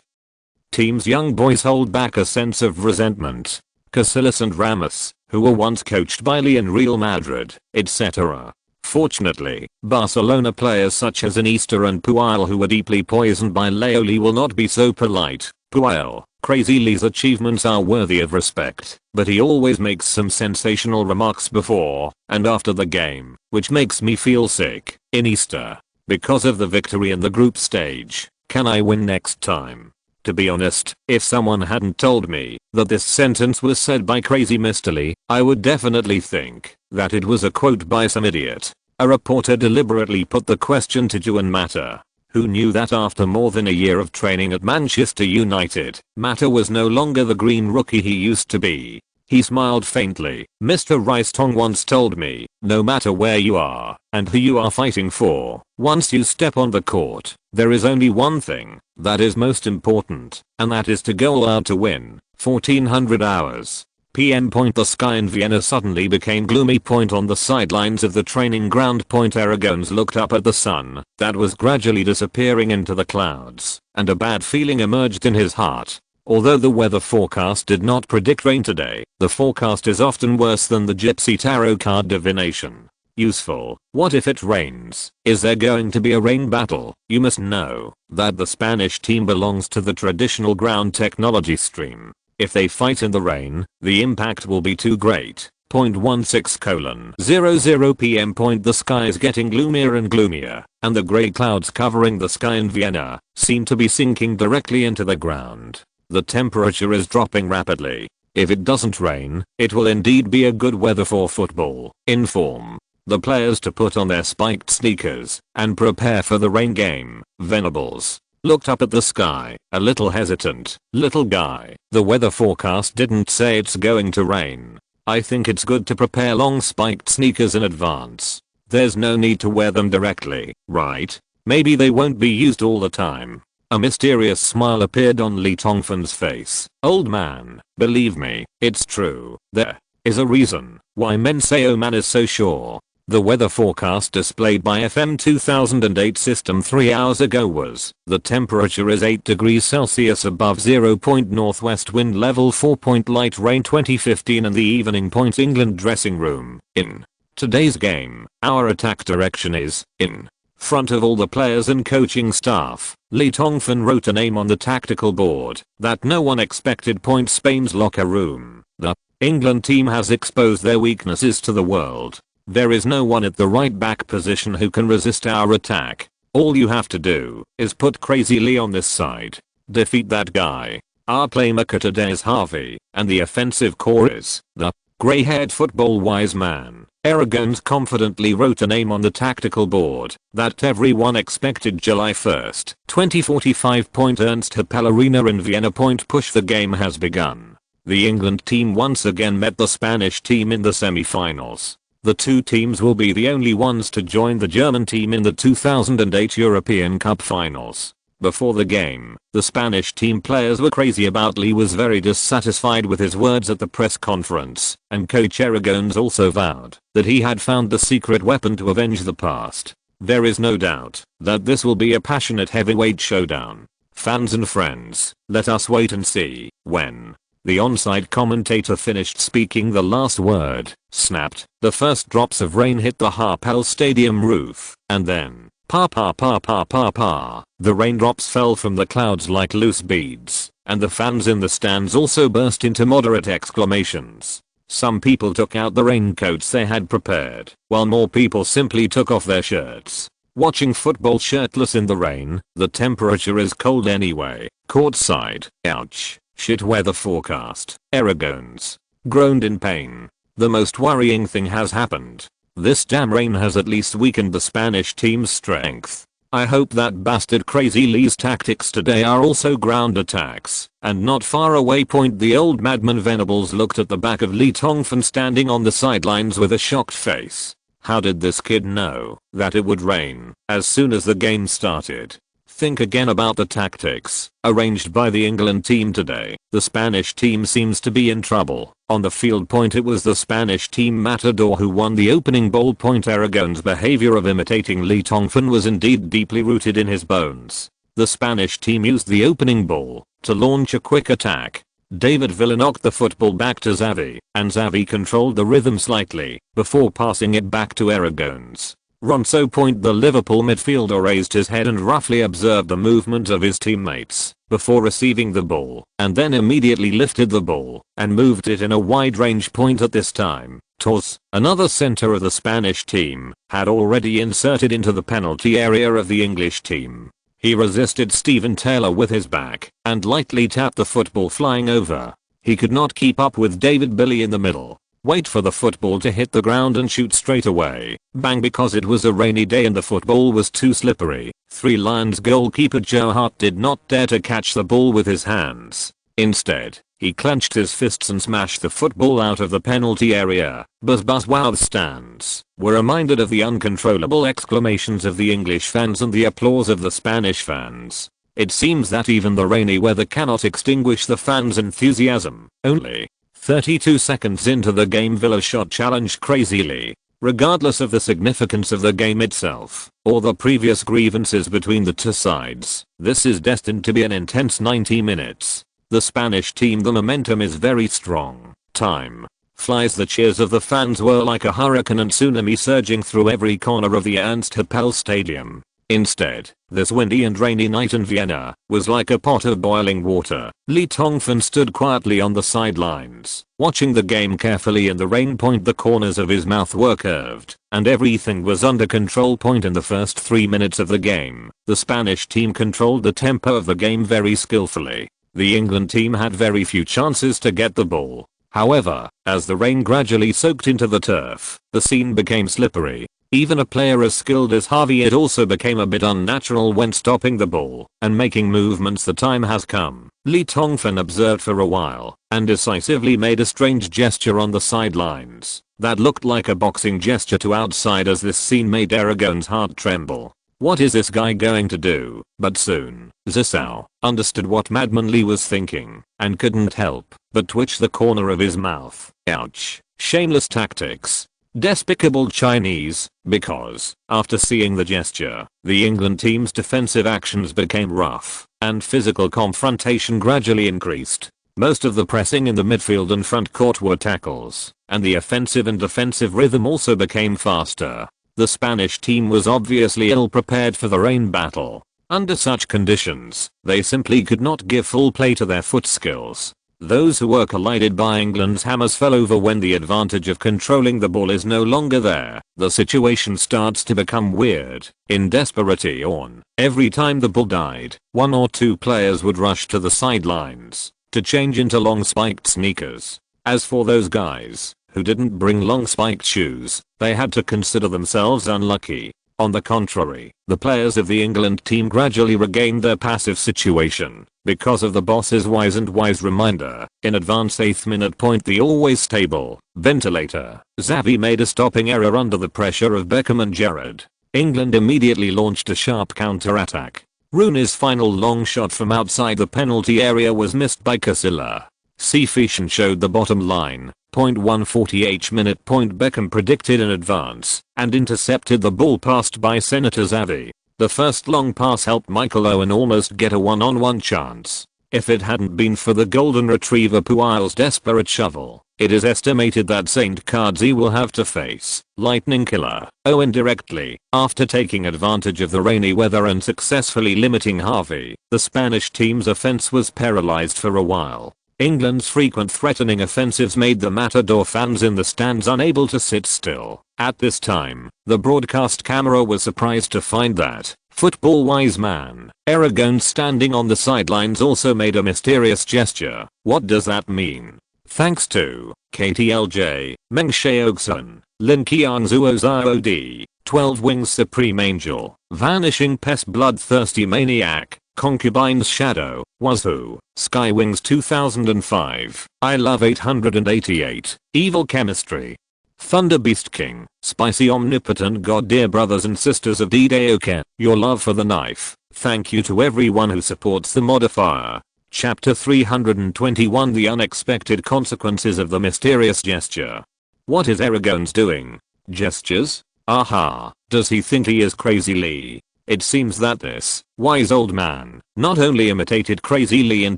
team's young boys hold back a sense of resentment. Casillas and Ramos, who were once coached by Lee in Real Madrid, etc. Fortunately, Barcelona players such as Iniesta and Puyol, who were deeply poisoned by Leo Lee, will not be so polite. Puyol, Crazy Lee's achievements are worthy of respect, but he always makes some sensational remarks before and after the game, which makes me feel sick. Iniesta, because of the victory in the group stage, can I win next time? To be honest, if someone hadn't told me that this sentence was said by Crazy Mr. Lee, I would definitely think that it was a quote by some idiot. A reporter deliberately put the question to Juan Mata, who knew that after more than a year of training at Manchester United, Mata was no longer the green rookie he used to be. He smiled faintly. Mr. Rice Tong once told me, no matter where you are and who you are fighting for, once you step on the court, there is only one thing that is most important, and that is to go all out to win. 1400 hours. PM. The sky in Vienna suddenly became gloomy. On the sidelines of the training ground. Aragones looked up at the sun that was gradually disappearing into the clouds, and a bad feeling emerged in his heart. Although the weather forecast did not predict rain today, the forecast is often worse than the Gypsy Tarot card divination. Useful. What if it rains? Is there going to be a rain battle? You must know that the Spanish team belongs to the traditional ground technology stream. If they fight in the rain, the impact will be too great. 16:00 PM. The sky is getting gloomier and gloomier, and the grey clouds covering the sky in Vienna seem to be sinking directly into the ground. The temperature is dropping rapidly. If it doesn't rain, it will indeed be a good weather for football. Inform the players to put on their spiked sneakers and prepare for the rain game. Venables looked up at the sky, a little hesitant. Little guy, the weather forecast didn't say it's going to rain. I think it's good to prepare long spiked sneakers in advance. There's no need to wear them directly, right? Maybe they won't be used all the time. A mysterious smile appeared on Lee Tongfan's face. Old man, believe me, it's true. There is a reason why men say oh man is so sure. The weather forecast displayed by FM 2008 system 3 hours ago was, the temperature is 8 degrees Celsius above 0. Northwest wind level 4. Light rain 2015 and the evening. England dressing room. In today's game, our attack direction is in front of all the players and coaching staff. Lee Tongfan wrote a name on the tactical board that no one expected. Spain's locker room. The England team has exposed their weaknesses to the world. There is no one at the right back position who can resist our attack. All you have to do is put Crazy Lee on this side. Defeat that guy. Our playmaker today is Harvey, and the offensive core is the grey-haired football wise man. Aragon's confidently wrote a name on the tactical board that everyone expected. July 1st, 2045. Ernst Happel Arena in Vienna. Push the game has begun. The England team once again met the Spanish team in the semi-finals. The two teams will be the only ones to join the German team in the 2008 European Cup finals. Before the game, the Spanish team players were crazy about Lee was very dissatisfied with his words at the press conference, and coach Aragon's also vowed that he had found the secret weapon to avenge the past. There is no doubt that this will be a passionate heavyweight showdown. Fans and friends, let us wait and see. When the onside commentator finished speaking, the last word snapped. The first drops of rain hit the Happel Stadium roof, and then pa pa pa pa pa pa. The raindrops fell from the clouds like loose beads, and the fans in the stands also burst into moderate exclamations. Some people took out the raincoats they had prepared, while more people simply took off their shirts. Watching football shirtless in the rain, the temperature is cold anyway. Courtside, ouch. Shit weather forecast. Aragon's groaned in pain. The most worrying thing has happened. This damn rain has at least weakened the Spanish team's strength. I hope that bastard Crazy Lee's tactics today are also ground attacks, and not far away. The old madman Venables looked at the back of Lee Tongfan standing on the sidelines with a shocked face. How did this kid know that it would rain as soon as the game started? Think again about the tactics arranged by the England team today. The Spanish team seems to be in trouble. On the field. It was the Spanish team matador who won the opening ball. Aragon's behavior of imitating Lee Tongfan was indeed deeply rooted in his bones. The Spanish team used the opening ball to launch a quick attack. David Villa knocked the football back to Xavi, and Xavi controlled the rhythm slightly before passing it back to Aragon's. Ronso. The Liverpool midfielder raised his head and roughly observed the movement of his teammates before receiving the ball, and then immediately lifted the ball and moved it in a wide range. At this time, Torres, another center of the Spanish team, had already inserted into the penalty area of the English team. He resisted Stephen Taylor with his back and lightly tapped the football flying over. He could not keep up with David Billy in the middle. Wait for the football to hit the ground and shoot straight away. Bang, because it was a rainy day and the football was too slippery. Three Lions goalkeeper Joe Hart did not dare to catch the ball with his hands. Instead, he clenched his fists and smashed the football out of the penalty area. Wow, the stands were reminded of the uncontrollable exclamations of the English fans and the applause of the Spanish fans. It seems that even the rainy weather cannot extinguish the fans' enthusiasm. Only 32 seconds into the game, Villa shot challenged Crazy Lee. Regardless of the significance of the game itself, or the previous grievances between the two sides, this is destined to be an intense 90 minutes. The Spanish team, the momentum is very strong. Time flies. The cheers of the fans were like a hurricane and tsunami surging through every corner of the Ernst Happel Stadium. Instead, this windy and rainy night in Vienna was like a pot of boiling water. Lee Tongfan stood quietly on the sidelines, watching the game carefully in the rain. The corners of his mouth were curved, and everything was under control. In the first 3 minutes of the game, the Spanish team controlled the tempo of the game very skillfully. The England team had very few chances to get the ball. However, as the rain gradually soaked into the turf, the scene became slippery. Even a player as skilled as Harvey, it also became a bit unnatural when stopping the ball and making movements. The time has come. Lee Tongfan observed for a while and decisively made a strange gesture on the sidelines that looked like a boxing gesture to outsiders. This scene made Aragon's heart tremble. What is this guy going to do? But soon, Zisao understood what Madman Lee was thinking and couldn't help but twitch the corner of his mouth. Ouch. Shameless tactics. Despicable Chinese, because, after seeing the gesture, the England team's defensive actions became rough, and physical confrontation gradually increased. Most of the pressing in the midfield and front court were tackles, and the offensive and defensive rhythm also became faster. The Spanish team was obviously ill prepared for the rain battle. Under such conditions, they simply could not give full play to their foot skills. Those who were collided by England's hammers fell over when the advantage of controlling the ball is no longer there. The situation starts to become weird. In desperation, every time the ball died, one or two players would rush to the sidelines to change into long spiked sneakers. As for those guys who didn't bring long spiked shoes, they had to consider themselves unlucky. On the contrary, the players of the England team gradually regained their passive situation because of the boss's wise reminder. In advance 8th minute point, the always stable ventilator Xavi made a stopping error under the pressure of Beckham and Gerrard. England immediately launched a sharp counter-attack. Rooney's final long shot from outside the penalty area was missed by Casilla. Cfition showed the bottom line. 1:48 minute. Beckham predicted in advance and intercepted the ball passed by Senator Xavi. The first long pass helped Michael Owen almost get a one-on-one chance. If it hadn't been for the golden retriever Puel's desperate shovel, it is estimated that St. Cardsi will have to face lightning killer Owen directly. After taking advantage of the rainy weather and successfully limiting Harvey, the Spanish team's offense was paralyzed for a while. England's frequent threatening offensives made the Matador fans in the stands unable to sit still. At this time, the broadcast camera was surprised to find that football-wise man Aragon standing on the sidelines also made a mysterious gesture. What does that mean? Thanks to KTLJ, Meng Xiaoxun, Lin Qiangzuo Xiaod, 12 Wings Supreme Angel, Vanishing Pest Bloodthirsty Maniac, Concubine's Shadow, Wazoo, Skywings 2005, I Love 888, Evil Chemistry, Thunder Beast King, Spicy Omnipotent God. Dear brothers and sisters of Didaoke, your love for the knife. Thank you to everyone who supports the modifier. Chapter 321, The Unexpected Consequences of the Mysterious Gesture. What is Aragon's doing? Gestures? Aha, does he think he is Crazy Lee? It seems that this wise old man not only imitated Crazy Lee in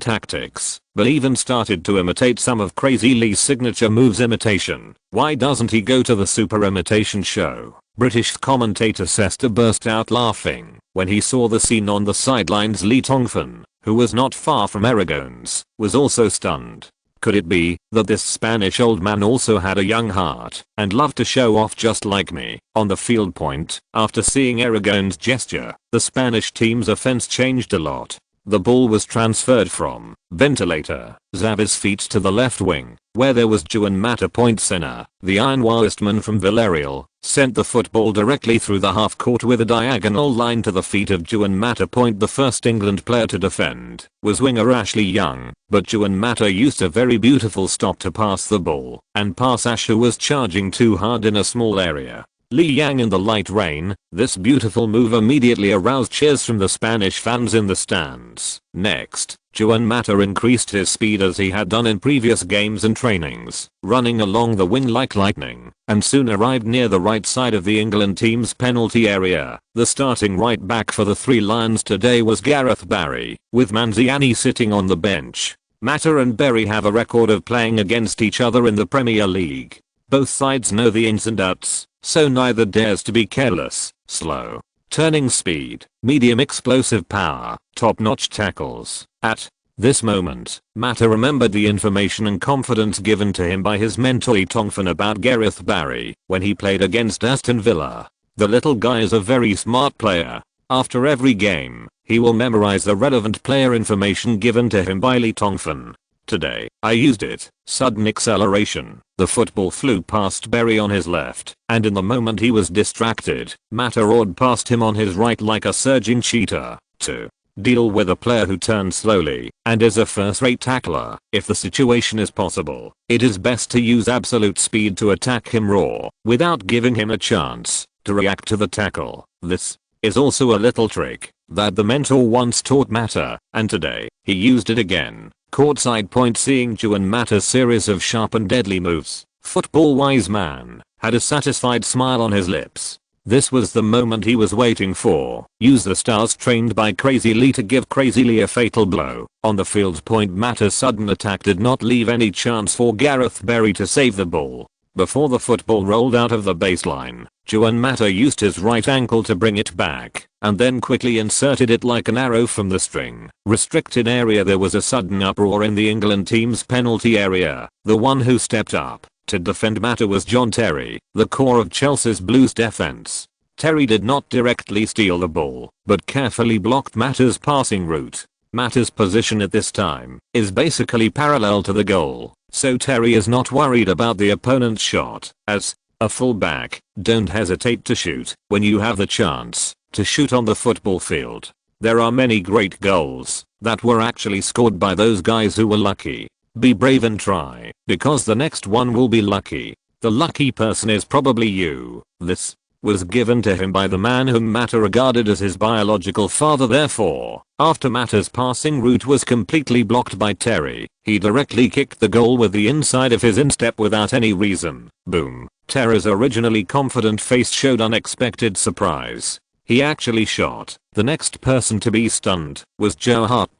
tactics, but even started to imitate some of Crazy Lee's signature moves imitation. Why doesn't he go to the super imitation show? British commentator Sester burst out laughing when he saw the scene on the sidelines. Lee Tongfan, who was not far from Aragon's, was also stunned. Could it be that this Spanish old man also had a young heart and loved to show off just like me? On the field point, after seeing Aragon's gesture, the Spanish team's offense changed a lot. The ball was transferred from ventilator Xavi's feet to the left wing, where there was Juan Mata. Senna, the Iron Westman from Villarreal, sent the football directly through the half court with a diagonal line to the feet of Juan Mata. The first England player to defend was winger Ashley Young, but Juan Mata used a very beautiful stop to pass the ball and pass Ash, who was charging too hard in a small area. Li Yang in the light rain. This beautiful move immediately aroused cheers from the Spanish fans in the stands. Next, Juan Mata increased his speed as he had done in previous games and trainings, running along the wing like lightning, and soon arrived near the right side of the England team's penalty area. The starting right back for the Three Lions today was Gareth Barry, with Manziani sitting on the bench. Mata and Barry have a record of playing against each other in the Premier League. Both sides know the ins and outs, so neither dares to be careless. Slow turning speed, medium explosive power, top-notch tackles. At this moment, Mata remembered the information and confidence given to him by his mentor Tongfan about Gareth Barry when he played against Aston Villa. The little guy is a very smart player. After every game, he will memorize the relevant player information given to him by Lee Tongfan. Today, I used it. Sudden acceleration. The football flew past Barry on his left, and in the moment he was distracted, Mata roared past him on his right like a surging cheetah. To deal with a player who turns slowly and is a first-rate tackler, if the situation is possible, it is best to use absolute speed to attack him raw, without giving him a chance to react to the tackle. This is also a little trick that the mentor once taught Mata, and today, he used it again. Courtside point. Seeing Juan Mata's series of sharp and deadly moves, football-wise man had a satisfied smile on his lips. This was the moment he was waiting for. Use the stars trained by Crazy Lee to give Crazy Lee a fatal blow. On the field point, Mata's sudden attack did not leave any chance for Gareth Barry to save the ball. Before the football rolled out of the baseline, Juan Mata used his right ankle to bring it back. and then quickly inserted it like an arrow from the string. Restricted area. There was a sudden uproar in the England team's penalty area. The one who stepped up to defend Mata was John Terry, the core of Chelsea's Blues defense. Terry did not directly steal the ball, but carefully blocked Mata's passing route. Mata's position at this time is basically parallel to the goal, so Terry is not worried about the opponent's shot. As a fullback, don't hesitate to shoot when you have the chance to shoot on the football field. There are many great goals that were actually scored by those guys who were lucky. Be brave and try, because the next one will be lucky. The lucky person is probably you. This was given to him by the man whom Mata regarded as his biological father. Therefore, after Mata's passing route was completely blocked by Terry, he directly kicked the goal with the inside of his instep without any reason. Boom. Terry's originally confident face showed unexpected surprise. He actually shot. The next person to be stunned was Joe Hart.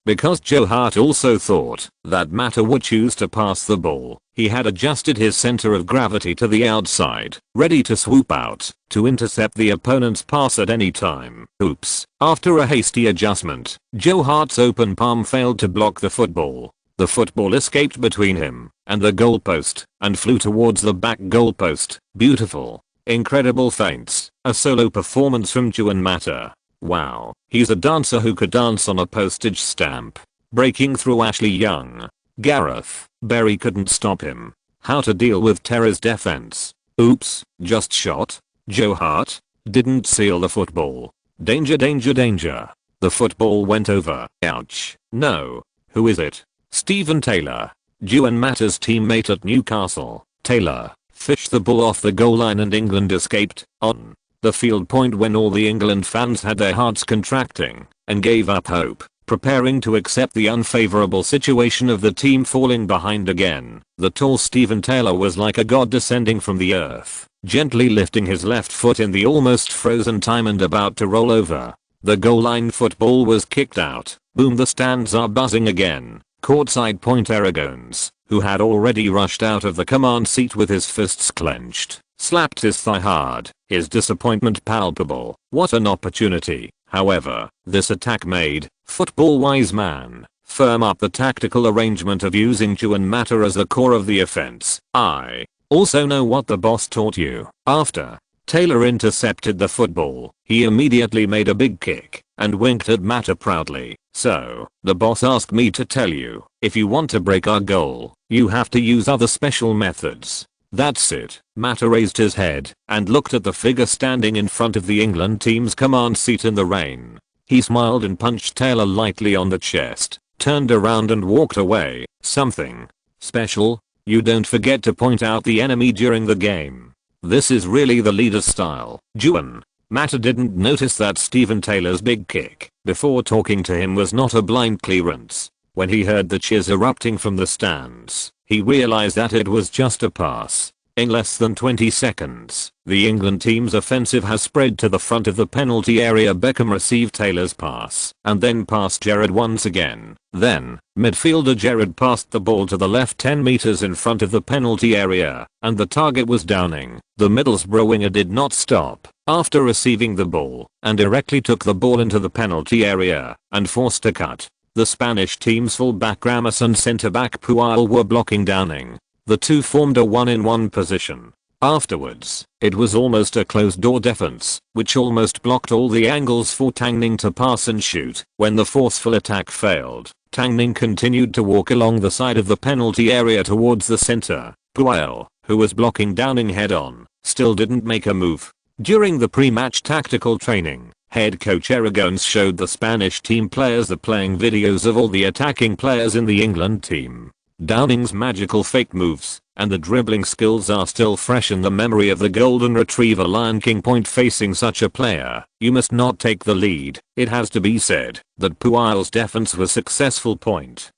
Because Joe Hart also thought that Mata would choose to pass the ball, he had adjusted his center of gravity to the outside, ready to swoop out to intercept the opponent's pass at any time. Oops. After a hasty adjustment, Joe Hart's open palm failed to block the football. The football escaped between him and the goalpost and flew towards the back goalpost. Beautiful. Incredible feints. A solo performance from Juan Mata. Wow, he's a dancer who could dance on a postage stamp. Breaking through Ashley Young. Gareth Barry couldn't stop him. How to deal with Terry's defense. Oops, just shot. Joe Hart didn't seal the football. Danger, danger, danger. The football went over. Ouch. No. Who is it? Stephen Taylor. Juan Mata's teammate at Newcastle. Taylor fished the ball off the goal line and England escaped on the field point when all the England fans had their hearts contracting and gave up hope, preparing to accept the unfavorable situation of the team falling behind again. The tall Stephen Taylor was like a god descending from the earth, gently lifting his left foot in the almost frozen time and about to roll over. The goal line football was kicked out. Boom, the stands are buzzing again. Courtside Point Aragones, who had already rushed out of the command seat with his fists clenched, slapped his thigh hard, his disappointment palpable. What an opportunity. However, this attack made football-wise man firm up the tactical arrangement of using Juan Mata as the core of the offense. I also know what the boss taught you. After Taylor intercepted the football, he immediately made a big kick and winked at Mata proudly. So, the boss asked me to tell you, if you want to break our goal, you have to use other special methods. That's it. Mata raised his head and looked at the figure standing in front of the England team's command seat in the rain. He smiled and punched Taylor lightly on the chest, turned around and walked away. Something special? You don't forget to point out the enemy during the game. This is really the leader's style. Juan Mata didn't notice that Stephen Taylor's big kick before talking to him was not a blind clearance. When he heard the cheers erupting from the stands, he realized that it was just a pass. In less than 20 seconds, the England team's offensive has spread to the front of the penalty area. Beckham received Taylor's pass and then passed Gerrard once again. Then, midfielder Gerrard passed the ball to the left 10 meters in front of the penalty area, and the target was Downing. The Middlesbrough winger did not stop after receiving the ball and directly took the ball into the penalty area and forced a cut. The Spanish team's fullback Ramos and centre-back Puel were blocking Downing. The two formed a 1-in-1 position. Afterwards, it was almost a closed-door defense, which almost blocked all the angles for Tangning to pass and shoot. When the forceful attack failed, Tangning continued to walk along the side of the penalty area towards the center. Puel, who was blocking Downing head-on, still didn't make a move. During the pre-match tactical training, head coach Aragones showed the Spanish team players the playing videos of all the attacking players in the England team. Downing's magical fake moves and the dribbling skills are still fresh in the memory of the golden retriever Lion King. Facing such a player, you must not take the lead. It has to be said that Puel's defense was successful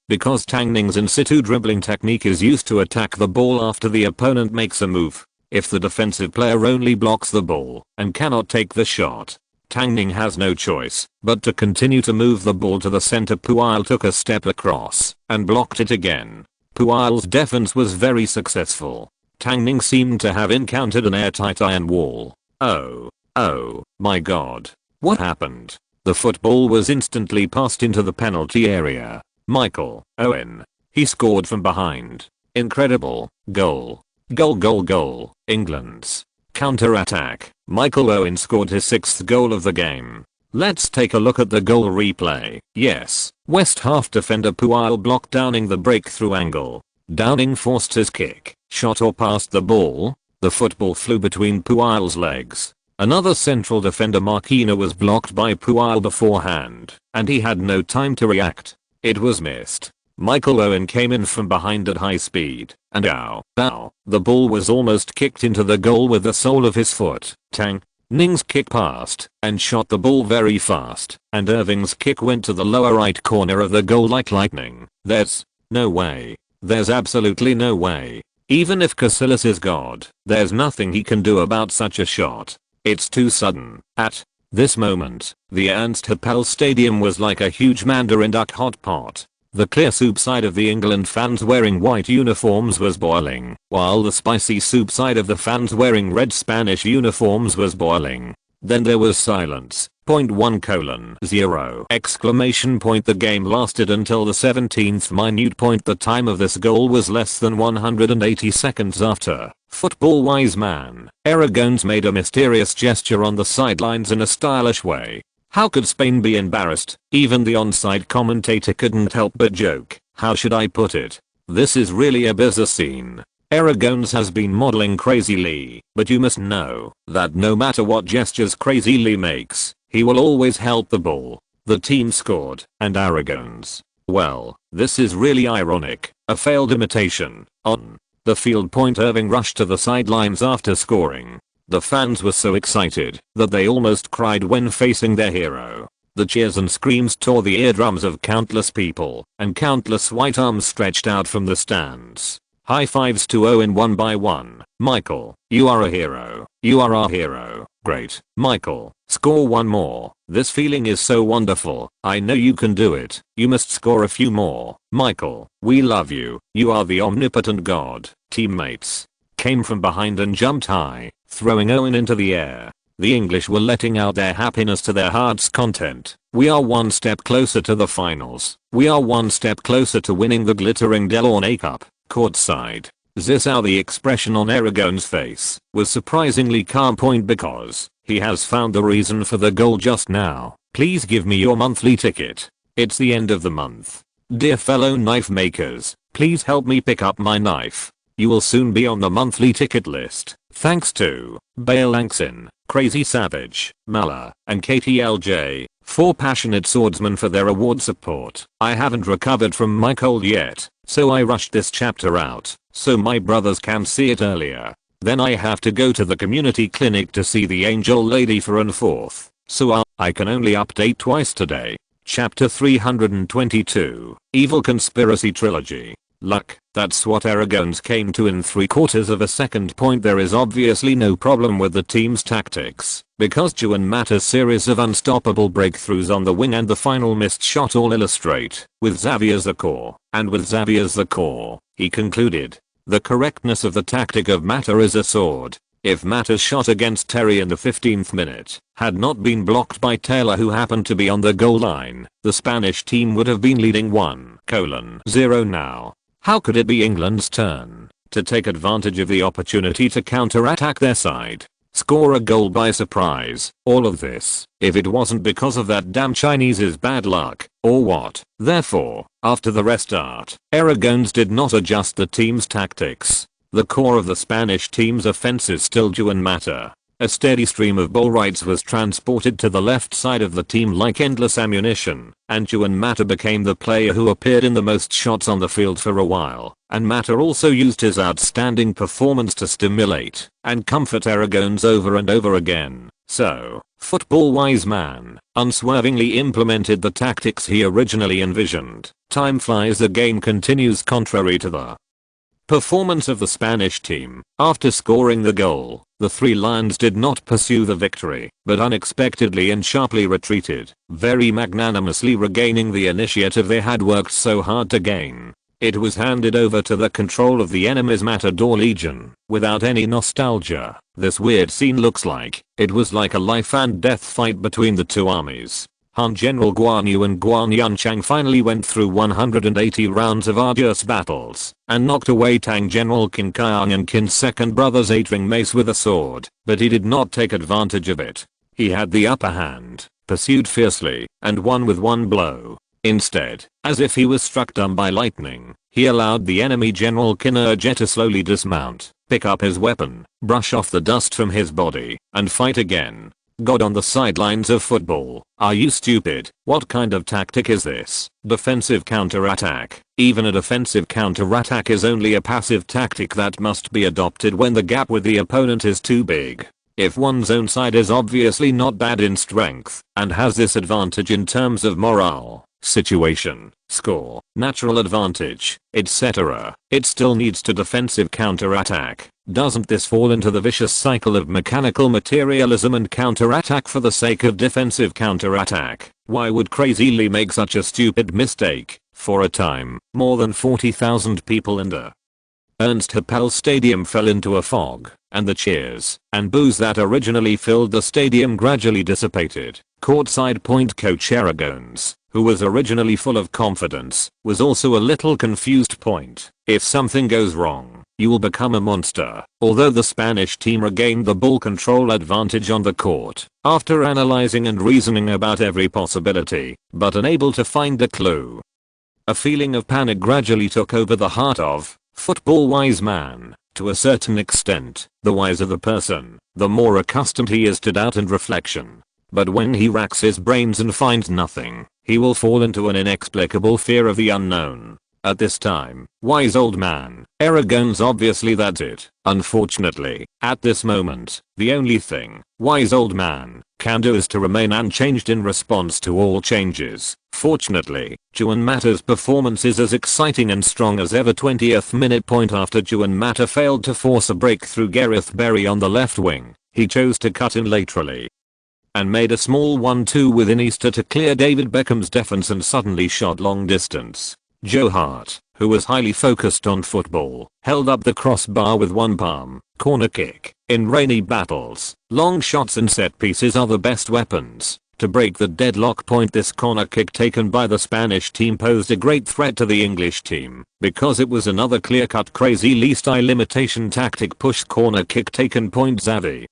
because Tangning's in-situ dribbling technique is used to attack the ball after the opponent makes a move. If the defensive player only blocks the ball and cannot take the shot, Tangning has no choice but to continue to move the ball to the center. Puel took a step across and blocked it again. Puel's defense was very successful. Tangning seemed to have encountered an airtight iron wall. Oh my god. What happened? The football was instantly passed into the penalty area. Michael Owen. He scored from behind. Incredible. Goal. Goal goal goal. England's counter-attack. Michael Owen scored his 6th goal of the game. Let's take a look at the goal replay. Yes, West half defender Puel blocked Downing the breakthrough angle. Downing forced his kick, shot or passed the ball. The football flew between Puel's legs. Another central defender Marquinhos was blocked by Puel beforehand, and he had no time to react. It was missed. Michael Owen came in from behind at high speed, and the ball was almost kicked into the goal with the sole of his foot. Ning's kick passed and shot the ball very fast, and Irving's kick went to the lower right corner of the goal like lightning. There's no way. There's absolutely no way. Even if Casillas is God, there's nothing he can do about such a shot. It's too sudden. At this moment, the Ernst Happel Stadium was like a huge mandarin duck hot pot. The clear soup side of the England fans wearing white uniforms was boiling, while the spicy soup side of the fans wearing red Spanish uniforms was boiling. Then there was silence. 1:0 exclamation point. The game lasted until the 17th minute point. The time of this goal was less than 180 seconds after. Football wise man, Aragones made a mysterious gesture on the sidelines in a stylish way. How could Spain be embarrassed? Even the onside commentator couldn't help but joke. How should I put it? This is really a bizarre scene. Aragones has been modeling Crazy Lee, but you must know that no matter what gestures Crazy Lee makes, he will always help the ball. The team scored, and Aragones, well, this is really ironic. A failed imitation. On the field point, Irving rushed to the sidelines after scoring. The fans were so excited that they almost cried when facing their hero. The cheers and screams tore the eardrums of countless people, and countless white arms stretched out from the stands. High fives to Owen one by one. Michael, you are a hero. You are our hero. Great. Michael, score one more. This feeling is so wonderful. I know you can do it. You must score a few more. Michael, we love you. You are the omnipotent God. Teammates came from behind and jumped high, throwing Owen into the air. The English were letting out their happiness to their heart's content. We are one step closer to the finals. We are one step closer to winning the glittering Delaunay Cup. Courtside. This how the expression on Aragone's face was surprisingly calm point because he has found the reason for the goal just now. Please give me your monthly ticket. It's the end of the month. Dear fellow knife makers, please help me pick up my knife. You will soon be on the monthly ticket list. Thanks to Bale Lankson, Crazy Savage, Mala, and KTLJ, 4 passionate swordsmen for their award support. I haven't recovered from my cold yet, so I rushed this chapter out, so my brothers can see it earlier. Then I have to go to the community clinic to see the angel lady for an 4th, so I can only update twice today. Chapter 322, Evil Conspiracy Trilogy. Luck, that's what Aragones came to in 3/4 of a second. Point. There is obviously no problem with the team's tactics, because Juan Mata's series of unstoppable breakthroughs on the wing and the final missed shot all illustrate, with Xavi as the core, and with Xavi as the core, he concluded. The correctness of the tactic of Mata is a sword. If Mata's shot against Terry in the 15th minute had not been blocked by Taylor, who happened to be on the goal line, the Spanish team would have been leading 1:0 now. How could it be England's turn to take advantage of the opportunity to counter-attack their side, score a goal by surprise? All of this, if it wasn't because of that damn Chinese's bad luck, or what? Therefore, after the restart, Aragones did not adjust the team's tactics. The core of the Spanish team's offense is still Juan Mata. A steady stream of ball rights was transported to the left side of the team like endless ammunition, and Juan Mata became the player who appeared in the most shots on the field for a while, and Mata also used his outstanding performance to stimulate and comfort Aragones over and over again. So, football wise man unswervingly implemented the tactics he originally envisioned. Time flies. The game continues contrary to the performance of the Spanish team. After scoring the goal, the Three Lions did not pursue the victory, but unexpectedly and sharply retreated, very magnanimously regaining the initiative they had worked so hard to gain. It was handed over to the control of the enemy's Matador Legion without any nostalgia. This weird scene looks like it was like a life and death fight between the two armies. Han General Guan Yu and Guan Yunchang finally went through 180 rounds of arduous battles and knocked away Tang General Qin Kaiang and Qin's second brother's 8-ring mace with a sword, but he did not take advantage of it. He had the upper hand, pursued fiercely, and won with one blow. Instead, as if he was struck dumb by lightning, he allowed the enemy General Qin Erge to slowly dismount, pick up his weapon, brush off the dust from his body, and fight again. God, on the sidelines of football, are you stupid? What kind of tactic is this? Defensive counter-attack. Even a defensive counter-attack is only a passive tactic that must be adopted when the gap with the opponent is too big. If one's own side is obviously not bad in strength and has this advantage in terms of morale, situation, score, natural advantage, etc., it still needs to defensive counter-attack. Doesn't this fall into the vicious cycle of mechanical materialism and counter-attack for the sake of defensive counter-attack? Why would Crazy Lee make such a stupid mistake? For a time, more than 40,000 people in the Ernst Happel Stadium fell into a fog, and the cheers and boos that originally filled the stadium gradually dissipated. Courtside point coach Aragones, who was originally full of confidence, was also a little confused. Point. If something goes wrong, you will become a monster. Although the Spanish team regained the ball control advantage on the court, after analyzing and reasoning about every possibility, but unable to find a clue. A feeling of panic gradually took over the heart of football-wise man. To a certain extent, the wiser the person, the more accustomed he is to doubt and reflection. But when he racks his brains and finds nothing, he will fall into an inexplicable fear of the unknown. At this time, wise old man, Aragon's obviously that's it. Unfortunately, at this moment, the only thing wise old man can do is to remain unchanged in response to all changes. Fortunately, Juan Mata's performance is as exciting and strong as ever. 20th minute. Point after Juan Mata failed to force a breakthrough Gareth Barry on the left wing, he chose to cut in laterally and made a small 1-2 with Iniesta to clear David Beckham's defense and suddenly shot long distance. Joe Hart, who was highly focused on football, held up the crossbar with one palm. Corner kick. In rainy battles, long shots and set pieces are the best weapons to break the deadlock. Point. This corner kick taken by the Spanish team posed a great threat to the English team because it was another clear-cut Crazy Lee style imitation tactic push corner kick taken. Point. Xavi,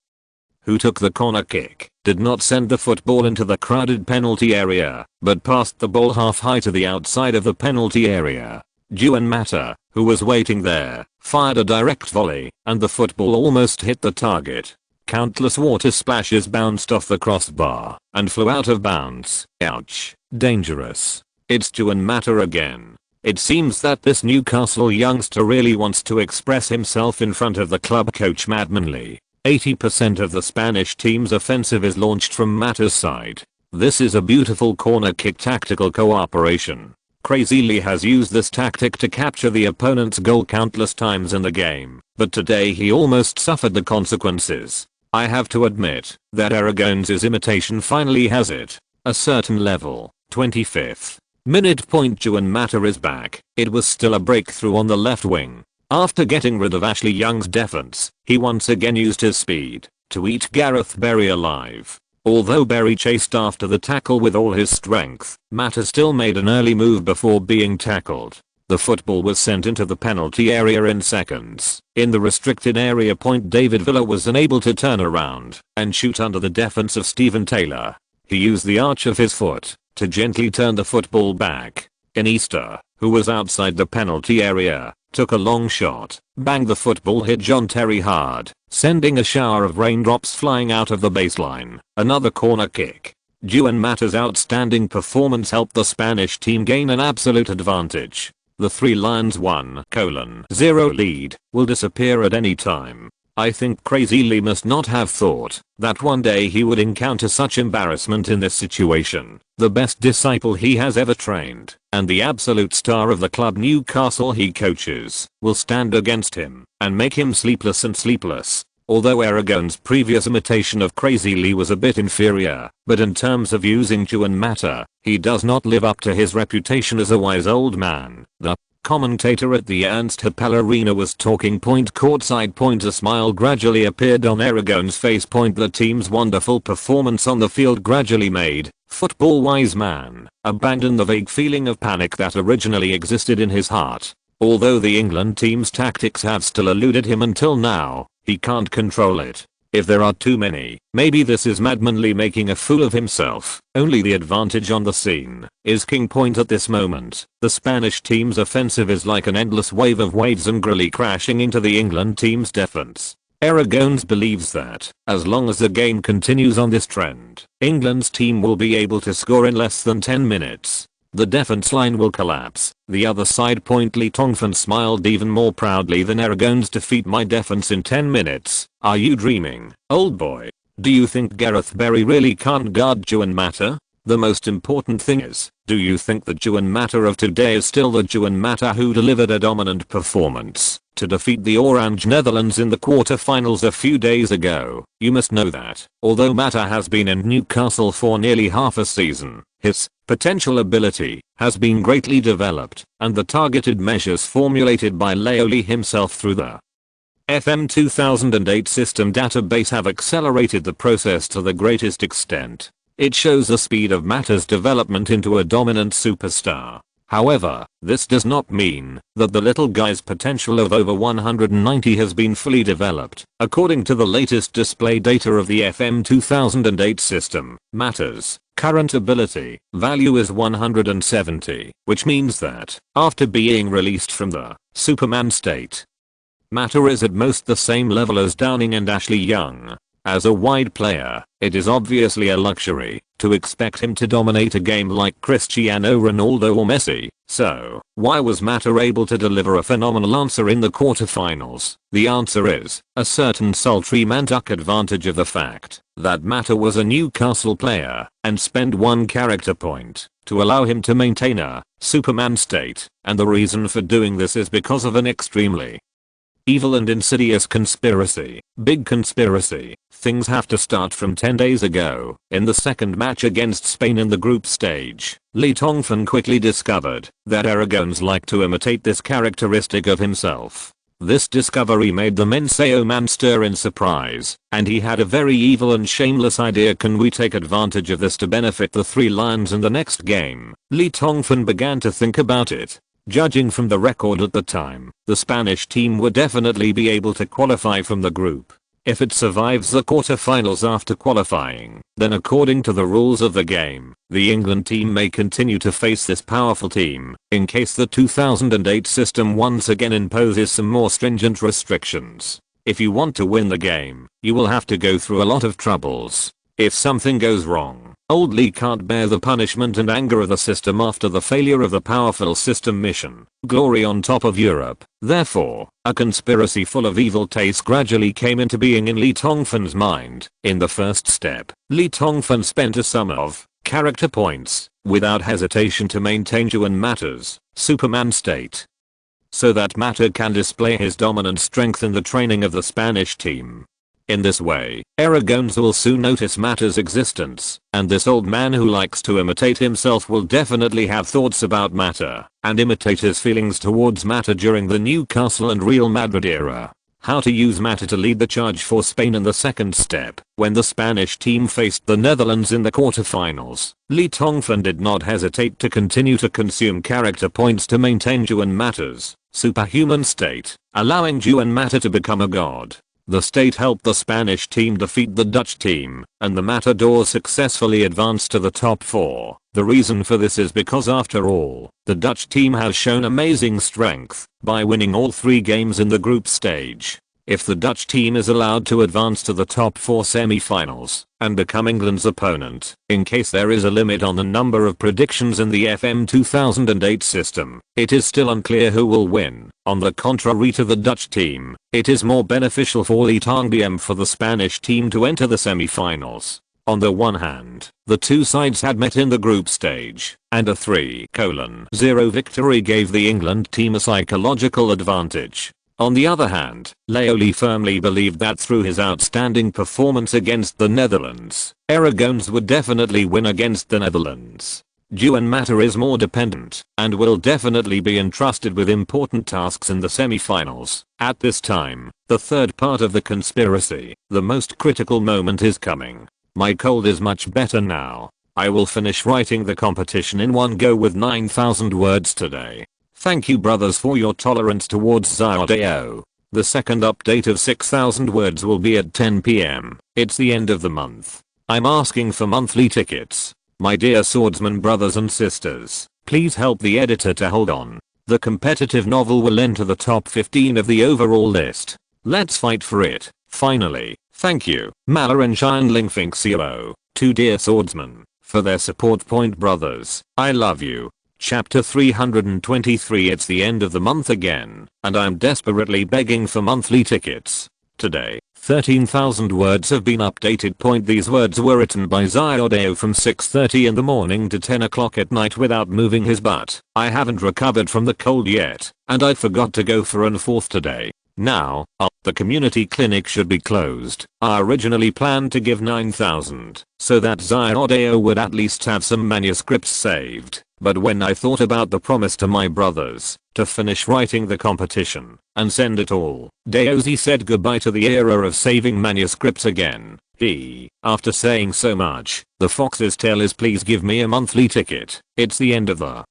who took the corner kick, did not send the football into the crowded penalty area, but passed the ball half high to the outside of the penalty area. Juan Mata, who was waiting there, fired a direct volley, and the football almost hit the target. Countless water splashes bounced off the crossbar and flew out of bounds. Ouch. Dangerous. It's Juan Mata again. It seems that this Newcastle youngster really wants to express himself in front of the club coach Madman Lee. 80% of the Spanish team's offensive is launched from Mata's side. This is a beautiful corner kick tactical cooperation. Crazy Lee has used this tactic to capture the opponent's goal countless times in the game, but today he almost suffered the consequences. I have to admit that Aragon's imitation finally has it a certain level. 25th minute. Point. Juan Mata is back. It was still a breakthrough on the left wing. After getting rid of Ashley Young's defense, he once again used his speed to eat Gareth Barry alive. Although Barry chased after the tackle with all his strength, Mata still made an early move before being tackled. The football was sent into the penalty area in seconds. In the restricted area. Point. David Villa was unable to turn around and shoot under the defense of Stephen Taylor. He used the arch of his foot to gently turn the football back. Iniesta, who was outside the penalty area, took a long shot. Bang. The football hit John Terry hard, sending a shower of raindrops flying out of the baseline. Another corner kick. Juan Mata's outstanding performance helped the Spanish team gain an absolute advantage. The Three Lions 1:0 lead will disappear at any time. I think Crazy Lee must not have thought that one day he would encounter such embarrassment in this situation. The best disciple he has ever trained, and the absolute star of the club Newcastle he coaches, will stand against him and make him sleepless and sleepless. Although Aragon's previous imitation of Crazy Lee was a bit inferior, but in terms of using Juan Mata, he does not live up to his reputation as a wise old man. The commentator at the Ernst Happel Arena was talking courtside. A smile gradually appeared on Aragon's face. The team's wonderful performance on the field gradually made football-wise man abandon the vague feeling of panic that originally existed in his heart. Although the England team's tactics have still eluded him until now, he can't control it. If there are too many, maybe this is madmanly making a fool of himself. Only the advantage on the scene is king. At this moment, the Spanish team's offensive is like an endless wave of waves angrily crashing into the England team's defense. Aragonés believes that, as long as the game continues on this trend, England's team will be able to score in less than 10 minutes. The defense line will collapse. The other side. Lee Tongfan smiled even more proudly than Aragonés defeat my defense in 10 minutes. Are you dreaming, old boy? Do you think Gareth Barry really can't guard Juan Mata? The most important thing is, do you think the Juan Mata of today is still the Juan Mata who delivered a dominant performance to defeat the Orange Netherlands in the quarterfinals a few days ago? You must know that, although Mata has been in Newcastle for nearly half a season, his potential ability has been greatly developed, and the targeted measures formulated by Leoli himself through the FM 2008 system database have accelerated the process to the greatest extent. It shows the speed of Mata's development into a dominant superstar. However, this does not mean that the little guy's potential of over 190 has been fully developed. According to the latest display data of the FM 2008 system, Mata's current ability value is 170, which means that, after being released from the Superman state, Mata is at most the same level as Downing and Ashley Young. As a wide player, it is obviously a luxury to expect him to dominate a game like Cristiano Ronaldo or Messi. So, why was Mata able to deliver a phenomenal answer in the quarterfinals? The answer is a certain sultry Mantuck advantage of the fact that Mata was a Newcastle player and spent one character point to allow him to maintain a Superman state, and the reason for doing this is because of an extremely evil and insidious conspiracy. Big conspiracy. Things have to start from 10 days ago. In the second match against Spain in the group stage, Lee Tongfan quickly discovered that Aragonés like to imitate this characteristic of himself. This discovery made the men say oh man stir in surprise, and he had a very evil and shameless idea. Can we take advantage of this to benefit the Three Lions in the next game? Lee Tongfan began to think about it. Judging from the record at the time, the Spanish team would definitely be able to qualify from the group. If it survives the quarterfinals after qualifying, then according to the rules of the game, the England team may continue to face this powerful team, in case the 2008 system once again imposes some more stringent restrictions. If you want to win the game, you will have to go through a lot of troubles. If something goes wrong, old Lee can't bear the punishment and anger of the system after the failure of the powerful system mission. Glory on top of Europe. Therefore, a conspiracy full of evil taste gradually came into being in Lee Tongfan's mind. In the first step, Lee Tongfan spent a sum of character points without hesitation to maintain Juan Mata's Superman state, so that Mata can display his dominant strength in the training of the Spanish team. In this way, Aragonés will soon notice Mata's existence, and this old man who likes to imitate himself will definitely have thoughts about Mata, and imitate his feelings towards Mata during the Newcastle and Real Madrid era. How to use Mata to lead the charge for Spain in the second step. When the Spanish team faced the Netherlands in the quarterfinals, Lee Tongfan did not hesitate to continue to consume character points to maintain Juan Mata's superhuman state, allowing Juan Mata to become a god. The state helped the Spanish team defeat the Dutch team, and the Matadors successfully advanced to the top 4. The reason for this is because after all, the Dutch team has shown amazing strength by winning all 3 games in the group stage. If the Dutch team is allowed to advance to the top 4 semi-finals and become England's opponent, in case there is a limit on the number of predictions in the FM 2008 system, it is still unclear who will win. On the contrary to the Dutch team, it is more beneficial for Lee Tongfan for the Spanish team to enter the semi-finals. On the one hand, the two sides had met in the group stage, and a 3-0 victory gave the England team a psychological advantage. On the other hand, Leoli firmly believed that through his outstanding performance against the Netherlands, Aragonés would definitely win against the Netherlands. Juan Mata is more dependent and will definitely be entrusted with important tasks in the semi-finals. At this time, the third part of the conspiracy, the most critical moment is coming. My cold is much better now. I will finish writing the competition in one go with 9,000 words today. Thank you brothers for your tolerance towards Xiaodao. The second update of 6,000 words will be at 10 PM. It's the end of the month. I'm asking for monthly tickets. My dear swordsman brothers and sisters, please help the editor to hold on. The competitive novel will enter the top 15 of the overall list. Let's fight for it. Finally, thank you, Mala and Shineling Finxio, two dear swordsmen, for their support. Point brothers, I love you. Chapter 323. It's the end of the month again, and I'm desperately begging for monthly tickets. Today, 13,000 words have been updated. These words were written by Xiaodao from 6:30 in the morning to 10 o'clock at night without moving his butt. I haven't recovered from the cold yet, and I forgot to go for an fourth today. Now, the community clinic should be closed. I originally planned to give 9,000, so that Xiaodao would at least have some manuscripts saved. But when I thought about the promise to my brothers, to finish writing the competition, and send it all, Daozi said goodbye to the era of saving manuscripts again. After saying so much, the fox's tail is please give me a monthly ticket. It's the end of the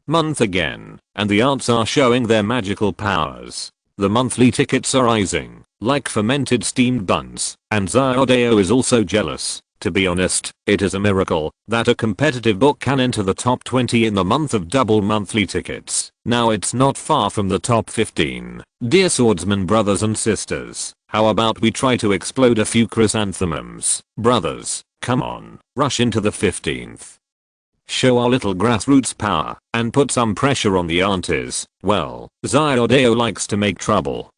month again, and the arts are showing their magical powers. The monthly tickets are rising, like fermented steamed buns, and Xiaodao is also jealous. To be honest, it is a miracle that a competitive book can enter the top 20 in the month of double monthly tickets. Now it's not far from the top 15. Dear swordsmen brothers and sisters, how about we try to explode a few chrysanthemums? Brothers, come on, rush into the 15th. Show our little grassroots power, and put some pressure on the aunties. Well, Xiaodao likes to make trouble.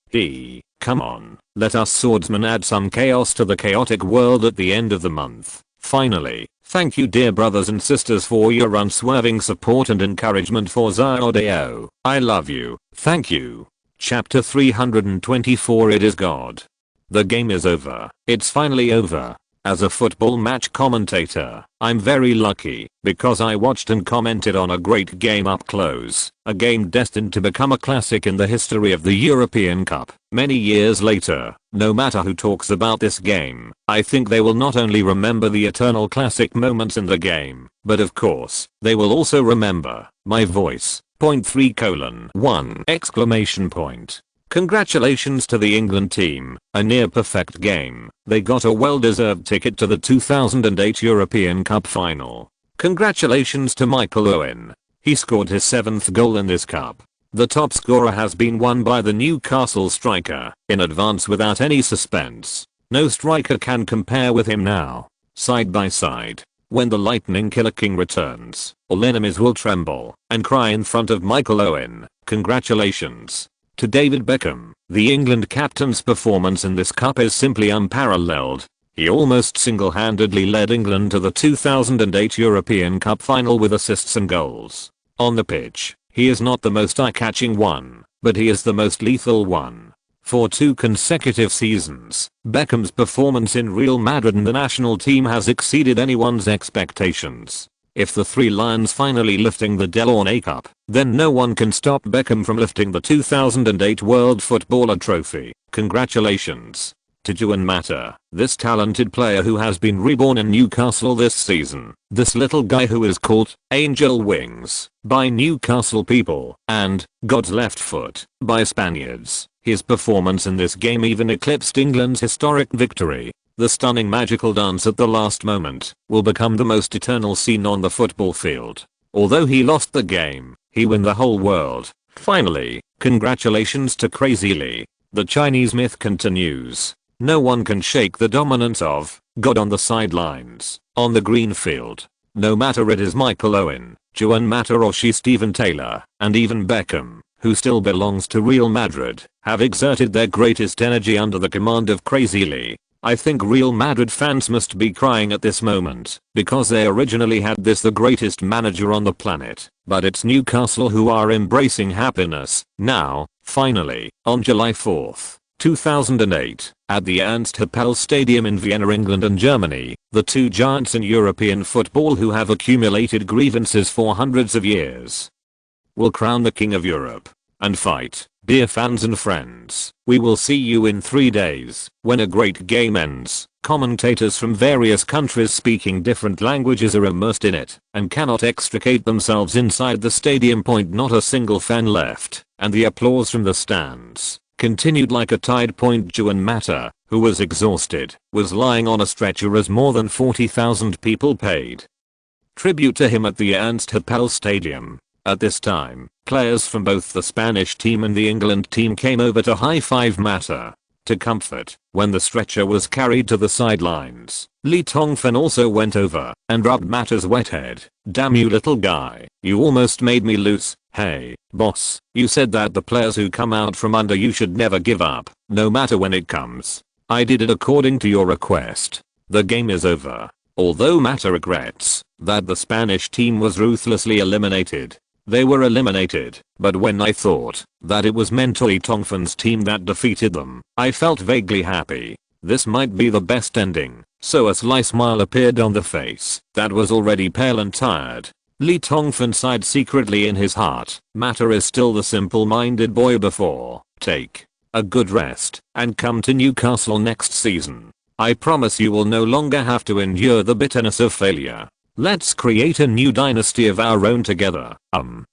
Come on, let us swordsmen add some chaos to the chaotic world at the end of the month. Finally, thank you dear brothers and sisters for your unswerving support and encouragement for Xiaodao. I love you. Thank you. Chapter 324. It is God. The game is over. It's finally over. As a football match commentator, I'm very lucky because I watched and commented on a great game up close, a game destined to become a classic in the history of the European Cup. Many years later, no matter who talks about this game, I think they will not only remember the eternal classic moments in the game, but of course, they will also remember my voice. Point 3:1 exclamation point. Congratulations to the England team, a near perfect game. They got a well-deserved ticket to the 2008 European Cup final. Congratulations to Michael Owen. He scored his 7th goal in this cup. The top scorer has been won by the Newcastle striker, in advance without any suspense. No striker can compare with him now. Side by side, when the lightning killer king returns, all enemies will tremble and cry in front of Michael Owen. Congratulations to David Beckham. The England captain's performance in this cup is simply unparalleled. He almost single-handedly led England to the 2008 European Cup final with assists and goals. On the pitch, he is not the most eye-catching one, but he is the most lethal one. For 2 consecutive seasons, Beckham's performance in Real Madrid and the national team has exceeded anyone's expectations. If the Three Lions finally lifting the Delaunay Cup, then no one can stop Beckham from lifting the 2008 World Footballer Trophy. Congratulations to Juan Mata, this talented player who has been reborn in Newcastle this season. This little guy who is called Angel Wings by Newcastle people and God's left foot by Spaniards. His performance in this game even eclipsed England's historic victory. The stunning magical dance at the last moment will become the most eternal scene on the football field. Although he lost the game, he won the whole world. Finally, congratulations to Crazy Lee. The Chinese myth continues. No one can shake the dominance of God on the sidelines, on the green field. No matter it is Michael Owen, Juan Mata or Stephen Taylor, and even Beckham, who still belongs to Real Madrid, have exerted their greatest energy under the command of Crazy Lee. I think Real Madrid fans must be crying at this moment, because they originally had the greatest manager on the planet, but it's Newcastle who are embracing happiness. Now, finally, on July 4th, 2008, at the Ernst Happel Stadium in Vienna, England and Germany, the two giants in European football who have accumulated grievances for hundreds of years will crown the king of Europe and fight. Dear fans and friends, we will see you in 3 days, when a great game ends. Commentators from various countries speaking different languages are immersed in it and cannot extricate themselves inside the stadium. Not a single fan left, and the applause from the stands continued like a tide. Juan Mata, who was exhausted, was lying on a stretcher as more than 40,000 people paid tribute to him at the Ernst Happel Stadium. At this time, players from both the Spanish team and the England team came over to high-five Mata to comfort. When the stretcher was carried to the sidelines, Lee Tongfan also went over and rubbed Mata's wet head. Damn you little guy, you almost made me lose. Hey, boss, you said that the players who come out from under you should never give up, no matter when it comes. I did it according to your request. The game is over. Although Mata regrets that the Spanish team was ruthlessly eliminated. They were eliminated, but when I thought that it was mentally Tongfan's team that defeated them, I felt vaguely happy. This might be the best ending. So a sly smile appeared on the face that was already pale and tired. Lee Tongfan sighed secretly in his heart. Mata is still the simple-minded boy before. Take a good rest and come to Newcastle next season. I promise you will no longer have to endure the bitterness of failure. Let's create a new dynasty of our own together.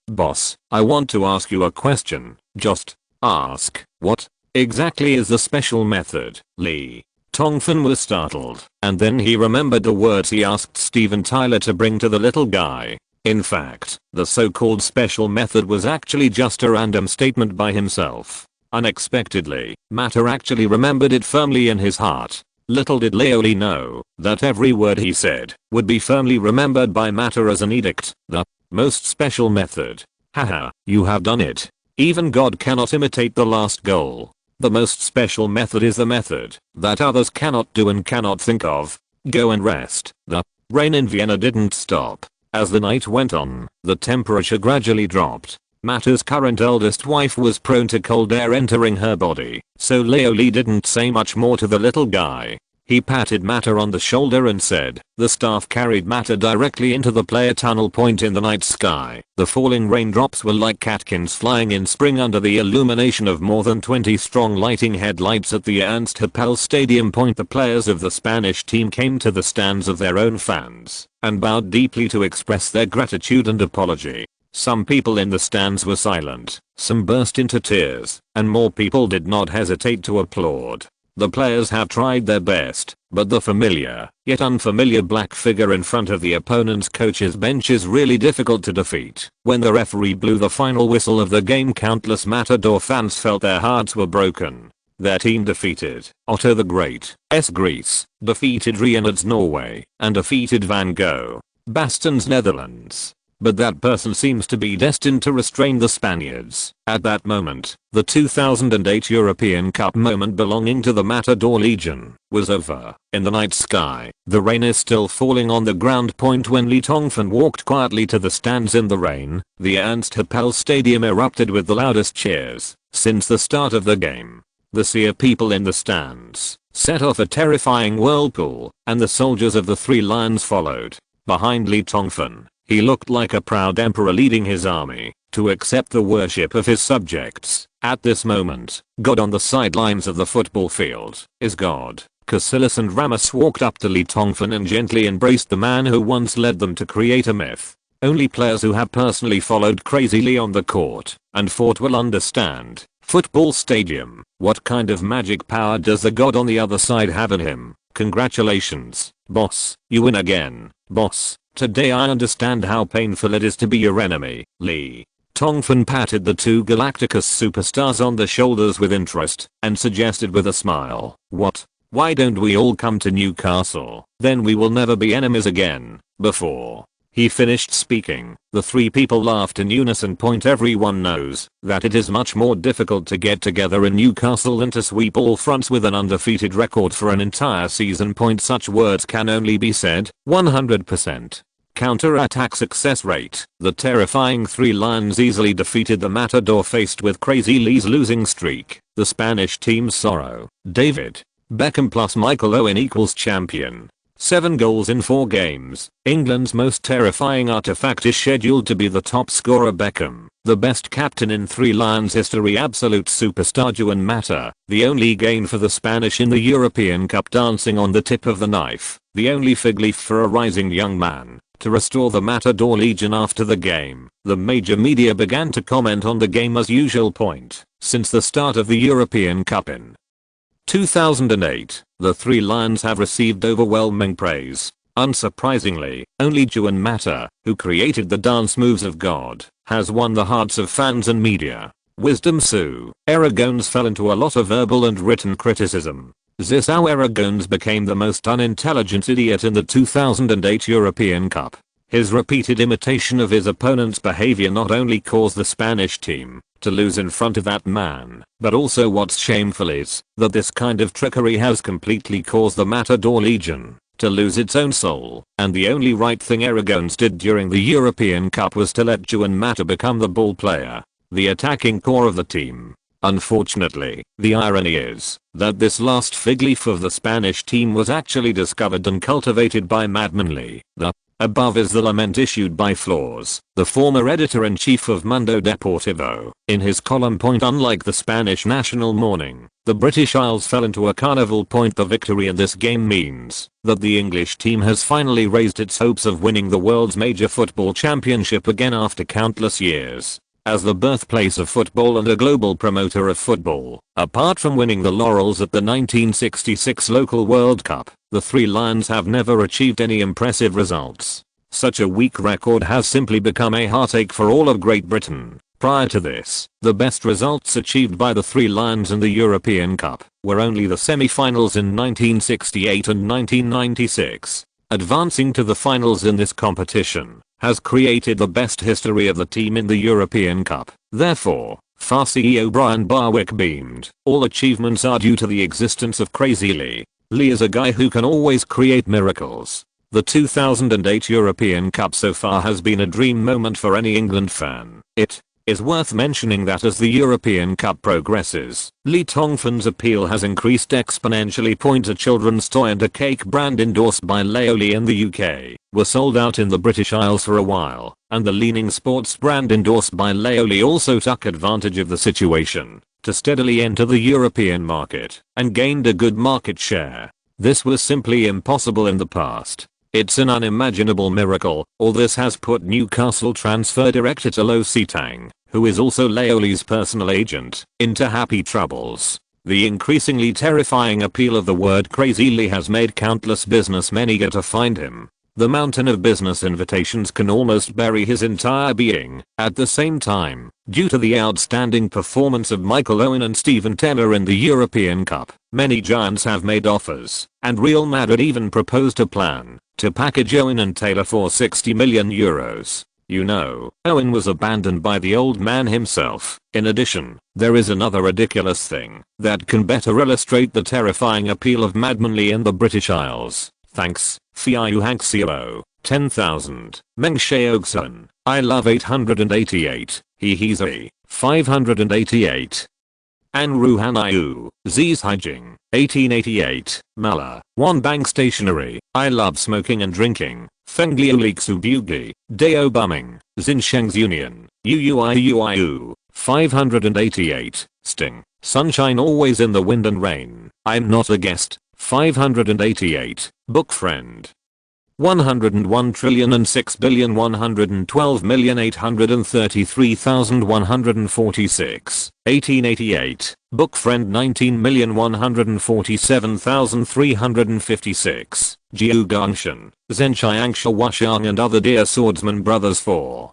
Boss, I want to ask you a question. Just ask. What exactly is the special method, Lee? Tongfan was startled, and then he remembered the words he asked Steven Tyler to bring to the little guy. In fact, the so-called special method was actually just a random statement by himself. Unexpectedly, Mata actually remembered it firmly in his heart. Little did Lee know that every word he said would be firmly remembered by Mata as an edict. The most special method. Haha, you have done it. Even God cannot imitate the last goal. The most special method is the method that others cannot do and cannot think of. Go and rest. The rain in Vienna didn't stop. As the night went on, the temperature gradually dropped. Mata's current eldest wife was prone to cold air entering her body, so Lee didn't say much more to the little guy. He patted Mata on the shoulder and said, the staff carried Mata directly into the player tunnel. In the night sky, the falling raindrops were like catkins flying in spring under the illumination of more than 20 strong lighting headlights at the Ernst Happel Stadium. The players of the Spanish team came to the stands of their own fans and bowed deeply to express their gratitude and apology. Some people in the stands were silent, some burst into tears, and more people did not hesitate to applaud. The players have tried their best, but the familiar, yet unfamiliar black figure in front of the opponent's coach's bench is really difficult to defeat. When the referee blew the final whistle of the game, countless Matador fans felt their hearts were broken. Their team defeated Otto the Great, Greece, defeated Real Norway, and defeated Van Gogh, Basten's Netherlands. But that person seems to be destined to restrain the Spaniards. At that moment, the 2008 European Cup moment belonging to the Matador Legion was over. In the night sky, the rain is still falling on the ground. When Lee Tongfan walked quietly to the stands in the rain, the Ernst Happel Stadium erupted with the loudest cheers since the start of the game. The sea of people in the stands set off a terrifying whirlpool, and the soldiers of the Three Lions followed behind Lee Tongfan. He looked like a proud emperor leading his army to accept the worship of his subjects. At this moment, God on the sidelines of the football field is God. Casillas and Ramos walked up to Lee Tongfan and gently embraced the man who once led them to create a myth. Only players who have personally followed Crazy Lee on the court and fought will understand. Football stadium. What kind of magic power does the God on the other side have in him? Congratulations, boss. You win again, boss. Today I understand how painful it is to be your enemy, Lee. Tongfan patted the two Galacticus superstars on the shoulders with interest and suggested with a smile, what? Why don't we all come to Newcastle? Then we will never be enemies again. Before he finished speaking, the three people laughed in unison. Everyone knows that it is much more difficult to get together in Newcastle than to sweep all fronts with an undefeated record for an entire season. Such words can only be said. 100%. Counter-attack success rate. The terrifying Three Lions easily defeated the Matador faced with Crazy Lee's losing streak. The Spanish team's sorrow. David Beckham plus Michael Owen equals champion. 7 goals in 4 games. England's most terrifying artifact is scheduled to be the top scorer Beckham, the best captain in 3 Lions history, absolute superstar Juan Mata, the only gain for the Spanish in the European Cup, dancing on the tip of the knife, the only fig leaf for a rising young man, to restore the Matador Legion after the game. The major media began to comment on the game as usual. Since the start of the European Cup in 2008, the 3 Lions have received overwhelming praise. Unsurprisingly, only Juan Mata, who created the dance moves of God, has won the hearts of fans and media. Wisdom Sue. Aragones fell into a lot of verbal and written criticism. This how Aragones became the most unintelligent idiot in the 2008 European Cup. His repeated imitation of his opponent's behavior not only caused the Spanish team to lose in front of that man, but also what's shameful is that this kind of trickery has completely caused the Matador Legion to lose its own soul. And the only right thing Aragones did during the European Cup was to let Juan Mata become the ball player, the attacking core of the team. Unfortunately, the irony is that this last fig leaf of the Spanish team was actually discovered and cultivated by Madmanly. The above is the lament issued by Flores, the former editor-in-chief of Mundo Deportivo, in his column. Unlike the Spanish national mourning, the British Isles fell into a carnival. The victory in this game means that the English team has finally raised its hopes of winning the world's major football championship again after countless years. As the birthplace of football and a global promoter of football, apart from winning the laurels at the 1966 local World Cup, the 3 Lions have never achieved any impressive results. Such a weak record has simply become a heartache for all of Great Britain. Prior to this, the best results achieved by the 3 Lions in the European Cup were only the semi-finals in 1968 and 1996. Advancing to the finals in this competition has created the best history of the team in the European Cup. Therefore, FAR CEO Brian Barwick beamed, all achievements are due to the existence of Crazy Lee. Lee is a guy who can always create miracles. The 2008 European Cup so far has been a dream moment for any England fan. It is worth mentioning that as the European Cup progresses, Lee Tongfan's appeal has increased exponentially. A children's toy and a cake brand endorsed by Laoli in the UK were sold out in the British Isles for a while, and the leaning sports brand endorsed by Laoli also took advantage of the situation to steadily enter the European market and gained a good market share. This was simply impossible in the past. It's an unimaginable miracle. All this has put Newcastle transfer director Lo Sitang, who is also Laoli's personal agent, into happy troubles. The increasingly terrifying appeal of the word Crazy Lee has made countless businessmen eager to find him. The mountain of business invitations can almost bury his entire being. At the same time, due to the outstanding performance of Michael Owen and Steven Taylor in the European Cup, many giants have made offers, and Real Madrid even proposed a plan to package Owen and Taylor for €60 million. You know, Owen was abandoned by the old man himself. In addition, there is another ridiculous thing that can better illustrate the terrifying appeal of Madmanly in the British Isles. Thanks, Fiu Hanxio, 10,000, Meng Sheogsun, I love 888, Heheezy, 588. Anru Hanayu, Ziz Haijing, 1888, Mala, One Bank Stationery, I love smoking and drinking, Fengliuliksu Bugi, Deo Bumming, Zinsheng's Union, Uuiuiu, 588, Sting, Sunshine always in the wind and rain, I'm not a guest, 588, Book Friend. 101,6,112,833,146, 1888, Book Friend 19,147,356, Jiu Gangshan, Zhenchiangsha Washang and other dear swordsman brothers for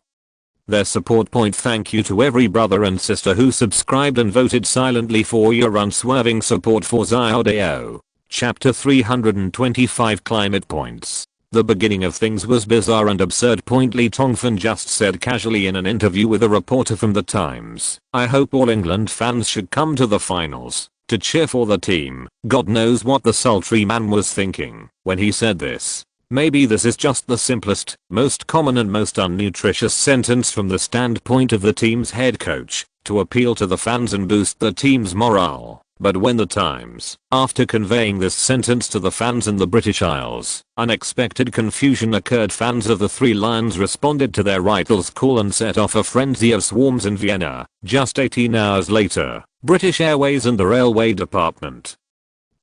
their support. Thank you to every brother and sister who subscribed and voted silently for your unswerving support for Xiaodao. Chapter 325 Climate Points. The beginning of things was bizarre and absurd. Lee Tongfan just said casually in an interview with a reporter from the Times, I hope all England fans should come to the finals to cheer for the team. God knows what the sultry man was thinking when he said this. Maybe this is just the simplest, most common and most unnutritious sentence from the standpoint of the team's head coach, to appeal to the fans and boost the team's morale. But when the Times, after conveying this sentence to the fans in the British Isles, unexpected confusion occurred, fans of the Three Lions responded to their rivals' call and set off a frenzy of swarms in Vienna. Just 18 hours later, British Airways and the Railway Department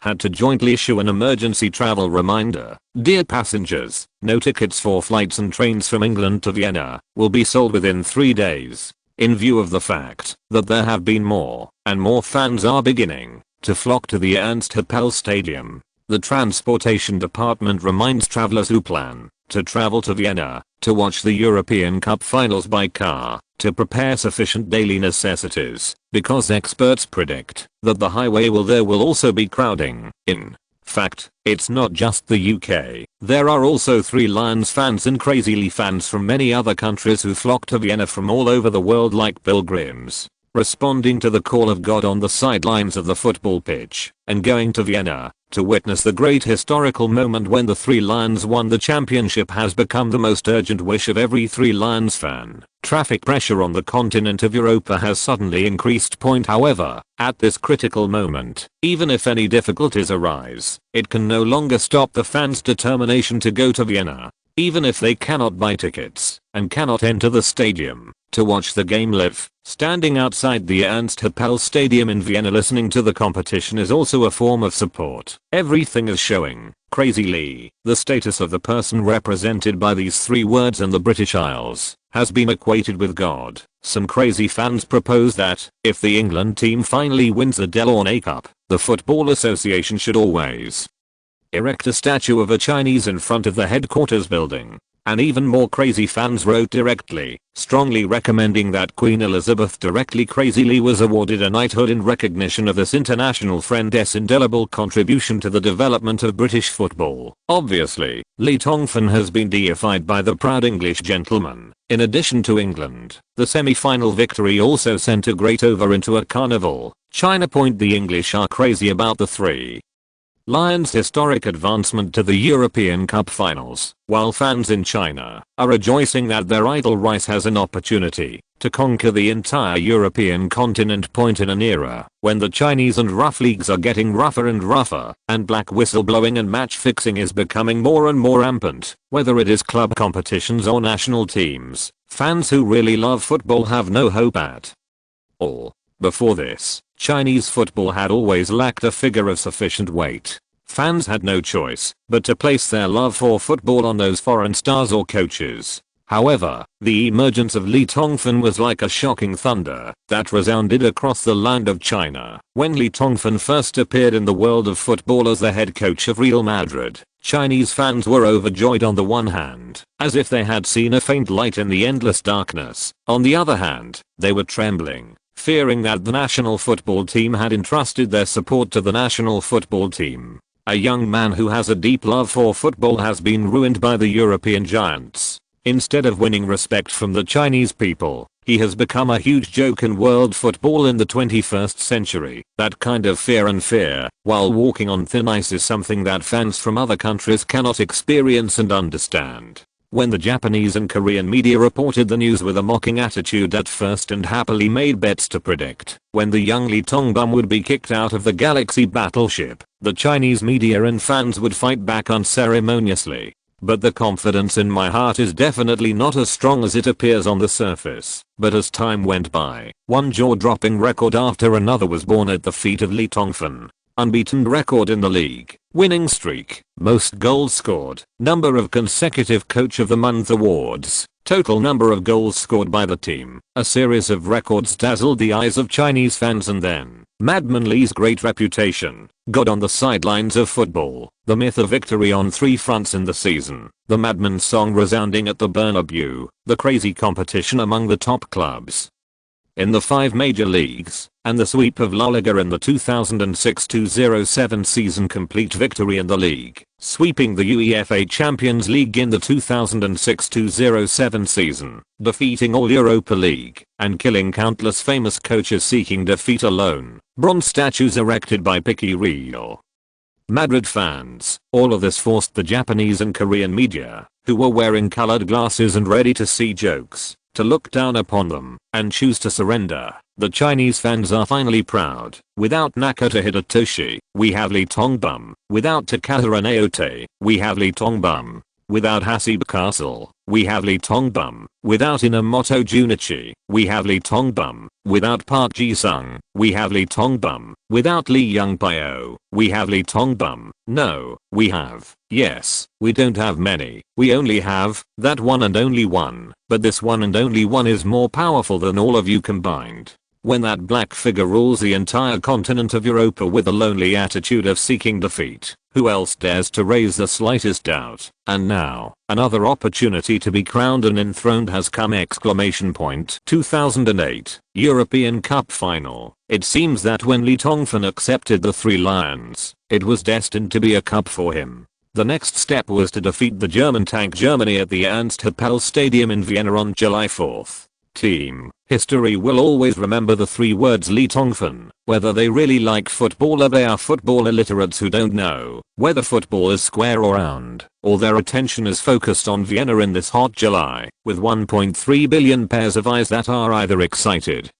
had to jointly issue an emergency travel reminder. Dear passengers, no tickets for flights and trains from England to Vienna will be sold within 3 days. In view of the fact that there have been more and more fans are beginning to flock to the Ernst Happel Stadium, the Transportation Department reminds travelers who plan to travel to Vienna to watch the European Cup finals by car to prepare sufficient daily necessities, because experts predict that the highway there will also be crowding. In fact, it's not just the UK. There are also Three Lions fans and Crazily fans from many other countries who flock to Vienna from all over the world like pilgrims, responding to the call of God on the sidelines of the football pitch and going to Vienna to witness the great historical moment when the Three Lions won the championship has become the most urgent wish of every Three Lions fan. Traffic pressure on the continent of Europa has suddenly increased. However, at this critical moment, even if any difficulties arise, it can no longer stop the fans' determination to go to Vienna. Even if they cannot buy tickets and cannot enter the stadium to watch the game live, standing outside the Ernst Happel Stadium in Vienna listening to the competition is also a form of support. Everything is showing, crazily, the status of the person represented by these three words in the British Isles has been equated with God. Some crazy fans propose that, if the England team finally wins the Delaunay Cup, the Football Association should always erect a statue of a Chinese in front of the headquarters building. And even more crazy fans wrote directly, strongly recommending that Queen Elizabeth crazily was awarded a knighthood in recognition of this international friend's indelible contribution to the development of British football. Obviously, Lee Tongfan has been deified by the proud English gentleman. In addition to England, the semi-final victory also sent a great over into a carnival. China. The English are crazy about the Three Lions' historic advancement to the European Cup finals, while fans in China are rejoicing that their idol Rice has an opportunity to conquer the entire European continent. In an era when the Chinese and rough leagues are getting rougher and rougher, and black whistle blowing and match fixing is becoming more and more rampant, whether it is club competitions or national teams, fans who really love football have no hope at all. Before this, Chinese football had always lacked a figure of sufficient weight. Fans had no choice but to place their love for football on those foreign stars or coaches. However, the emergence of Lee Tongfan was like a shocking thunder that resounded across the land of China. When Lee Tongfan first appeared in the world of football as the head coach of Real Madrid, Chinese fans were overjoyed on the one hand, as if they had seen a faint light in the endless darkness. On the other hand, they were trembling, fearing that the national football team had entrusted their support to the national football team. A young man who has a deep love for football has been ruined by the European giants. Instead of winning respect from the Chinese people, he has become a huge joke in world football in the 21st century. That kind of fear while walking on thin ice is something that fans from other countries cannot experience and understand. When the Japanese and Korean media reported the news with a mocking attitude at first and happily made bets to predict when the young Lee Tongbum would be kicked out of the Galaxy battleship, the Chinese media and fans would fight back unceremoniously. But the confidence in my heart is definitely not as strong as it appears on the surface. But as time went by, one jaw-dropping record after another was born at the feet of Lee Tongfan. Unbeaten record in the league, winning streak, most goals scored, number of consecutive Coach of the Month awards, total number of goals scored by the team. A series of records dazzled the eyes of Chinese fans, and then Madman Lee's great reputation, God on the sidelines of football, the myth of victory on three fronts in the season, the Madman song resounding at the Bernabeu, the crazy competition among the top clubs in the 5 major leagues, and the sweep of La Liga in the 2006-07 season, complete victory in the league, sweeping the UEFA Champions League in the 2006-07 season, defeating all Europa League, and killing countless famous coaches seeking defeat alone. Bronze statues erected by picky Real Madrid fans. All of this forced the Japanese and Korean media, who were wearing colored glasses and ready to see jokes, to look down upon them, and choose to surrender. The Chinese fans are finally proud. Without Nakata Hidetoshi, we have Lee Tongbum. Without Takahara Naote, we have Lee Tongbum. Without Hasebe Castle, we have Lee Tongbum. Without Inamoto Junichi, we have Lee Tongbum. Without Park Ji-sung, we have Lee Tongbum. Without Lee Young-pyo, we have Lee Tongbum. No, we have. Yes, we don't have many. We only have that one and only one. But this one and only one is more powerful than all of you combined. When that black figure rules the entire continent of Europa with a lonely attitude of seeking defeat, who else dares to raise the slightest doubt? And now, another opportunity to be crowned and enthroned has come! 2008 European Cup Final. It seems that when Lee Tongfan accepted the Three Lions, it was destined to be a cup for him. The next step was to defeat the German tank Germany at the Ernst Happel Stadium in Vienna on July 4th. Team history will always remember the three words Lee Tongfan. Whether they really like football or they are football illiterates who don't know whether football is square or round, or their attention is focused on Vienna in this hot July, with 1.3 billion pairs of eyes that are either excited,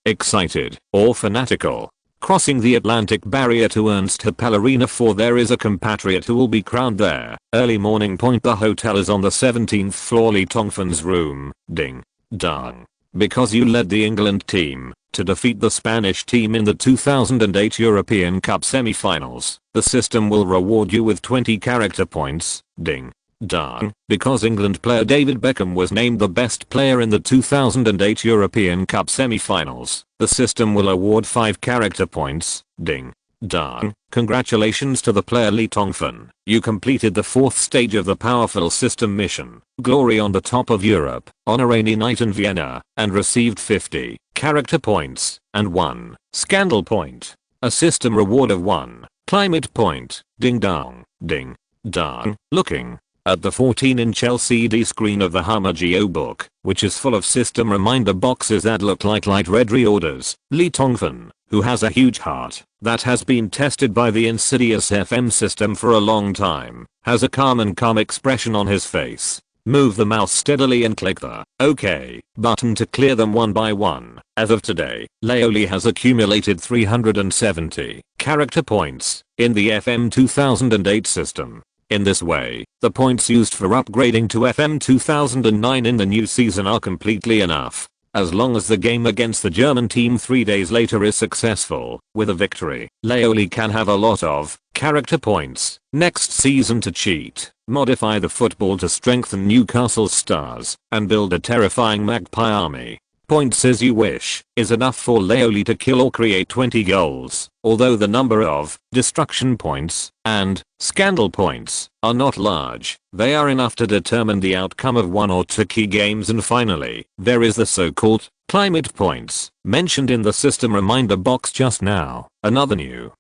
or fanatical. Crossing the Atlantic barrier to Ernst Happel Arena, for there is a compatriot who will be crowned there. Early morning. The hotel is on the 17th floor. Lee Tongfan's room. Ding dong. Because you led the England team to defeat the Spanish team in the 2008 European Cup semi-finals, the system will reward you with 20 character points. Ding dong. Because England player David Beckham was named the best player in the 2008 European Cup semi-finals, the system will award 5 character points. Ding dong. Congratulations to the player Lee Tongfan. You completed the 4th stage of the powerful system mission, Glory on the Top of Europe, on a rainy night in Vienna, and received 50 character points and 1 scandal point. A system reward of 1 climate point. Ding dong. Ding dong. Looking at the 14-inch LCD screen of the Hummer Geo book, which is full of system reminder boxes that look like light red reorders, Lee Tongfan, who has a huge heart that has been tested by the insidious FM system for a long time, has a calm expression on his face. Move the mouse steadily and click the OK button to clear them one by one. As of today, Leoli has accumulated 370 character points in the FM 2008 system. In this way, the points used for upgrading to FM 2009 in the new season are completely enough. As long as the game against the German team 3 days later is successful with a victory, Leoli can have a lot of character points next season to cheat, modify the football to strengthen Newcastle's stars, and build a terrifying magpie army. Points as you wish is enough for Leoli to kill or create 20 goals, although the number of destruction points and scandal points are not large. They are enough to determine the outcome of 1 or 2 key games. And finally, there is the so-called climate points mentioned in the system reminder box just now. Another new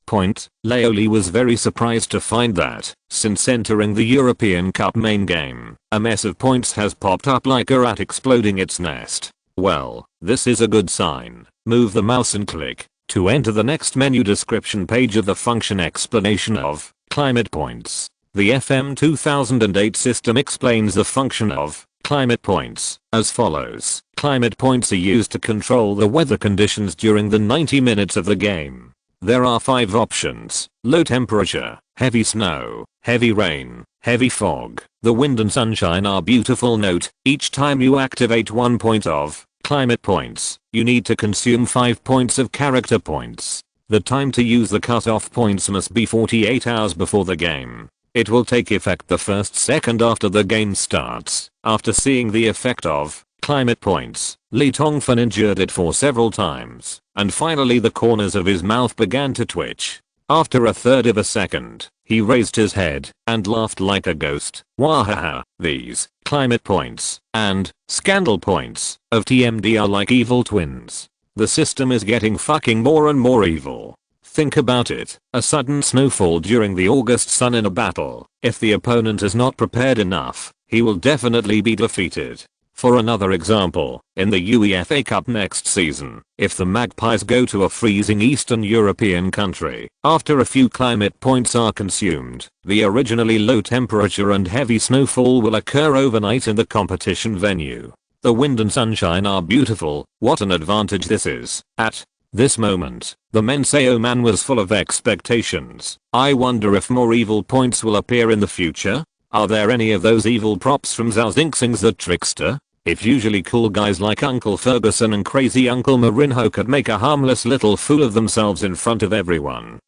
point. Leoli was very surprised to find that, since entering the European Cup main game, a mess of points has popped up like a rat exploding its nest. Well, this is a good sign. Move the mouse and click to enter the next menu description page of the function explanation of climate points. The FM 2008 system explains the function of climate points as follows. Climate points are used to control the weather conditions during the 90 minutes of the game. There are 5 options: low temperature, heavy snow, heavy rain, heavy fog. The wind and sunshine are beautiful. Note, each time you activate 1 point of climate points, you need to consume 5 points of character points. The time to use the cutoff points must be 48 hours before the game. It will take effect the first second after the game starts. After seeing the effect of climate points, Lee Tongfan endured it for several times, and finally the corners of his mouth began to twitch. After a third of a second, he raised his head and laughed like a ghost. Wahaha, these climate points and scandal points of TMD are like evil twins. The system is getting fucking more and more evil. Think about it, a sudden snowfall during the August sun in a battle. If the opponent is not prepared enough, he will definitely be defeated. For another example, in the UEFA Cup next season, if the Magpies go to a freezing Eastern European country, after a few climate points are consumed, the originally low temperature and heavy snowfall will occur overnight in the competition venue. The wind and sunshine are beautiful, what an advantage this is. At this moment, the men say oh man was full of expectations. I wonder if more evil points will appear in the future? Are there any of those evil props from Zhao Xingxing's The Trickster? If usually cool guys like Uncle Ferguson and crazy Uncle Mourinho could make a harmless little fool of themselves in front of everyone.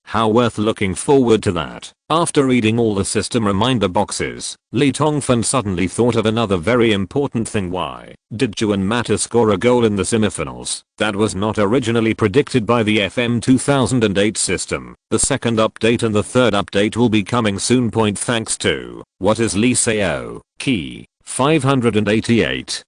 How worth looking forward to that. After reading all the system reminder boxes, Li Tongfan suddenly thought of another very important thing. Why did Ju and Mata score a goal in the semifinals? That was not originally predicted by the FM 2008 system. The second update and the third update will be coming soon. Thanks to what is Li Sao, Key 588.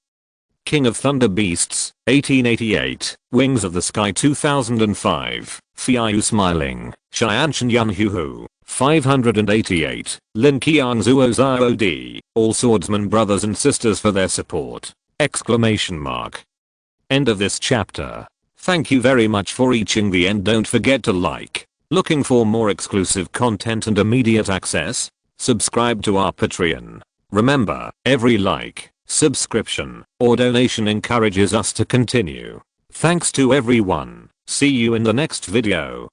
King of Thunder Beasts, 1888, Wings of the Sky 2005, Fiayu Smiling, Xianshan Yun Hu, 588, Lin Qiang Zuo Zhao Di, all swordsmen brothers and sisters for their support, exclamation mark. End of this chapter. Thank you very much for reaching the end. Don't forget to like. Looking for more exclusive content and immediate access? Subscribe to our Patreon. Remember, every like, subscription, or donation encourages us to continue. Thanks to everyone. See you in the next video.